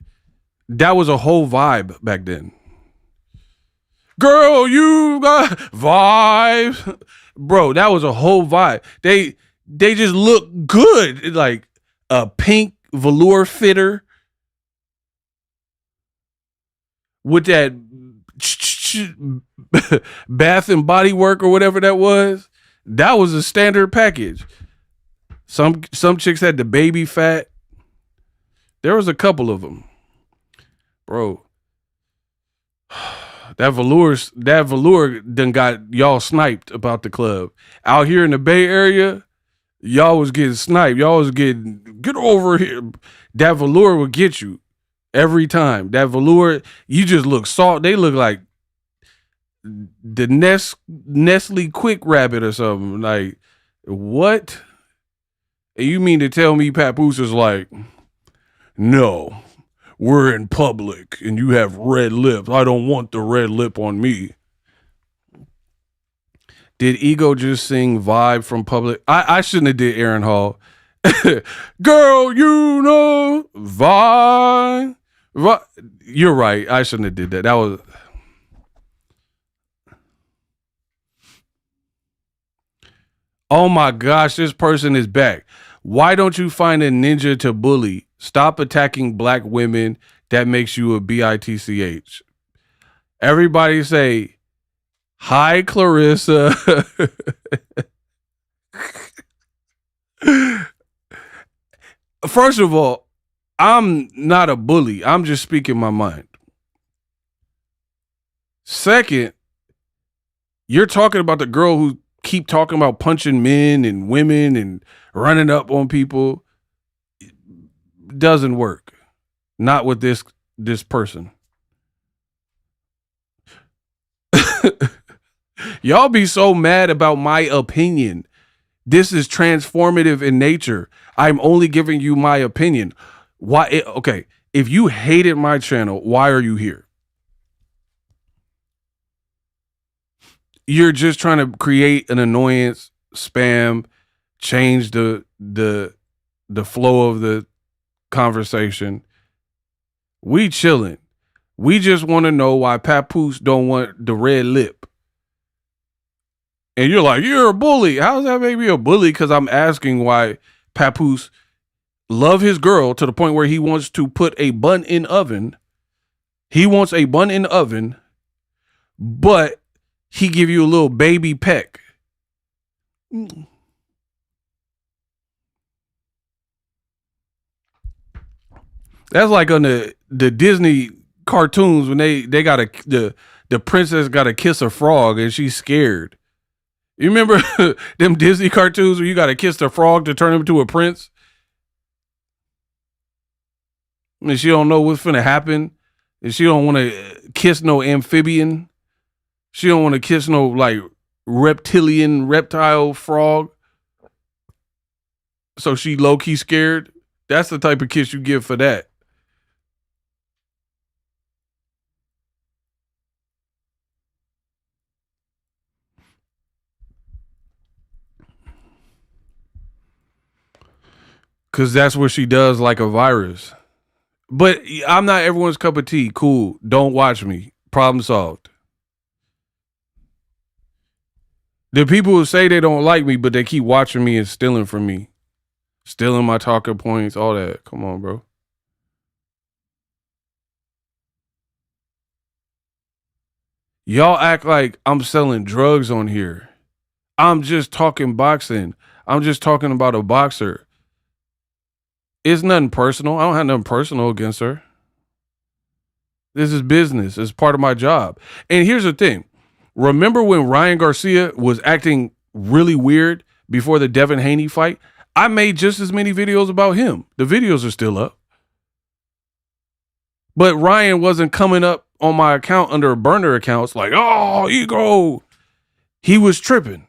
that was a whole vibe back then. Girl, you got vibes. Bro, that was a whole vibe. They just look good. Like a pink velour fitter with that Bath and Body Work or whatever that was. That was a standard package. Some chicks had the baby fat. There was a couple of them. Bro. That velour done got y'all sniped about the club. Out here in the Bay Area, y'all was getting sniped. Y'all was getting, get over here. That velour would get you every time. That velour, you just look soft. They look like the Nestle Quick Rabbit or something. Like, what? And you mean to tell me Papoose is like, no, we're in public and you have red lips. I don't want the red lip on me. Did Ego just sing Vibe from Public? I shouldn't have did Aaron Hall. Girl, you know, Vibe. You're right. I shouldn't have did that. That was... Oh my gosh, this person is back. Why don't you find a ninja to bully? Stop attacking black women. That makes you a bitch. Everybody say, hi, Claressa. First of all, I'm not a bully. I'm just speaking my mind. Second, you're talking about the girl who keep talking about punching men and women and running up on people. It doesn't work. Not with this person. Y'all be so mad about my opinion. This is transformative in nature. I'm only giving you my opinion. Why? Okay, if you hated my channel, why are you here? You're just trying to create an annoyance, spam, change the flow of the conversation. We chilling. We just want to know why Papoose don't want the red lip. And you're like, you're a bully. How does that make me a bully? Because I'm asking why Papoose love his girl to the point where he wants to put a bun in oven. He wants a bun in oven, but he give you a little baby peck. That's like on the Disney cartoons when they got the princess got to kiss a frog and she's scared. You remember them Disney cartoons where you got to kiss the frog to turn him into a prince? And she don't know what's finna happen. And she don't want to kiss no amphibian. She don't want to kiss no like reptile frog. So she low-key scared. That's the type of kiss you give for that. Because that's what she does, like a virus. But I'm not everyone's cup of tea. Cool. Don't watch me. Problem solved. The people who say they don't like me, but they keep watching me and stealing from me. Stealing my talking points, all that. Come on, bro. Y'all act like I'm selling drugs on here. I'm just talking boxing. I'm just talking about a boxer. It's nothing personal. I don't have nothing personal against her. This is business. It's part of my job. And here's the thing. Remember when Ryan Garcia was acting really weird before the Devin Haney fight? I made just as many videos about him. The videos are still up. But Ryan wasn't coming up on my account under burner accounts like, oh, ego. He was tripping.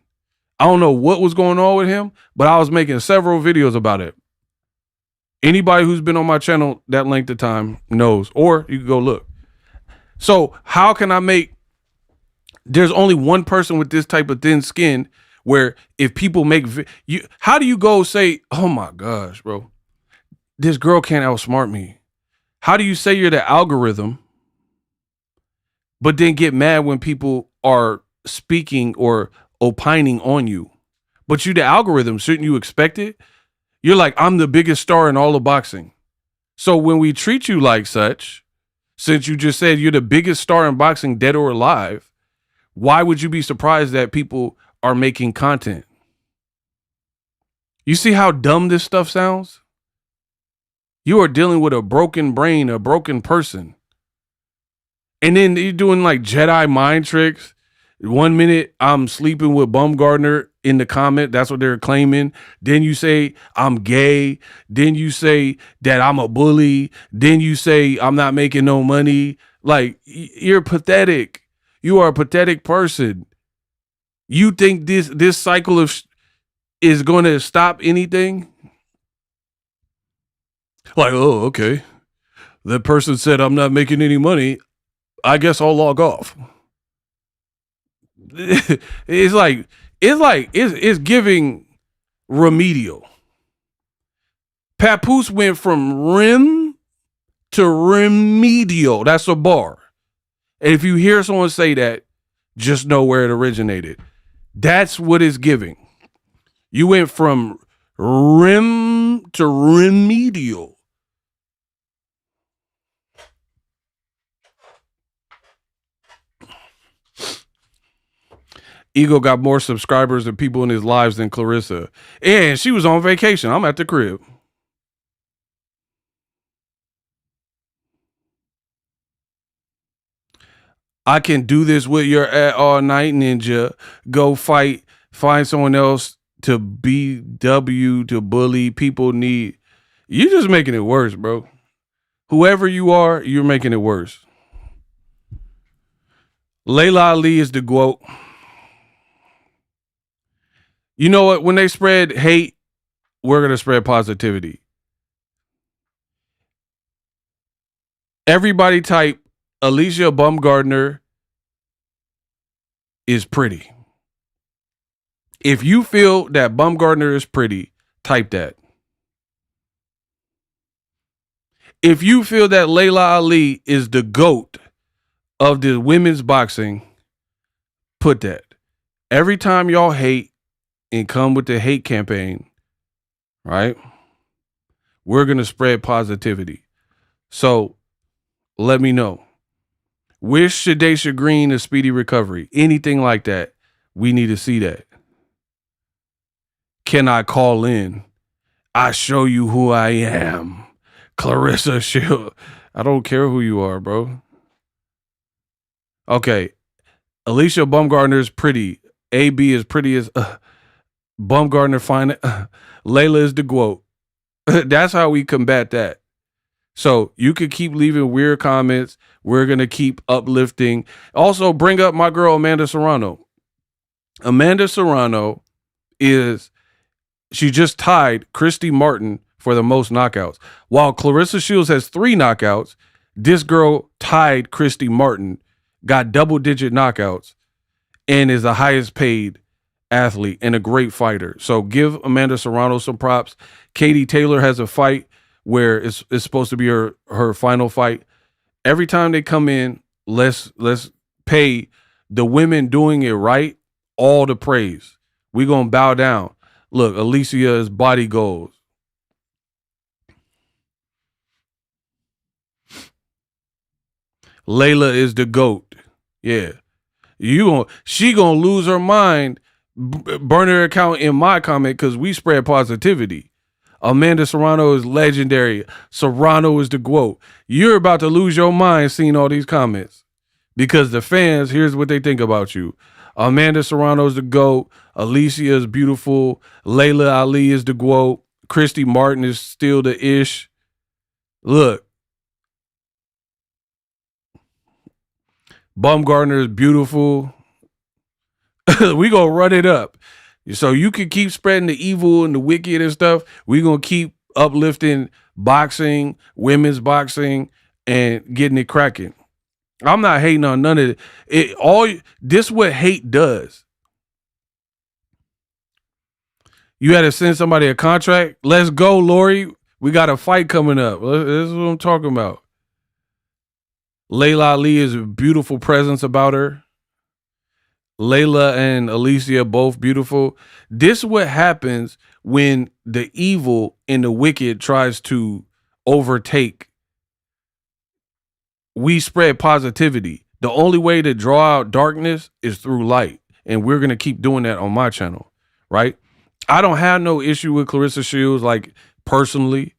I don't know what was going on with him, but I was making several videos about it. Anybody who's been on my channel that length of time knows, or you can go look. So how can I make, there's only one person with this type of thin skin where if people make, how do you go say, oh my gosh, bro, this girl can't outsmart me. How do you say you're the algorithm, but then get mad when people are speaking or opining on you? But you the algorithm, shouldn't you expect it? You're like, I'm the biggest star in all of boxing. So when we treat you like such, since you just said you're the biggest star in boxing, dead or alive, why would you be surprised that people are making content? You see how dumb this stuff sounds? You are dealing with a broken brain, a broken person. And then you're doing like Jedi mind tricks. 1 minute I'm sleeping with Bumgardner in the comment. That's what they're claiming. Then you say I'm gay. Then you say that I'm a bully. Then you say I'm not making no money. Like, you're pathetic. You are a pathetic person. You think this cycle of is going to stop anything? Like, oh, okay. That person said I'm not making any money. I guess I'll log off. It's giving remedial. Papoose went from rim to remedial. That's a bar. And if you hear someone say that, just know where it originated. That's what it's giving. You went from rim to remedial. Ego got more subscribers and people in his lives than Claressa. And she was on vacation. I'm at the crib. I can do this with your at all night, Ninja. Go fight. Find someone else to BW, to bully. People need. You're just making it worse, bro. Whoever you are, you're making it worse. Layla Ali is the GOAT. You know what? When they spread hate, we're going to spread positivity. Everybody type Alicia Baumgardner is pretty. If you feel that Baumgardner is pretty, type that. If you feel that Layla Ali is the GOAT of the women's boxing, put that. Every time y'all hate and come with the hate campaign, right? We're going to spread positivity. So let me know. Wish Shadesha Green a speedy recovery. Anything like that, we need to see that. Can I call in? I show you who I am. Claressa Shields. I don't care who you are, bro. Okay. Alicia Baumgardner is pretty. AB is pretty as Baumgardner fine. Layla is the GOAT. That's how we combat that. So you could keep leaving weird comments. We're going to keep uplifting. Also, bring up my girl, Amanda Serrano. Amanda Serrano she just tied Christy Martin for the most knockouts. While Claressa Shields has 3 knockouts, this girl tied Christy Martin, got double-digit knockouts, and is the highest paid athlete and a great fighter. So give Amanda Serrano some props. Katie Taylor has a fight where it's supposed to be her final fight. Every time they come in, let's pay the women doing it right all the praise. We're going to bow down. Look, Alicia is body goals. Layla is the GOAT. Yeah. She gonna lose her mind, burn her account in my comment because we spread positivity. Amanda Serrano is legendary. Serrano is the GOAT. You're about to lose your mind seeing all these comments because the fans, here's what they think about you. Amanda Serrano is the GOAT. Alicia is beautiful. Layla Ali is the GOAT. Christy Martin is still the ish. Look. Baumgardner is beautiful. We gonna run it up. So you can keep spreading the evil and the wicked and stuff. We gonna keep uplifting boxing, women's boxing, and getting it cracking. I'm not hating on none of it. This what hate does. You had to send somebody a contract. Let's go, Lori. We got a fight coming up. This is what I'm talking about. Layla Ali is a beautiful presence about her. Layla and Alicia both beautiful. This is what happens when the evil and the wicked tries to overtake. We spread positivity. The only way to draw out darkness is through light. And we're going to keep doing that on my channel, right? I don't have no issue with Claressa Shields, like personally.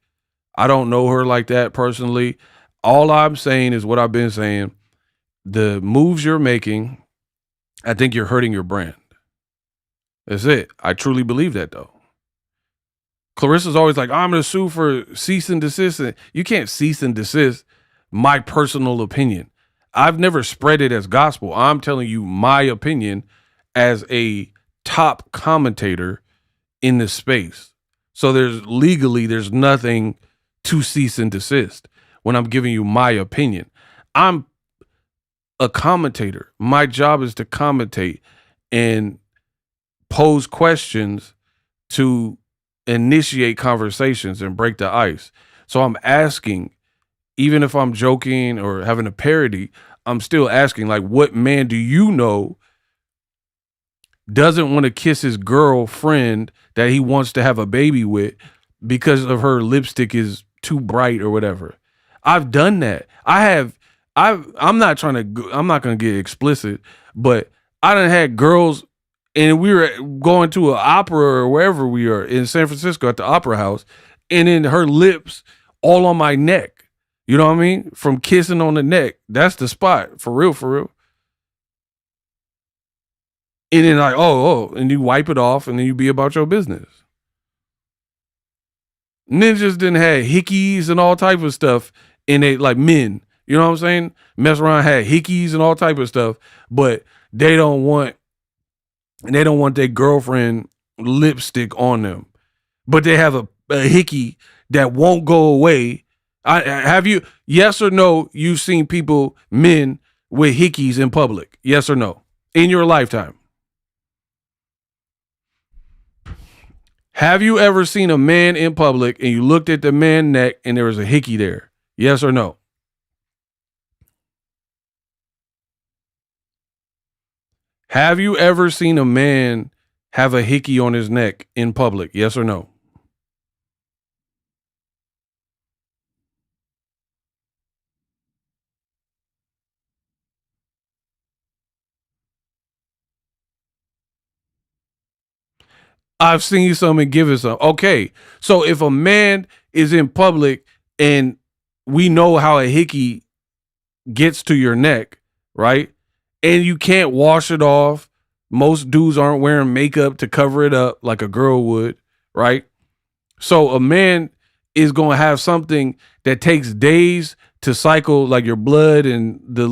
I don't know her like that personally. All I'm saying is what I've been saying. The moves you're making, I think you're hurting your brand. That's it. I truly believe that, though. Claressa's always like, I'm going to sue for cease and desist. You can't cease and desist my personal opinion. I've never spread it as gospel. I'm telling you my opinion as a top commentator in this space. So there's nothing to cease and desist when I'm giving you my opinion. I'm a commentator. My job is to commentate and pose questions to initiate conversations and break the ice. So I'm asking, even if I'm joking or having a parody, I'm still asking, like, what man do you know doesn't want to kiss his girlfriend that he wants to have a baby with because of her lipstick is too bright or whatever? I've done that. I'm not going to get explicit, but I done had girls and we were going to an opera or wherever we are in San Francisco at the Opera House, and then her lips all on my neck. You know what I mean? From kissing on the neck. That's the spot. For real, for real. And then like, and you wipe it off and then you be about your business. Ninjas didn't have hickeys and all type of stuff and they like men. You know what I'm saying? Mess around, had hickeys and all type of stuff, but they don't want their girlfriend lipstick on them. But they have a hickey that won't go away. Have you, yes or no, you've seen people, men with hickeys in public? Yes or no? In your lifetime? Have you ever seen a man in public and you looked at the man's neck and there was a hickey there? Yes or no? Have you ever seen a man have a hickey on his neck in public? Yes or no? I've seen some and given some. Okay, so if a man is in public and we know how a hickey gets to your neck, right? And you can't wash it off. Most dudes aren't wearing makeup to cover it up like a girl would, right? So a man is going to have something that takes days to cycle, like your blood and the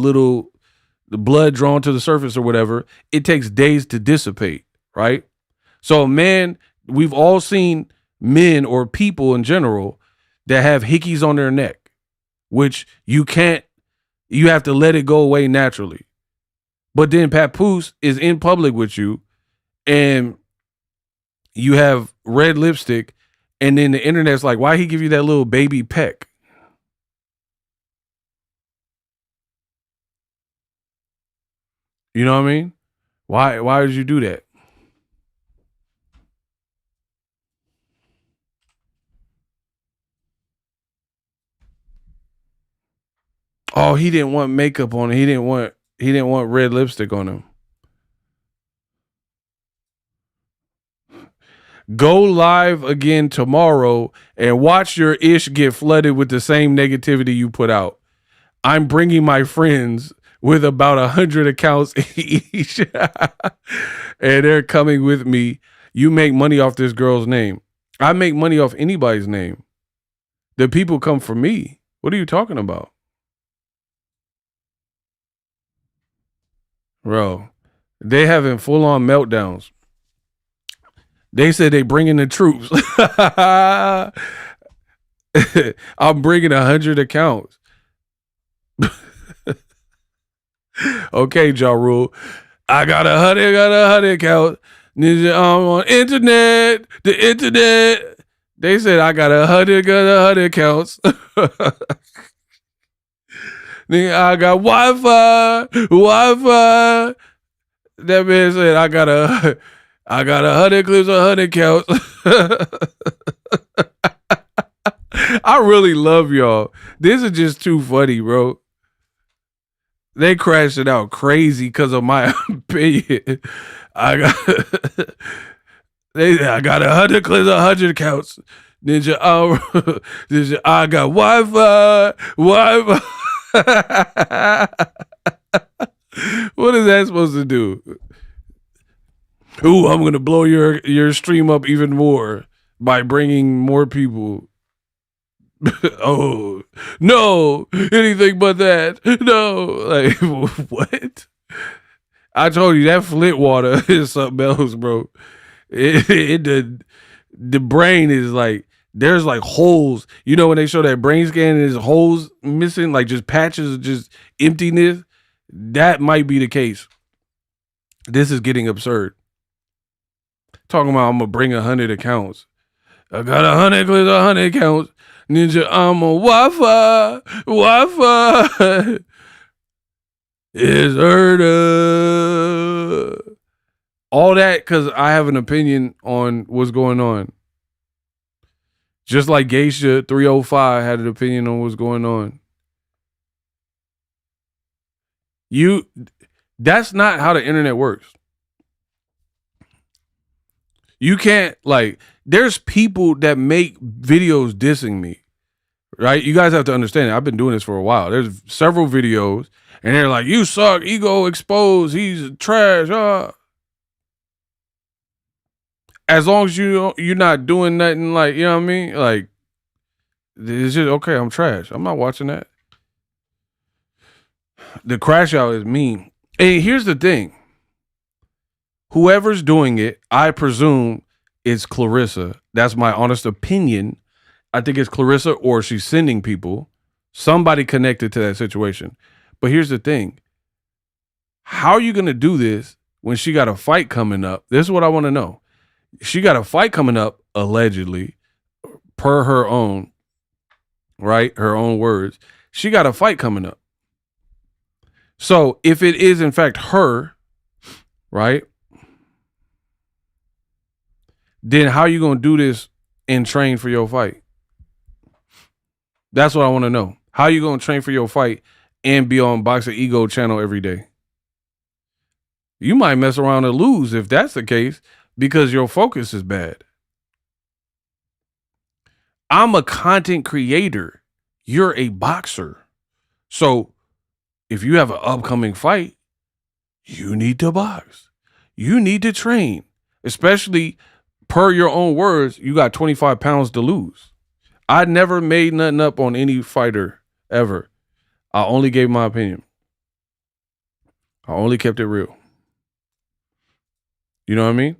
blood drawn to the surface or whatever. It takes days to dissipate, right? So a man, we've all seen men or people in general that have hickeys on their neck, which you have to let it go away naturally. But then Papoose is in public with you and you have red lipstick and then the internet's like, why he give you that little baby peck? You know what I mean? Why did you do that? Oh, he didn't want makeup on it. He didn't want red lipstick on him. Go live again tomorrow and watch your ish get flooded with the same negativity you put out. I'm bringing my friends with about 100 accounts each, and they're coming with me. You make money off this girl's name. I make money off anybody's name. The people come for me. What are you talking about? Bro, they having full-on meltdowns. They said they bringing the troops. I'm bringing 100 accounts. Okay, Ja Rule. I got 100 accounts. Ninja, I'm on the internet. They said I got 100 accounts. Nigga, I got Wi-Fi. That man said I got 100 clips, 100 counts. I really love y'all. This is just too funny, bro. They crashed it out crazy because of my opinion. I got 100 clips, 100 counts. Ninja, I got Wi-Fi. What is that supposed to do? Ooh, I'm going to blow your stream up even more by bringing more people. Oh, no, anything but that. No, like, what? I told you that Flint water is something else, bro. The brain is like, there's like holes. You know when they show that brain scan and there's holes missing, like just patches of just emptiness? That might be the case. This is getting absurd. Talking about I'm going to bring 100 accounts. I got 100 accounts. Ninja, I'm on Wi-Fi. It's heard of. All that because I have an opinion on what's going on. Just like Geisha 305 had an opinion on what's going on. That's not how the internet works. You can't, like, there's people that make videos dissing me, right? You guys have to understand it. I've been doing this for a while. There's several videos, and they're like, you suck, ego exposed, he's trash. As long as you're not doing nothing, like, you know what I mean? Like, it's just, okay, I'm trash. I'm not watching that. The crash out is mean. And here's the thing. Whoever's doing it, I presume it's Claressa. That's my honest opinion. I think it's Claressa, or she's sending people, somebody connected to that situation. But here's the thing. How are you going to do this when she got a fight coming up? This is what I want to know. She got a fight coming up, allegedly, per her own, right? Her own words. She got a fight coming up. So if it is, in fact, her, right? Then how are you going to do this and train for your fight? That's what I want to know. How are you going to train for your fight and be on Boxingego channel every day? You might mess around and lose if that's the case because your focus is bad. I'm a content creator. You're a boxer. So if you have an upcoming fight, you need to box. You need to train, especially per your own words, you got 25 pounds to lose. I never made nothing up on any fighter ever. I only gave my opinion. I only kept it real. You know what I mean?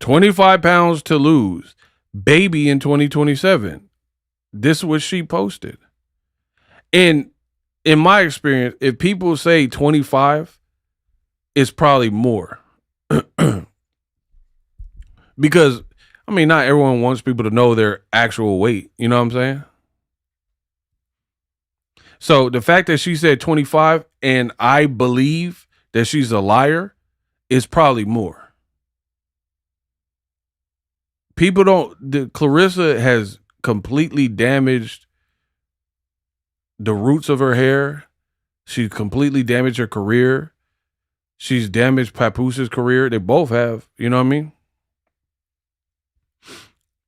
£25 to lose. Baby in 2027. This is what she posted. And in my experience, if people say 25, it's probably more. Because, I mean, not everyone wants people to know their actual weight. You know what I'm saying? So the fact that she said 25 and I believe that she's a liar is probably more. Claressa has completely damaged the roots of her hair. She's completely damaged her career. She's damaged Papoose's career. They both have. You know what I mean?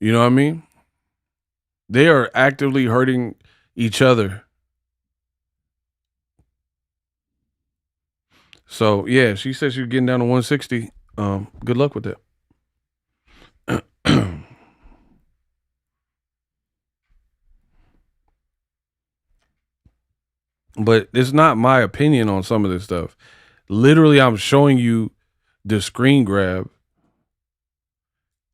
You know what I mean? They are actively hurting each other. So, yeah, she said she was getting down to 160. Good luck with that. But it's not my opinion on some of this stuff. Literally, I'm showing you the screen grab.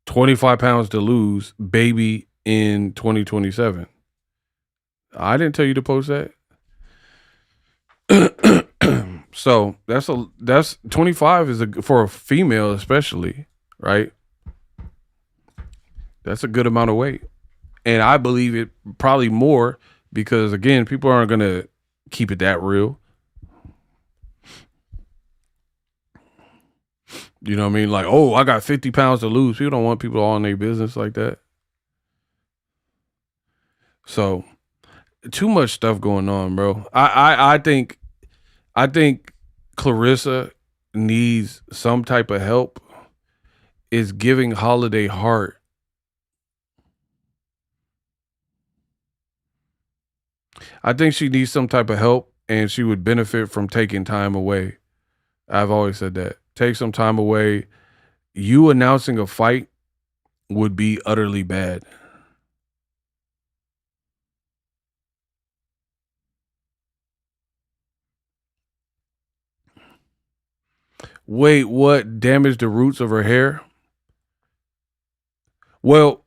25 pounds to lose, baby in 2027. I didn't tell you to post that. So that's 25 is for a female especially, right? That's a good amount of weight. And I believe it probably more because, again, people aren't going to keep it that real. You know what I mean? Like, oh, I got 50 pounds to lose. People don't want people all in their business like that. So, too much stuff going on, bro. I think Claressa needs some type of help. Is giving Holiday heart. I think she needs some type of help, and she would benefit from taking time away. I've always said that. Take some time away. You announcing a fight would be utterly bad. Wait, what? Damaged the roots of her hair? Well,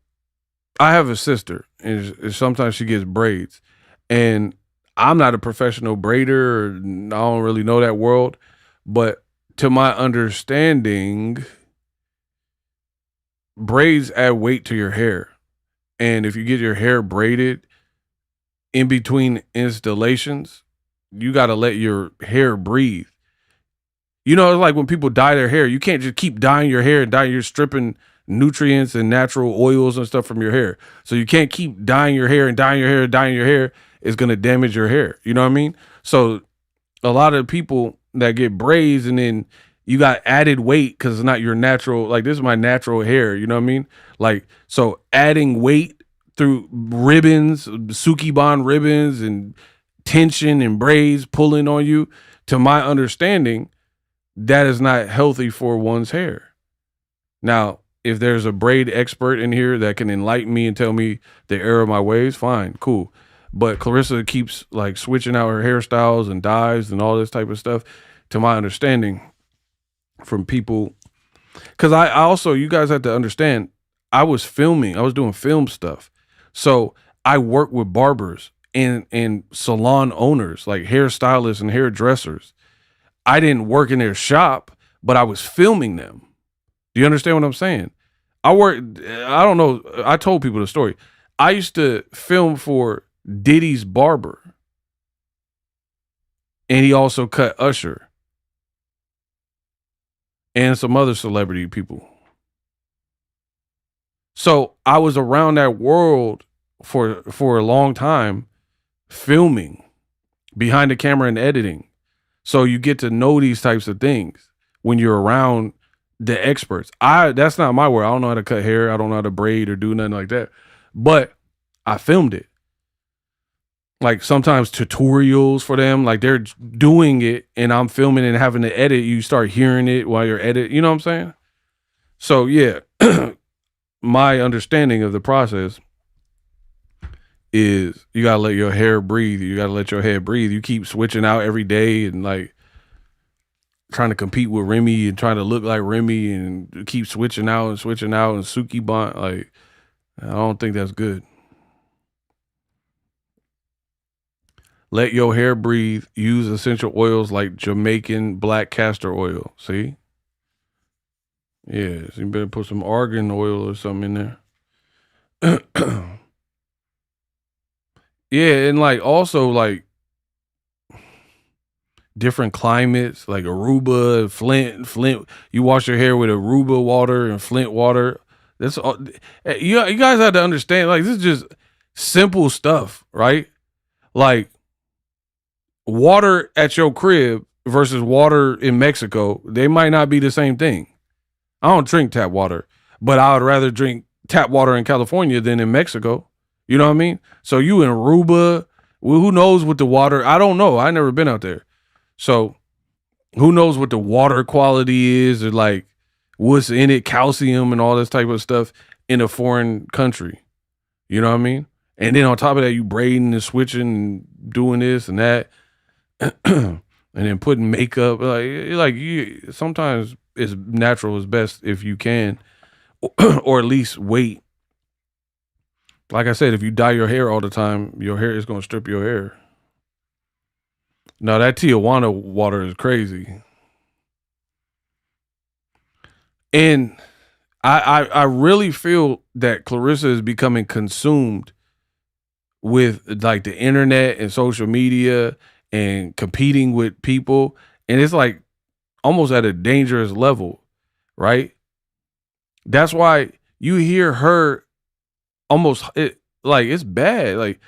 I have a sister, and sometimes she gets braids. And I'm not a professional braider. I don't really know that world. But to my understanding, braids add weight to your hair. And if you get your hair braided in between installations, you got to let your hair breathe. You know, it's like when people dye their hair, you can't just keep dyeing your hair and you're stripping nutrients and natural oils and stuff from your hair. So you can't keep dyeing your hair and dyeing your hair and dyeing your hair. It's going to damage your hair. You know what I mean? So a lot of people that get braids and then you got added weight because it's not your natural, like this is my natural hair. You know what I mean? Like, so adding weight through ribbons, Suki-Ban ribbons and tension and braids pulling on you, to my understanding, that is not healthy for one's hair. Now, if there's a braid expert in here that can enlighten me and tell me the error of my ways, fine, cool. But Claressa keeps like switching out her hairstyles and dyes and all this type of stuff, to my understanding, from people. Because I also, you guys have to understand, I was doing film stuff. So I work with barbers and salon owners, like hairstylists and hairdressers. I didn't work in their shop, but I was filming them. Do you understand what I'm saying? I don't know. I told people the story. I used to film for Diddy's barber. And he also cut Usher. And some other celebrity people. So I was around that world for a long time, filming behind the camera and editing. So you get to know these types of things when you're around the experts. That's not my world. I don't know how to cut hair. I don't know how to braid or do nothing like that. But I filmed it. Like sometimes tutorials for them, like they're doing it and I'm filming and having to edit. You start hearing it while you're editing. You know what I'm saying? So yeah, my understanding of the process is you gotta let your hair breathe. You gotta let your head breathe. You keep switching out every day and like trying to compete with Remy and trying to look like Remy and keep switching out and Suki-Ban. Like, I don't think that's good. Let your hair breathe. Use essential oils like Jamaican black castor oil. See? Yeah, so you better put some argan oil or something in there. Yeah, and like also like different climates, like Aruba, Flint. You wash your hair with Aruba water and Flint water. That's all. You guys have to understand. Like this is just simple stuff, right? Like water at your crib versus water in Mexico, they might not be the same thing. I don't drink tap water, but I would rather drink tap water in California than in Mexico. You know what I mean? So you in Aruba, well, who knows what the water, I don't know. I never been out there. So who knows what the water quality is or like what's in it, calcium and all this type of stuff in a foreign country. You know what I mean? And then on top of that, you braiding and switching and doing this and that. And then putting makeup. Like sometimes it's natural is best if you can, or at least wait. Like I said, if you dye your hair all the time, your hair is going to strip your hair. Now that Tijuana water is crazy. And I really feel that Claressa is becoming consumed with like the internet and social media and competing with people. And it's like almost at a dangerous level, right? That's why you hear her almost like it's bad. Like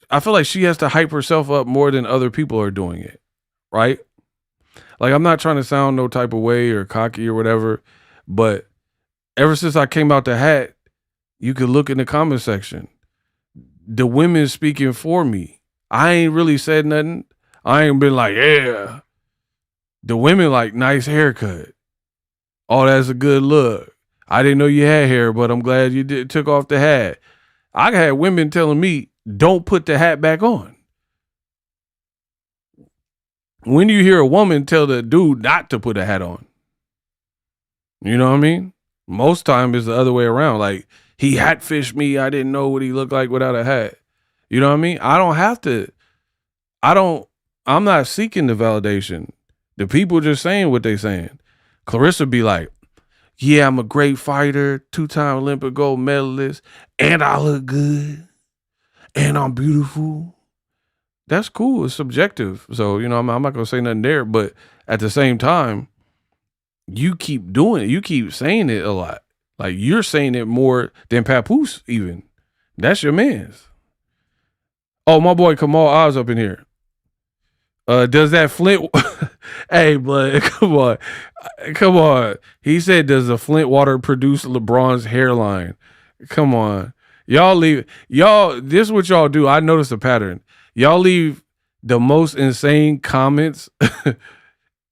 I feel like she has to hype herself up more than other people are doing it, right? Like I'm not trying to sound no type of way or cocky or whatever, but ever since I came out the hat, you could look in the comment section. The women speaking for me. I ain't really said nothing. I ain't been like, yeah. The women like, nice haircut. Oh, that's a good look. I didn't know you had hair, but I'm glad you took off the hat. I had women telling me, don't put the hat back on. When do you hear a woman tell the dude not to put a hat on? You know what I mean? Most time it's the other way around. Like, he hat fished me. I didn't know what he looked like without a hat. You know what I mean? I don't have to. I'm not seeking the validation. The people just saying what they saying. Claressa be like, yeah, I'm a great fighter, 2-time Olympic gold medalist, and I look good, and I'm beautiful. That's cool. It's subjective. So, you know, I'm not going to say nothing there. But at the same time, you keep doing it. You keep saying it a lot. Like you're saying it more than Papoose even. That's your man's. Oh, my boy Kamal Oz up in here. Does that Flint? Hey, blood, come on. He said, "Does the Flint water produce LeBron's hairline?" Come on, y'all leave. This is what y'all do. I noticed a pattern. Y'all leave the most insane comments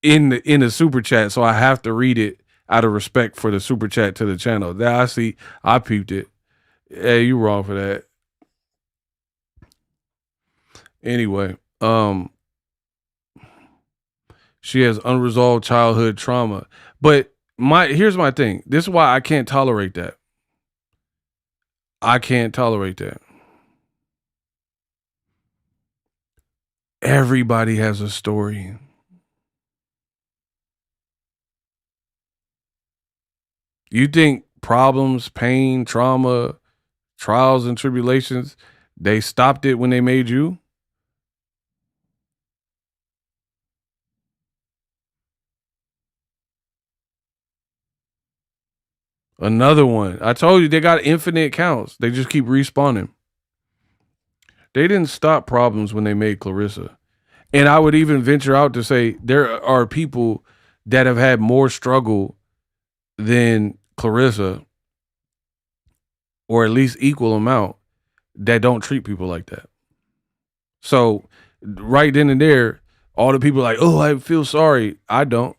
in the super chat, so I have to read it out of respect for the super chat to the channel. That I see. I peeped it. Hey, you wrong for that. Anyway, she has unresolved childhood trauma. But here's my thing. This is why I can't tolerate that. I can't tolerate that. Everybody has a story. You think problems, pain, trauma, trials and tribulations, they stopped it when they made you? Another one. I told you they got infinite counts. They just keep respawning. They didn't stop problems when they made Claressa. And I would even venture out to say there are people that have had more struggle than Claressa, or at least equal amount, that don't treat people like that. So right then and there, all the people are like, oh, I feel sorry. I don't.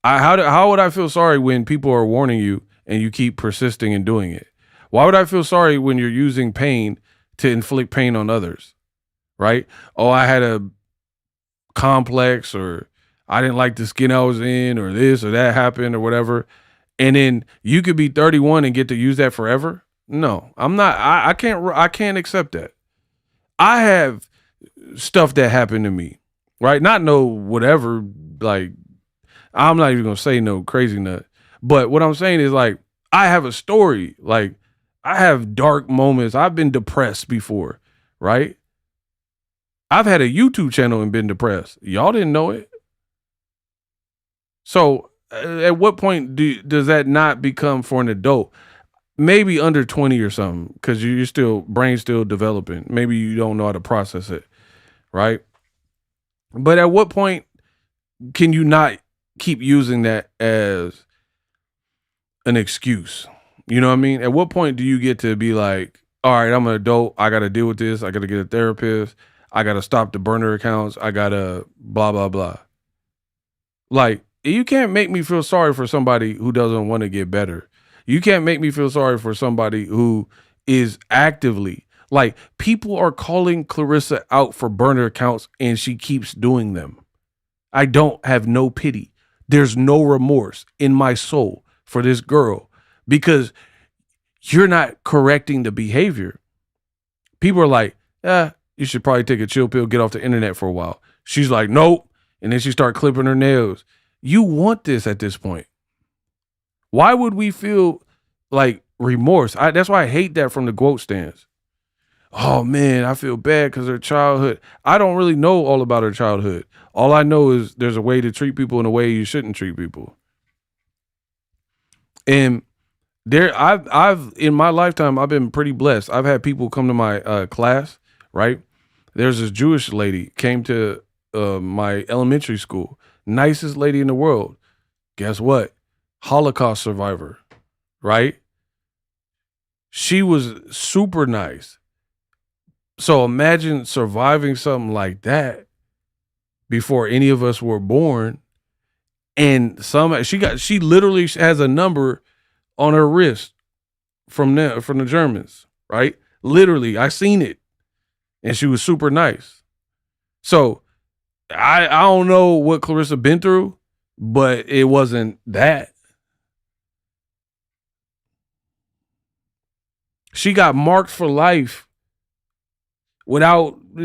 How would I feel sorry when people are warning you and you keep persisting in doing it? Why would I feel sorry when you're using pain to inflict pain on others? Right? Oh, I had a complex, or I didn't like the skin I was in, or this or that happened or whatever. And then you could be 31 and get to use that forever. No, I'm not. I can't accept that. I have stuff that happened to me, right? Not no whatever, like, I'm not even gonna say no crazy nut. But what I'm saying is, like, I have a story. Like, I have dark moments. I've been depressed before, right? I've had a YouTube channel and been depressed. Y'all didn't know it. So at what point does that not become for an adult? Maybe under 20 or something, because you're still, brain's still developing. Maybe you don't know how to process it, right? But at what point can you not keep using that as an excuse? You know what I mean? At what point do you get to be like, all right, I'm an adult. I got to deal with this. I got to get a therapist. I got to stop the burner accounts. I got to blah, blah, blah. Like, you can't make me feel sorry for somebody who doesn't want to get better. You can't make me feel sorry for somebody who is actively, like, people are calling Claressa out for burner accounts and she keeps doing them. I don't have no pity. There's no remorse in my soul for this girl because you're not correcting the behavior. People are like, you should probably take a chill pill, get off the internet for a while. She's like, nope. And then she start clipping her nails. You want this at this point. Why would we feel like remorse? That's why I hate that from the quote stands. Oh man, I feel bad because her childhood. I don't really know all about her childhood. All I know is there's a way to treat people in a way you shouldn't treat people. And I've in my lifetime, I've been pretty blessed. I've had people come to my class, right? There's this Jewish lady came to my elementary school. Nicest lady in the world. Guess what? Holocaust survivor, right? She was super nice. So imagine surviving something like that before any of us were born. And she literally has a number on her wrist from the Germans, right? Literally, I seen it. And she was super nice. So I don't know what Claressa been through, but it wasn't that. She got marked for life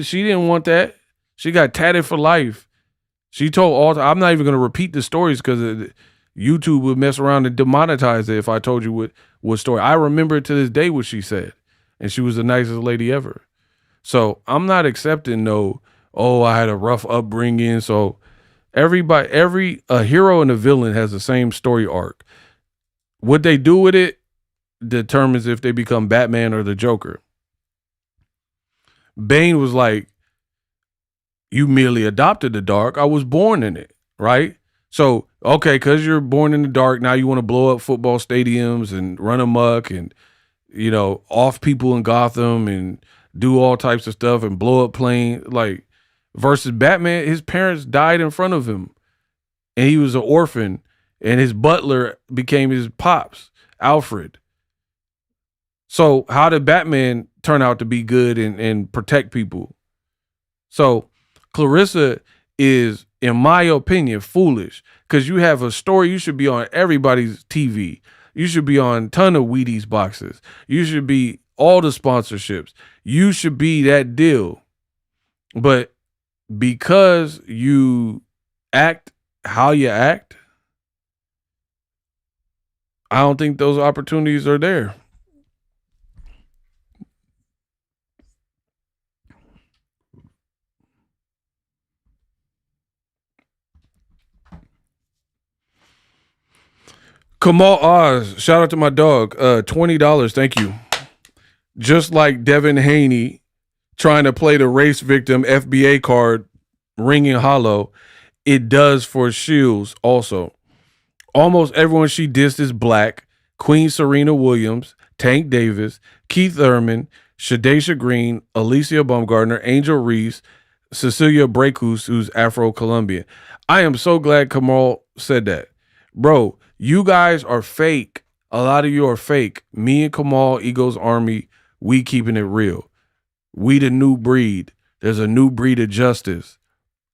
she didn't want that. She got tatted for life. She told I'm not even going to repeat the stories because YouTube would mess around and demonetize it if I told you what story. I remember to this day what she said. And she was the nicest lady ever. So I'm not accepting I had a rough upbringing, so A hero and a villain has the same story arc. What they do with it determines if they become Batman or the Joker. Bane was like, you merely adopted the dark. I was born in it, right? So, okay, because you're born in the dark, now you want to blow up football stadiums and run amok and, off people in Gotham and do all types of stuff and blow up planes. Like, versus Batman, his parents died in front of him and he was an orphan and his butler became his pops, Alfred. So how did Batman turn out to be good and protect people? So Claressa is, in my opinion, foolish because you have a story. You should be on everybody's TV. You should be on a ton of Wheaties boxes. You should be all the sponsorships. You should be that deal. But because you act how you act, I don't think those opportunities are there. Kamal Oz, shout out to my dog. $20, thank you. Just like Devin Haney trying to play the race victim FBA card, ringing hollow, it does for Shields also. Almost everyone she dissed is black. Queen Serena Williams, Tank Davis, Keith Thurman, Shadesha Green, Alicia Baumgartner, Angel Reese, Cecilia Brecus, who's Afro-Colombian. I am so glad Kamal said that. Bro, you guys are fake. A lot of you are fake. Me and Kamal, Eagles Army, we keeping it real. We the new breed. There's a new breed of justice,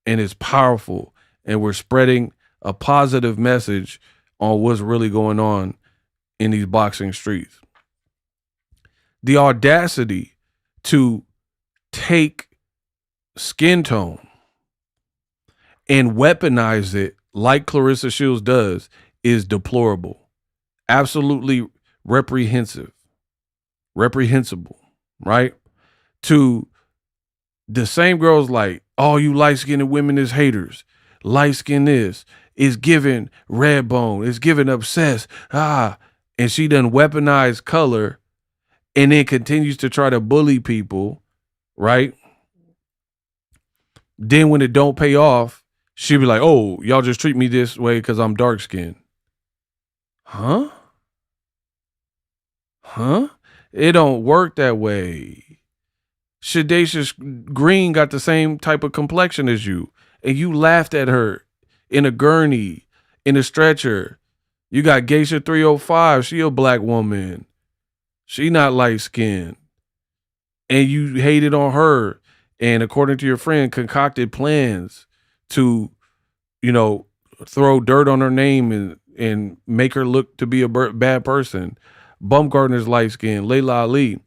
and it's powerful, and we're spreading a positive message on what's really going on in these boxing streets. The audacity to take skin tone and weaponize it like Claressa Shields does is deplorable. Absolutely reprehensible, right? To the same girls like, oh, you light-skinned women is haters. Light-skinned is giving red bone, is giving obsessed. And she done weaponized color and then continues to try to bully people, right? Then when it don't pay off, she be like, oh, y'all just treat me this way because I'm dark-skinned. Huh? It don't work that way. Shadesha Green got the same type of complexion as you, and you laughed at her in a gurney, in a stretcher. You got Geisha 305. She a black woman. She not light-skinned. And you hated on her, and according to your friend, concocted plans to, throw dirt on her name and make her look to be a bad person. Baumgartner's light-skinned, Layla Ali.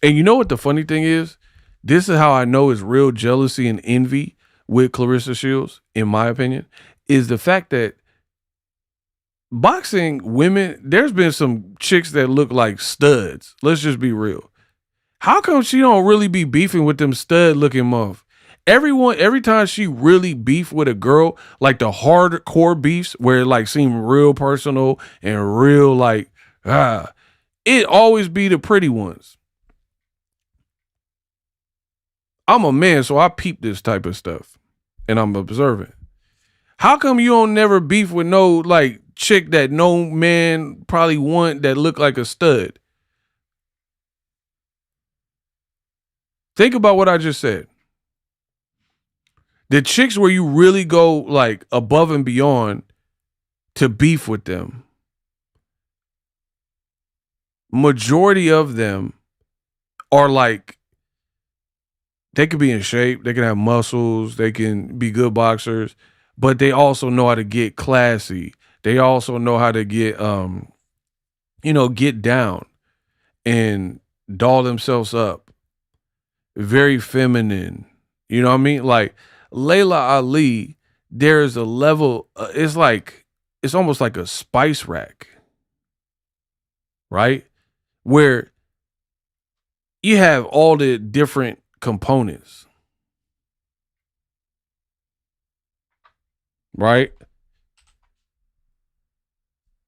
And you know what the funny thing is? This is how I know it's real jealousy and envy with Claressa Shields, in my opinion, is the fact that boxing women, there's been some chicks that look like studs. Let's just be real. How come she don't really be beefing with them stud looking muff? Every time she really beef with a girl, like the hardcore beefs where it like seem real personal and real like, it always be the pretty ones. I'm a man, so I peep this type of stuff and I'm observant. How come you don't never beef with no like chick that no man probably want that look like a stud? Think about what I just said. The chicks where you really go like above and beyond to beef with them, majority of them are like, they could be in shape, they can have muscles, they can be good boxers, but they also know how to get classy. They also know how to get, get down and doll themselves up. Very feminine. You know what I mean? Like Layla Ali, there's a level, it's almost like a spice rack, right? Where you have all the different components. right?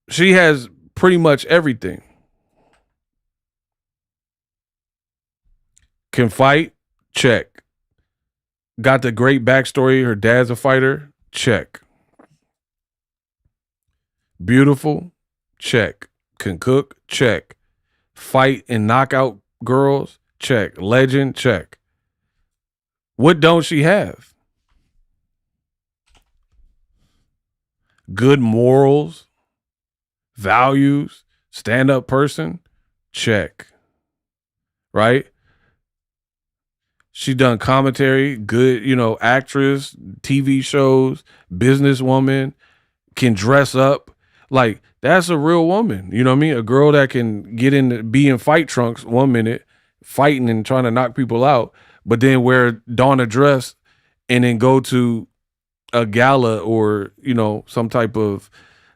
She has pretty much everything. Can fight? Check. Got the great backstory. Her dad's a fighter? Check. Beautiful? Check. Can cook? Check. Fight and knock out girls? Check. Legend? Check. What don't she have? Good morals, values, stand-up person? Check. Right? She done commentary, good, actress, TV shows, businesswoman, can dress up. Like, that's a real woman. You know what I mean? A girl that can be in fight trunks 1 minute, fighting and trying to knock people out, but then don a dress and then go to a gala or, some type of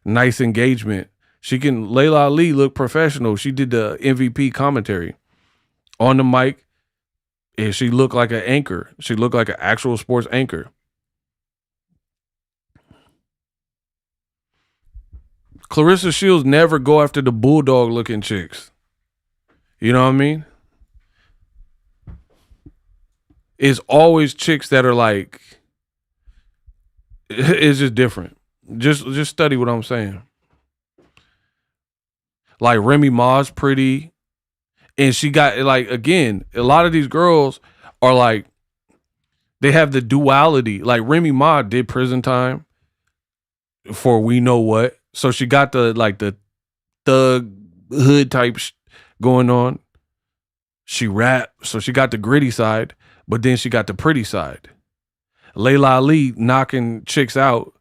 nice engagement. Layla Ali looked professional. She did the MVP commentary on the mic. And she looked like an anchor. She looked like an actual sports anchor. Claressa Shields never go after the bulldog looking chicks. You know what I mean? It's always chicks that are like, it's just different. Just study what I'm saying. Like Remy Ma's pretty. And she got, like, again, a lot of these girls are like, they have the duality. Like Remy Ma did prison time for we know what. So she got the thug hood type going on. She rap, so she got the gritty side, but then she got the pretty side. Layla Ali knocking chicks out,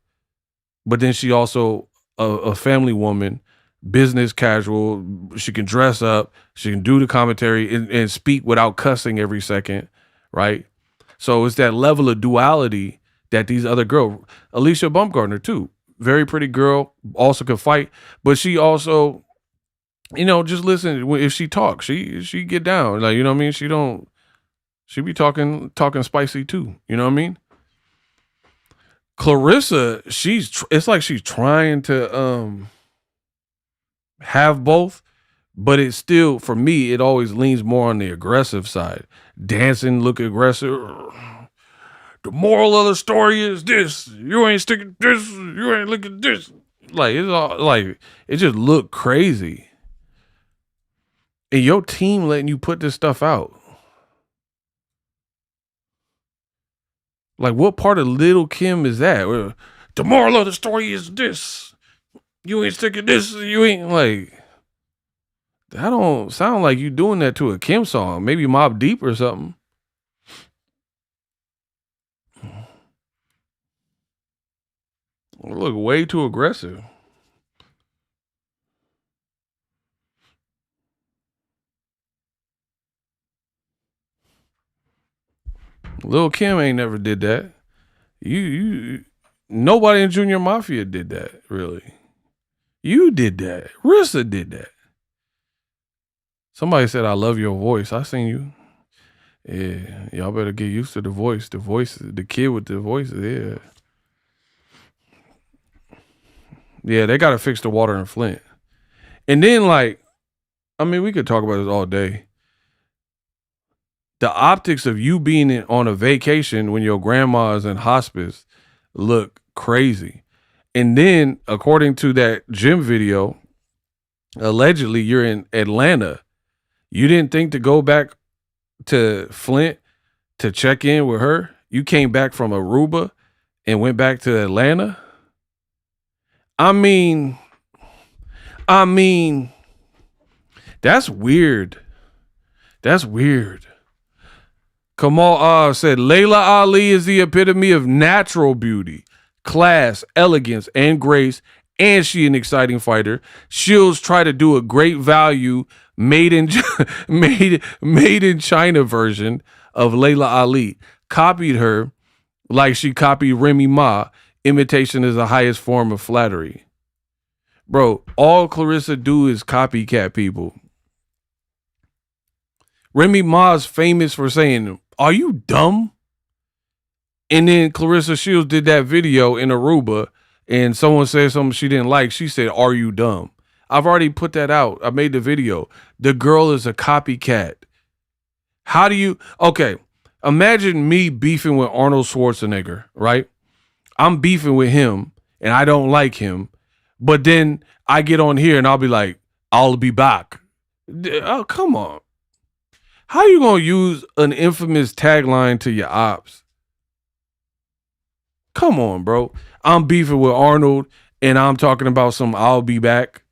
but then she also a family woman, business casual. She can dress up. She can do the commentary and speak without cussing every second, right? So it's that level of duality that these other girls, Alicia Baumgartner too, very pretty girl, also can fight, but she also, just listen. If she talks, she get down, like, you know what I mean. She be talking spicy too. You know what I mean. Claressa, it's like she's trying to have both, but it's still, for me, it always leans more on the aggressive side. Dancing, look aggressive. The moral of the story is this: you ain't sticking this, you ain't looking this. Like, it's all like, it just look crazy. And your team letting you put this stuff out. Like, what part of Little Kim is that? Where the moral of the story is this: you ain't sticking this, you ain't, like, that don't sound like you doing that to a Kim song. Maybe Mobb Deep or something. Look way too aggressive. Lil Kim ain't never did that. Nobody in Junior Mafia did that, really. You did that. Rissa did that. Somebody said, I love your voice. I seen you. Yeah, y'all better get used to the voice. The voice, the kid with the voice, yeah. Yeah, they got to fix the water in Flint. And then, like, I mean, we could talk about this all day. The optics of you being on a vacation when your grandma is in hospice look crazy. And then, according to that gym video, allegedly you're in Atlanta. You didn't think to go back to Flint to check in with her? You came back from Aruba and went back to Atlanta? I mean, that's weird. That's weird. Kamal said, Layla Ali is the epitome of natural beauty, class, elegance, and grace, and she an exciting fighter. Shields try to do a great value made in China version of Layla Ali. Copied her like she copied Remy Ma. Imitation is the highest form of flattery. Bro, all Claressa do is copycat people. Remy Ma's famous for saying, are you dumb? And then Claressa Shields did that video in Aruba, and someone said something she didn't like. She said, "Are you dumb?" I've already put that out. I made the video. The girl is a copycat. How do you, okay, imagine me beefing with Arnold Schwarzenegger, right? I'm beefing with him, and I don't like him. But then I get on here, and I'll be like, "I'll be back." Oh, come on. How you going to use an infamous tagline to your ops? Come on, bro. I'm beefing with Arnold, and I'm talking about some "I'll be back."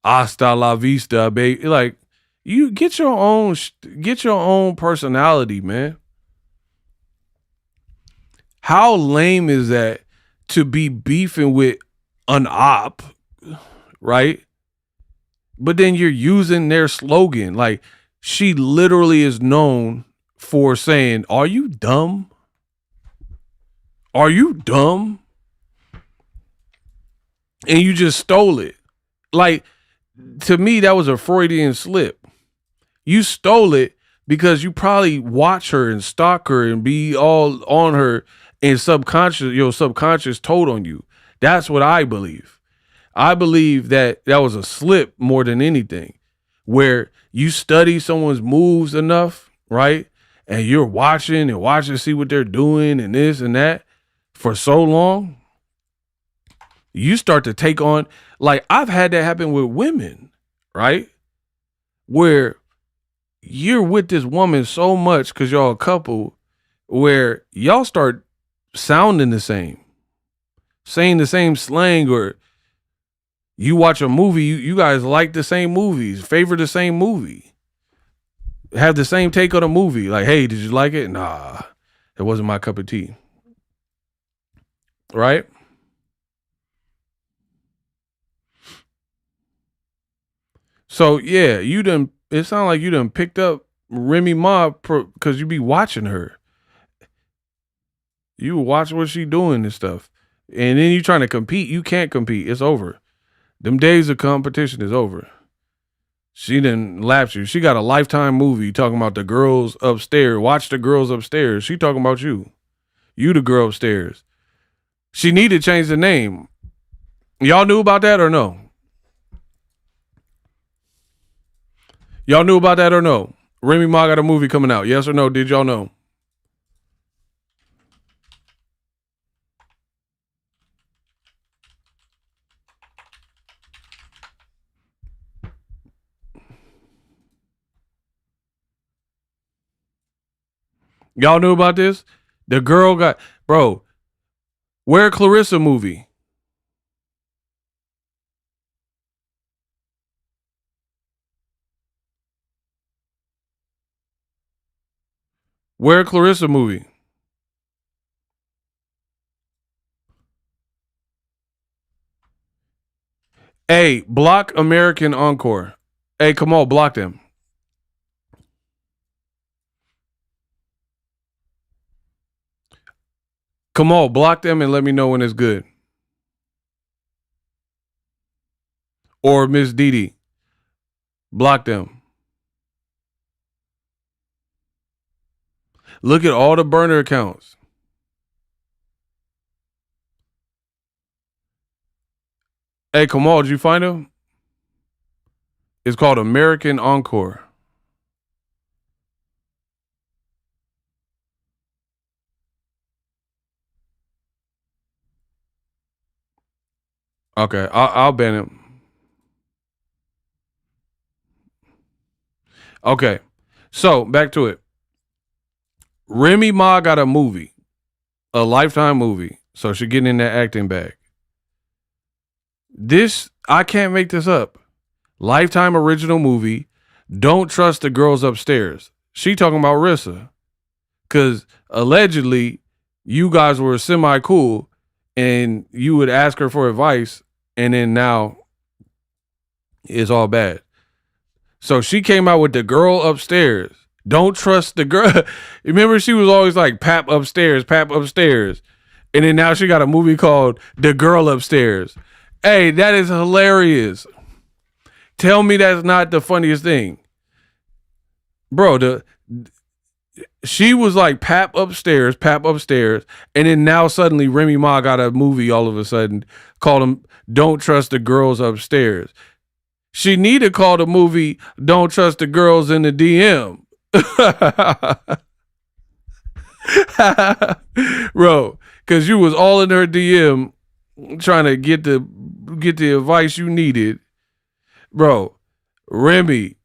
Hasta la vista, baby. Like, you get your own personality, man. How lame is that to be beefing with an op, right? But then you're using their slogan. Like, she literally is known for saying, "Are you dumb? Are you dumb?" And you just stole it. Like, to me, that was a Freudian slip. You stole it because you probably watch her and stalk her and be all on her, and your subconscious told on you. That's what I believe. I believe that was a slip more than anything, where you study someone's moves enough, right? And you're watching to see what they're doing and this and that for so long, you start to take on, like, I've had that happen with women, right? Where you're with this woman so much because y'all a couple, where y'all start sounding the same, saying the same slang, or you watch a movie, you guys like the same movies, favor the same movie, have the same take on a movie. Like, "Hey, did you like it?" "Nah, it wasn't my cup of tea." Right? So yeah, it sounds like you done picked up Remy Ma because you be watching her. You watch what she doing and stuff. And then you trying to compete. You can't compete. It's over. Them days of competition is over. She done lapped you. She got a Lifetime movie talking about the girls upstairs. Watch the girls upstairs. She talking about you. You the girl upstairs. She need to change the name. Y'all knew about that or no? Y'all knew about that or no? Remy Ma got a movie coming out. Yes or no? Did y'all know? Y'all knew about this? The girl got, bro, where Claressa movie? Where Claressa movie? Hey, block American Encore. Hey, come on, block them. Come on, block them and let me know when it's good. Or Miss Didi, block them. Look at all the burner accounts. Hey, Kamal, did you find them? It's called American Encore. Okay, I'll ban him. Okay, so back to it. Remy Ma got a movie, a Lifetime movie, so she getting in that acting bag. This, I can't make this up. Lifetime original movie. Don't trust the girls upstairs. She talking about Rissa, because allegedly you guys were semi cool, and you would ask her for advice, and then now it's all bad. So she came out with the girl upstairs. Don't trust the girl. Remember, she was always like Pap upstairs, and then now she got a movie called The Girl Upstairs. Hey, that is hilarious. Tell me that's not the funniest thing, bro. She was like Pap upstairs, and then now suddenly Remy Ma got a movie all of a sudden called him Don't Trust the Girls Upstairs. She need to call the movie Don't Trust the Girls in the DM. Bro, because you was all in her DM trying to get the advice you needed. Bro, Remy,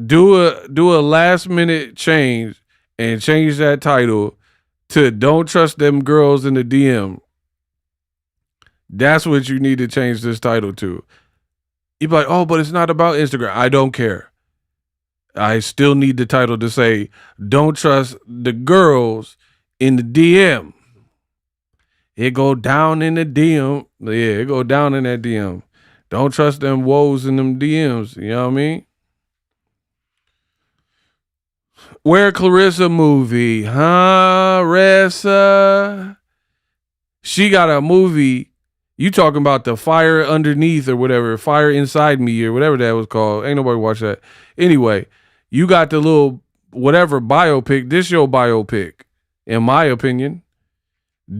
do a last minute change and change that title to Don't Trust Them Girls in the DM. That's what you need to change this title to. You'd be like, oh, but it's not about Instagram. I don't care. I still need the title to say, Don't Trust the Girls in the DM. It go down in the DM. Yeah, it go down in that DM. Don't trust them woes in them DMs. You know what I mean? Where Claressa movie? Huh, Ressa? She got a movie. You talking about the Fire Underneath or whatever, Fire Inside Me or whatever that was called. Ain't nobody watch that. Anyway, you got the little whatever biopic. This your biopic, in my opinion.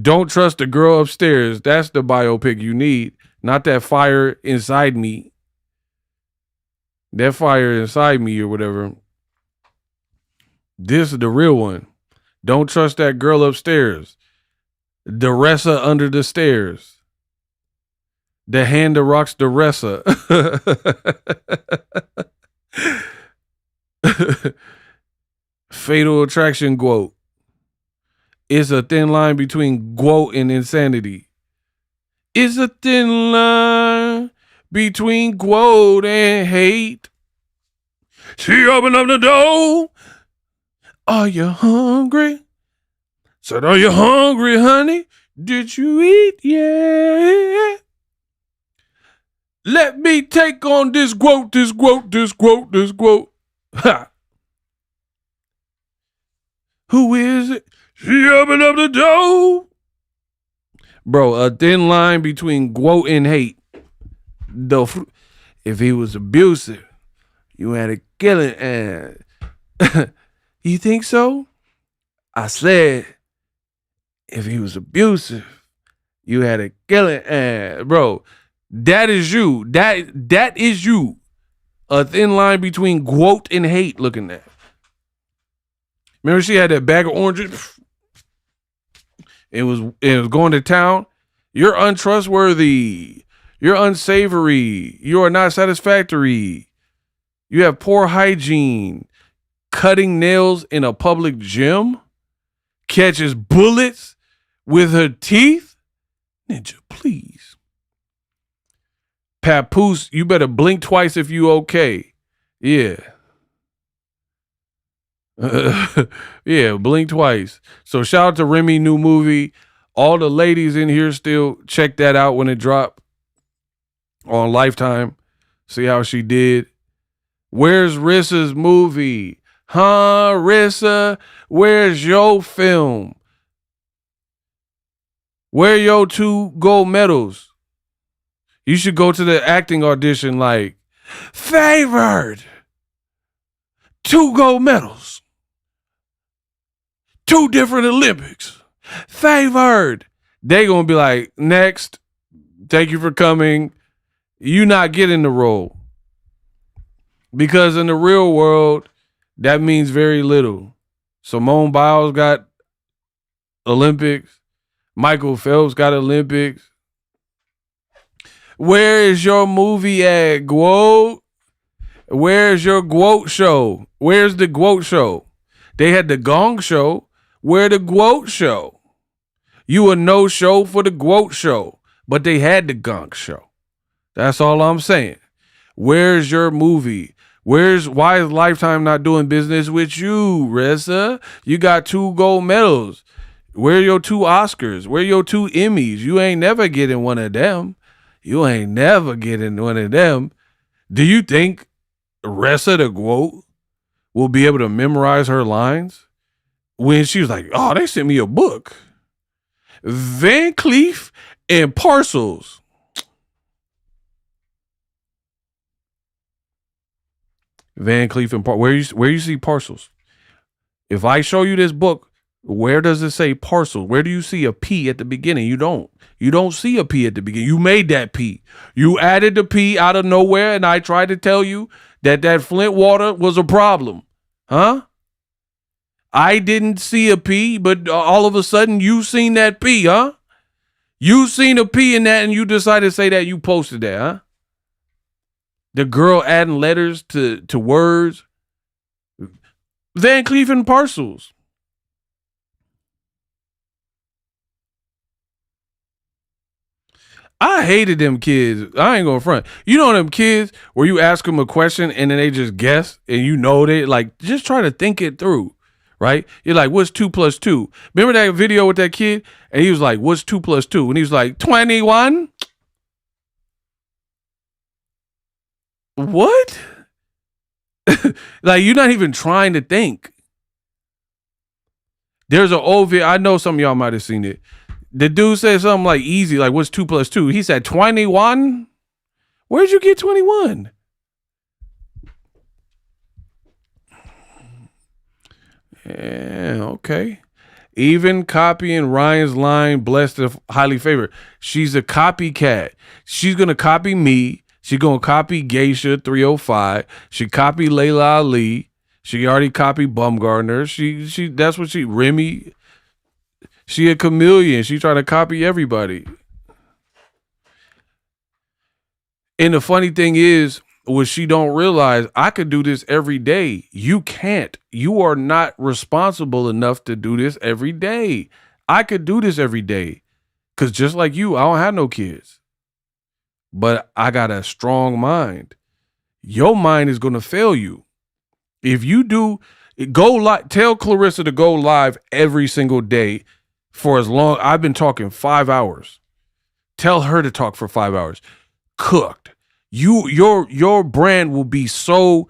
Don't Trust the Girl Upstairs. That's the biopic you need, not that Fire Inside Me. That Fire Inside Me or whatever. This is the real one. Don't Trust That Girl Upstairs. Duressa Under the Stairs. The Hand That Rocks Duressa. Fatal Attraction Quote. It's a thin line between quote and insanity. It's a thin line between quote and hate. She opened up the door. Are you hungry? Said, are you hungry, honey? Did you eat? Yeah. Let me take on this quote. Ha. Who is it? She opened up the door. Bro, a thin line between quote and hate. If he was abusive, you had to kill it. And you think so? I said, if he was abusive, you had to kill it. And bro, that is you. That is you. A thin line between quote and hate looking at. Remember she had that bag of oranges? It was going to town. You're untrustworthy. You're unsavory. You are not satisfactory. You have poor hygiene. Cutting nails in a public gym. Catches bullets with her teeth. Ninja, please. Papoose, you better blink twice if you okay. Yeah. Yeah, blink twice. So shout out to Remy new movie. All the ladies in here still check that out when it dropped on Lifetime. See how she did. Where's Rissa's movie? Huh, Rissa? Where's your film? Where your 2 gold medals? You should go to the acting audition like, favored. 2 gold medals. 2 different Olympics. Favored. They gonna be like, next. Thank you for coming. You not getting the role. Because in the real world, that means very little. Simone Biles got Olympics. Michael Phelps got Olympics. Where is your movie at, Quote? Where's your Quote show? Where's the Quote show? They had the Gong show. Where the Quote show? You a no show for the Quote show, but they had the Gong show. That's all I'm saying. Where's your movie? Why is Lifetime not doing business with you, Ressa? You got 2 gold medals. Where your 2 Oscars? Where your 2 Emmys? You ain't never getting one of them. You ain't never getting one of them. Do you think Ressa the Quote will be able to memorize her lines? When she was like, oh, they sent me a book. Van Cleef and Parcels. Van Cleef and Parcels. Where you see Parcels? If I show you this book, where does it say parcel? Where do you see a P at the beginning? You don't. You don't see a P at the beginning. You made that P. You added the P out of nowhere, and I tried to tell you that Flint water was a problem. Huh? I didn't see a P, but all of a sudden you seen that P, huh? You seen a P in that and you decided to say that you posted that, huh? The girl adding letters to words. Van Cleef and parcels. I hated them kids. I ain't gonna front. You know them kids where you ask them a question and then they just guess and you know they like just try to think it through, right? You're like, what's 2 + 2? Remember that video with that kid? And he was like, what's 2 + 2? And he was like, 21. What? Like you're not even trying to think. There's an old video. I know some of y'all might have seen it. The dude said something like easy, like what's 2 + 2? He said 21. Where'd you get 21? Yeah, okay. Even copying Ryan's line, blessed and highly favored. She's a copycat. She's gonna copy me. She's gonna copy Geisha 305. She copied Layla Ali. She already copied Bumgardner. She that's what she Remy. She a chameleon. She trying to copy everybody. And the funny thing is, what she don't realize, I could do this every day. You can't. You are not responsible enough to do this every day. I could do this every day. Because just like you, I don't have no kids. But I got a strong mind. Your mind is going to fail you. If you do, go live. Tell Claressa to go live every single day for as long. I've been talking 5 hours. Tell her to talk for 5 hours. Cooked. Your brand will be so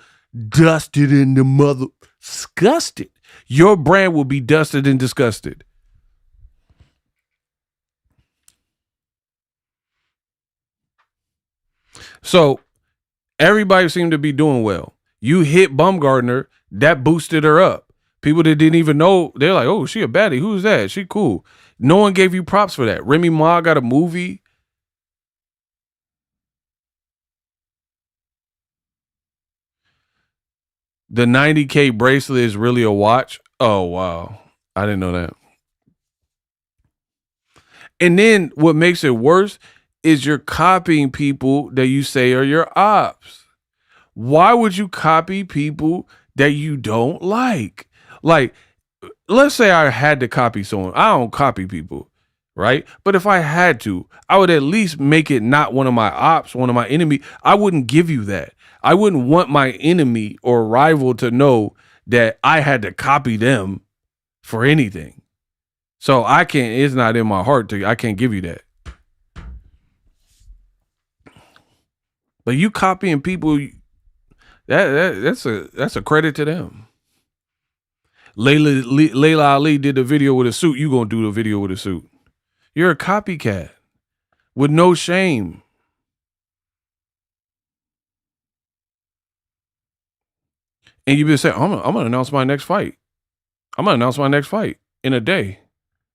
dusted in the mother disgusted. Your brand will be dusted and disgusted. So everybody seemed to be doing well. You hit Bumgardner, that boosted her up. People that didn't even know, they're like, oh, she a baddie. Who's that? She cool. No one gave you props for that. Remy Ma got a movie. The 90K bracelet is really a watch. Oh, wow. I didn't know that. And then what makes it worse is you're copying people that you say are your ops. Why would you copy people that you don't like? Like, let's say I had to copy someone. I don't copy people, right? But if I had to, I would at least make it not one of my ops, one of my enemy. I wouldn't give you that. I wouldn't want my enemy or rival to know that I had to copy them for anything. So I can't, it's not in my heart I can't give you that. But you copying people, that's a credit to them. Layla Ali did the video with a suit. You gonna do the video with a suit. You're a copycat with no shame. And you've been saying, I'm gonna announce my next fight. I'm gonna announce my next fight in a day.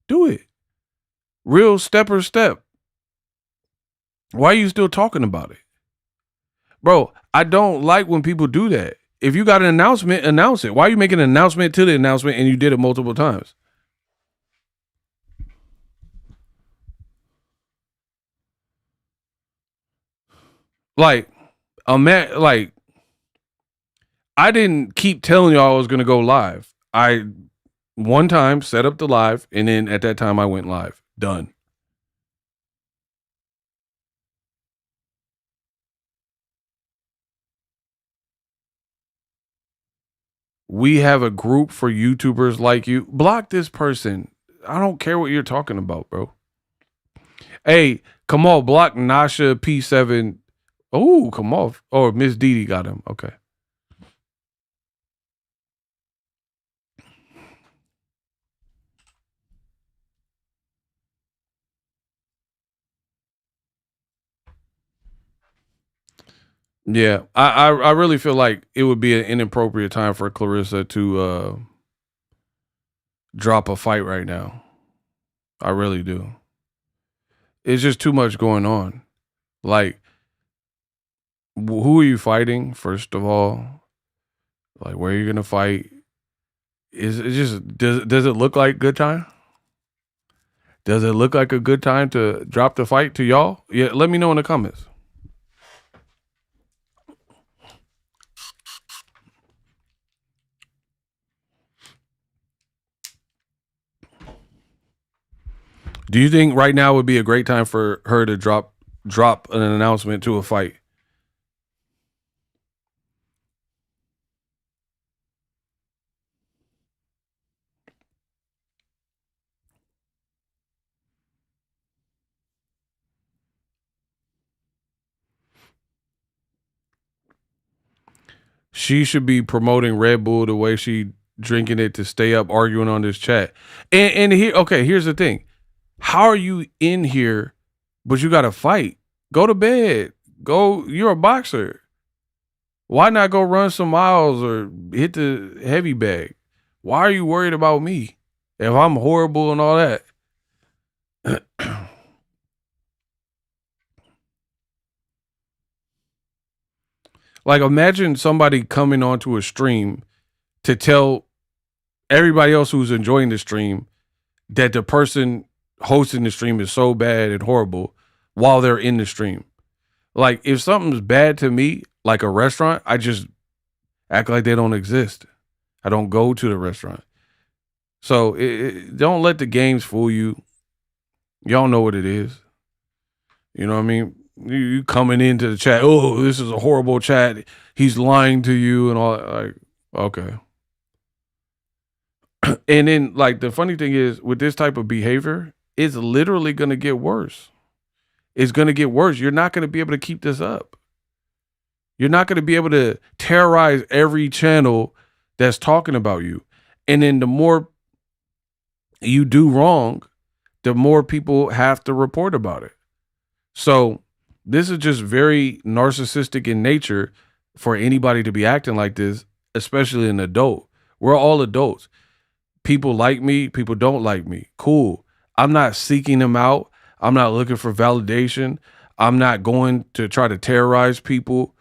Do it. Real step. Why are you still talking about it? Bro, I don't like when people do that. If you got an announcement, announce it. Why are you making an announcement to the announcement and you did it multiple times? Like, I didn't keep telling y'all I was going to go live. I one time set up the live, and then at that time I went live. Done. We have a group for YouTubers like you. Block this person. I don't care what you're talking about, bro. Hey, come on, block Nasha P7. Oh, come off. Oh, Miss Didi got him. Okay. Yeah, I really feel like it would be an inappropriate time for Claressa to drop a fight right now. I really do. It's just too much going on. Like, who are you fighting, first of all? Like, where are you going to fight? Is it just, does it look like good time? Does it look like a good time to drop the fight to y'all? Yeah, let me know in the comments. Do you think right now would be a great time for her to drop an announcement to a fight? She should be promoting Red Bull the way she drinking it to stay up arguing on this chat. And here, okay, here's the thing. How are you in here, but you got to fight? Go to bed. Go, you're a boxer. Why not go run some miles or hit the heavy bag? Why are you worried about me if I'm horrible and all that? Like, imagine somebody coming onto a stream to tell everybody else who's enjoying the stream that the person hosting the stream is so bad and horrible while they're in the stream. Like, if something's bad to me, like a restaurant, I just act like they don't exist. I don't go to the restaurant. So don't let the games fool you. Y'all know what it is. You know what I mean? You coming into the chat, oh, this is a horrible chat. He's lying to you and all that. Like, okay. And then, like, the funny thing is, with this type of behavior, it's literally going to get worse. It's going to get worse. You're not going to be able to keep this up. You're not going to be able to terrorize every channel that's talking about you. And then the more you do wrong, the more people have to report about it. So this is just very narcissistic in nature for anybody to be acting like this, especially an adult. We're all adults. People like me, people don't like me. Cool. I'm not seeking them out. I'm not looking for validation. I'm not going to try to terrorize people.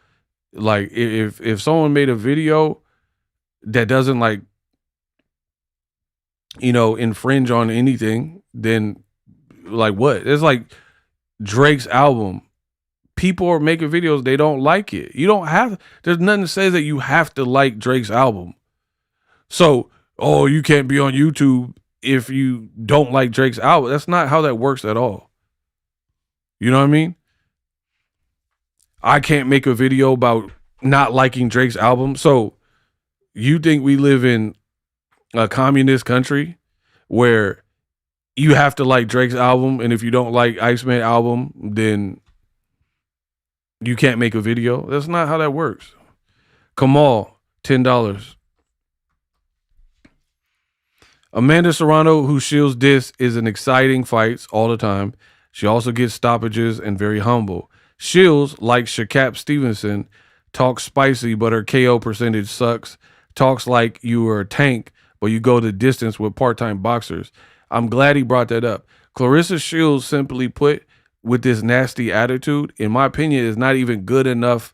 Like, if someone made a video that doesn't, like, you know, infringe on anything, then, like, what? It's like Drake's album. People are making videos, they don't like it. You don't have, there's nothing that says that you have to like Drake's album. So, oh, you can't be on YouTube if you don't like Drake's album. That's not how that works at all. You know what I mean? I can't make a video about not liking Drake's album. So you think we live in a communist country where you have to like Drake's album, and if you don't like Iceman album, then you can't make a video? That's not how that works. Kamal, $10. Amanda Serrano, who Shields diss, is in exciting fights all the time. She also gets stoppages and very humble. Shields, like Shakap Stevenson, talks spicy, but her KO percentage sucks. Talks like you are a tank, but you go the distance with part-time boxers. I'm glad he brought that up. Claressa Shields, simply put, with this nasty attitude, in my opinion, is not even good enough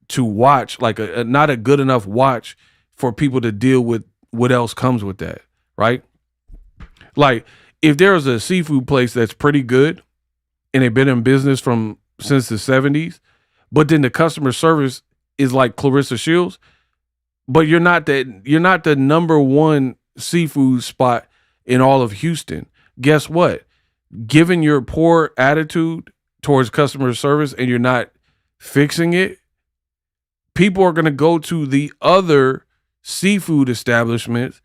to watch, like not a good enough watch for people to deal with what else comes with that, right? Like, if there's a seafood place that's pretty good and they've been in business since the 70s, but then the customer service is like Claressa Shields, but you're not the number one seafood spot in all of Houston. Guess what? Given your poor attitude towards customer service and you're not fixing it, people are going to go to the other seafood establishments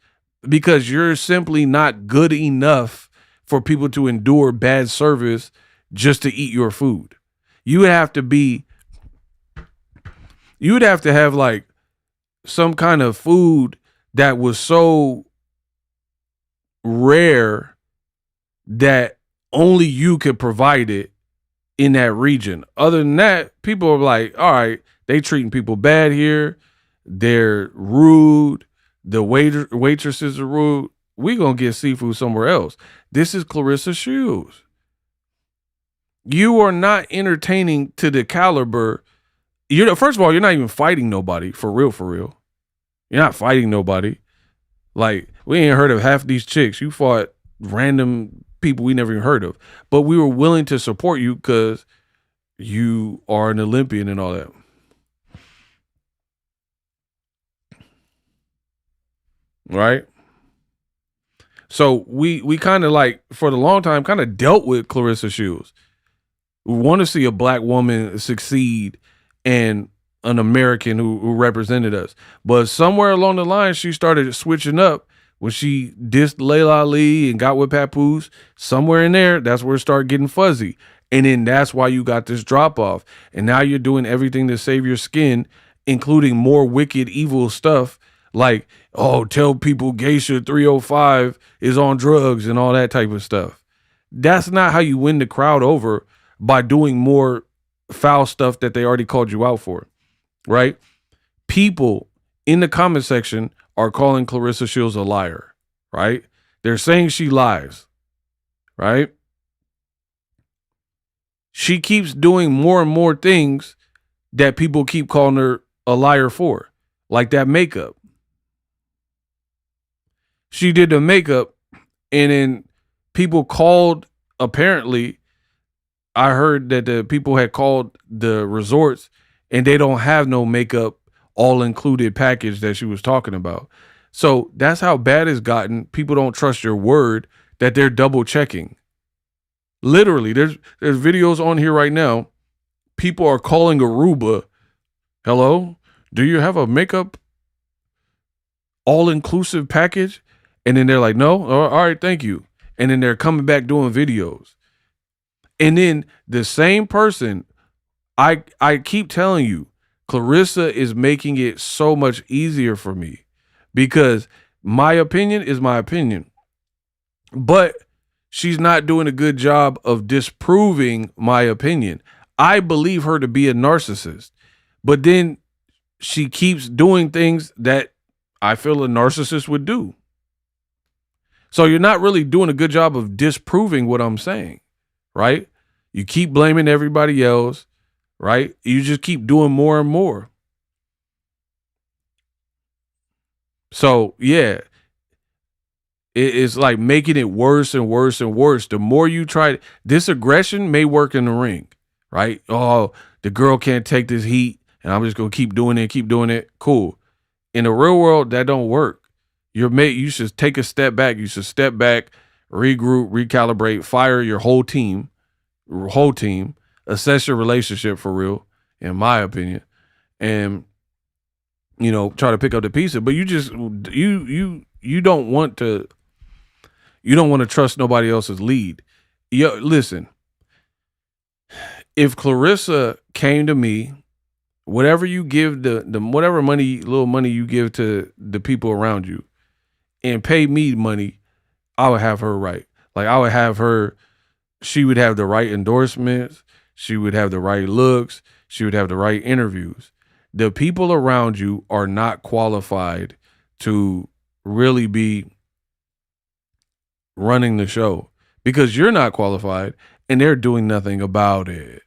because you're simply not good enough for people to endure bad service just to eat your food. You would have to have like some kind of food that was so rare that only you could provide it in that region. Other than that, people are like, all right, they treating people bad here. They're rude. The waitresses are rude. we gonna get seafood somewhere else. This is Claressa Shields. You are not entertaining to the caliber. First of all, you're not even fighting nobody for real. You're not fighting nobody. Like, we ain't heard of half these chicks. You fought random people we never even heard of. But we were willing to support you because you are an Olympian and all that. Right? So we kind of like, for the long time, kind of dealt with Claressa Shields. We want to see a black woman succeed and an American who represented us. But somewhere along the line, she started switching up when she dissed Layla Ali and got with Papoose. Somewhere in there, that's where it started getting fuzzy. And then that's why you got this drop off. And now you're doing everything to save your skin, including more wicked, evil stuff like, oh, tell people Geisha 305 is on drugs and all that type of stuff. That's not how you win the crowd over, by doing more foul stuff that they already called you out for, right? People in the comment section are calling Claressa Shields a liar, right? They're saying she lies, right? She keeps doing more and more things that people keep calling her a liar for, like that makeup. She did the makeup, and then people called, apparently, I heard that the people had called the resorts and they don't have no makeup all-included package that she was talking about. So that's how bad it's gotten. People don't trust your word, that they're double checking. Literally, there's videos on here right now. People are calling Aruba. Hello, do you have a makeup all-inclusive package? And then they're like, no, all right, thank you. And then they're coming back doing videos. And then the same person, I keep telling you, Claressa is making it so much easier for me, because my opinion is my opinion. But she's not doing a good job of disproving my opinion. I believe her to be a narcissist, but then she keeps doing things that I feel a narcissist would do. So you're not really doing a good job of disproving what I'm saying, right? You keep blaming everybody else, right? You just keep doing more and more. So, yeah, it's like making it worse and worse and worse. The more you try, this aggression may work in the ring, right? Oh, the girl can't take this heat, and I'm just going to keep doing it. Cool. In the real world, that don't work. You should take a step back. You should step back, regroup, recalibrate, fire your whole team, assess your relationship for real, in my opinion, and try to pick up the pieces. But you don't want to trust nobody else's lead. Listen, if Claressa came to me, whatever you give whatever little money you give to the people around you, and pay me money, I would have her right. Like, I would have her. She would have the right endorsements. She would have the right looks. She would have the right interviews. The people around you are not qualified to really be running the show, because you're not qualified and they're doing nothing about it.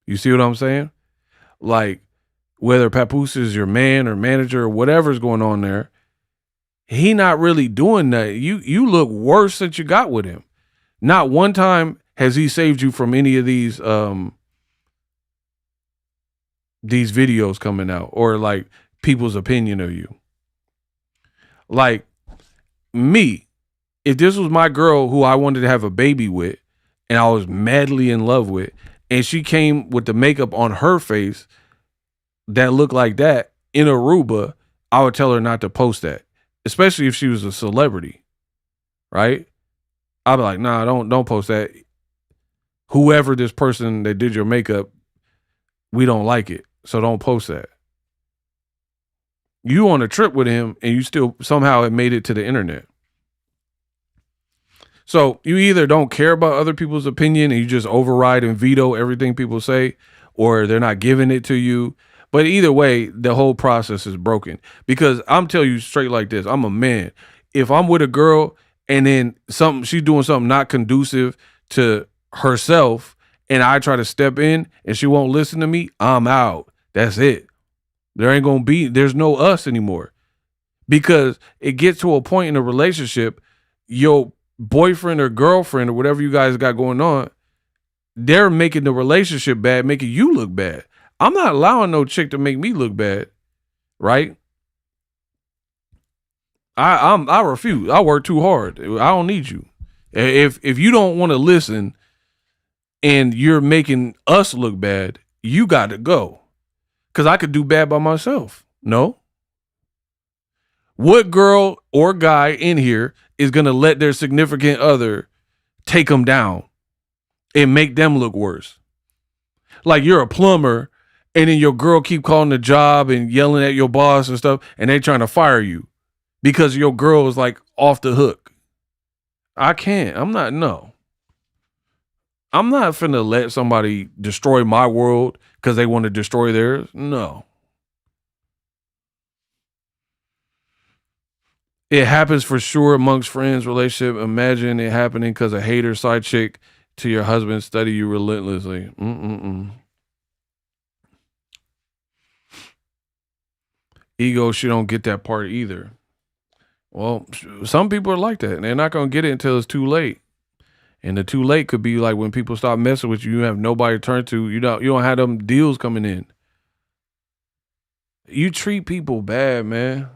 You see what I'm saying? Like, whether Papoose is your man or manager or whatever's going on there, he not really doing that. You look worse since you got with him. Not one time has he saved you from any of these videos coming out, or like people's opinion of you. Like me, if this was my girl who I wanted to have a baby with and I was madly in love with, and she came with the makeup on her face that looked like that in Aruba, I would tell her not to post that, especially if she was a celebrity, right? I'd be like, nah, don't post that. Whoever this person that did your makeup, we don't like it, so don't post that. You on a trip with him and you still somehow have made it to the internet. So you either don't care about other people's opinion and you just override and veto everything people say, or they're not giving it to you. But either way, the whole process is broken, because I'm telling you straight like this. I'm a man. if I'm with a girl and then she's doing something not conducive to herself and I try to step in and she won't listen to me, I'm out. That's it. There's no us anymore. Because it gets to a point in a relationship, your boyfriend or girlfriend or whatever you guys got going on, they're making the relationship bad, making you look bad. I'm not allowing no chick to make me look bad, right? I refuse. I work too hard. I don't need you. If you don't want to listen and you're making us look bad, you got to go. Because I could do bad by myself. No. What girl or guy in here is going to let their significant other take them down and make them look worse? Like you're a plumber and then your girl keep calling the job and yelling at your boss and stuff and they trying to fire you because your girl is like off the hook. I can't. I'm not finna let somebody destroy my world because they want to destroy theirs. No. It happens for sure amongst friends, relationship. Imagine it happening because a hater side chick to your husband study you relentlessly. Ego, she don't get that part either. Well, some people are like that. And they're not going to get it until it's too late. And the too late could be like when people stop messing with you, you have nobody to turn to. You don't have them deals coming in. You treat people bad, man.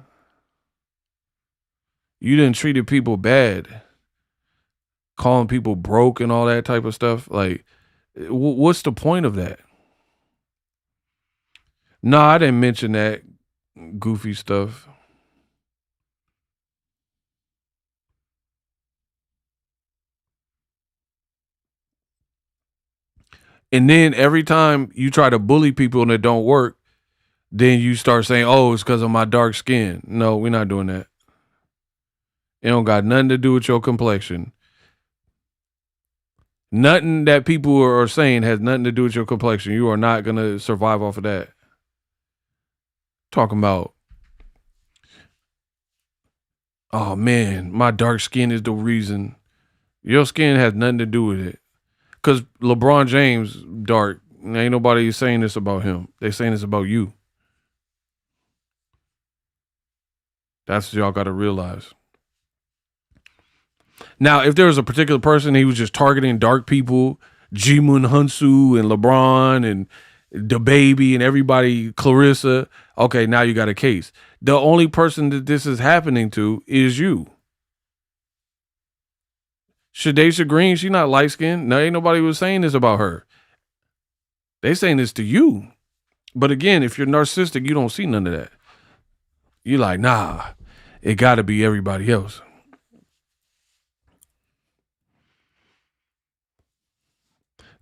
You done treated people bad. Calling people broke and all that type of stuff. Like, what's the point of that? No, I didn't mention that goofy stuff. And then every time you try to bully people and it don't work, then you start saying, oh, it's because of my dark skin. No, we're not doing that. It don't got nothing to do with your complexion. Nothing that people are saying has nothing to do with your complexion. You are not going to survive off of that. Talking about, oh man, my dark skin is the reason. Your skin has nothing to do with it. Because LeBron James, dark. Ain't nobody saying this about him. They saying this about you. That's what y'all got to realize. Now, if there was a particular person, he was just targeting dark people, Jimun Hunsu and LeBron and the baby and everybody, Claressa. Okay, now you got a case. The only person that this is happening to is you. Shadaisha Green, she not light skinned. No, ain't nobody was saying this about her. They saying this to you. But again, if you're narcissistic, you don't see none of that. You like, nah, it got to be everybody else.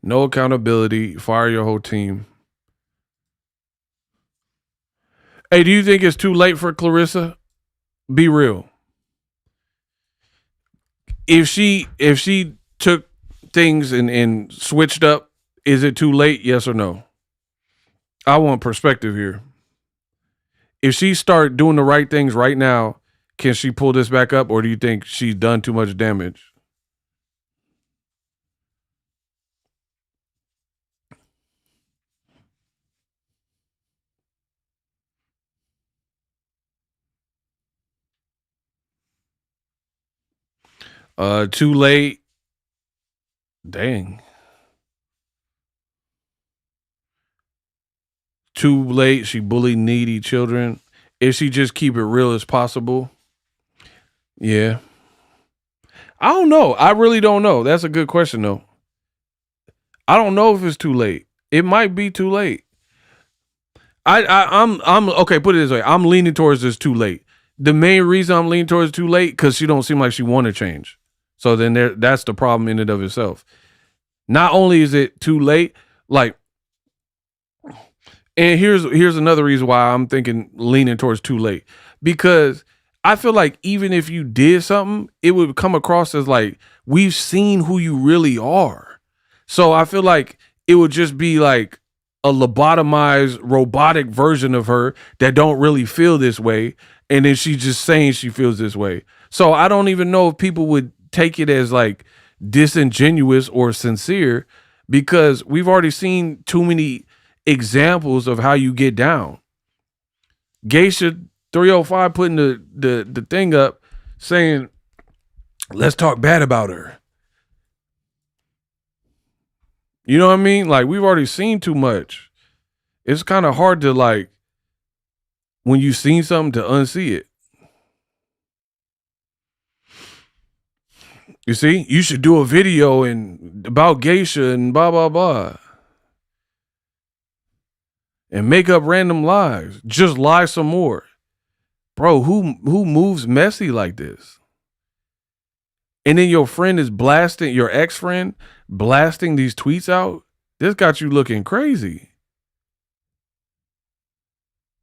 No accountability. Fire your whole team. Hey, do you think it's too late for Claressa? Be real. If she took things and switched up, is it too late? Yes or no? I want perspective here. If she start doing the right things right now, can she pull this back up, or do you think she's done too much damage? Too late. Dang. Too late. She bullied needy children. If she just keep it real as possible. Yeah. I don't know. I really don't know. That's a good question though. I don't know if it's too late. It might be too late. I'm okay, put it this way. I'm leaning towards this too late. The main reason I'm leaning towards too late, because she don't seem like she want to change. So then that's the problem in and of itself. Not only is it too late, like, and here's another reason why I'm thinking leaning towards too late. Because I feel like even if you did something, it would come across as like, we've seen who you really are. So I feel like it would just be like a lobotomized robotic version of her that don't really feel this way. And then she's just saying she feels this way. So I don't even know if people would take it as like disingenuous or sincere, because we've already seen too many examples of how you get down. Geisha 305 putting the thing up saying, let's talk bad about her. You know what I mean? Like, we've already seen too much. It's kind of hard to, like, when you've seen something, to unsee it. You see, you should do a video about Geisha and blah, blah, blah. And make up random lies. Just lie some more. Bro, who moves messy like this? And then your friend is blasting, your ex-friend, blasting these tweets out. This got you looking crazy.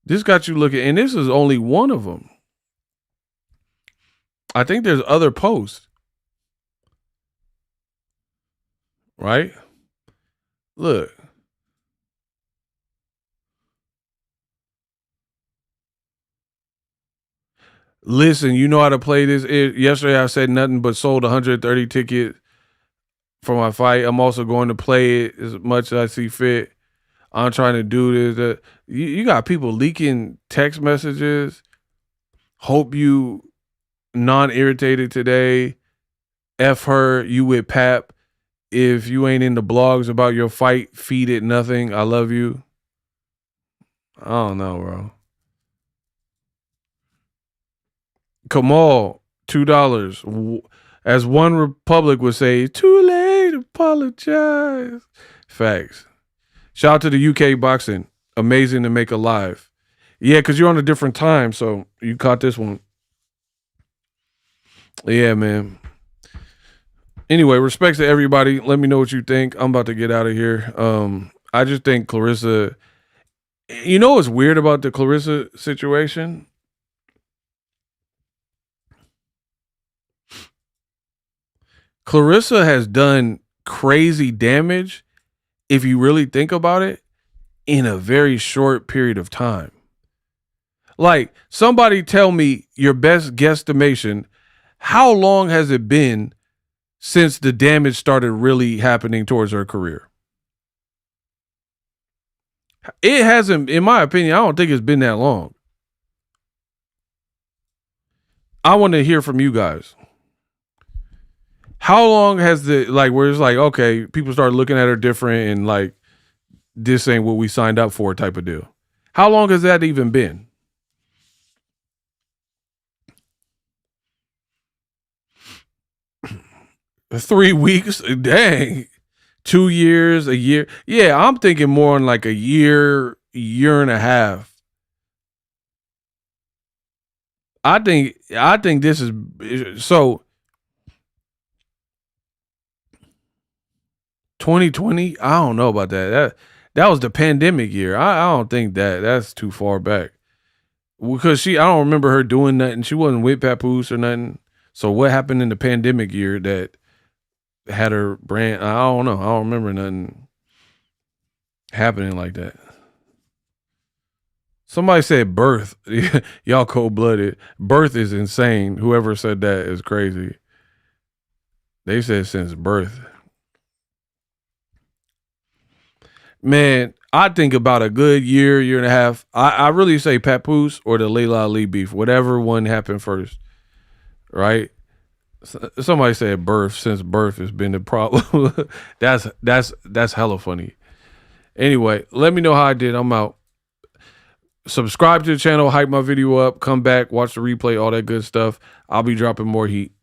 This got you looking, and this is only one of them. I think there's other posts. Right? Look. Listen, you know how to play this. Yesterday I said nothing but sold 130 tickets for my fight. I'm also going to play it as much as I see fit. I'm trying to do this. You got people leaking text messages. Hope you non-irritated today. F her, you with Pap. If you ain't in the blogs about your fight, feed it nothing. I love you. I don't know, bro. Kamal, $2. As One Republic would say, too late to apologize. Facts. Shout out to the UK boxing. Amazing to make a live. Yeah, because you're on a different time, so you caught this one. Yeah, man. Anyway, respects to everybody. Let me know what you think. I'm about to get out of here. I just think Claressa, you know what's weird about the Claressa situation? Claressa has done crazy damage, if you really think about it, in a very short period of time. Like, somebody tell me your best guesstimation. How long has it been since the damage started really happening towards her career? It hasn't, in my opinion, I don't think it's been that long. I want to hear from you guys. How long has where it's like, okay, people start looking at her different and like, this ain't what we signed up for type of deal. How long has that even been? $3 weeks? Dang. 2 years, a year. Yeah, I'm thinking more in like a year and a half. I think this is so 2020. I don't know about that. That was the pandemic year. I don't think that's too far back, because I don't remember her doing nothing. She wasn't with Papoose or nothing. So what happened in the pandemic year that had her brand? I don't know. I don't remember nothing happening like that. Somebody said birth. Y'all cold-blooded. Birth is insane. Whoever said that is crazy. They said since birth. Man, I think about a good year and a half. I really say Papoose or the Layla Ali beef, whatever one happened first, right? Somebody said birth. Since birth has been the problem. That's hella funny. Anyway, let me know how I did. I'm out. Subscribe to the channel, hype my video up, come back, watch the replay, all that good stuff. I'll be dropping more heat.